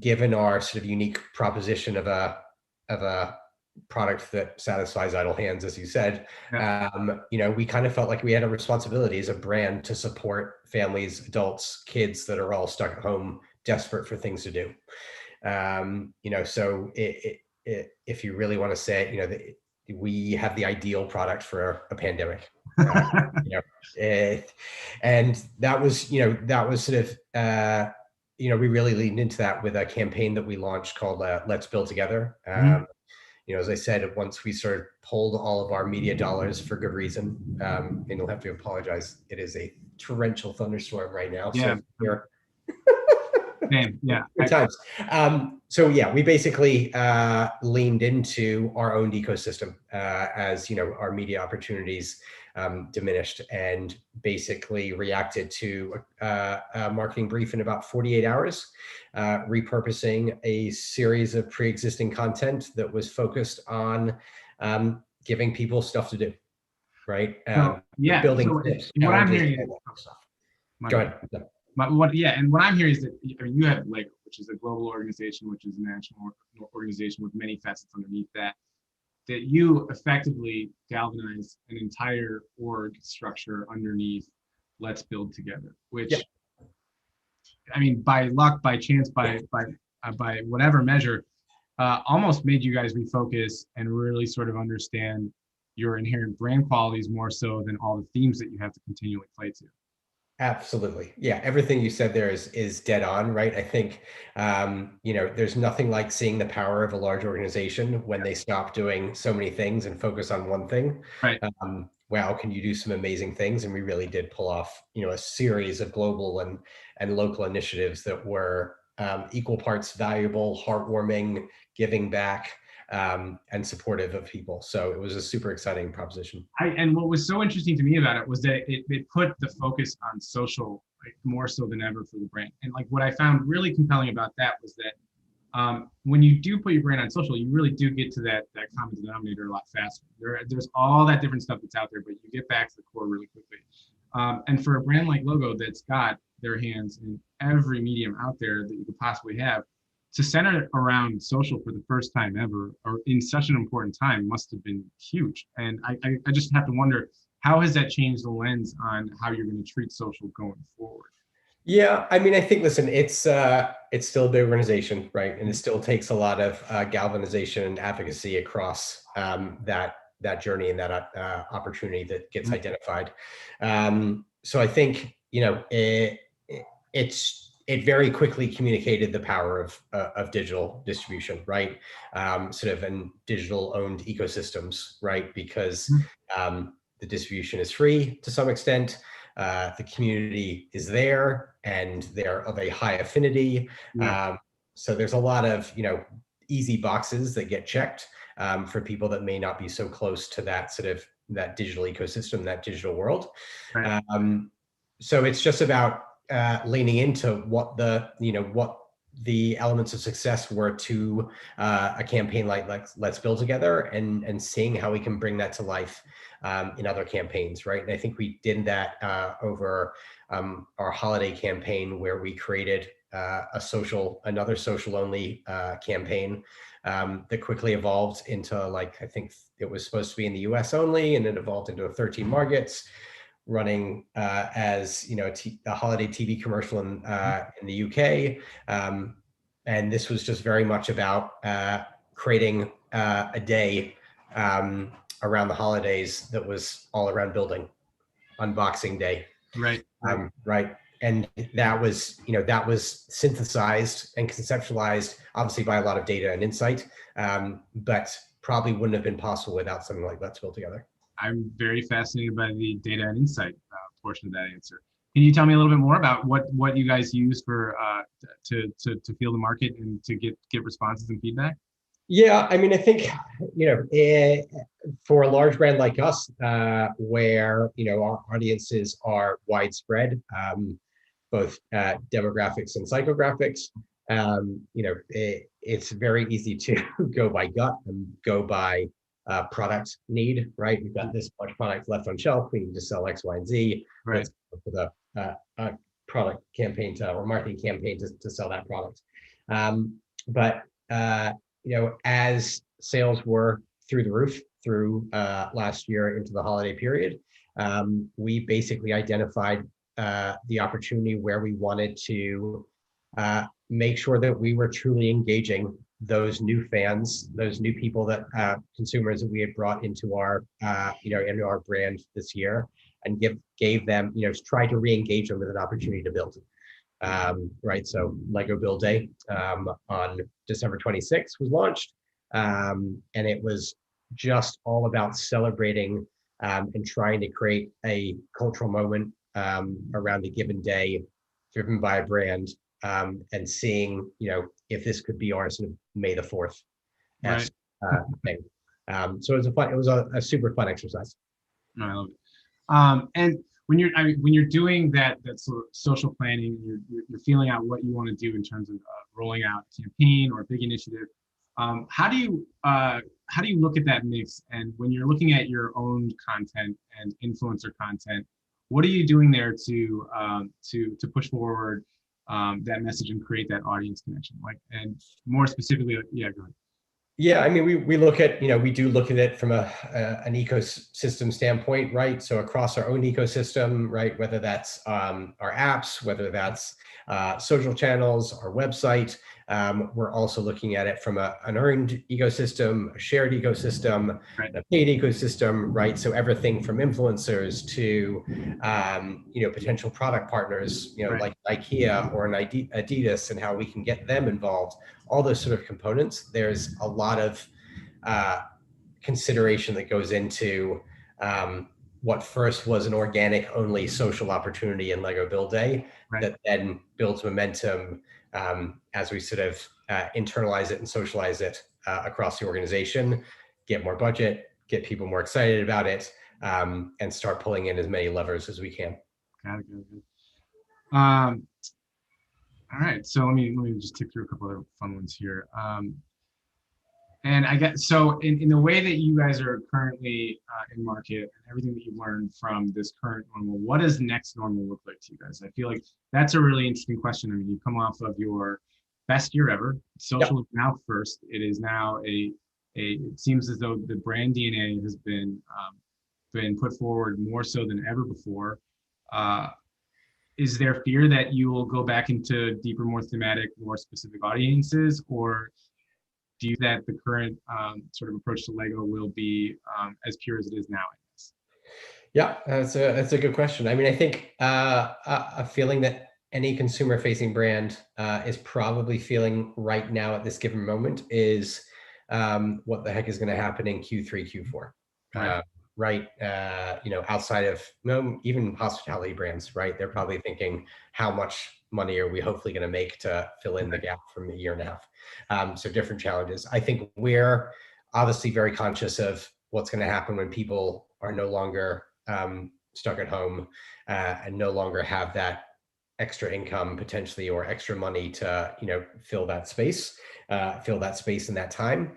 given our sort of unique proposition of a product that satisfies idle hands, as you said, we kind of felt like we had a responsibility as a brand to support families, adults, kids that are all stuck at home, desperate for things to do. So if you really want to say, we have the ideal product for a pandemic. And that was sort of, we really leaned into that with a campaign that we launched called Let's Build Together. As I said, once we sort of pulled all of our media dollars for good reason, and you'll have to apologize, it is a torrential thunderstorm right now. Yeah. So here. Yeah. Good times. So yeah, we basically leaned into our own ecosystem as our media opportunities diminished, and basically reacted to a marketing brief in about 48 hours, repurposing a series of pre-existing content that was focused on giving people stuff to do, right? Building tips. What I'm hearing. Go ahead. And what I'm hearing is that you have LEGO, which is a global organization, which is a national organization with many facets underneath that you effectively galvanize an entire org structure underneath Let's Build Together, which, I mean, by luck, by chance, by whatever measure, almost made you guys refocus and really sort of understand your inherent brand qualities more so than all the themes that you have to continually play to. Absolutely. Yeah. Everything you said there is dead on, right? I think, there's nothing like seeing the power of a large organization when they stop doing so many things and focus on one thing. Right. Wow, can you do some amazing things? And we really did pull off, a series of global and local initiatives that were equal parts valuable, heartwarming, giving back, and supportive of people. So it was a super exciting proposition. And what was so interesting to me about it was that it put the focus on social, more so than ever for the brand. And what I found really compelling about that was that when you do put your brand on social, you really do get to that common denominator a lot faster. There's all that different stuff that's out there, but you get back to the core really quickly. And for a brand like Logo that's got their hands in every medium out there that you could possibly have, to center it around social for the first time ever, or in such an important time, must have been huge. And I just have to wonder, how has that changed the lens on how you're going to treat social going forward? Yeah, I mean, I think, listen, it's still a big organization, right? And it still takes a lot of galvanization and advocacy across that journey and that opportunity that gets identified. So I think, it very quickly communicated the power of digital distribution, right? Sort of in digital owned ecosystems, right? Because the distribution is free to some extent. The community is there and they're of a high affinity. So there's a lot of, easy boxes that get checked for people that may not be so close to that sort of that digital ecosystem, that digital world. Right. So it's just about leaning into what the elements of success were to a campaign like Let's Build Together, and seeing how we can bring that to life in other campaigns, right? And I think we did that over our holiday campaign, where we created another social only campaign that quickly evolved into, I think it was supposed to be in the US only, and it evolved into 13 markets, running as a holiday TV commercial in the UK, and this was just very much about creating a day around the holidays that was all around building, unboxing day. Right. Right. And that was synthesized and conceptualized, obviously, by a lot of data and insight, but probably wouldn't have been possible without something like Let's Build Together. I'm very fascinated by the data and insight portion of that answer. Can you tell me a little bit more about what you guys use for to feel the market and to get responses and feedback? Yeah, I mean, I think for a large brand like us, where our audiences are widespread, both demographics and psychographics, it's very easy to go by gut and go by product need, right? We've got this much product left on shelf. We need to sell X, Y, and Z. Right. Let's go for a product campaign or marketing campaign to sell that product. But as sales were through the roof through last year into the holiday period, we basically identified the opportunity where we wanted to make sure that we were truly engaging those new fans, those new people that consumers that we had brought into our into our brand this year, and gave them, try to re-engage them with an opportunity to build. Right, so Lego Build Day on December 26th was launched, and it was just all about celebrating and trying to create a cultural moment around a given day, driven by a brand, and seeing, if this could be our sort of May the 4th Right. thing. So it was a super fun exercise. No, I love it. And when you're doing that sort of social planning, you're feeling out what you want to do in terms of rolling out a campaign or a big initiative. How do you look at that mix? And when you're looking at your own content and influencer content, what are you doing there to push forward that message and create that audience connection? And more specifically, yeah, go ahead. Yeah, I mean, we look at, we do look at it from an ecosystem standpoint, right? So across our own ecosystem, right? Whether that's our apps, whether that's social channels, our website. We're also looking at it from an earned ecosystem, a shared ecosystem, right, a paid ecosystem, right? So everything from influencers to, potential product partners, right, like IKEA or an Adidas, and how we can get them involved. All those sort of components. There's a lot of consideration that goes into what first was an organic only social opportunity in Lego Build Day, right, that then builds momentum as we sort of internalize it and socialize it across the organization, get more budget, get people more excited about it, and start pulling in as many levers as we can. Got it. All right, so let me just tick through a couple other fun ones here. And I guess, so in the way that you guys are currently in market and everything that you've learned from this current normal, what does next normal look like to you guys? I feel like that's a really interesting question. I mean, you come off of your best year ever. Social is now first. It is now it seems as though the brand DNA has been put forward more so than ever before. Is there fear that you will go back into deeper, more thematic, more specific audiences, or do you think that the current sort of approach to Lego will be as pure as it is now? Yeah, that's a good question. I mean, I think a feeling that any consumer-facing brand is probably feeling right now at this given moment is what the heck is going to happen in Q3, Q4. Right. Right, outside of even hospitality brands, right? They're probably thinking, how much money are we hopefully going to make to fill in the gap from a year and a half? So different challenges. I think we're obviously very conscious of what's going to happen when people are no longer stuck at home and no longer have that extra income potentially, or extra money to fill that space in that time.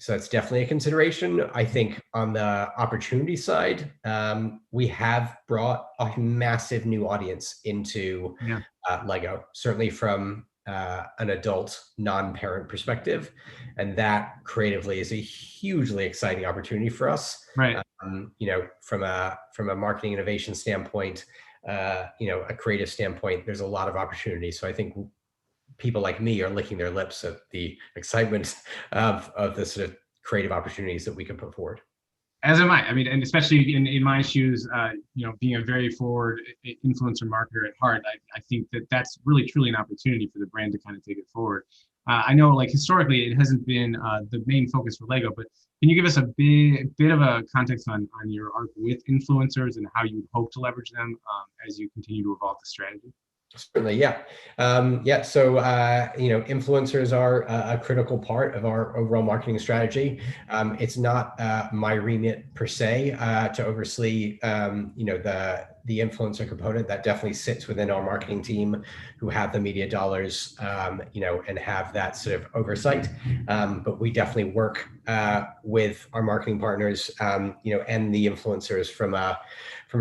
So that's definitely a consideration. I think on the opportunity side, we have brought a massive new audience into Lego, certainly from an adult non-parent perspective. And that creatively is a hugely exciting opportunity for us. Right. From a marketing innovation standpoint, a creative standpoint, there's a lot of opportunity. So I think people like me are licking their lips at the excitement of the sort of creative opportunities that we can put forward. As am I. I mean, and especially in my shoes, being a very forward influencer marketer at heart, I think that that's really truly an opportunity for the brand to kind of take it forward. I know, like, historically, it hasn't been the main focus for Lego, but can you give us a bit of a context on your arc with influencers and how you hope to leverage them as you continue to evolve the strategy? Certainly, yeah. So, influencers are a critical part of our overall marketing strategy. It's not my remit per se to oversee, the influencer component that definitely sits within our marketing team, who have the media dollars, and have that sort of oversight. But we definitely work with our marketing partners, and the influencers from a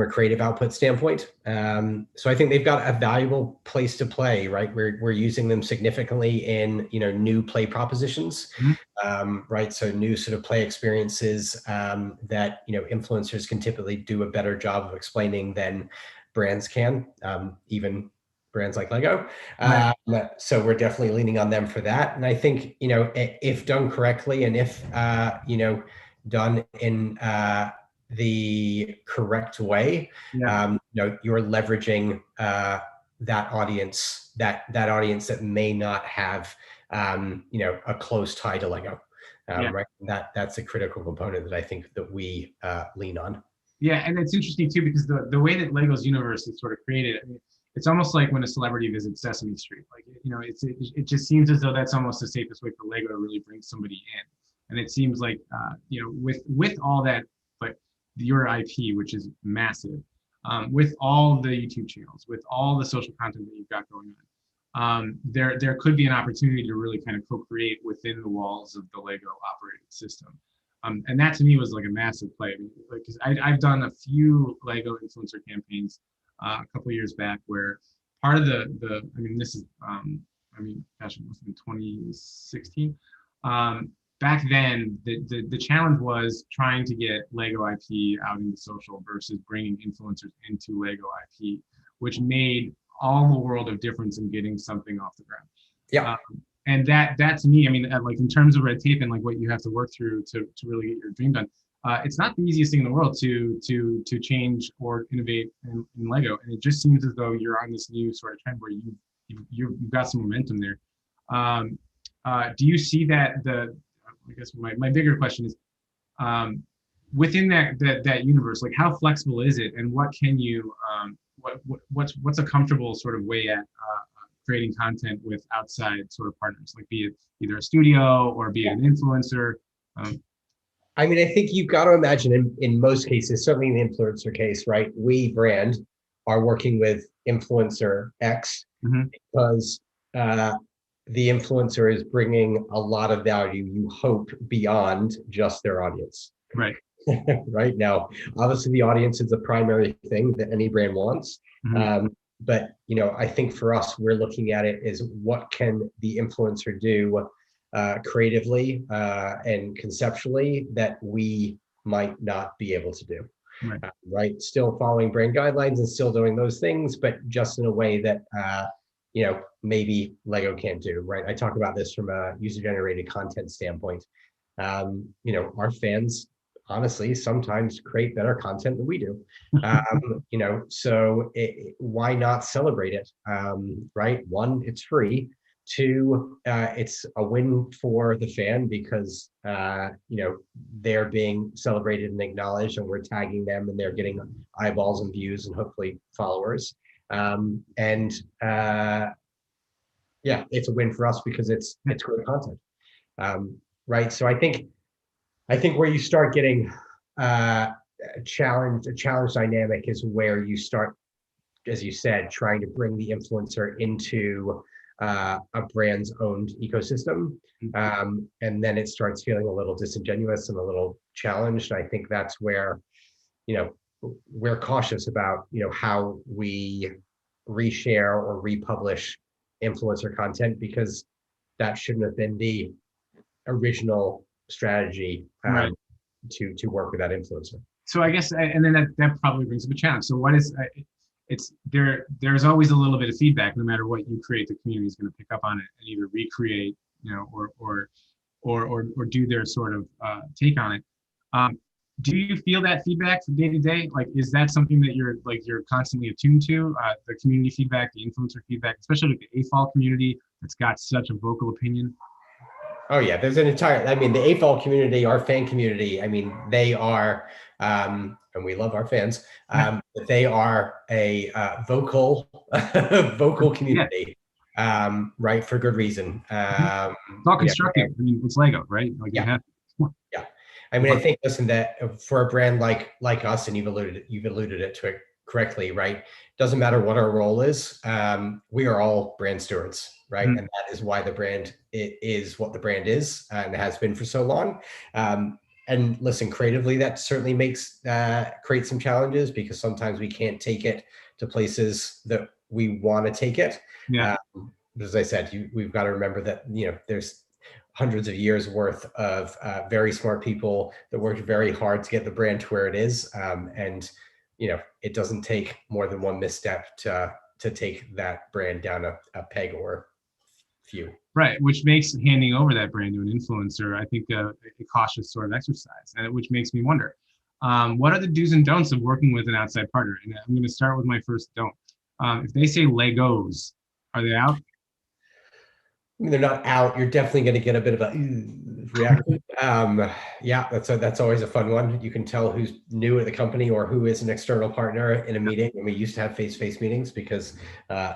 creative output standpoint. So I think they've got a valuable place to play, right? We're using them significantly in, new play propositions, right? So new sort of play experiences that, influencers can typically do a better job of explaining than brands can, even brands like Lego. So we're definitely leaning on them for that. And I think, if done correctly, and if, done in the correct way, you're leveraging that audience, that audience that may not have, a close tie to Lego. Right. That's a critical component that I think that we lean on. Yeah, and it's interesting too, because the way that Lego's universe is sort of created, I mean, it's almost like when a celebrity visits Sesame Street. Like, it just seems as though that's almost the safest way for Lego to really bring somebody in. And it seems like, with all that, but your IP, which is massive, with all the YouTube channels, with all the social content that you've got going on, there could be an opportunity to really kind of co-create within the walls of the Lego operating system. And that to me was like a massive play. I mean, like, 'cause I've done a few Lego influencer campaigns a couple of years back, where part of this is, gosh, it must have been 2016. Back then, the challenge was trying to get Lego IP out into social versus bringing influencers into Lego IP, which made all the world of difference in getting something off the ground. Yeah. And that to me, I mean, like in terms of red tape and like what you have to work through to really get your dream done, it's not the easiest thing in the world to change or innovate in Lego. And it just seems as though you're on this new sort of trend where you've got some momentum there. Do you see that I guess my bigger question is, within that universe, like how flexible is it, and what can you, what's a comfortable sort of way at creating content with outside sort of partners, like be it either a studio or be it an influencer? I mean, I think you've got to imagine in most cases, certainly in the influencer case, right? We brand are working with influencer X because the influencer is bringing a lot of value, you hope, beyond just their audience. Right. Right now, obviously the audience is the primary thing that any brand wants. But, I think for us, we're looking at it as what can the influencer do creatively and conceptually that we might not be able to do. Right. Still following brand guidelines and still doing those things, but just in a way that, maybe Lego can't do. Right. I talk about this from a user-generated content standpoint. Our fans honestly sometimes create better content than we do. So why not celebrate it? Right. One, it's free. Two, it's a win for the fan because, they're being celebrated and acknowledged, and we're tagging them and they're getting eyeballs and views and hopefully followers. It's a win for us because it's great content. Right. So I think where you start getting a challenge dynamic is where you start, as you said, trying to bring the influencer into a brand's owned ecosystem. And then it starts feeling a little disingenuous and a little challenged. I think that's where, we're cautious about, how we reshare or republish influencer content, because that shouldn't have been the original strategy to work with that influencer. So I guess, and then that probably brings up a challenge. So what is, there's always a little bit of feedback. No matter what you create, the community is going to pick up on it and either recreate, or do their sort of take on it. Do you feel that feedback from day to day? Like, is that something that you're constantly attuned to? The community feedback, the influencer feedback, especially like the AFOL community that's got such a vocal opinion. Oh yeah, there's an entire, the AFOL community, our fan community, they are, and we love our fans, but they are a vocal community, right, for good reason. It's all constructive. It's Lego, right? Like yeah. I think, listen, that for a brand like us, and you've alluded it to it correctly, right? Doesn't matter what our role is. We are all brand stewards, right? And that is why the brand is what the brand is and has been for so long. And listen, creatively, that certainly creates some challenges because sometimes we can't take it to places that we want to take it. Yeah. As I said, we've got to remember that, there's hundreds of years worth of very smart people that worked very hard to get the brand to where it is. And, it doesn't take more than one misstep to take that brand down a peg or few. Right, which makes handing over that brand to an influencer, I think, a cautious sort of exercise, and which makes me wonder, what are the do's and don'ts of working with an outside partner? And I'm going to start with my first don't. If they say Legos, are they out? I mean, they're not out. You're definitely going to get a bit of a reaction. Yeah, that's always a fun one. You can tell who's new at the company or who is an external partner in a meeting. And we used to have face-to-face meetings because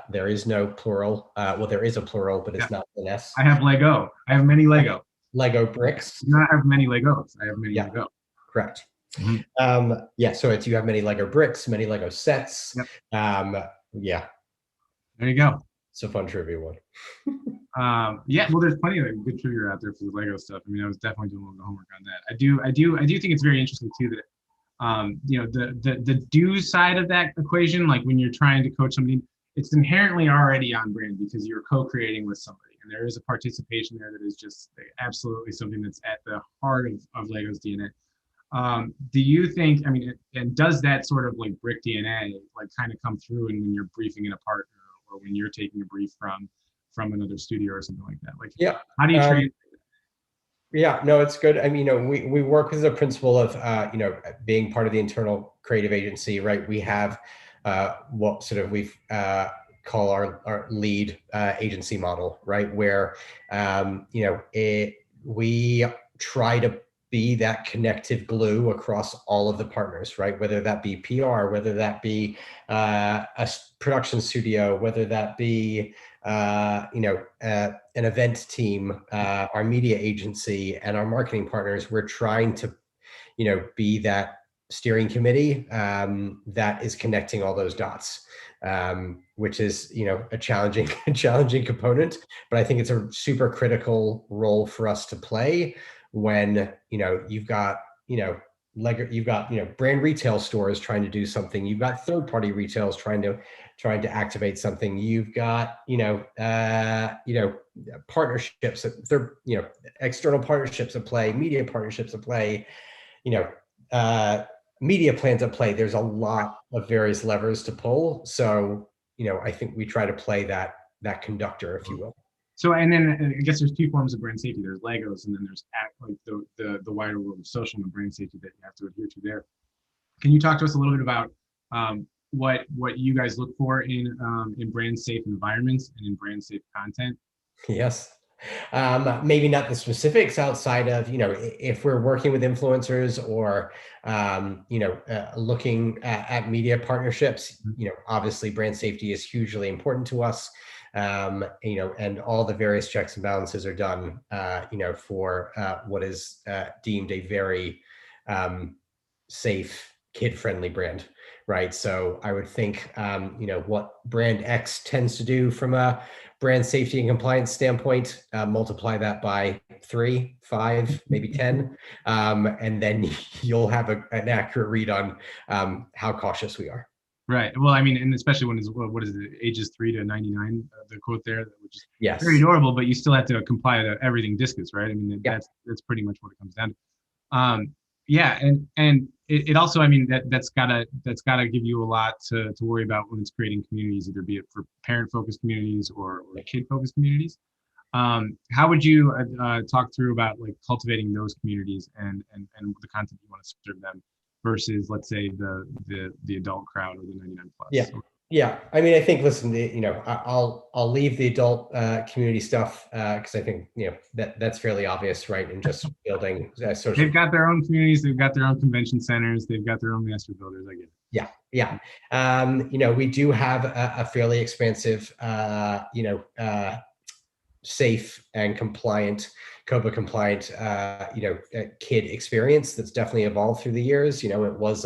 there is no plural. Well, there is a plural, but it's not an S. I have Lego. I have many Lego. Lego bricks. I do not have many Legos. I have many Lego. Correct. Yeah, so you have many Lego bricks, many Lego sets. Yeah. There you go. It's a fun trivia one. Yeah, well, there's plenty of good trivia out there for the Lego stuff. I mean, I was definitely doing a little homework on that. I do think it's very interesting too that the do side of that equation, like when you're trying to coach somebody, it's inherently already on brand because you're co-creating with somebody, and there is a participation there that is just absolutely something that's at the heart of Lego's DNA. Do you think? I mean, and does that sort of like brick DNA like kind of come through, and when you're briefing in a partner or when you're taking a brief from another studio or something like that? Like, yeah, how do you train? Yeah, no, it's good. I mean, we work with the principle of, being part of the internal creative agency, right? We have what sort of we've call our lead agency model, right? Where, we try to be that connective glue across all of the partners, right? Whether that be PR, whether that be a production studio, whether that be an event team, our media agency, and our marketing partners. We're trying to, be that steering committee that is connecting all those dots, which is, a challenging component. But I think it's a super critical role for us to play when, you've got, brand retail stores trying to do something. You've got third-party retailers trying to activate something. You've got, partnerships, they're, external partnerships at play, media partnerships at play, media plans at play. There's a lot of various levers to pull. So, I think we try to play that conductor, if you will. So, and then I guess there's two forms of brand safety. There's Legos, and then there's like the wider world of social and brand safety that you have to adhere to there. Can you talk to us a little bit about what you guys look for in brand safe environments and in brand safe content? Yes. Maybe not the specifics outside of, if we're working with influencers or, looking at media partnerships, obviously brand safety is hugely important to us. And all the various checks and balances are done, for what is deemed a very safe, kid-friendly brand, right? So I would think, what brand X tends to do from a brand safety and compliance standpoint, multiply that by 3, 5, maybe 10, and then you'll have an accurate read on how cautious we are. Right. Well, I mean, and especially when it's, what is it, ages 3 to 99, the quote there, which is yes, very adorable, but you still have to comply to everything discus, right? I mean, that's pretty much what it comes down to. Yeah, and it also, I mean, that's gotta give you a lot to worry about when it's creating communities, either be it for parent-focused communities or kid-focused communities. How would you talk through about like cultivating those communities and the content you want to serve them versus, let's say, the adult crowd or the 99 plus? Yeah. I mean, I think, listen, I'll leave the adult community stuff because I think, that's fairly obvious, right? And just building social. They've got their own communities. They've got their own convention centers. They've got their own master builders. I get it. Yeah. We do have a fairly expansive, safe and compliant, COPA compliant, kid experience that's definitely evolved through the years. It was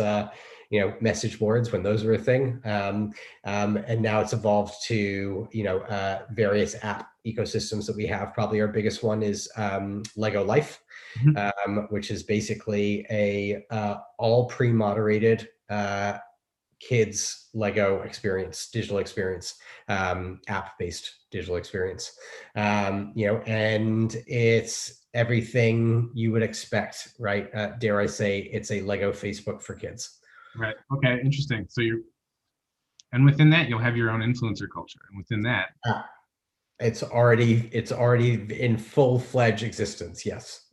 message boards when those were a thing. And now it's evolved to, various app ecosystems that we have. Probably our biggest one is Lego Life, which is basically a all pre-moderated kids Lego experience, digital experience, app-based digital experience. And it's everything you would expect, right? Dare I say, it's a Lego Facebook for kids. Right. Okay. Interesting. So and within that, you'll have your own influencer culture, and within that, it's already in full-fledged existence. Yes.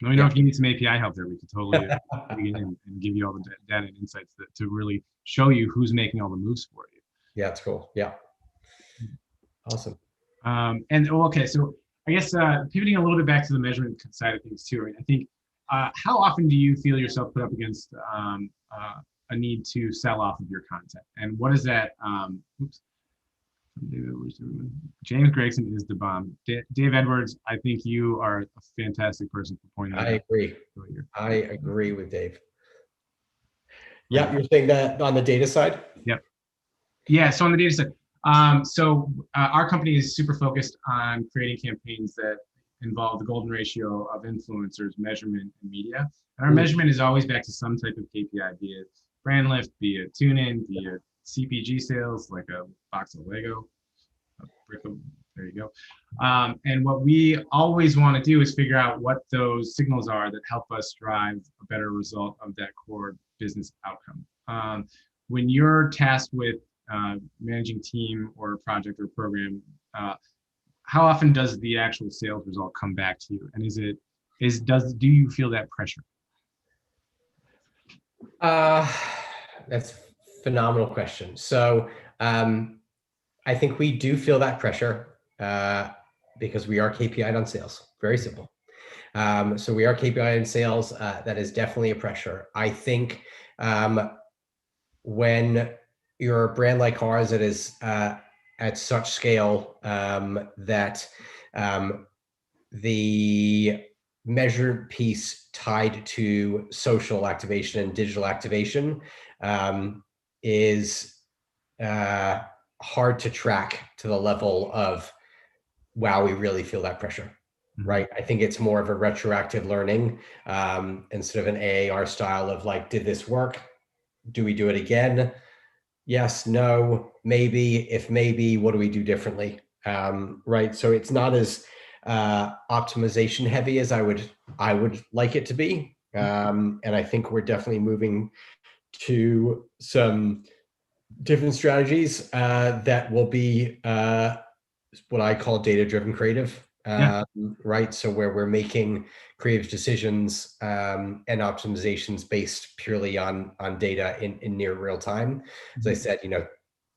Let me know if you need some API help there. We could totally dig in and give you all the data and insights to really show you who's making all the moves for you. Yeah, it's cool. Yeah. Awesome. Okay, so I guess pivoting a little bit back to the measurement side of things too. Right? I think how often do you feel yourself put up against a need to sell off of your content, and what is that? James Gregson is the bomb. Dave Edwards, I think you are a fantastic person for pointing that out. I agree with Dave. Yeah, you're saying that on the data side? Yep. Yeah, so on the data side. Our company is super focused on creating campaigns that involve the golden ratio of influencers, measurement, and media. And our measurement is always back to some type of KPI, be it brand lift, be it tune-in, be it CPG sales, like a box of Lego, a brick of, there you go. And what we always want to do is figure out what those signals are that help us drive a better result of that core business outcome. When you're tasked with managing team or a project or program, how often does the actual sales result come back to you? And do you feel that pressure? That's a phenomenal question. So I think we do feel that pressure because we are KPI'd on sales. Very simple. So we are KPI'd on sales. That is definitely a pressure. I think when you're a brand like ours that is at such scale that the measured piece tied to social activation and digital activation is hard to track to the level of, wow, we really feel that pressure, right? I think it's more of a retroactive learning instead of an AAR style of like, did this work? Do we do it again? Yes, no, maybe. If maybe, what do we do differently? Right. So it's not as optimization heavy as I would like it to be. And I think we're definitely moving to some different strategies that will be what I call data-driven creative. Right. So where we're making creative decisions and optimizations based purely on data in near real time. As I said,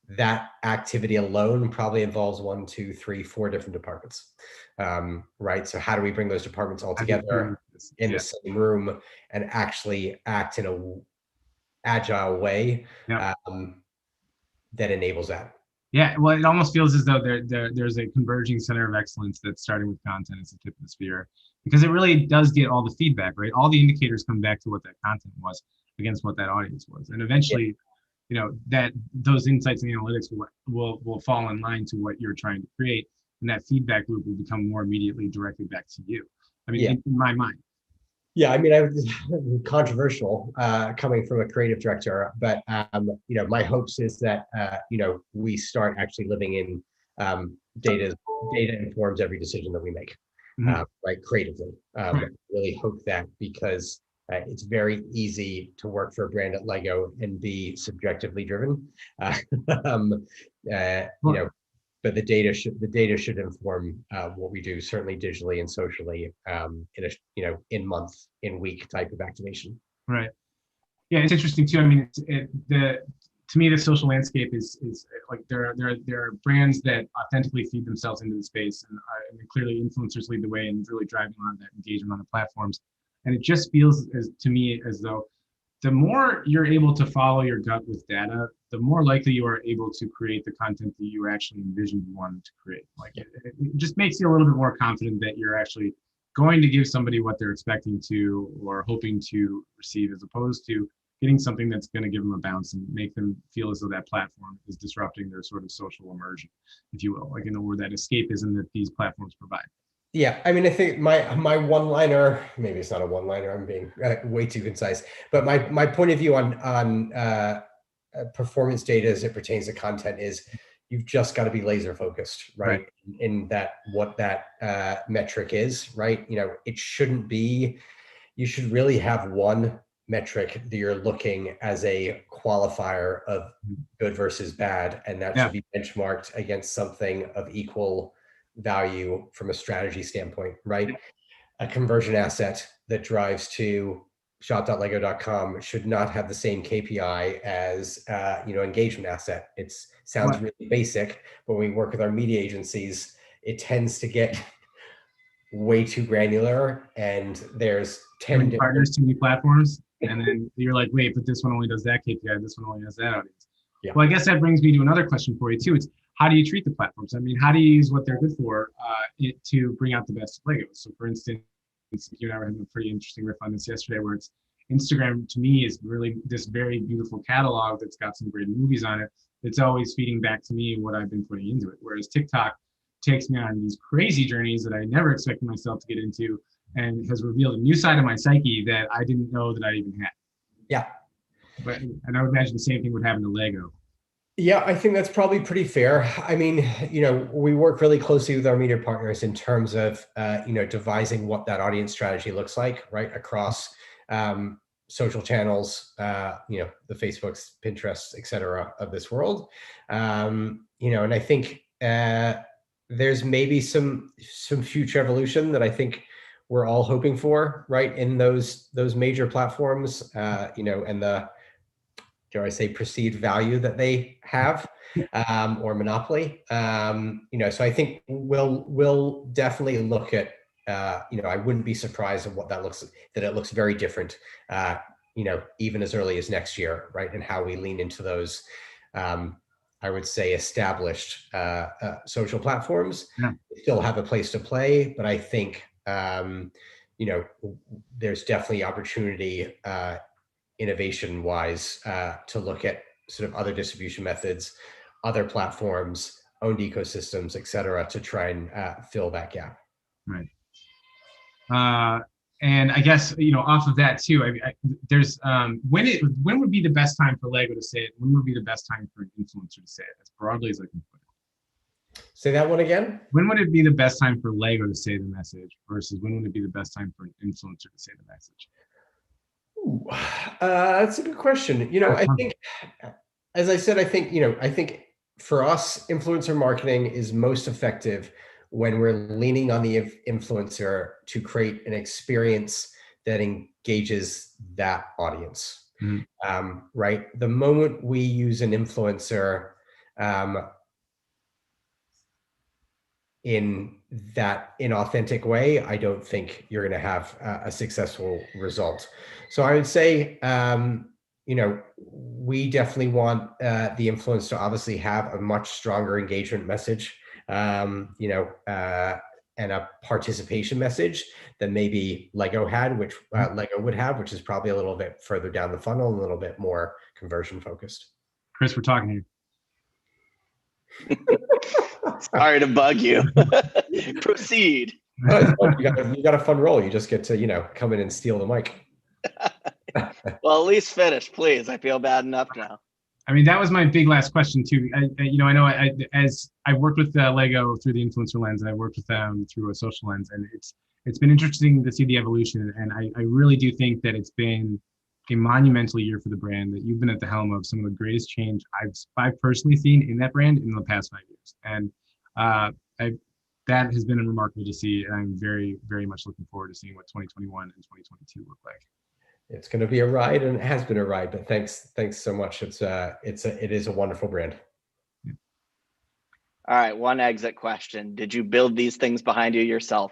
that activity alone probably involves 1, 2, 3, 4 different departments. Right. So how do we bring those departments all together in the same room and actually act in an agile way that enables that? Yeah, well, it almost feels as though there's a converging center of excellence that's starting with content as the tip of the spear, because it really does get all the feedback, right? All the indicators come back to what that content was against what that audience was, and eventually, that those insights and analytics will fall in line to what you're trying to create, and that feedback loop will become more immediately directly back to you. I mean, in my mind. Yeah, I mean, I was controversial coming from a creative director, but my hopes is that we start actually living in data. Data informs every decision that we make, right? Creatively. Really hope that, because it's very easy to work for a brand at Lego and be subjectively driven. But the data should inform what we do, certainly digitally and socially, in a in month, in week type of activation. Right. Yeah, it's interesting too. I mean, to me, the social landscape is like there are brands that authentically feed themselves into the space, and clearly influencers lead the way and really driving a lot of that engagement on the platforms. And it just feels to me as though the more you're able to follow your gut with data, the more likely you are able to create the content that you actually envisioned you wanted to create. Like it just makes you a little bit more confident that you're actually going to give somebody what they're expecting to or hoping to receive, as opposed to getting something that's going to give them a bounce and make them feel as though that platform is disrupting their sort of social immersion, if you will, like, or that escapism that these platforms provide. Yeah, I mean, I think my one-liner, maybe it's not a one-liner, I'm being way too concise, but my point of view on performance data as it pertains to content is you've just got to be laser focused, right? In that, what that metric is, right? You know, it shouldn't be, you should really have one metric that you're looking as a qualifier of good versus bad, and that should be benchmarked against something of equal value from a strategy standpoint, right? A conversion asset that drives to shop.lego.com should not have the same KPI as engagement asset. It sounds really basic, but when we work with our media agencies, it tends to get way too granular, and there's 10 different partners, too many platforms, and then you're like, wait, but this one only does that KPI, this one only has that audience. Well, I guess that brings me to another question for you too. It's, how do you treat the platforms? I mean, how do you use what they're good for to bring out the best of Lego? So for instance, you and I were having a pretty interesting riff on this yesterday, where it's Instagram to me is really this very beautiful catalog that's got some great movies on it. It's always feeding back to me what I've been putting into it. Whereas TikTok takes me on these crazy journeys that I never expected myself to get into, and has revealed a new side of my psyche that I didn't know that I even had. Yeah. And I would imagine the same thing would happen to Lego. Yeah, I think that's probably pretty fair. I mean, we work really closely with our media partners in terms of, devising what that audience strategy looks like, right? Across social channels, the Facebooks, Pinterests, et cetera, of this world. And I think there's maybe some future evolution that I think we're all hoping for, right? In those major platforms, and the, dare I say, perceived value that they have, or monopoly. So I think we'll definitely look at, I wouldn't be surprised at what that looks, that it looks very different, even as early as next year, right? And how we lean into those, I would say, established social platforms. Still have a place to play, but I think, there's definitely opportunity, innovation wise, to look at sort of other distribution methods, other platforms, owned ecosystems, et cetera, to try and fill that gap. Right. And I guess, off of that too, there's, when would be the best time for Lego to say it? When would be the best time for an influencer to say it? As broadly as I can put it. Say that one again? When would it be the best time for Lego to say the message versus when would it be the best time for an influencer to say the message? Ooh, that's a good question. I think, as I said, I think for us, influencer marketing is most effective when we're leaning on the influencer to create an experience that engages that audience. Right? The moment we use an influencer in that inauthentic way, I don't think you're going to have a successful result. So I would say, we definitely want the influencer to obviously have a much stronger engagement message, and a participation message than maybe Lego had, which Lego would have, which is probably a little bit further down the funnel, and a little bit more conversion focused. Chris, we're talking to you. Sorry to bug you. Proceed. You got a fun role. You just get to, come in and steal the mic. Well, at least finish, please. I feel bad enough now. I mean, that was my big last question too. As I worked with Lego through the influencer lens, and I worked with them through a social lens, and it's been interesting to see the evolution. And I really do think that it's been a monumental year for the brand, that you've been at the helm of some of the greatest change I've personally seen in that brand in the past 5 years. And that has been remarkable to see. And I'm very, very much looking forward to seeing what 2021 and 2022 look like. It's going to be a ride, and it has been a ride, but thanks so much. It is a wonderful brand. Yeah. All right. One exit question. Did you build these things behind you yourself?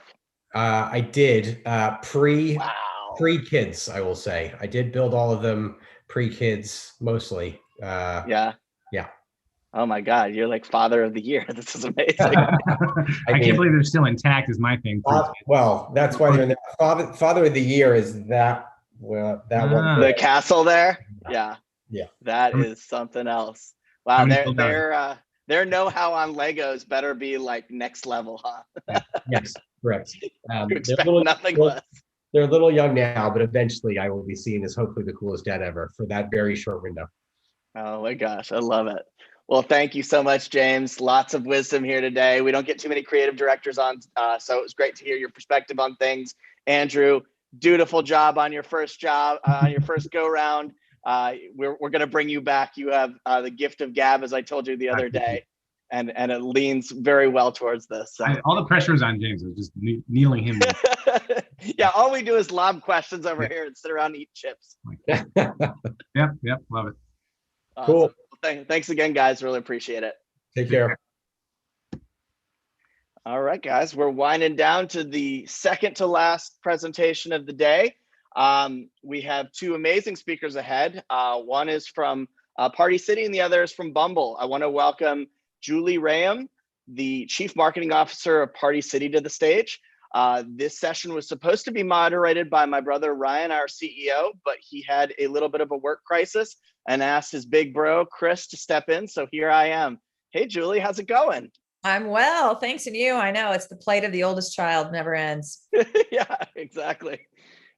I did, pre-kids, I will say. I did build all of them pre-kids, mostly. Yeah. Yeah. Oh my God, you're like father of the year. This is amazing. I can't believe they're still intact is my thing. Well, that's why they're in there. Father of the year is that. Well, that one. The castle there? Yeah. Yeah. That is something else. Wow. Their know-how on Legos better be like next level, huh? Yes, correct. You They're expect a little, nothing less. they're a little young now, but eventually I will be seen as hopefully the coolest dad ever for that very short window. Oh my gosh, I love it. Well, thank you so much, James. Lots of wisdom here today. We don't get too many creative directors on, so it was great to hear your perspective on things. Andrew, dutiful job on your first go round. We're going to bring you back. You have the gift of gab, as I told you the other day, and it leans very well towards this. So. All the pressure is on James. I was just kneeling him. Yeah, all we do is lob questions over here and sit around and eat chips. Yep, love it. Awesome. Cool. Thanks again, guys. Really appreciate it. Take care. All right, guys, we're winding down to the second to last presentation of the day. We have two amazing speakers ahead. One is from Party City and the other is from Bumble. I want to welcome Julie Rayam, the Chief Marketing Officer of Party City, to the stage. This session was supposed to be moderated by my brother Ryan, our CEO, but he had a little bit of a work crisis and asked his big bro, Chris, to step in. So here I am. Hey, Julie, how's it going? I'm well, thanks. And you? I know it's the plight of the oldest child, never ends. Yeah, exactly.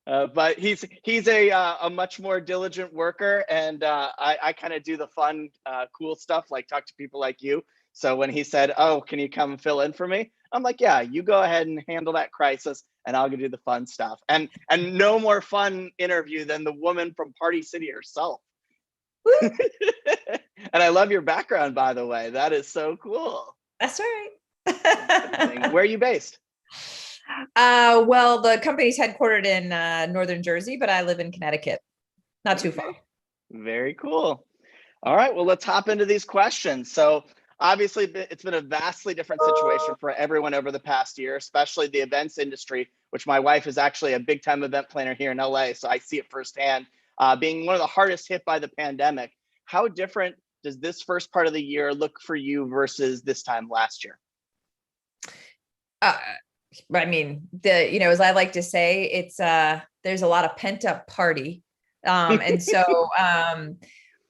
But he's a much more diligent worker, and I kind of do the fun, cool stuff, like talk to people like you. So when he said, "Oh, can you come fill in for me?" I'm like, "Yeah, you go ahead and handle that crisis, and I'll go do the fun stuff." And no more fun interview than the woman from Party City herself. And I love your background, by the way. That is so cool. That's right. Where are you based? Well, the company's headquartered in northern Jersey, but I live in Connecticut, not too far. Very cool. All right, well, let's hop into these questions. So obviously, it's been a vastly different situation for everyone over the past year, especially the events industry, which my wife is actually a big time event planner here in LA. So I see it firsthand, being one of the hardest hit by the pandemic. How different does this first part of the year look for you versus this time last year? I mean, as I like to say, it's there's a lot of pent up party. And so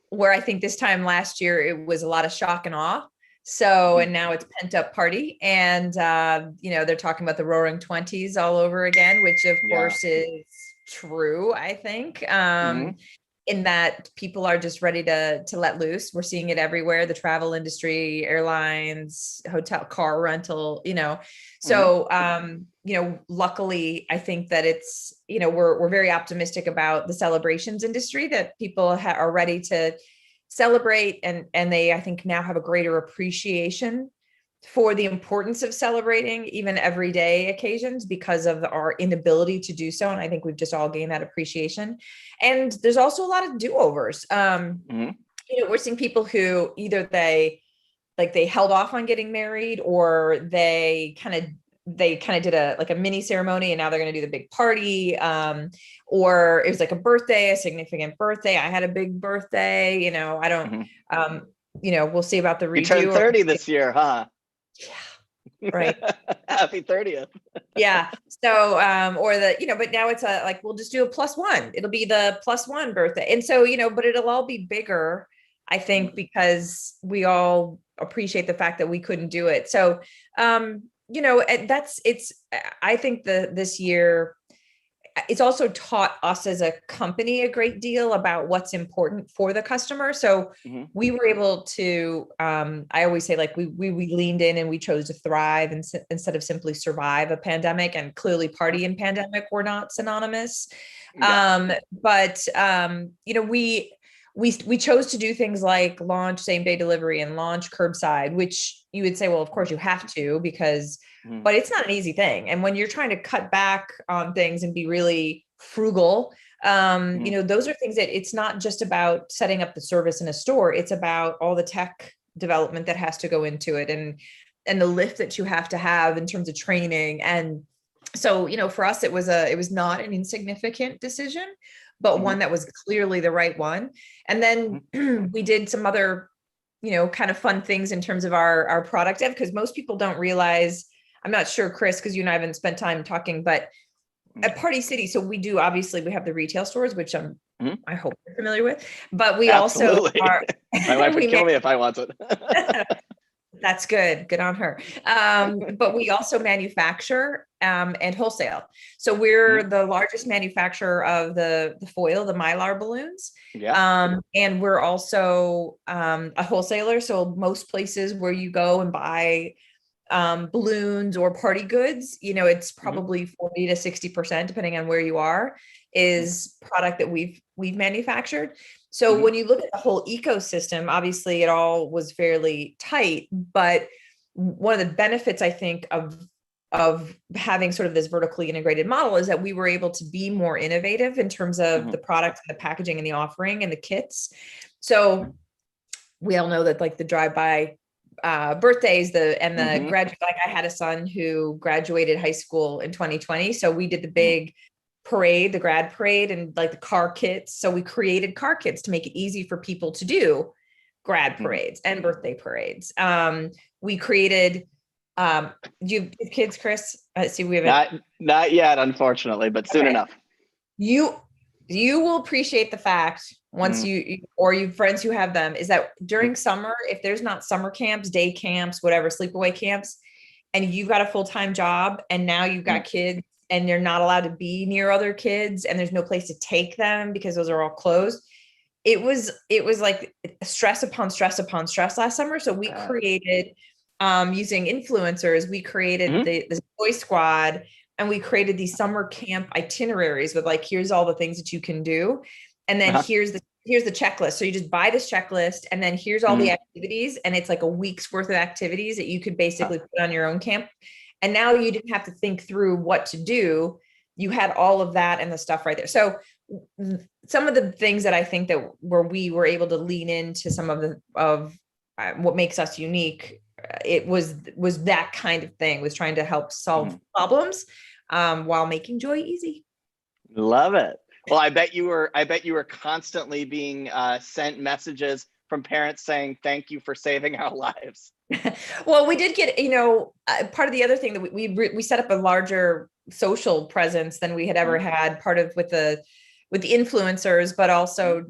where I think this time last year, it was a lot of shock and awe. So, and now it's pent up party. And, they're talking about the roaring 20s all over again, which of course is true, I think. In that people are just ready to let loose. We're seeing it everywhere, the travel industry, airlines, hotel, car rental, So, luckily, I think that it's, we're very optimistic about the celebrations industry, that people are ready to celebrate. And they, I think, now have a greater appreciation for the importance of celebrating even everyday occasions because of our inability to do so. And I think we've just all gained that appreciation. And there's also a lot of do-overs. We're seeing people who either they held off on getting married, or they kind of did a mini ceremony and now they're going to do the big party. Or it was like a birthday, a significant birthday. I had a big birthday, I don't, we'll see about the redo. You turned 30 this year, huh? Yeah. Right. Happy 30th. Yeah. So, but now it's we'll just do a +1. It'll be the +1 birthday. And so, but it'll all be bigger, I think, because we all appreciate the fact that we couldn't do it. So, I think this year, it's also taught us as a company a great deal about what's important for the customer. So we were able to, I always say, we leaned in and we chose to thrive instead of simply survive a pandemic. And clearly party and pandemic were not synonymous. Yeah. We chose to do things like launch same-day delivery and launch curbside, which you would say, well, of course you have to, because, but it's not an easy thing. And when you're trying to cut back on things and be really frugal, those are things that it's not just about setting up the service in a store. It's about all the tech development that has to go into it and the lift that you have to have in terms of training. And so, for us, it was not an insignificant decision, but one that was clearly the right one. And then we did some other, kind of fun things in terms of our product dev, because most people don't realize, I'm not sure, Chris, because you and I haven't spent time talking, but at Party City, so we do, obviously we have the retail stores, which I hope you're familiar with, but we Absolutely. also are. My wife would kill me if I wanted. That's good. Good on her. But we also manufacture and wholesale. So we're the largest manufacturer of the foil, the Mylar balloons. Yeah. And we're also a wholesaler. So most places where you go and buy balloons or party goods, you know, it's probably 40 to 60%, depending on where you are, is product that we've manufactured. So when you look at the whole ecosystem, obviously it all was fairly tight, but one of the benefits, I think, of having sort of this vertically integrated model is that we were able to be more innovative in terms of the product, the packaging and the offering and the kits. So we all know that like the drive-by birthdays, the graduate, like I had a son who graduated high school in 2020. So we did the big parade, the grad parade, and like the car kits. So we created car kits to make it easy for people to do grad parades and birthday parades. We created, do you have kids, Chris? See, we haven't. Not yet, unfortunately, but soon enough. You will appreciate the fact once you or you friends who have them, is that during summer, if there's not summer camps, day camps, whatever, sleepaway camps, and you've got a full-time job and now you've got kids and they're not allowed to be near other kids and there's no place to take them because those are all closed. It was like stress upon stress upon stress last summer. So we created, using influencers, we created the Boy Squad, and we created these summer camp itineraries with like, here's all the things that you can do. And then here's the checklist. So you just buy this checklist and then here's all the activities. And it's like a week's worth of activities that you could basically put on your own camp. And now you didn't have to think through what to do. You had all of that and the stuff right there. So some of the things that I think that where we were able to lean into some of what makes us unique, it was that kind of thing, was trying to help solve problems while making joy easy. Love it. Well, I bet you were constantly being sent messages from parents saying, thank you for saving our lives. Well, we did get, part of the other thing that we set up a larger social presence than we had ever had, part of with the influencers, but also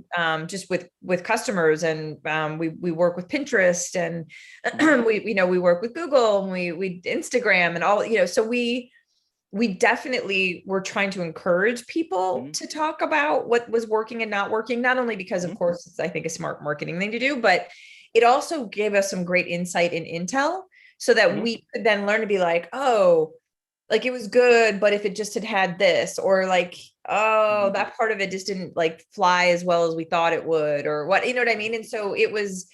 just with customers. And we work with Pinterest, and we work with Google, and we Instagram and all, so we definitely were trying to encourage people to talk about what was working and not working, not only because of course it's, I think, a smart marketing thing to do, but it also gave us some great insight and intel so that we could then learn to be like, oh, like it was good, but if it just had this, or like, oh, that part of it just didn't like fly as well as we thought it would, or what, you know what I mean? And so it was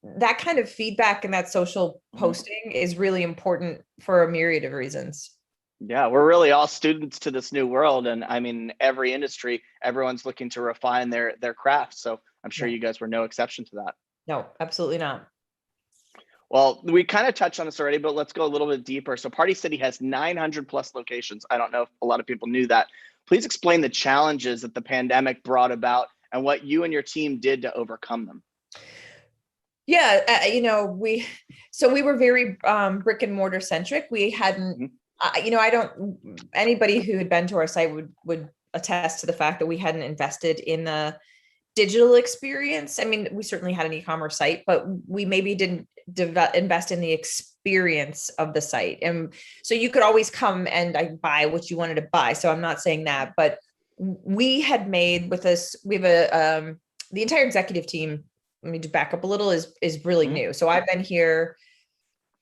that kind of feedback, and that social posting is really important for a myriad of reasons. Yeah, we're really all students to this new world. And I mean, every industry, everyone's looking to refine their craft. So I'm sure you guys were no exception to that. No, absolutely not. Well, we kind of touched on this already, but let's go a little bit deeper. So Party City has 900 plus locations. I don't know if a lot of people knew that. Please explain the challenges that the pandemic brought about and what you and your team did to overcome them. Yeah, we were very brick and mortar centric. We hadn't, anybody who had been to our site would attest to the fact that we hadn't invested in the digital experience. I mean, we certainly had an e-commerce site, but we maybe didn't invest in the experience of the site. And so you could always come and buy what you wanted to buy. So I'm not saying that, but we had made with us, we have the entire executive team, let me just back up a little, is really new. So I've been here,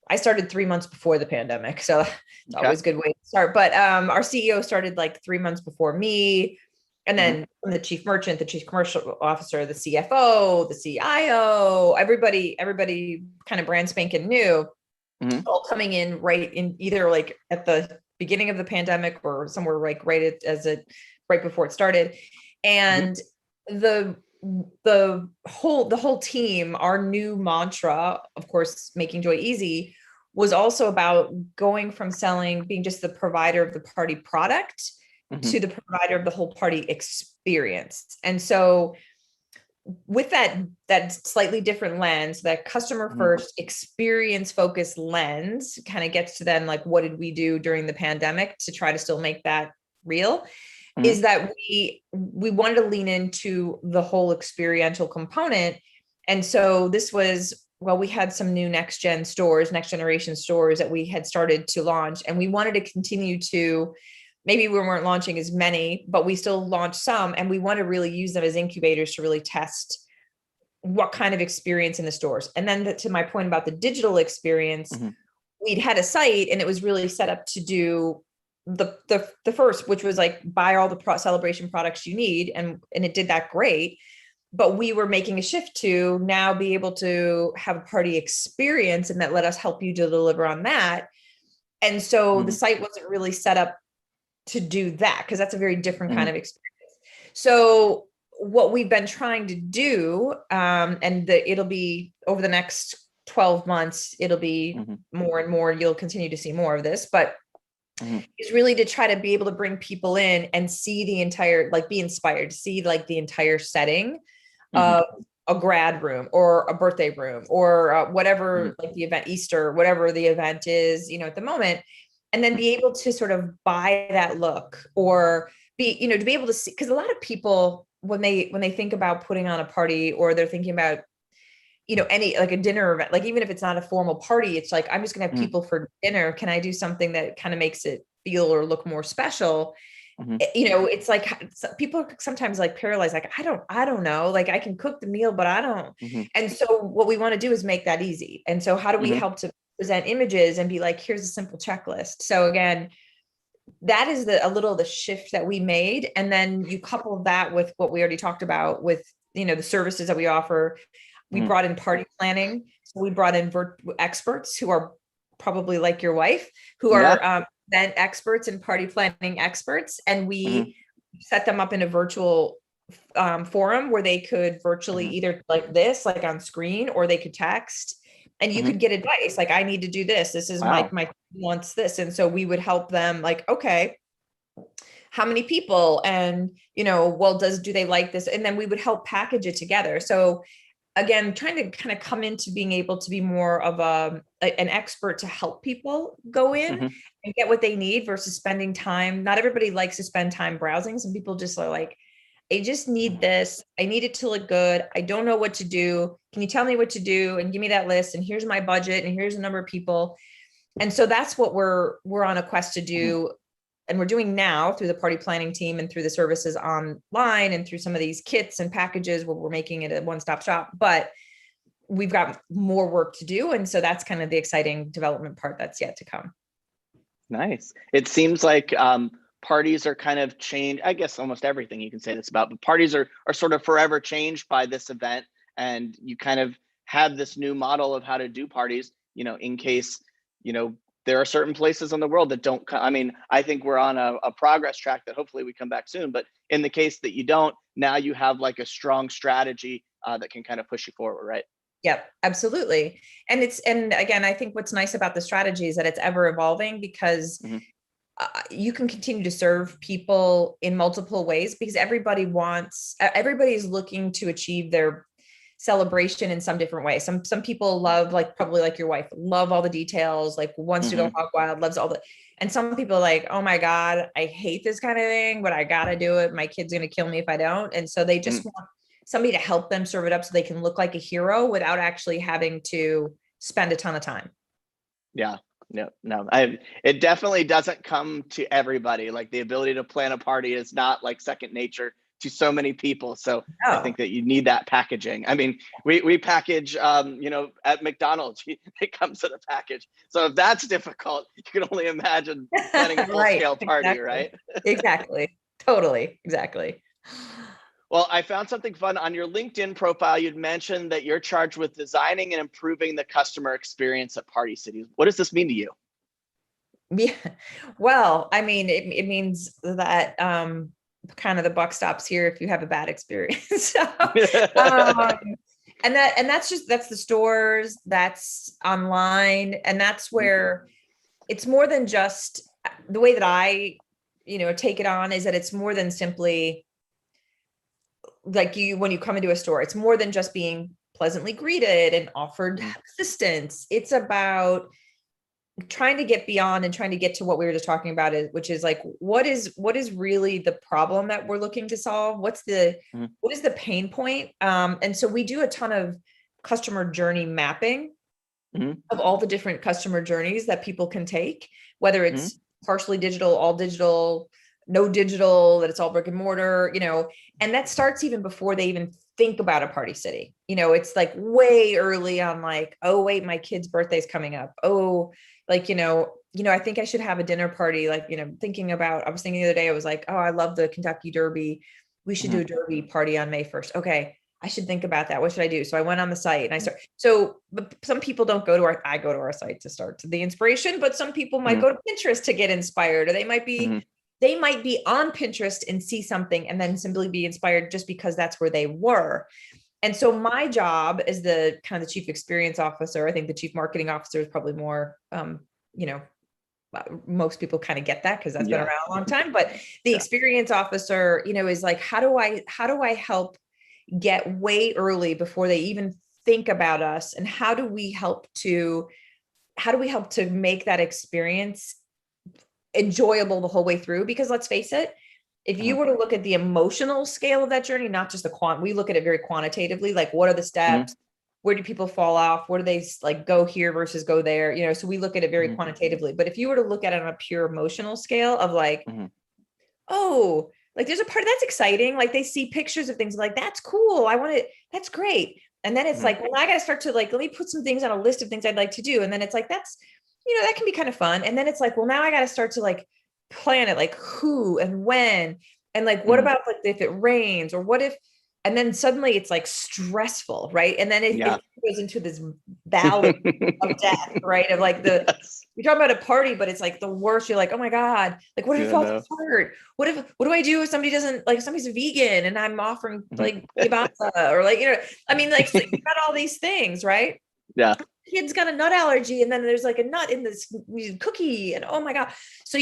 I started 3 months before the pandemic. So it's always a good way to start. But our CEO started like 3 months before me. And then the chief merchant, the chief commercial officer, the CFO, the CIO, everybody kind of brand spanking new, all coming in right in either like at the beginning of the pandemic or somewhere like right before it started. And the whole team, our new mantra, of course, making joy easy, was also about going from being just the provider of the party product to the provider of the whole party experience. And so with that slightly different lens, that customer first experience focused lens kind of gets to then like, what did we do during the pandemic to try to still make that real, is that we wanted to lean into the whole experiential component. And so this was, well, we had some new next generation stores that we had started to launch, and we wanted to continue to, maybe we weren't launching as many, but we still launched some, and we want to really use them as incubators to really test what kind of experience in the stores. And then to my point about the digital experience, we'd had a site and it was really set up to do the first, which was like buy all the celebration products you need. And it did that great. But we were making a shift to now be able to have a party experience, and that let us help you to deliver on that. And so the site wasn't really set up to do that, because that's a very different kind of experience. So what we've been trying to do, it'll be over the next 12 months, it'll be more and more, you'll continue to see more of this, but is really to try to be able to bring people in and see the entire, like be inspired to see like the entire setting of a grad room or a birthday room or whatever, like the event, Easter, whatever the event is, at the moment, and then be able to sort of buy that look, or be, to be able to see, because a lot of people, when they think about putting on a party, or they're thinking about, any like a dinner event, like even if it's not a formal party, it's like, I'm just gonna have people for dinner. Can I do something that kind of makes it feel or look more special? It's like people are sometimes like paralyzed, like, I don't know, like I can cook the meal, but I don't. And so what we want to do is make that easy. And so how do we help to present images and be like, here's a simple checklist. So again, that is a little of the shift that we made. And then you couple that with what we already talked about with, the services that we offer. We brought in party planning. So we brought in experts who are probably like your wife, who are event experts and party planning experts. And we set them up in a virtual forum where they could virtually either like this, like on screen, or they could text. And you could get advice, like, I need to do this. This is my wants this. And so we would help them like, okay, how many people? And, well, do they like this? And then we would help package it together. So again, trying to kind of come into being able to be more of an expert to help people go in and get what they need versus spending time. Not everybody likes to spend time browsing. Some people just are like, I just need this. I need it to look good. I don't know what to do. Can you tell me what to do and give me that list? And here's my budget and here's the number of people. And so that's what we're on a quest to do. And we're doing now through the party planning team and through the services online and through some of these kits and packages where we're making it a one-stop shop, but we've got more work to do. And so that's kind of the exciting development part that's yet to come. Nice. It seems like parties are kind of changed. I guess almost everything you can say this about, but parties are sort of forever changed by this event. And you kind of have this new model of how to do parties, in case, there are certain places in the world that don't, I think we're on a progress track that hopefully we come back soon, but in the case that you don't, now you have like a strong strategy that can kind of push you forward, right? Yep, absolutely. And again, I think what's nice about the strategy is that it's ever evolving, because you can continue to serve people in multiple ways, because everybody's looking to achieve their celebration in some different way. Some people love, like probably like your wife, love all the details, like wants to go hog wild, loves all the, and some people are like, oh my God, I hate this kind of thing, but I gotta do it. My kid's gonna kill me if I don't. And so they just want somebody to help them serve it up so they can look like a hero without actually having to spend a ton of time. Yeah. No, it definitely doesn't come to everybody. Like the ability to plan a party is not like second nature to so many people. So I think that you need that packaging. I mean, we package, at McDonald's, it comes in a package. So if that's difficult, you can only imagine planning a full scale party, right? Exactly. Totally. Exactly. Well, I found something fun on your LinkedIn profile. You'd mentioned that you're charged with designing and improving the customer experience at Party City. What does this mean to you? Yeah, well, I mean, it means that kind of the buck stops here if you have a bad experience. So, and that's the stores, that's online, and that's where it's more than just the way that I, take it on, is that it's more than simply like when you come into a store, it's more than just being pleasantly greeted and offered assistance. It's about trying to get beyond and trying to get to what we were just talking about, which is like, what is really the problem that we're looking to solve? What is the pain point? And so we do a ton of customer journey mapping of all the different customer journeys that people can take, whether it's partially digital, all digital, no digital, that it's all brick and mortar, and that starts even before they even think about a party city. It's like way early on, like, oh wait, my kid's birthday's coming up. Oh, like, I think I should have a dinner party. Like, I was thinking the other day, I was like, oh, I love the Kentucky Derby. We should do a Derby party on May 1st. Okay, I should think about that. What should I do? So I went on the site and but some people don't go to I go to our site to start the inspiration, but some people might go to Pinterest to get inspired, or they might be on Pinterest and see something and then simply be inspired just because that's where they were. And so my job as the kind of the chief experience officer, I think the chief marketing officer is probably more, most people kind of get that because that's been around a long time. But the experience officer, is like, how do I help get way early before they even think about us? And how do we help to make that experience enjoyable the whole way through? Because let's face it, if you were to look at the emotional scale of that journey, not just we look at it very quantitatively, like what are the steps? Where do people fall off? Where do they like go here versus go there? So we look at it very quantitatively. But if you were to look at it on a pure emotional scale of like, oh, like there's a part that's exciting. Like they see pictures of things like, that's cool. I want it. That's great. And then it's like, well, I got to start to like, let me put some things on a list of things I'd like to do. And then it's like, that's, that can be kind of fun. And then it's like, well, now I got to start to like plan it, like who and when, and like, what about like if it rains or what if, and then suddenly it's like stressful, right? And then it goes into this valley of death, right? Of like you're talking about a party, but it's like the worst. You're like, oh my God, like what if it falls apart? What do I do if somebody doesn't, like somebody's a vegan and I'm offering like kielbasa or like, I mean, like you've got all these things, right? Yeah. Kid's got a nut allergy and then there's like a nut in this cookie and oh my God. So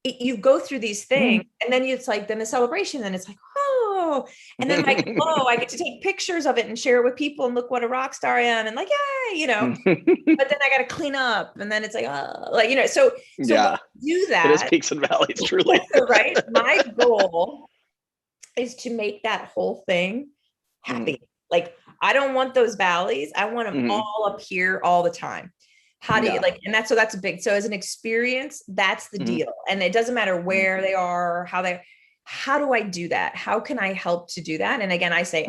you go through these things and then it's like, then the celebration, and it's like, oh, and then like, oh, I get to take pictures of it and share it with people and look what a rock star I am and like, yay, but then I got to clean up and then it's like, oh, like, so do that. It is peaks and valleys, truly. Right. My goal is to make that whole thing happy. Like, I don't want those valleys. I want them all up here all the time. How do you like, and that's a big, so as an experience, that's the deal. And it doesn't matter where they are, how do I do that? How can I help to do that? And again, I say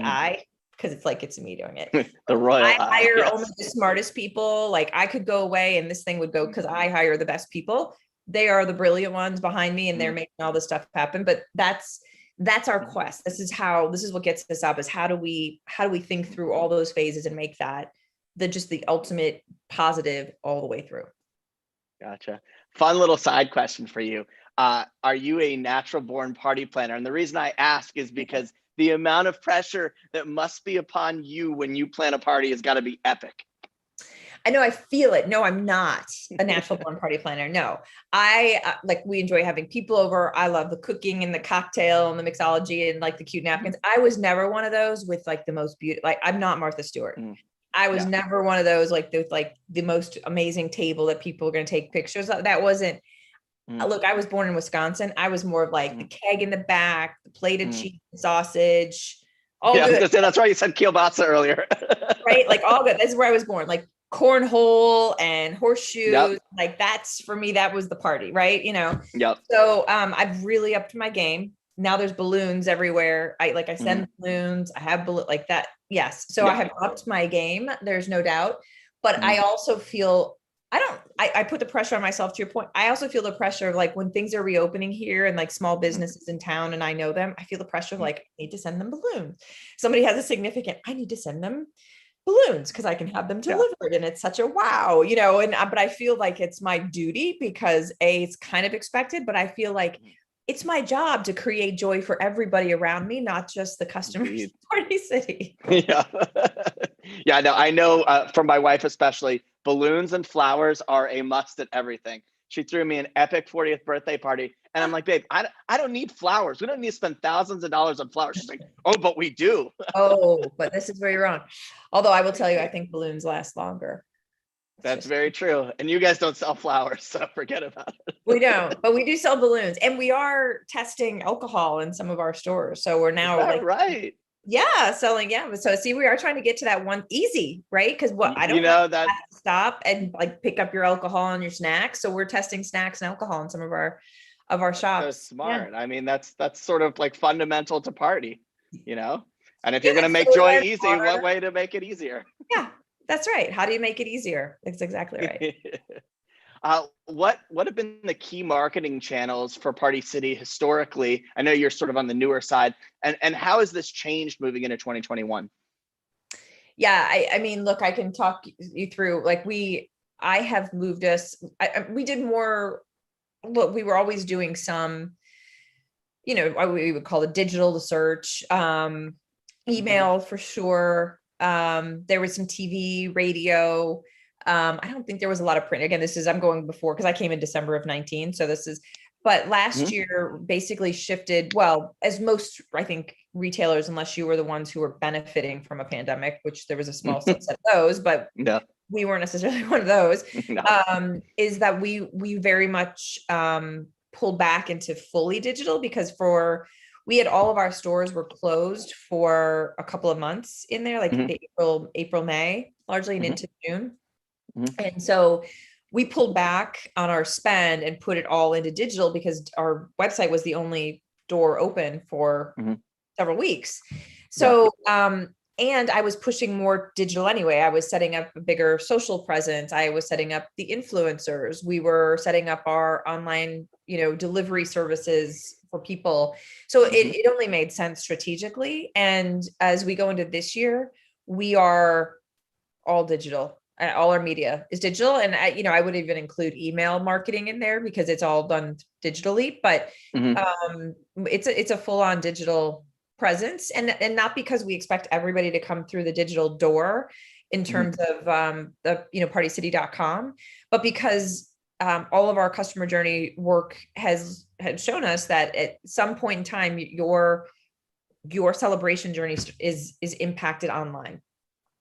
because it's like, it's me doing it. The royal I hire only the smartest people. Like I could go away and this thing would go because I hire the best people. They are the brilliant ones behind me and they're making all this stuff happen. But that's our quest. This is what gets us up, is how do we think through all those phases and make that the ultimate positive all the way through. Gotcha. Fun little side question for you. Are you a natural born party planner? And the reason I ask is because the amount of pressure that must be upon you when you plan a party has got to be epic. I know, I feel it. No, I'm not a natural born party planner. No, we enjoy having people over. I love the cooking and the cocktail and the mixology and like the cute napkins. I was never one of those with like the most beautiful, like I'm not Martha Stewart. I was never one of those like the most amazing table that people are going to take pictures of. That wasn't, look, I was born in Wisconsin. I was more of like the keg in the back, the plate of cheese, sausage, all good. I was gonna say, that's why you said kielbasa earlier. Right? Like all good. This is where I was born. Like cornhole and horseshoes. Like that's, for me, that was the party, right? So I've really upped my game. Now there's balloons everywhere. I send balloons. I have like that. Yes. So I have upped my game. There's no doubt. But I also feel, I put the pressure on myself, to your point. I also feel the pressure of like when things are reopening here and like small businesses in town and I know them, I feel the pressure of like, I need to send them balloons. Somebody has a significant, I need to send them balloons because I can have them delivered and it's such a wow, but I feel like it's my duty because it's kind of expected, but I feel like it's my job to create joy for everybody around me, not just the customers of Party City. No, I know from my wife especially, balloons and flowers are a must at everything. She threw me an epic 40th birthday party. And I'm like, babe, I don't need flowers. We don't need to spend thousands of dollars on flowers. She's like, oh, but we do. Oh, but this is where you're wrong. Although I will tell you, I think balloons last longer. That's very true. And you guys don't sell flowers, so forget about it. We don't, but we do sell balloons, and we are testing alcohol in some of our stores. So we're now like, right. Yeah, selling. Yeah. So see, we are trying to get to that one easy, right? Because what I don't that have to stop and like pick up your alcohol and your snacks. So we're testing snacks and alcohol in some of our shops. So smart. Yeah. I mean, that's sort of like fundamental to party, And if you're going to make joy easy, what way to make it easier? Yeah, that's right. How do you make it easier? That's exactly right. What have been the key marketing channels for Party City historically? I know you're sort of on the newer side, and how has this changed moving into 2021? Yeah, I mean, look, I can talk you through, like I have moved us, we did more, look, we were always doing some, we would call it digital, the search, email for sure. There was some TV, radio. I don't think there was a lot of print. Again, I'm going before, because I came in December of 19. So but last year basically shifted, well, as most, I think, retailers, unless you were the ones who were benefiting from a pandemic, which there was a small subset of those, but we weren't necessarily one of those, is that we very much pulled back into fully digital, because we had all of our stores were closed for a couple of months in there, like April, May, largely, and into June. And so we pulled back on our spend and put it all into digital, because our website was the only door open for several weeks. So, and I was pushing more digital anyway. I was setting up a bigger social presence. I was setting up the influencers. We were setting up our online, delivery services for people. So it only made sense strategically. And as we go into this year, we are all digital. All our media is digital. And I would even include email marketing in there, because it's all done digitally, but it's a full-on digital presence, and not because we expect everybody to come through the digital door in terms of the partycity.com, but because all of our customer journey work has shown us that at some point in time, your celebration journey is impacted online.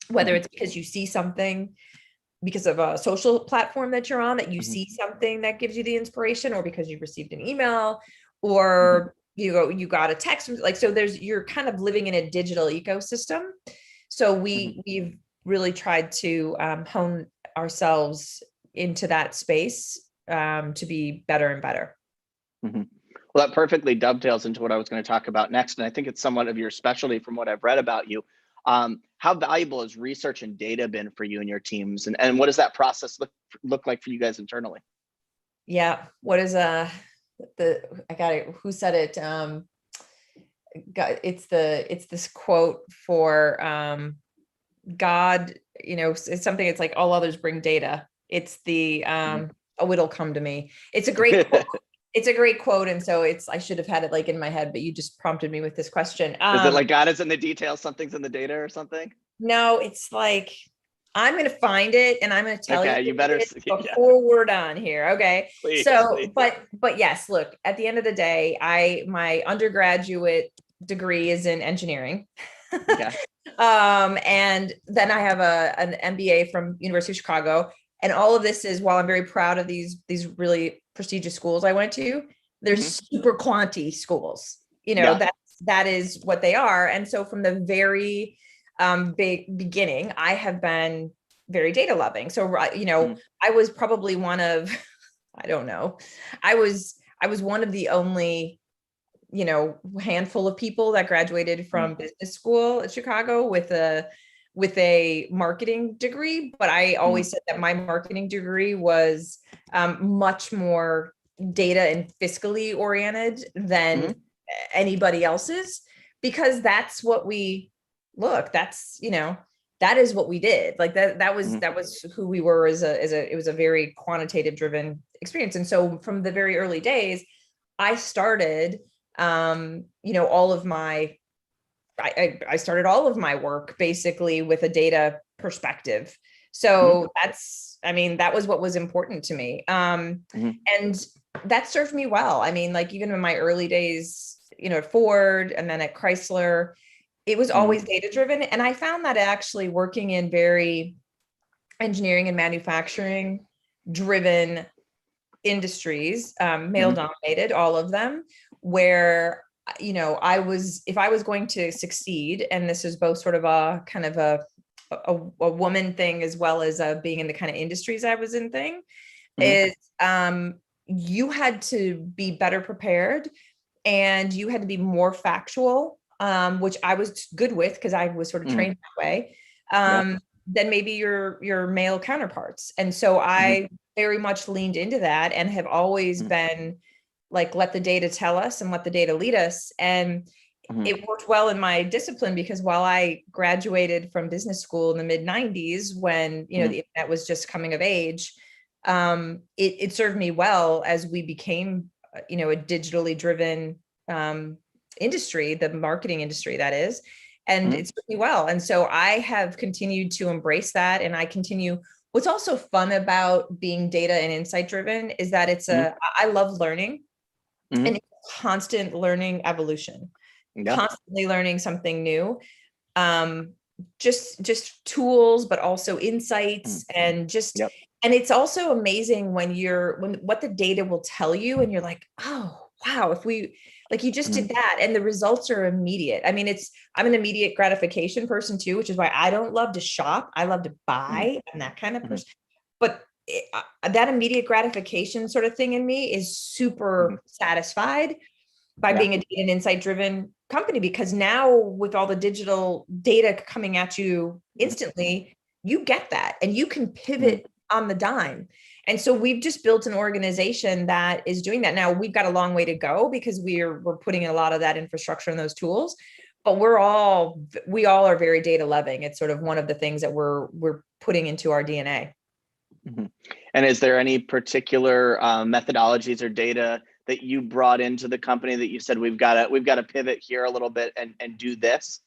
Whether it's because you see something because of a social platform that you're on, that you see something that gives you the inspiration, or because you received an email, or you got a text, so you're kind of living in a digital ecosystem. So we've really tried to hone ourselves into that space to be better and better. Well, that perfectly dovetails into what I was going to talk about next. And I think it's somewhat of your specialty from what I've read about you. How valuable has research and data been for you and your teams? And what does that process look like for you guys internally? Yeah. What is who said it? It's this quote for God, it's something, it's like all others bring data. It's the it'll come to me. It's a great quote. It's a great quote. And so I should have had it like in my head, but you just prompted me with this question. Is it like God is in the details, something's in the data or something? No, it's like, I'm going to find it and I'm going to tell you. You better before we're done here. Okay. Please, please. But yes, look, at the end of the day, my undergraduate degree is in engineering. Okay. And then I have an MBA from University of Chicago. And all of this is, while I'm very proud of these really prestigious schools I went to, they're super quanti schools, that is what they are. And so from the very big beginning, I have been very data loving. So, I was probably one of, I don't know, I was one of the only, handful of people that graduated from business school at Chicago with a marketing degree. But I always said that my marketing degree was much more data and fiscally oriented than anybody else's, because that's what that is what we did. Like that was who we were it was a very quantitative driven experience. And so from the very early days, I started, all of my I started all of my work basically with a data perspective. So that was what was important to me. And that served me well. I mean, like even in my early days, at Ford and then at Chrysler, it was always data driven. And I found that actually working in very engineering and manufacturing driven industries, male dominated, all of them, where, you know, if I was going to succeed, and this is both sort of a kind of a woman thing as well as being in the kind of industries I was in thing, is you had to be better prepared and you had to be more factual, which I was good with because I was sort of trained that way, than maybe your male counterparts. And so I very much leaned into that and have always been like, let the data tell us and let the data lead us. And it worked well in my discipline, because while I graduated from business school in the mid 90s, when, you know, the internet was just coming of age, it served me well as we became, you know, a digitally driven industry, the marketing industry, that is, and it served me well. And so I have continued to embrace that. And I continue. What's also fun about being data and insight driven is that I love learning, and it's constant learning evolution, constantly learning something new. Just tools, but also insights, and and it's also amazing when what the data will tell you, and you're like, oh, wow, if we, like, you just did that, and the results are immediate. I mean, I'm an immediate gratification person too, which is why I don't love to shop. I love to buy. I'm that kind of person. But that immediate gratification sort of thing in me is super satisfied by being a data and insight driven company, because now with all the digital data coming at you instantly, you get that and you can pivot on the dime. And so we've just built an organization that is doing that. Now we've got a long way to go, because we're putting in a lot of that infrastructure and those tools, but we all are very data loving. It's sort of one of the things that we're putting into our DNA. And is there any particular methodologies or data that you brought into the company that you said we've got to pivot here a little bit and do this?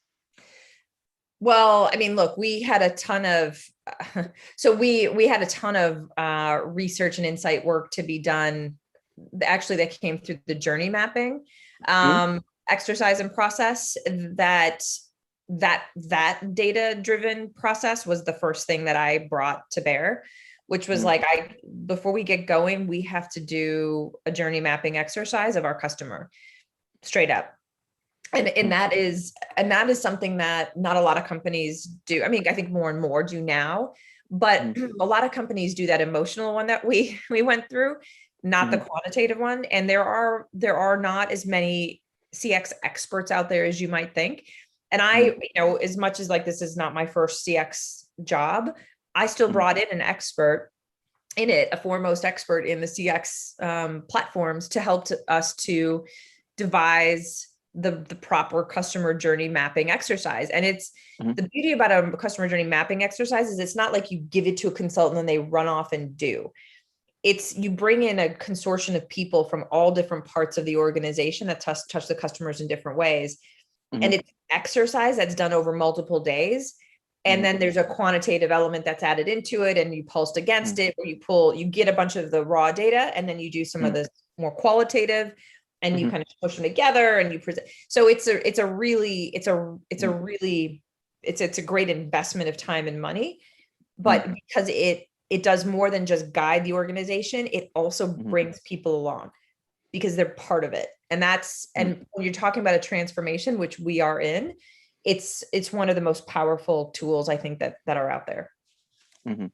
Well, I mean, look, we had a ton of we had a ton of research and insight work to be done. Actually, that came through the journey mapping exercise and process. That data driven process was the first thing that I brought to bear, which was like, before we get going, we have to do a journey mapping exercise of our customer, straight up. And that is something that not a lot of companies do. I mean, I think more and more do now, but a lot of companies do that emotional one that we went through, not the quantitative one. And there are not as many CX experts out there as you might think. And I, you know, as much as like, this is not my first CX job, I still brought in an expert in it, a foremost expert in the CX platforms, to help us to devise the proper customer journey mapping exercise. And it's the beauty about a customer journey mapping exercise is it's not like you give it to a consultant and they run off and do. It's you bring in a consortium of people from all different parts of the organization that touch the customers in different ways. And it's exercise that's done over multiple days. And then there's a quantitative element that's added into it, and you pulsed against it, or you get a bunch of the raw data, and then you do some of the more qualitative, and you kind of push them together and you present. So it's a great investment of time and money, but because it does more than just guide the organization, it also brings people along because they're part of it. And and when you're talking about a transformation, which we are in, it's one of the most powerful tools I think that are out there. And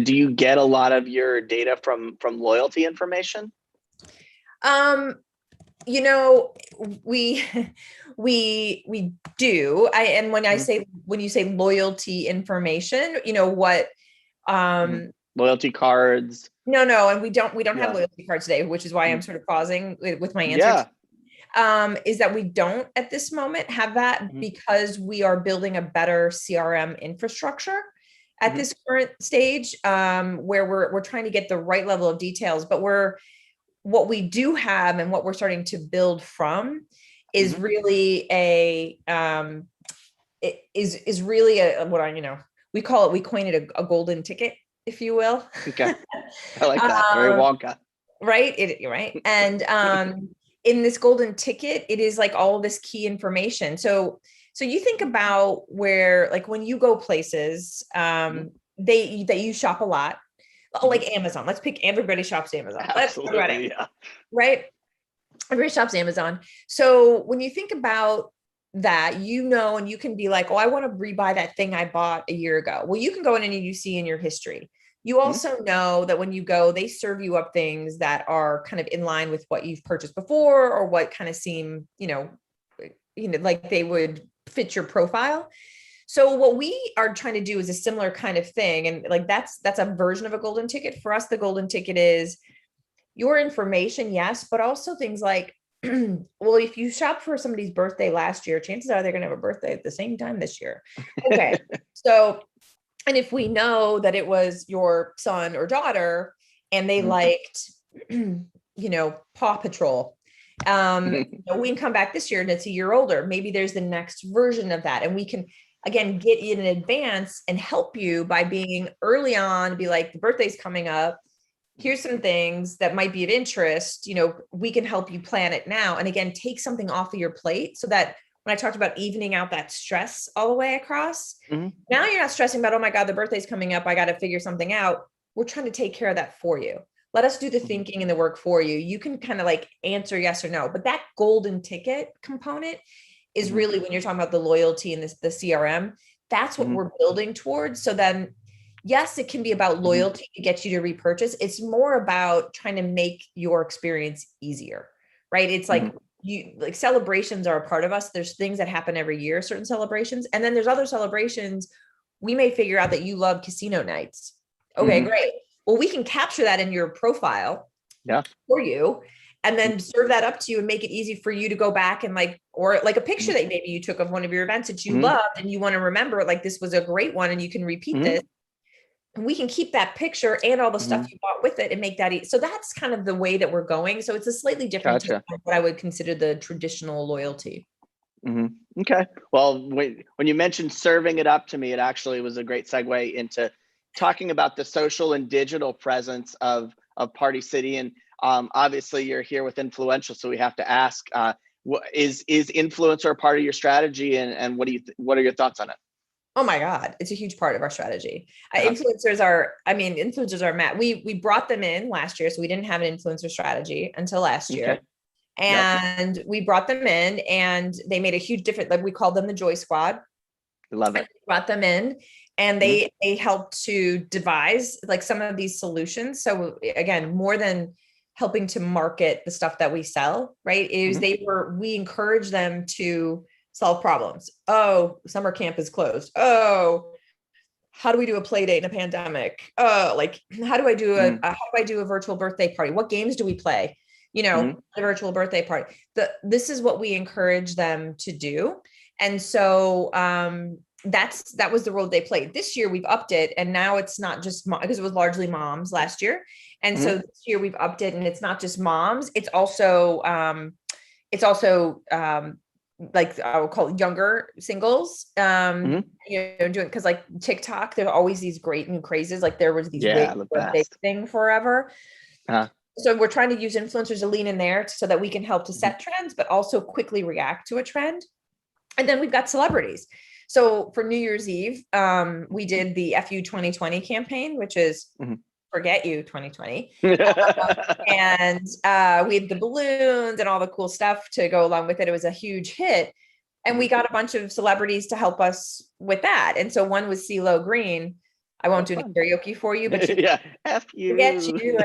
do you get a lot of your data from loyalty information? You know, we do. And when you say loyalty information, you know what? Loyalty cards. No, and we don't have loyalty cards today, which is why I'm sort of pausing with my answer. Is that we don't at this moment have that because we are building a better CRM infrastructure at this current stage, where we're trying to get the right level of details, but what we do have and what we're starting to build from is really we coin it a golden ticket, if you will. Okay. I like that. Very Wonka. Right. Right. And in this golden ticket, it is like all this key information. So you think about where, like when you go places, that you shop a lot, like Amazon. Let's pick, everybody shops Amazon. Let's talk about it. Yeah. Right? Everybody shops Amazon. So when you think about that, and you can be like, oh, I want to rebuy that thing I bought a year ago. Well, you can go in and you see in your history. You also know that when you go, they serve you up things that are kind of in line with what you've purchased before, or what kind of seem, like they would fit your profile. So what we are trying to do is a similar kind of thing. And like, that's a version of a golden ticket. For us, the golden ticket is your information, yes, but also things like, well, if you shop for somebody's birthday last year, chances are they're going to have a birthday at the same time this year. Okay. So, and if we know that it was your son or daughter and they liked, Paw Patrol, we can come back this year and it's a year older. Maybe there's the next version of that. And we can, again, get in advance and help you by being early on, be like, the birthday's coming up. Here's some things that might be of interest. We can help you plan it now. And again, take something off of your plate so that when I talked about evening out that stress all the way across, now you're not stressing about, oh my God, the birthday's coming up, I got to figure something out. We're trying to take care of that for you. Let us do the thinking and the work for you. You can kind of like answer yes or no, but that golden ticket component is really when you're talking about the loyalty and the CRM, that's what we're building towards. So then, yes, it can be about loyalty to get you to repurchase. It's more about trying to make your experience easier, right? It's like celebrations are a part of us. There's things that happen every year, certain celebrations. And then there's other celebrations. We may figure out that you love casino nights. Okay, great. Well, we can capture that in your profile for you, and then serve that up to you and make it easy for you to go back and or a picture that maybe you took of one of your events that you loved and you want to remember, like, this was a great one and you can repeat this. And we can keep that picture and all the stuff you bought with it and make that easy. So that's kind of the way that we're going. So it's a slightly different type of what I would consider the traditional loyalty. Okay. Well, when you mentioned serving it up to me, it actually was a great segue into talking about the social and digital presence of Party City. And obviously you're here with Influential, so we have to ask, is influencer a part of your strategy, and what are your thoughts on it? Oh my God, it's a huge part of our strategy. Influencers are mad. We brought them in last year, so we didn't have an influencer strategy until last year. And we brought them in and they made a huge difference. Like, we called them the Joy Squad. Love it. We brought them in and they helped to devise like some of these solutions. So again, more than helping to market the stuff that we sell, right? We encourage them to solve problems. Oh, summer camp is closed. Oh, how do we do a play date in a pandemic? Oh, like, how do I do a virtual birthday party? What games do we play? A virtual birthday party. This is what we encourage them to do. And so that was the role they played. This year we've upped it, and now it's not just because it was largely moms last year. And so this year we've upped it, and it's not just moms. It's also like I would call it younger singles, doing, because like TikTok, there's always these great new crazes. Like there was these big thing forever. So we're trying to use influencers to lean in there so that we can help to set trends, but also quickly react to a trend. And then we've got celebrities. So for New Year's Eve, we did the FU 2020 campaign, which is Forget You 2020. And we had the balloons and all the cool stuff to go along with it. It was a huge hit. And we got a bunch of celebrities to help us with that. And so one was CeeLo Green. I won't do any karaoke for you, but F you. Forget You.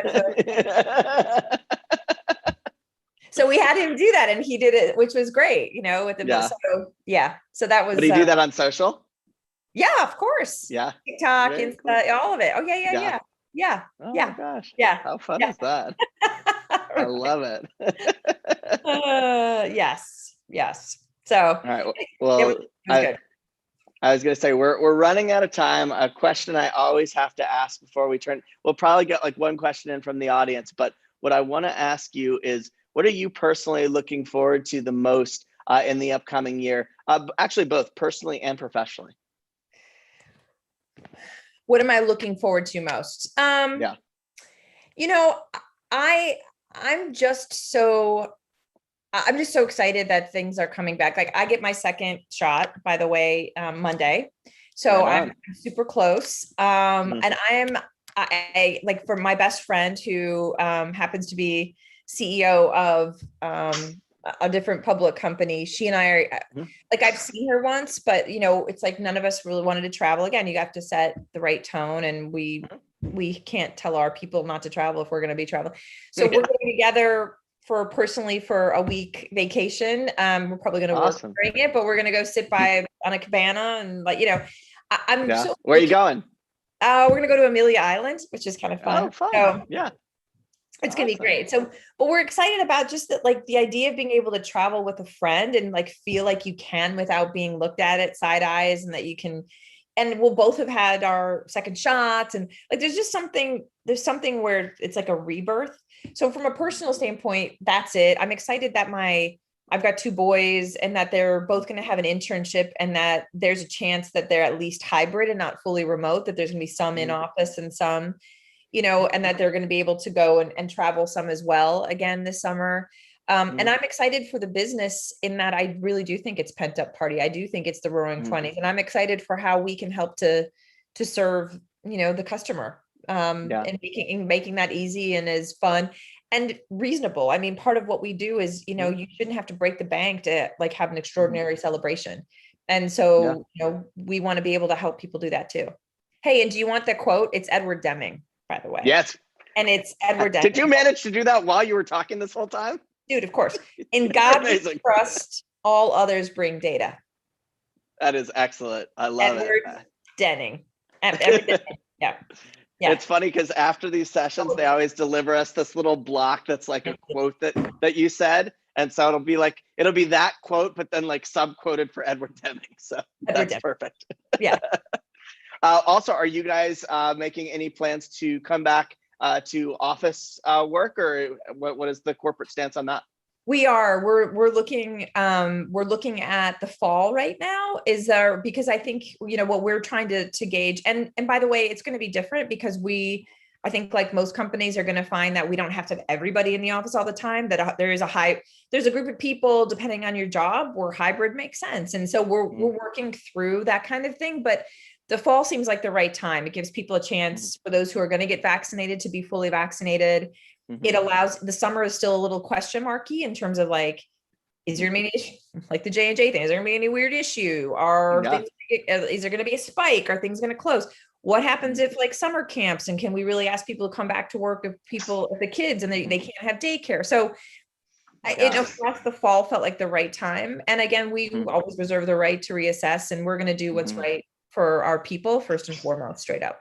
So we had him do that, and he did it, which was great, with the So that was. Did he do that on social? Yeah, of course. Yeah. TikTok, Insta, all of it. Oh yeah. Oh my gosh. Yeah. How fun is that? I love it. Yes. So. All right. Well, it was good. I was going to say, we're running out of time. A question I always have to ask before we turn. We'll probably get like one question in from the audience, but what I want to ask you is, what are you personally looking forward to the most in the upcoming year? Actually, both personally and professionally. What am I looking forward to most? I'm just so excited that things are coming back. Like, I get my second shot, by the way, Monday. So Right I'm super close. And I like for my best friend who happens to be CEO of a different public company. She and I are like, I've seen her once, but you know, it's like none of us really wanted to travel again. You have to set the right tone, and we can't tell our people not to travel if we're going to be traveling. So we're getting together personally for a week vacation. We're probably going to work during it, but we're going to go sit by on a cabana and like, you know, I'm so Where are you going? we're going to go to Amelia Island, which is kind of fun. Oh, fun. So, Yeah. it's going to be great. So, but we're excited about just that, like the idea of being able to travel with a friend and like feel like you can without being looked at side eyes, and that you can, and we'll both have had our second shots, and like there's something where it's like a rebirth. So from a personal standpoint, that's it. I'm excited that I've got 2 boys, and that they're both going to have an internship, and that there's a chance that they're at least hybrid and not fully remote, that there's going to be some in office and some, you know, and that they're going to be able to go and travel some as well again this summer. And I'm excited for the business in that I really do think it's pent up party. I do think it's the roaring 20s, and I'm excited for how we can help to serve, you know, the customer and making that easy and as fun and reasonable. I mean, part of what we do is, you know, you shouldn't have to break the bank to like have an extraordinary celebration. And so, you know, we want to be able to help people do that too. Hey, and do you want the quote? It's Edward Deming, by the way. Yes. And it's Edward Deming. Did you manage to do that while you were talking this whole time? Dude, of course. In God we trust, all others bring data. That is excellent. I love Edward Deming. Yeah. Yeah. It's funny because after these sessions, they always deliver us this little block that's like a quote that you said. And so it'll be that quote, but then like sub-quoted for Edward Deming. So that's perfect. Yeah. Also, are you guys making any plans to come back to office work, or what is the corporate stance on that? We are. We're looking at the fall right now. Because I think, you know, what we're trying to gauge, and by the way, it's going to be different because I think like most companies are going to find that we don't have to have everybody in the office all the time, that there's a group of people depending on your job where hybrid makes sense. And so we're working through that kind of thing, but the fall seems like the right time. It gives people a chance for those who are going to get vaccinated to be fully vaccinated. It allows, the summer is still a little question marky in terms of like, is there any issue, like the J&J thing, is there going to be any weird issue? Is there going to be a spike? Are things going to close? What happens if like summer camps, and can we really ask people to come back to work if the kids and they can't have daycare? So for us, the fall felt like the right time. And again, we always reserve the right to reassess, and we're going to do what's right for our people first and foremost, straight up.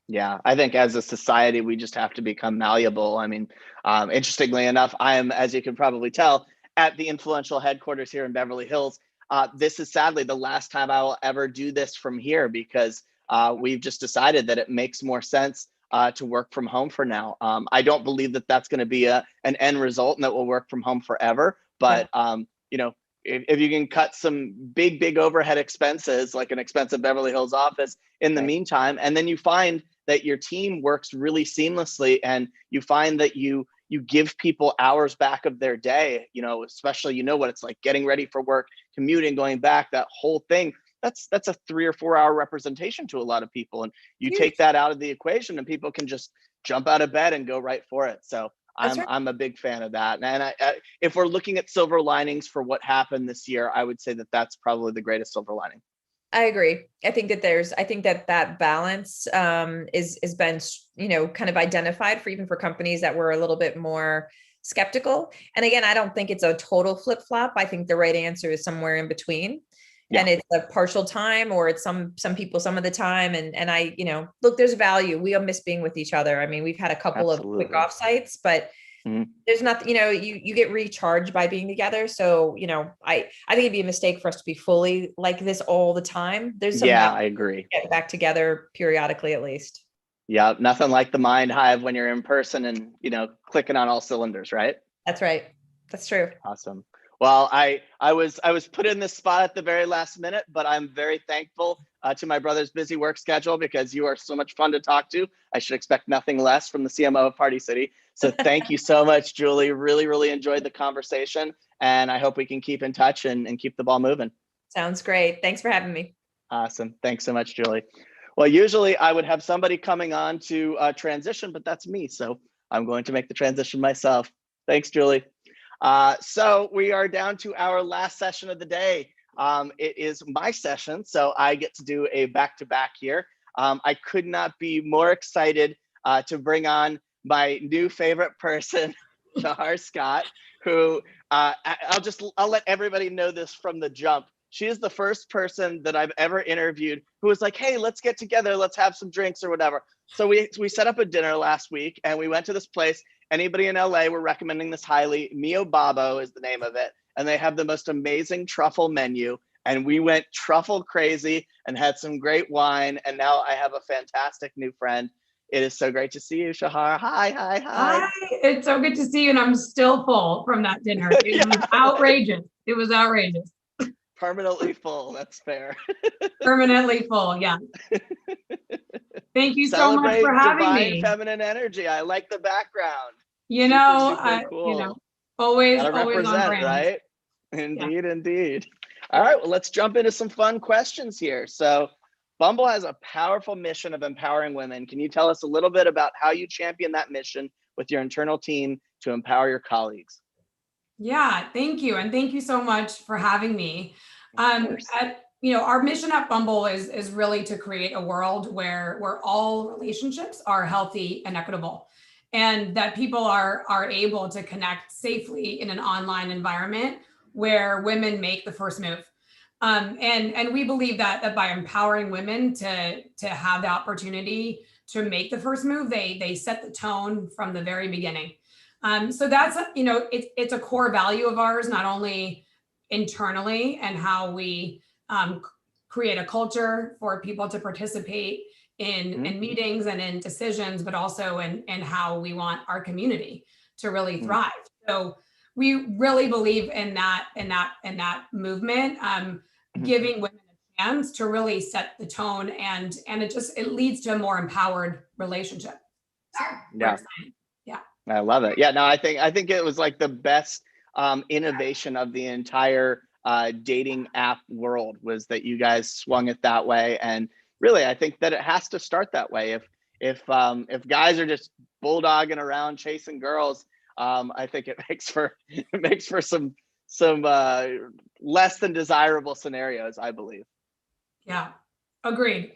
Yeah, I think as a society, we just have to become malleable. I mean, interestingly enough, I am, as you can probably tell, at the influential headquarters here in Beverly Hills. This is sadly the last time I will ever do this from here, because we've just decided that it makes more sense to work from home for now. I don't believe that that's going to be an end result and that we'll work from home forever. But, you know, if you can cut some big overhead expenses, like an expensive Beverly Hills office in the meantime, and then you find that your team works really seamlessly, and you find that you give people hours back of their day, you know, especially, you know what it's like getting ready for work, commuting, going back, that whole thing. That's a 3 or 4 hour representation to a lot of people. And you take that out of the equation and people can just jump out of bed and go right for it. So I'm a big fan of that. And if we're looking at silver linings for what happened this year, I would say that that's probably the greatest silver lining. I agree. I think that balance is been, you know, kind of identified for companies that were a little bit more skeptical. And again, I don't think it's a total flip flop. I think the right answer is somewhere in between. Yeah. And it's a partial time, or it's some people some of the time. And I, you know, look, there's value. We all miss being with each other. I mean, we've had a couple of quick offsites, but there's nothing, you know, you get recharged by being together. So, you know, I think it'd be a mistake for us to be fully like this all the time. There's some I agree. Get back together periodically, at least. Yeah. Nothing like the mind hive when you're in person and, you know, clicking on all cylinders, right? That's right. That's true. Awesome. Well, I was put in this spot at the very last minute, but I'm very thankful to my brother's busy work schedule, because you are so much fun to talk to. I should expect nothing less from the CMO of Party City. So thank you so much, Julie. Really, really enjoyed the conversation, and I hope we can keep in touch and keep the ball moving. Sounds great. Thanks for having me. Awesome. Thanks so much, Julie. Well, usually I would have somebody coming on to transition, but that's me. So I'm going to make the transition myself. Thanks, Julie. So we are down to our last session of the day. It is my session, so I get to do a back-to-back here. I could not be more excited to bring on my new favorite person, Shahar Scott, who I'll let everybody know this from the jump. She is the first person that I've ever interviewed who was like, hey, let's get together, let's have some drinks or whatever. So we set up a dinner last week and we went to this place. Anybody in LA, we're recommending this highly. Mio Babo is the name of it. And they have the most amazing truffle menu. And we went truffle crazy and had some great wine. And now I have a fantastic new friend. It is so great to see you, Shahar. Hi. Hi, it's so good to see you. And I'm still full from that dinner. It was outrageous. It was outrageous. Permanently full, that's fair. Permanently full, yeah. Thank you so much for having me. Feminine energy. I like the background. You know, super cool. you know, always on brand. Right? Indeed. All right, well, let's jump into some fun questions here. So Bumble has a powerful mission of empowering women. Can you tell us a little bit about how you champion that mission with your internal team to empower your colleagues? Yeah, thank you. And thank you so much for having me. Our mission at Bumble is really to create a world where all relationships are healthy and equitable, and that people are able to connect safely in an online environment where women make the first move. And we believe that by empowering women to have the opportunity to make the first move, they set the tone from the very beginning. So that's, it's a core value of ours, not only internally and how we create a culture for people to participate in meetings and in decisions, but also in how we want our community to really thrive. So we really believe in that movement, giving women a chance to really set the tone, and it leads to a more empowered relationship. So yeah. I love it. Yeah, no, I think it was like the best innovation of the entire dating app world was that you guys swung it that way. And really, I think that it has to start that way. If guys are just bulldogging around chasing girls, I think it makes for some less than desirable scenarios, I believe. Yeah, agreed.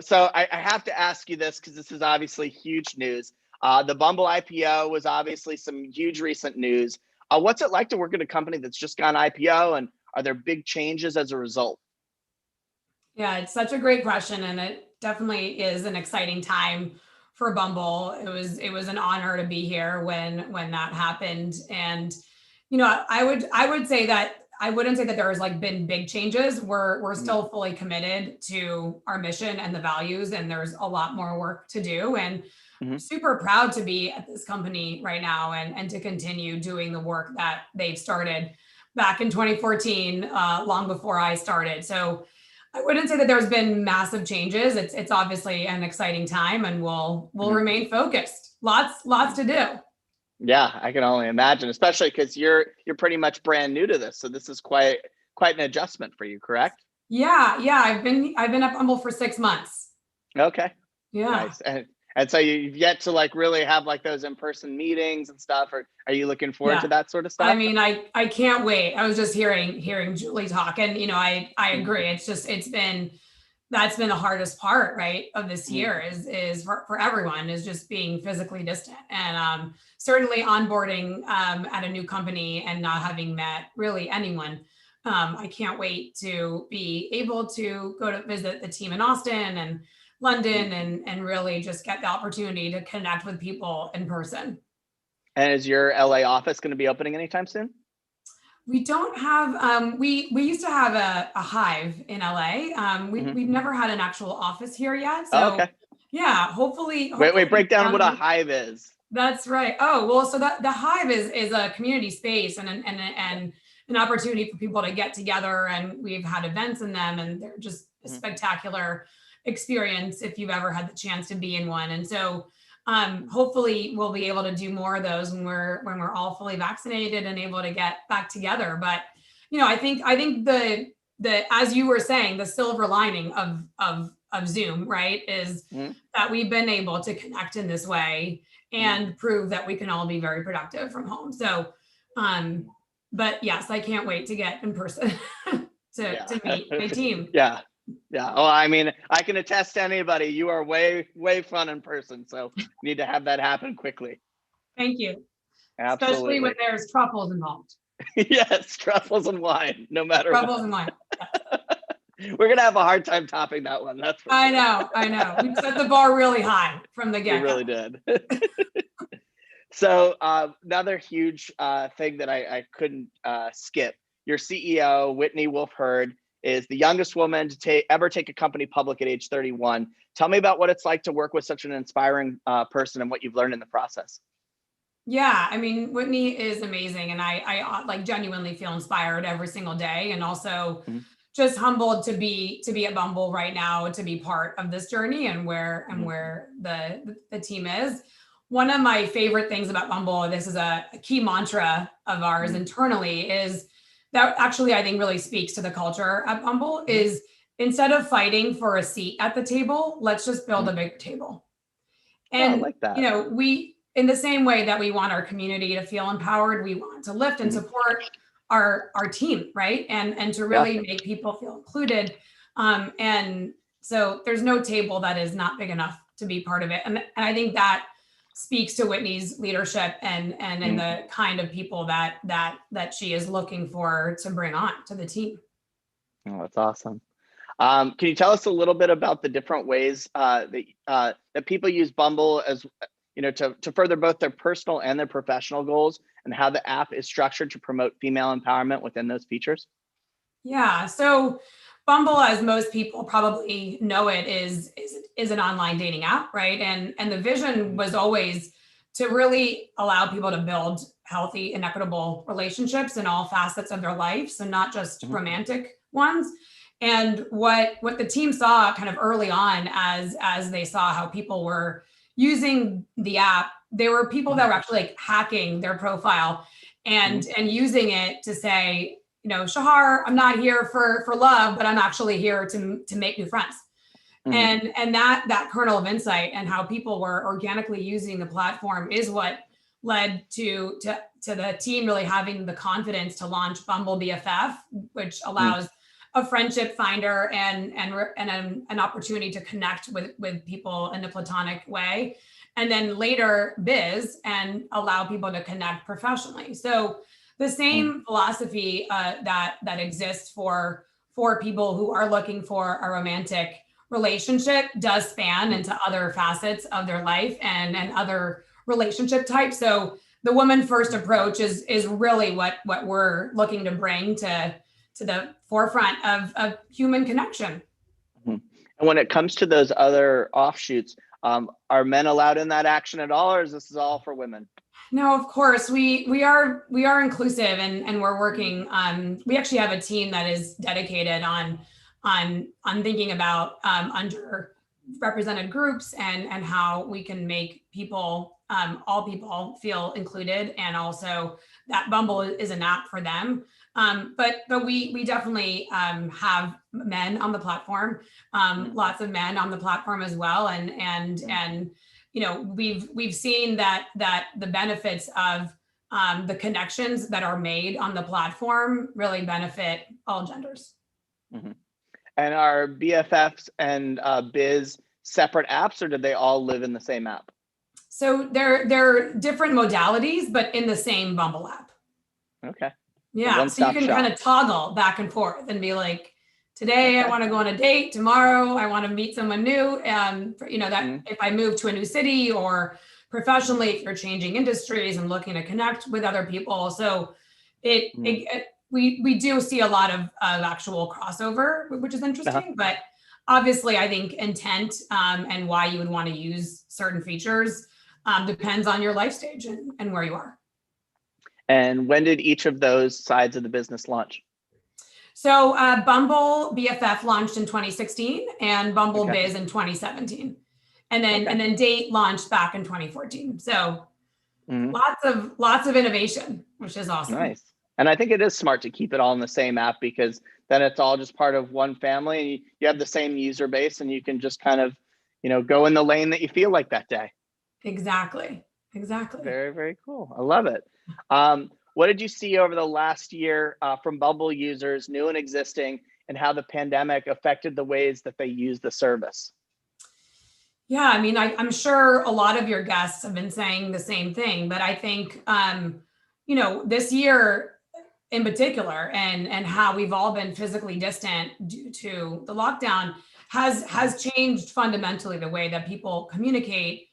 So I have to ask you this because this is obviously huge news. The Bumble IPO was obviously some huge recent news. What's it like to work at a company that's just gone IPO, and are there big changes as a result? Yeah, it's such a great question, and it definitely is an exciting time for Bumble. It was an honor to be here when that happened, and I would say that I wouldn't say that there has been big changes. We're still fully committed to our mission and the values, and there's a lot more work to do. And super proud to be at this company right now and to continue doing the work that they've started back in 2014, long before I started. So I wouldn't say that there's been massive changes. It's obviously an exciting time, and we'll remain focused. Lots to do. Yeah, I can only imagine, especially because you're pretty much brand new to this. So this is quite an adjustment for you, correct? Yeah. I've been at Bumble for 6 months. Okay. Yeah. Nice. And so you've yet to really have those in-person meetings and stuff, or are you looking forward to that sort of stuff? I mean, I can't wait. I was just hearing Julie talk, and I agree. That's been the hardest part, right, of this year is for everyone, is just being physically distant, and certainly onboarding at a new company and not having met really anyone. I can't wait to be able to go to visit the team in Austin and London and really just get the opportunity to connect with people in person. And is your LA office going to be opening anytime soon? We don't have, we used to have a hive in LA. We've never had an actual office here yet. So okay. Yeah, hopefully. Wait, break down what a hive is. That's right. Oh, well, so the hive is a community space and an opportunity for people to get together. And we've had events in them, and they're just a spectacular experience if you've ever had the chance to be in one. And so hopefully we'll be able to do more of those when we're all fully vaccinated and able to get back together. But I think as you were saying, the silver lining of Zoom, right, is that we've been able to connect in this way and prove that we can all be very productive from home. So, but yes, I can't wait to get in person to meet my team. Yeah. Well, I mean, I can attest to anybody, you are way fun in person. So need to have that happen quickly. Thank you. Absolutely. Especially when there's truffles involved. Yes, truffles and wine, no matter Truffles what. and wine. We're gonna have a hard time topping that one. That's for I sure. know. We set the bar really high from the We get-go. really did. So another huge thing that I couldn't skip. Your CEO, Whitney Wolfe Herd, is the youngest woman to ever take a company public at age 31. Tell me about what it's like to work with such an inspiring person and what you've learned in the process. Yeah, I mean, Whitney is amazing, and I like genuinely feel inspired every single day, and also just humbled to be at Bumble right now, to be part of this journey and where the team is. One of my favorite things about Bumble, this is a key mantra of ours internally, is that actually I think really speaks to the culture at Bumble, is instead of fighting for a seat at the table, let's just build a bigger table. And I like that. you know, we, in the same way that we want our community to feel empowered, we want to lift and support our team, right? And to really make people feel included. And so there's no table that is not big enough to be part of it. And I think that speaks to Whitney's leadership and the kind of people that she is looking for to bring on to the team. Oh, that's awesome. Can you tell us a little bit about the different ways that people use Bumble as, you know, to further both their personal and their professional goals, and how the app is structured to promote female empowerment within those features? Yeah, so Bumble, as most people probably know it, is an online dating app, right? And the vision was always to really allow people to build healthy and equitable relationships in all facets of their life, so not just romantic ones. And what the team saw kind of early on, as they saw how people were using the app, there were people that were actually like hacking their profile and using it to say, you know, Shahar, I'm not here for love, but I'm actually here to make new friends. And that kernel of insight and how people were organically using the platform is what led to the team really having the confidence to launch Bumble BFF, which allows a friendship finder and an opportunity to connect with people in a platonic way. And then later Biz, and allow people to connect professionally. So the same philosophy that exists for people who are looking for a romantic relationship does span into other facets of their life and other relationship types. So the woman first approach is really what we're looking to bring to the forefront of human connection. And when it comes to those other offshoots, are men allowed in that action at all, or is this all for women? No, of course we are inclusive, and we're working. We actually have a team that is dedicated on thinking about underrepresented groups and how we can make people, all people, feel included, and also that Bumble is an app for them. But we definitely have men on the platform, lots of men on the platform as well, and you know, we've seen that the benefits of the connections that are made on the platform really benefit all genders. And are BFFs and Biz separate apps, or did they all live in the same app? So they're different modalities, but in the same Bumble app. Okay. Yeah, so you can kind of toggle back and forth and be like, today I want to go on a date, tomorrow I want to meet someone new. You know, that if I move to a new city, or professionally, if you're changing industries and looking to connect with other people. So we do see a lot of actual crossover, which is interesting, but obviously I think intent and why you would want to use certain features depends on your life stage and where you are. And when did each of those sides of the business launch? So Bumble BFF launched in 2016 and Bumble Biz in 2017. And then Date launched back in 2014. So lots of innovation, which is awesome. Nice. And I think it is smart to keep it all in the same app, because then it's all just part of one family, and you have the same user base, and you can just kind of, go in the lane that you feel like that day. Exactly. Very, very cool. I love it. What did you see over the last year from Bumble users, new and existing, and how the pandemic affected the ways that they use the service? Yeah, I mean, I'm sure a lot of your guests have been saying the same thing, but I think, this year in particular, and how we've all been physically distant due to the lockdown has changed fundamentally the way that people communicate,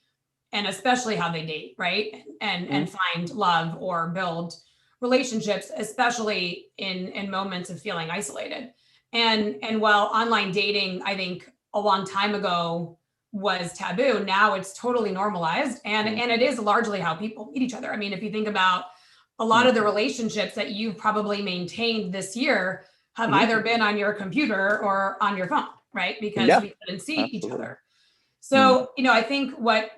and especially how they date, right? And find love or build relationships, especially in moments of feeling isolated. And while online dating, I think a long time ago was taboo, now it's totally normalized, and it is largely how people meet each other. I mean, if you think about a lot of the relationships that you've probably maintained this year have either been on your computer or on your phone, right? Because we couldn't see each other. So, I think what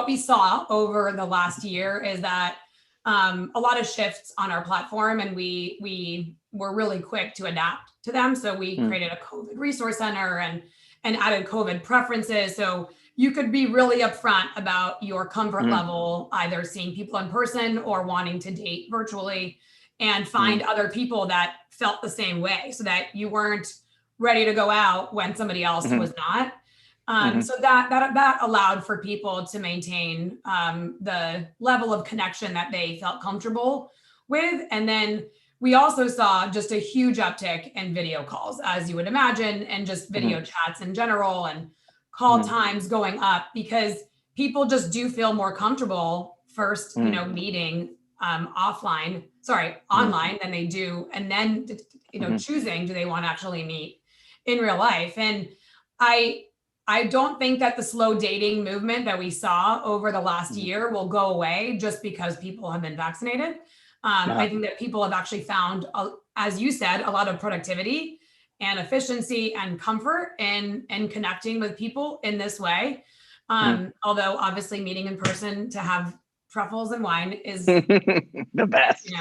we saw over the last year is that a lot of shifts on our platform, and we were really quick to adapt to them. So we created a COVID resource center and added COVID preferences. So you could be really upfront about your comfort level, either seeing people in person or wanting to date virtually, and find other people that felt the same way, so that you weren't ready to go out when somebody else was not. So that allowed for people to maintain the level of connection that they felt comfortable with. And then we also saw just a huge uptick in video calls, as you would imagine, and just video chats in general, and call times going up, because people just do feel more comfortable first, meeting online than they do, and then, choosing, do they want to actually meet in real life? And I don't think that the slow dating movement that we saw over the last year will go away just because people have been vaccinated. I think that people have actually found, as you said, a lot of productivity and efficiency and comfort in connecting with people in this way. Although obviously meeting in person to have truffles and wine is the best.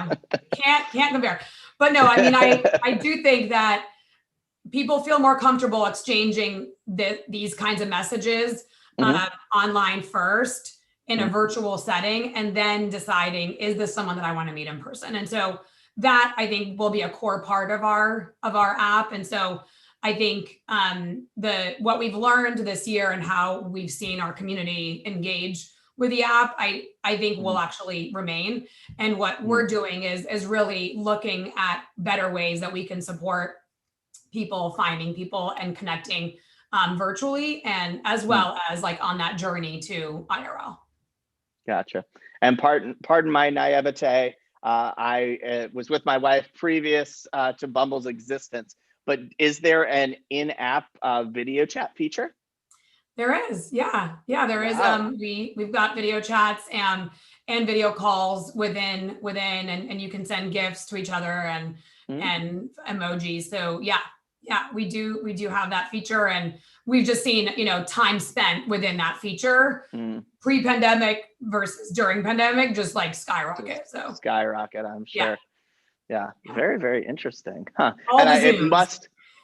Can't compare. But no, I mean, I do think that people feel more comfortable exchanging these kinds of messages online first in a virtual setting, and then deciding, is this someone that I want to meet in person? And so that, I think, will be a core part of our app. And so I think what we've learned this year and how we've seen our community engage with the app, I think will actually remain. And what we're doing is really looking at better ways that we can support people finding people and connecting virtually, and as well as like on that journey to IRL. Gotcha. And pardon my naivete. I was with my wife previous to Bumble's existence, but is there an in-app video chat feature? There is, yeah, there is. Wow. We've got video chats and video calls within, and you can send gifts to each other and emojis. So yeah, we do have that feature, and we've just seen, time spent within that feature pre-pandemic versus during pandemic, just like skyrocket. So skyrocket, I'm sure. Yeah. Very, very interesting. Huh. All And the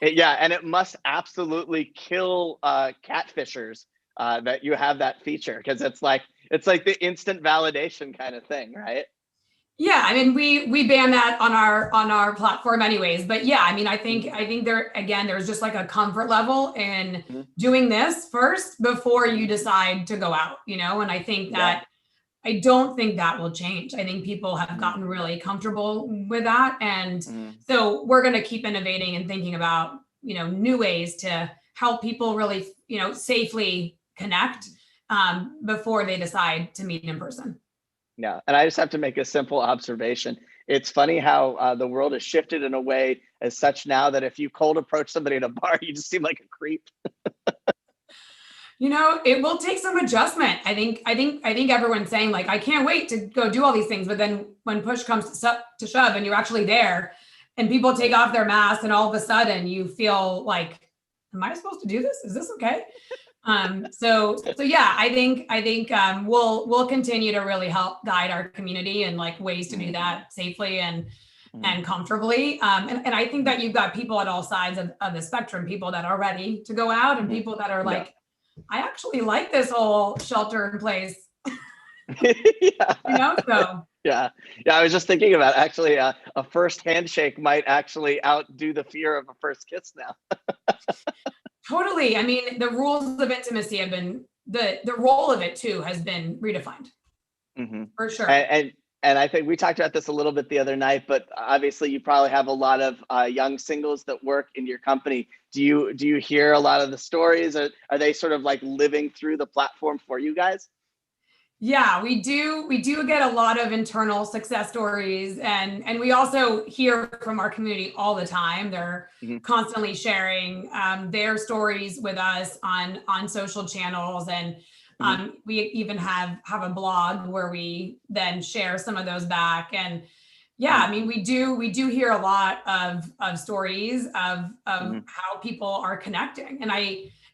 it must absolutely kill catfishers that you have that feature, because it's like the instant validation kind of thing, right? Yeah, I mean, we ban that on our platform anyways, but yeah, I mean, I think there's just like a comfort level in doing this first before you decide to go out, and I think that I don't think that will change. I think people have gotten really comfortable with that, and so we're going to keep innovating and thinking about new ways to help people really safely connect before they decide to meet in person. Yeah, and I just have to make a simple observation. It's funny how the world has shifted in a way as such now that if you cold approach somebody at a bar, you just seem like a creep. It will take some adjustment. I think everyone's saying like, I can't wait to go do all these things, but then when push comes to shove and you're actually there, and people take off their masks, and all of a sudden you feel like, am I supposed to do this? Is this okay? So yeah, I think we'll continue to really help guide our community and like ways to do that safely and comfortably. And I think that you've got people at all sides of the spectrum, people that are ready to go out and people that are like, I actually like this whole shelter in place. So. Yeah. I was just thinking about actually a first handshake might actually outdo the fear of a first kiss now. Totally. I mean, the rules of intimacy have been, the role of it too has been redefined. For sure. And I think we talked about this a little bit the other night, but obviously you probably have a lot of young singles that work in your company. Do you hear a lot of the stories? Are they sort of like living through the platform for you guys? Yeah, we do get a lot of internal success stories, and we also hear from our community all the time. They're constantly sharing their stories with us on social channels, and we even have a blog where we then share some of those back. And yeah, I mean, we do hear a lot of stories of how people are connecting,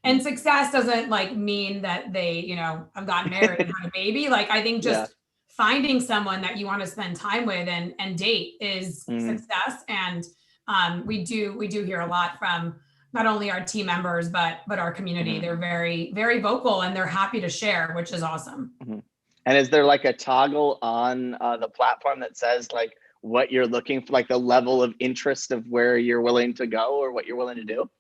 and success doesn't like mean that they, have gotten married and had a baby. Like, I think just finding someone that you want to spend time with and date is success. And we do hear a lot from not only our team members, but our community. They're very, very vocal and they're happy to share, which is awesome. And is there like a toggle on the platform that says like what you're looking for, like the level of interest of where you're willing to go or what you're willing to do?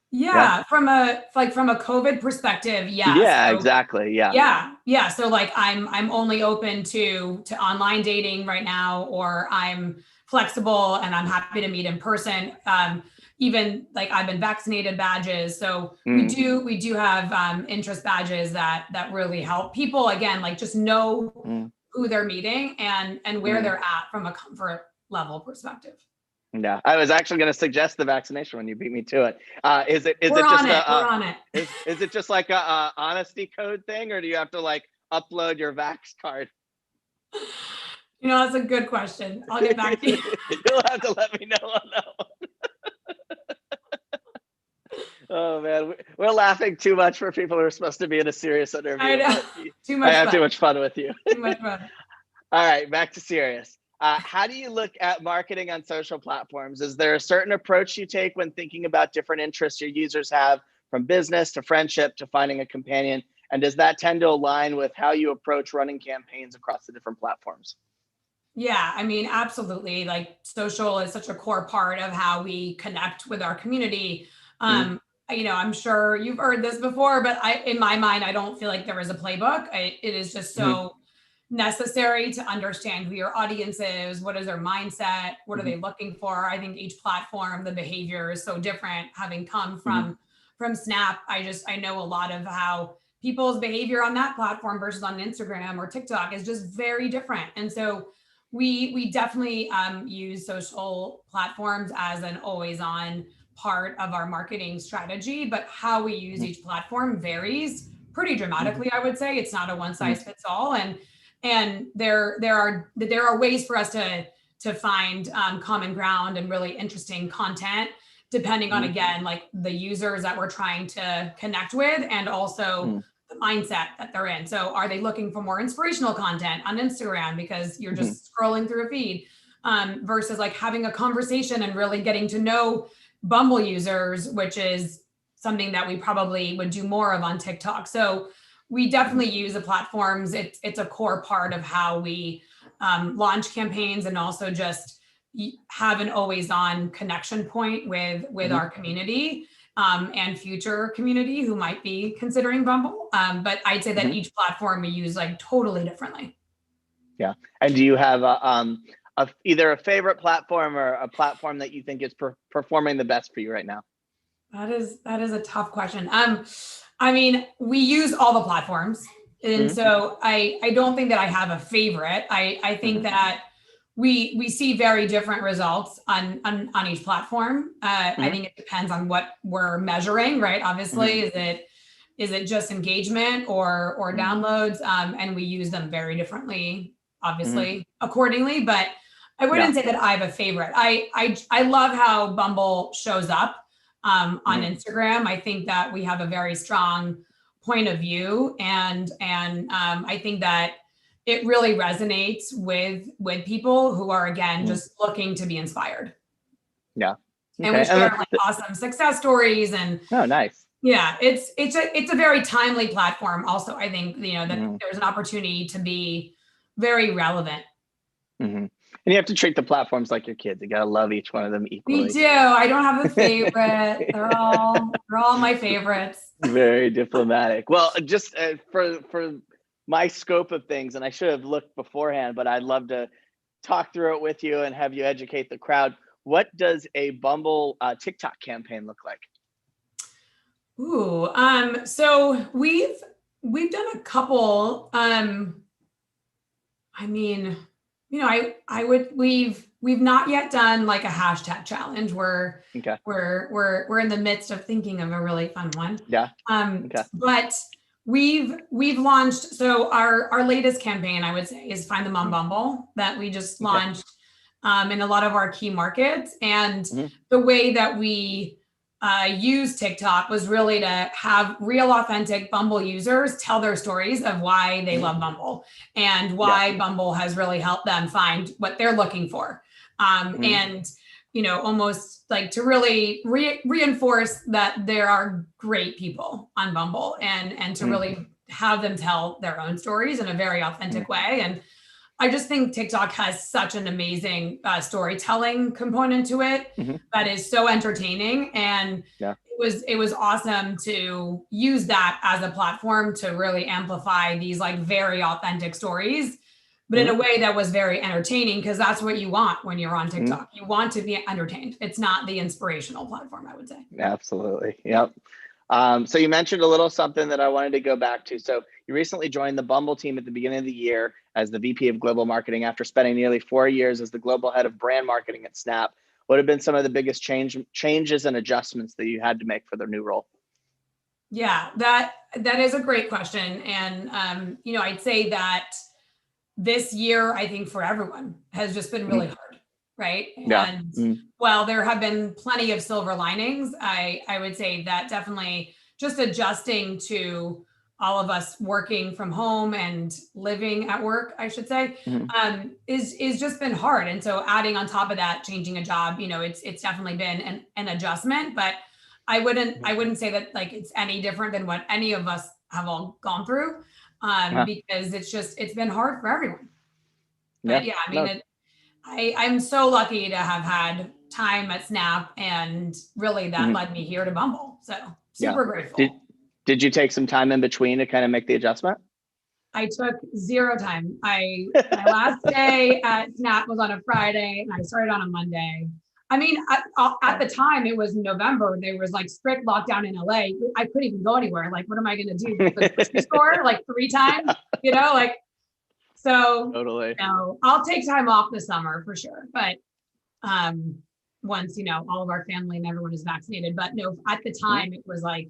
Yeah, from a COVID perspective, yes. Yeah, so, exactly. Yeah. So like I'm only open to online dating right now, or I'm flexible and I'm happy to meet in person. Even like I've been vaccinated badges. So we do have interest badges that really help people, again, like just know who they're meeting and where they're at from a comfort level perspective. Yeah, I was actually going to suggest the vaccination when you beat me to it. Is it We're on it. Is it just like a honesty code thing, or do you have to like upload your vax card? That's a good question. I'll get back to you. You'll have to let me know on that one. Oh man, we're laughing too much for people who are supposed to be in a serious interview. I know. Too much fun. Too much fun with you. Too much fun. All right, back to serious. How do you look at marketing on social platforms? Is there a certain approach you take when thinking about different interests your users have, from business to friendship to finding a companion? And does that tend to align with how you approach running campaigns across the different platforms? Yeah, I mean, absolutely. Like, social is such a core part of how we connect with our community. I'm sure you've heard this before, but in my mind, I don't feel like there is a playbook. It is just so necessary to understand who your audience is, what is their mindset, what are they looking for. I think each platform, the behavior is so different. Having come from Snap, I know a lot of how people's behavior on that platform versus on Instagram or TikTok is just very different. And so we definitely use social platforms as an always on part of our marketing strategy, but how we use each platform varies pretty dramatically. I would say it's not a one size fits all. And there are ways for us to find common ground and really interesting content, depending on, again, like the users that we're trying to connect with, and also the mindset that they're in. So are they looking for more inspirational content on Instagram because you're just scrolling through a feed, versus like having a conversation and really getting to know Bumble users, which is something that we probably would do more of on TikTok. So we definitely use the platforms. It's a core part of how we launch campaigns, and also just have an always on connection point with our community and future community who might be considering Bumble. But I'd say that each platform we use like totally differently. Yeah. And do you have either a favorite platform or a platform that you think is performing the best for you right now? That is a tough question. I mean, we use all the platforms. And so I don't think that I have a favorite. I think that we see very different results on each platform. I think it depends on what we're measuring, right? Obviously, is it just engagement or downloads? And we use them very differently, obviously, accordingly. But I wouldn't say that I have a favorite. I love how Bumble shows up on Instagram. I think that we have a very strong point of view, and I think that it really resonates with people who are, again, just looking to be inspired. Yeah. And we share like awesome success stories, and oh, nice. Yeah, it's a very timely platform. Also, I think, you know, that there's an opportunity to be very relevant. And you have to treat the platforms like your kids. You gotta love each one of them equally. We do. I don't have a favorite. They're all my favorites. Very diplomatic. Well, just for my scope of things, and I should have looked beforehand, but I'd love to talk through it with you and have you educate the crowd. What does a Bumble TikTok campaign look like? Ooh, so we've done a couple. I mean, you know, we've not yet done like a hashtag challenge. We're in the midst of thinking of a really fun one. Yeah. But we've launched, so our latest campaign, I would say, is Find Them on Bumble, that we just launched in a lot of our key markets. And the way that we use TikTok was really to have real, authentic Bumble users tell their stories of why they love Bumble and why Bumble has really helped them find what they're looking for. And, you know, almost like to really reinforce that there are great people on Bumble, and to really have them tell their own stories in a very authentic way. And I just think TikTok has such an amazing storytelling component to it that is so entertaining. And it was awesome to use that as a platform to really amplify these like very authentic stories, but in a way that was very entertaining, because that's what you want when you're on TikTok. You want to be entertained. It's not the inspirational platform, I would say. Absolutely. Yep. So you mentioned a little something that I wanted to go back to. So you recently joined the Bumble team at the beginning of the year as the VP of Global Marketing after spending nearly 4 years as the Global Head of Brand Marketing at Snap. What have been some of the biggest changes and adjustments that you had to make for the new role? Yeah, that is a great question. And, you know, I'd say that this year, I think for everyone, has just been really hard, right? And while there have been plenty of silver linings, I would say that definitely just adjusting to all of us working from home and living at work, I should say, is just been hard. And so adding on top of that, changing a job, you know, it's definitely been an adjustment, but I wouldn't say that like it's any different than what any of us have all gone through, because it's been hard for everyone. But yeah, I mean, I'm so lucky to have had time at Snap, and really that led me here to Bumble. So super grateful. Did you take some time in between to kind of make the adjustment? I took zero time. My last day at Snap was on a Friday, and I started on a Monday. I mean, at the time, it was November. There was like strict lockdown in LA. I couldn't even go anywhere. Like, what am I going to do? Go to the grocery store like 3 times? You know, like, so. Totally. No, I'll take time off this summer for sure. But once, you know, all of our family and everyone is vaccinated. But no, at the time, it was like,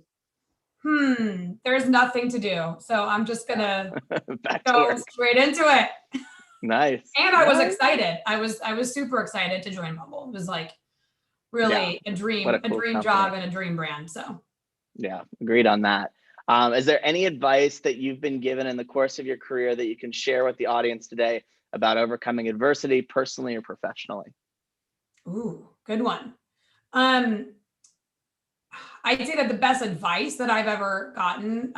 there's nothing to do. So I'm just going to go straight into it. Nice. And I was excited. I was super excited to join Bumble. It was like really a dream job and a dream brand. So yeah, agreed on that. Is there any advice that you've been given in the course of your career that you can share with the audience today about overcoming adversity personally or professionally? Ooh, good one. I'd say that the best advice that I've ever gotten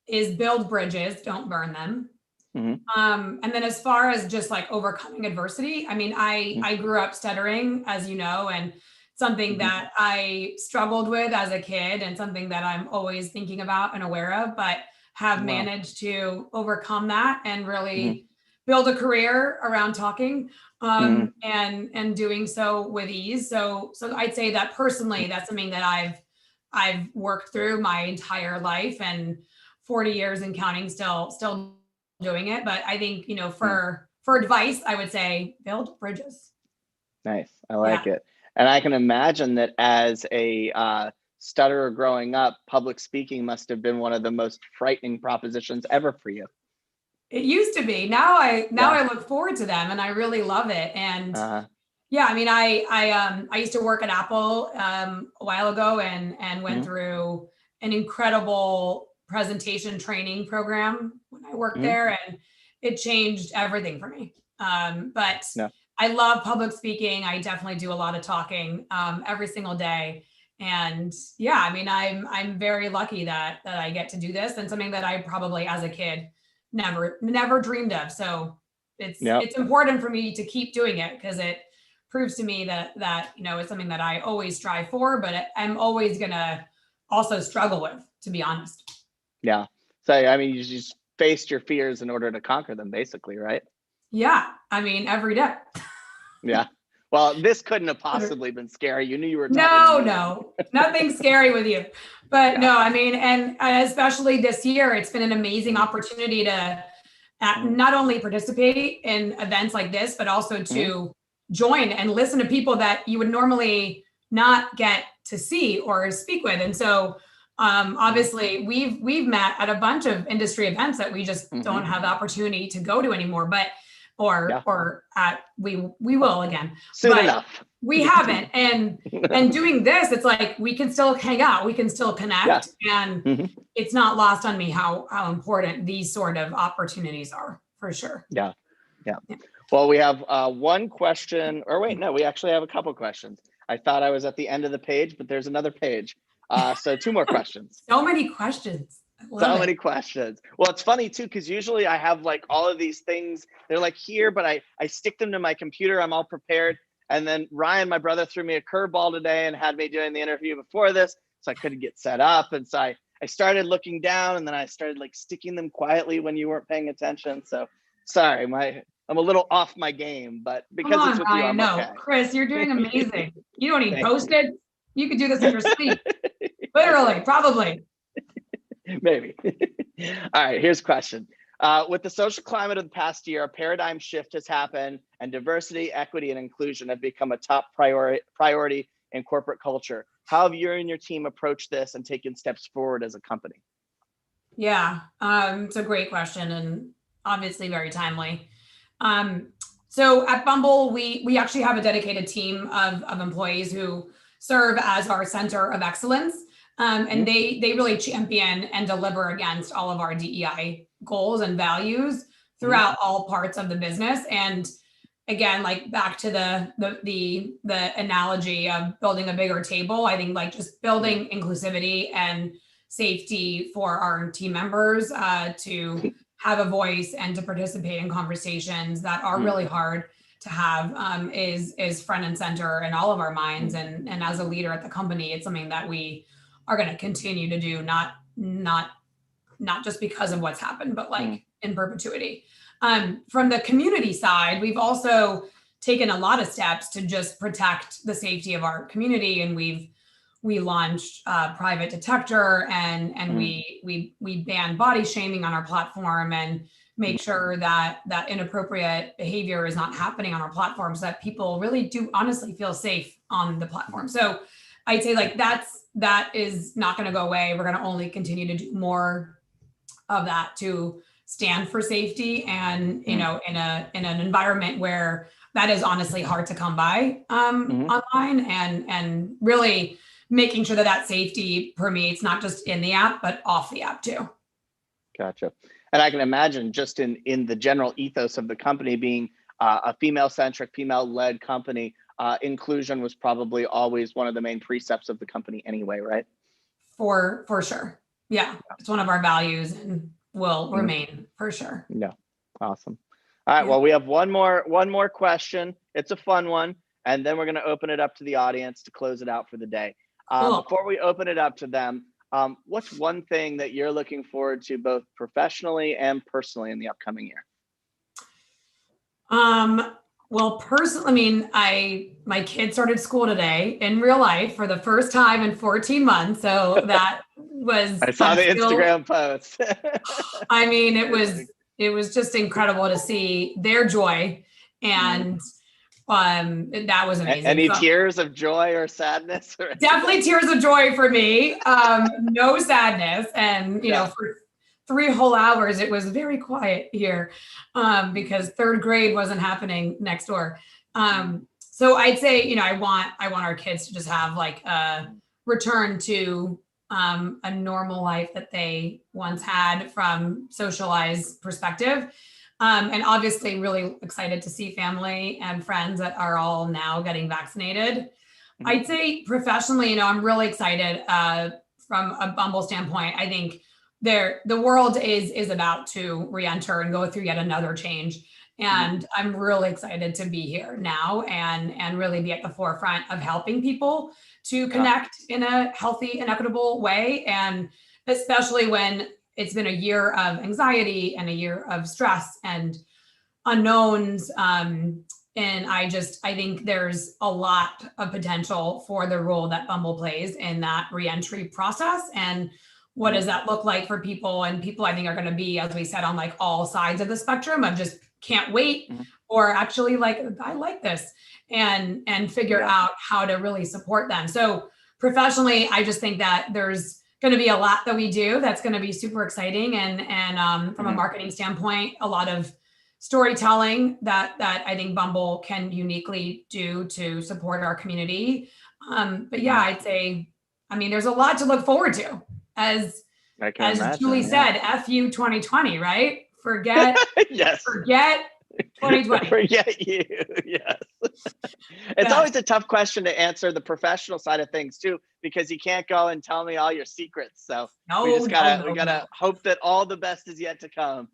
is build bridges, don't burn them. And then as far as just like overcoming adversity, I mean, I grew up stuttering, as you know, and something that I struggled with as a kid and something that I'm always thinking about and aware of, but have managed to overcome that and really build a career around talking and doing so with ease. So I'd say that personally, that's something that I've worked through my entire life, and 40 years and counting, still doing it. But I think, you know, for advice, I would say build bridges. Nice. I like it. And I can imagine that as a stutterer growing up, public speaking must have been one of the most frightening propositions ever for you. It used to be. Now I look forward to them, and I really love it. And yeah, I mean, I used to work at Apple a while ago, and went through an incredible presentation training program when I worked there, and it changed everything for me. But I love public speaking. I definitely do a lot of talking every single day. And yeah, I mean, I'm very lucky that I get to do this, and something that I probably as a kid never dreamed of. So it's important for me to keep doing it, because it proves to me that you know, it's something that I always strive for, but I'm always gonna also struggle with, to be honest. Yeah. So I mean, you just faced your fears in order to conquer them, basically, right? Yeah. I mean, every day. Yeah. Well, this couldn't have possibly been scary. You knew you were No, nothing scary with you. But no, I mean, and especially this year, it's been an amazing opportunity to not only participate in events like this, but also to join and listen to people that you would normally not get to see or speak with. And so obviously we've met at a bunch of industry events that we just don't have the opportunity to go to anymore, but we will again. Soon but enough. We haven't. And doing this, it's like we can still hang out, we can still connect. And it's not lost on me how important these sort of opportunities are, for sure. Yeah. Well, we have one question, or wait, no, we actually have a couple questions. I thought I was at the end of the page, but there's another page. So 2 more questions. So many questions. So many questions. Well, it's funny too, because usually I have like all of these things, they're like here, but I stick them to my computer. I'm all prepared. And then Ryan, my brother, threw me a curveball today and had me doing the interview before this. So I couldn't get set up. And so I started looking down, and then I started like sticking them quietly when you weren't paying attention. So sorry, I'm a little off my game, but because it's with you, I'm okay. Chris, you're doing amazing. You don't need Post-it. You could do this in your sleep. Literally, probably. Maybe. All right, here's a question. With the social climate of the past year, a paradigm shift has happened, and diversity, equity, and inclusion have become a top priority in corporate culture. How have you and your team approached this and taken steps forward as a company? Yeah, it's a great question, and obviously very timely. So at Bumble, we actually have a dedicated team of employees who serve as our center of excellence. And they really champion and deliver against all of our DEI goals and values throughout all parts of the business. And again, like back to the analogy of building a bigger table, I think like just building inclusivity and safety for our team members to have a voice and to participate in conversations that are really hard to have is front and center in all of our minds. And as a leader at the company, it's something that we are going to continue to do, not just because of what's happened, but like in perpetuity. From the community side, we've also taken a lot of steps to just protect the safety of our community. And we launched Private Detector, and we banned body shaming on our platform and make sure that inappropriate behavior is not happening on our platform, so that people really do honestly feel safe on the platform. So I'd say like that is not going to go away. We're going to only continue to do more of that to stand for safety, and you know, in an environment where that is honestly hard to come by online, and really making sure that safety permeates not just in the app but off the app too. Gotcha. And I can imagine just in the general ethos of the company being a female-centric, female-led company, inclusion was probably always one of the main precepts of the company anyway, right? For sure. Yeah. It's one of our values and will remain for sure. Yeah. Awesome. All right. Well, we have one more question. It's a fun one. And then we're going to open it up to the audience to close it out for the day. Cool. Before we open it up to them, what's one thing that you're looking forward to both professionally and personally in the upcoming year? Well, personally, I mean, my kid started school today in real life for the first time in 14 months. So that was, I saw the Instagram post. I mean, it was just incredible to see their joy, and that was amazing. Any tears of joy or sadness? Definitely tears of joy for me. No sadness. And, you know, for 3 whole hours, it was very quiet here because 3rd grade wasn't happening next door. So I'd say, you know, I want our kids to just have like a return to a normal life that they once had from socialized perspective. And obviously really excited to see family and friends that are all now getting vaccinated. I'd say professionally, I'm really excited from a Bumble standpoint. I think the world is about to re-enter and go through yet another change. And I'm really excited to be here now and really be at the forefront of helping people to connect in a healthy and equitable way. And especially when it's been a year of anxiety and a year of stress and unknowns. And I think there's a lot of potential for the role that Bumble plays in that reentry process. And what does that look like for people? And people, I think, are going to be, as we said, on like all sides of the spectrum of just can't wait, or actually like, I like this, and figure out how to really support them. So professionally, I just think that there's going to be a lot that we do that's going to be super exciting. And from a marketing standpoint, a lot of storytelling that I think Bumble can uniquely do to support our community. But yeah, I'd say, there's a lot to look forward to. As Julie said, FU 2020, right? Forget, forget 2020. Forget you, yes. It's always a tough question to answer the professional side of things too, because you can't go and tell me all your secrets. So we just gotta hope that all the best is yet to come.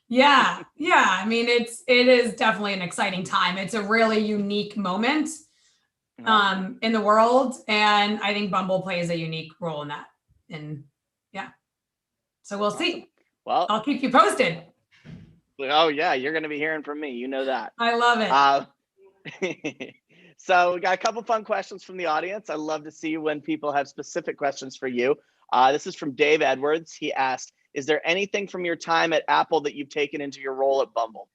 Yeah. It is definitely an exciting time. It's a really unique moment in the world. And I think Bumble plays a unique role in that. And so we'll see. Well, I'll keep you posted. Oh yeah, you're going to be hearing from me. You know that. I love it. So we got a couple fun questions from the audience. I love to see when people have specific questions for you. This is from Dave Edwards. He asked, is there anything from your time at Apple that you've taken into your role at Bumble?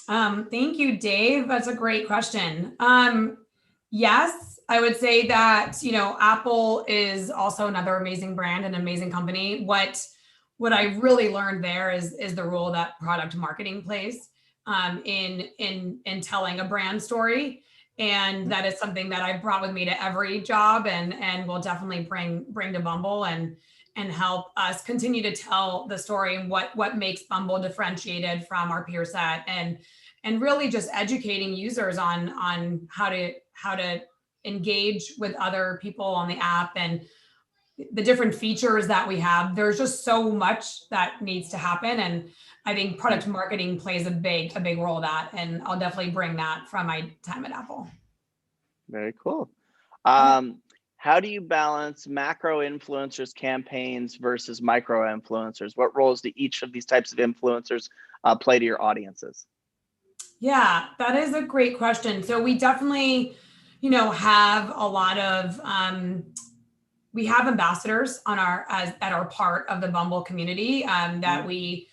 Thank you, Dave. That's a great question. Yes, I would say that, Apple is also another amazing brand and amazing company. What I really learned there is the role that product marketing plays in telling a brand story. And that is something that I brought with me to every job and will definitely bring to Bumble and help us continue to tell the story and what makes Bumble differentiated from our peer set and really just educating users on how to engage with other people on the app and the different features that we have. There's just so much that needs to happen. And I think product marketing plays a big role of that. And I'll definitely bring that from my time at Apple. Very cool. How do you balance macro influencers campaigns versus micro influencers? What roles do each of these types of influencers play to your audiences? Yeah, that is a great question. So we definitely, have a lot of, we have ambassadors at our part of the Bumble community that we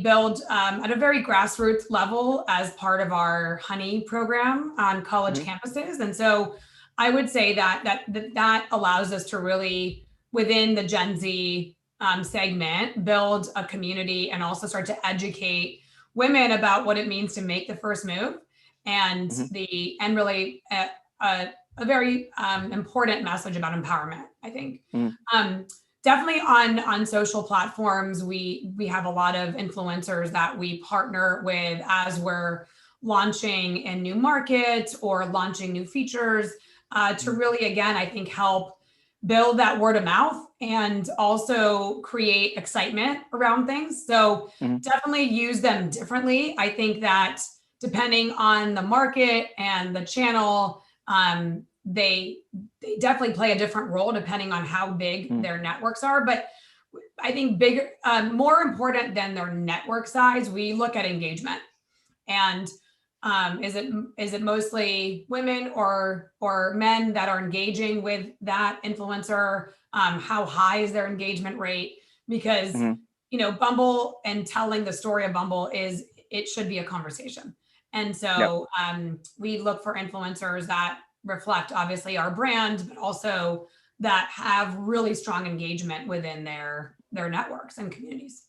build at a very grassroots level as part of our Honey program on college campuses. And so I would say that allows us to really, within the Gen Z segment, build a community and also start to educate women about what it means to make the first move and really a very important message about empowerment, I think. Definitely on social platforms, we have a lot of influencers that we partner with as we're launching in new markets or launching new features to really, again, I think help build that word of mouth and also create excitement around things. So definitely use them differently. I think that depending on the market and the channel, they definitely play a different role depending on how big their networks are. But I think bigger, more important than their network size, we look at engagement. And is it mostly women or men that are engaging with that influencer? How high is their engagement rate? Because Bumble and telling the story of Bumble it should be a conversation. And so we look for influencers that reflect obviously our brand, but also that have really strong engagement within their networks and communities.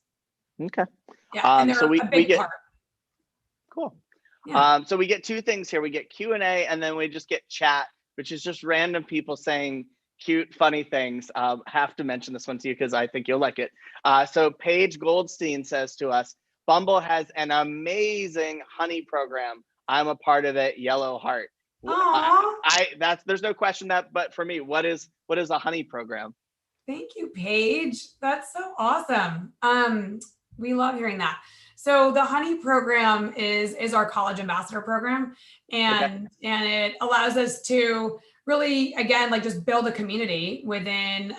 Okay. Yeah, and they're so a big part. Cool. Yeah. So we get two things here. We get Q&A and then we just get chat, which is just random people saying, cute, funny things. Have to mention this one to you because I think you'll like it. So Paige Goldstein says to us, Bumble has an amazing honey program. I'm a part of it. Yellow heart. There's no question that, but for me, what is a honey program? Thank you, Paige. That's so awesome. We love hearing that. So the honey program is our college ambassador program, and it allows us to really, again, like just build a community within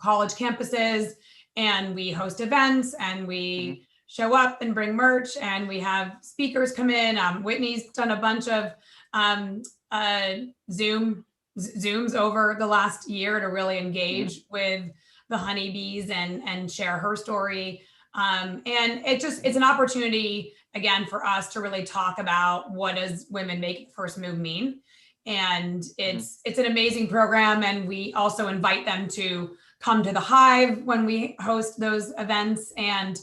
college campuses, and we host events, and we show up and bring merch, and we have speakers come in. Whitney's done a bunch of Zooms over the last year to really engage with the honeybees and share her story. And it's an opportunity, again, for us to really talk about what does women making the first move mean. And it's an amazing program. And we also invite them to come to the Hive when we host those events and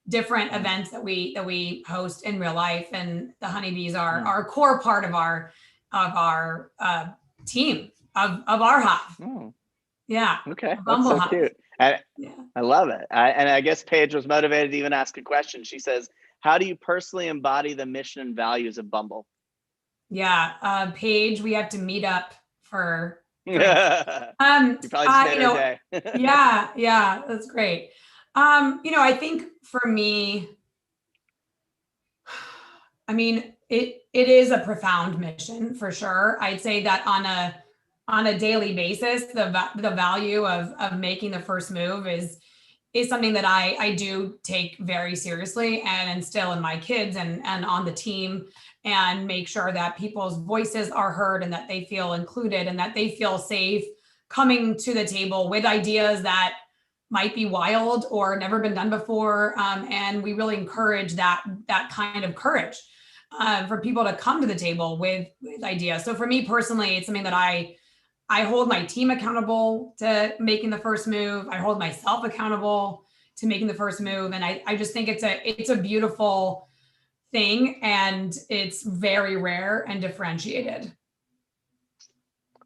different events that we host in real life. And the honeybees are a core part of our team of our Hive. Yeah. Okay. That's so cute. I love it. And I guess Paige was motivated to even ask a question. She says, how do you personally embody the mission and values of Bumble? Yeah. Paige, we have to meet up for you probably just made her day. yeah, that's great. I think for me, I mean, it is a profound mission for sure. I'd say that on a daily basis, the value of making the first move is something that I do take very seriously and instill in my kids and on the team, and make sure that people's voices are heard and that they feel included and that they feel safe coming to the table with ideas that might be wild or never been done before. And we really encourage that kind of courage for people to come to the table with ideas. So for me personally, it's something that I hold my team accountable to making the first move. I hold myself accountable to making the first move. And I just think it's a beautiful thing, and it's very rare and differentiated.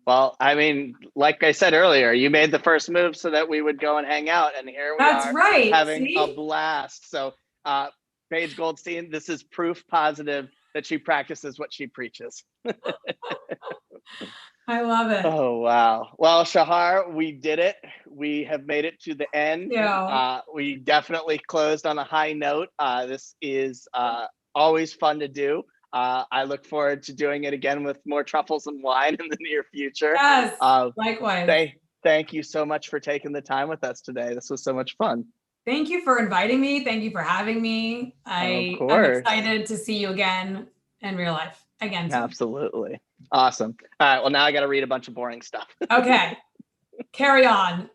Well, I mean, like I said earlier, you made the first move so that we would go and hang out, and here we are having a blast. So Paige Goldstein, this is proof positive that she practices what she preaches. I love it. Oh, wow. Well, Shahar, we did it. We have made it to the end. Yeah. We definitely closed on a high note. This is always fun to do. I look forward to doing it again with more truffles and wine in the near future. Yes, likewise. Thank you so much for taking the time with us today. This was so much fun. Thank you for inviting me. Thank you for having me. I'm excited to see you again in real life. Again. Absolutely. Awesome. All right. Well, now I got to read a bunch of boring stuff. Okay. Carry on.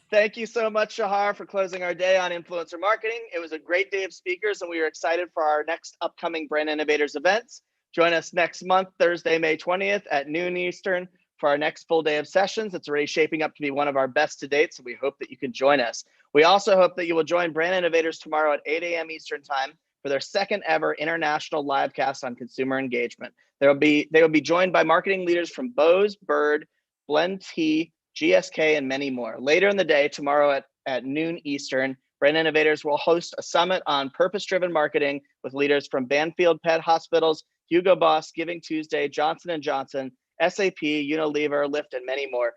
Thank you so much, Shahar, for closing our day on influencer marketing. It was a great day of speakers, and we are excited for our next upcoming Brand Innovators events. Join us next month, Thursday, May 20th at noon Eastern for our next full day of sessions. It's already shaping up to be one of our best to date, so we hope that you can join us. We also hope that you will join Brand Innovators tomorrow at 8 a.m. Eastern Time for their second ever international live cast on consumer engagement. They will be joined by marketing leaders from Bose, Bird, Blend Tea, GSK, and many more. Later in the day, tomorrow at noon Eastern, Brand Innovators will host a summit on purpose-driven marketing with leaders from Banfield Pet Hospitals, Hugo Boss, Giving Tuesday, Johnson & Johnson, SAP, Unilever, Lyft, and many more.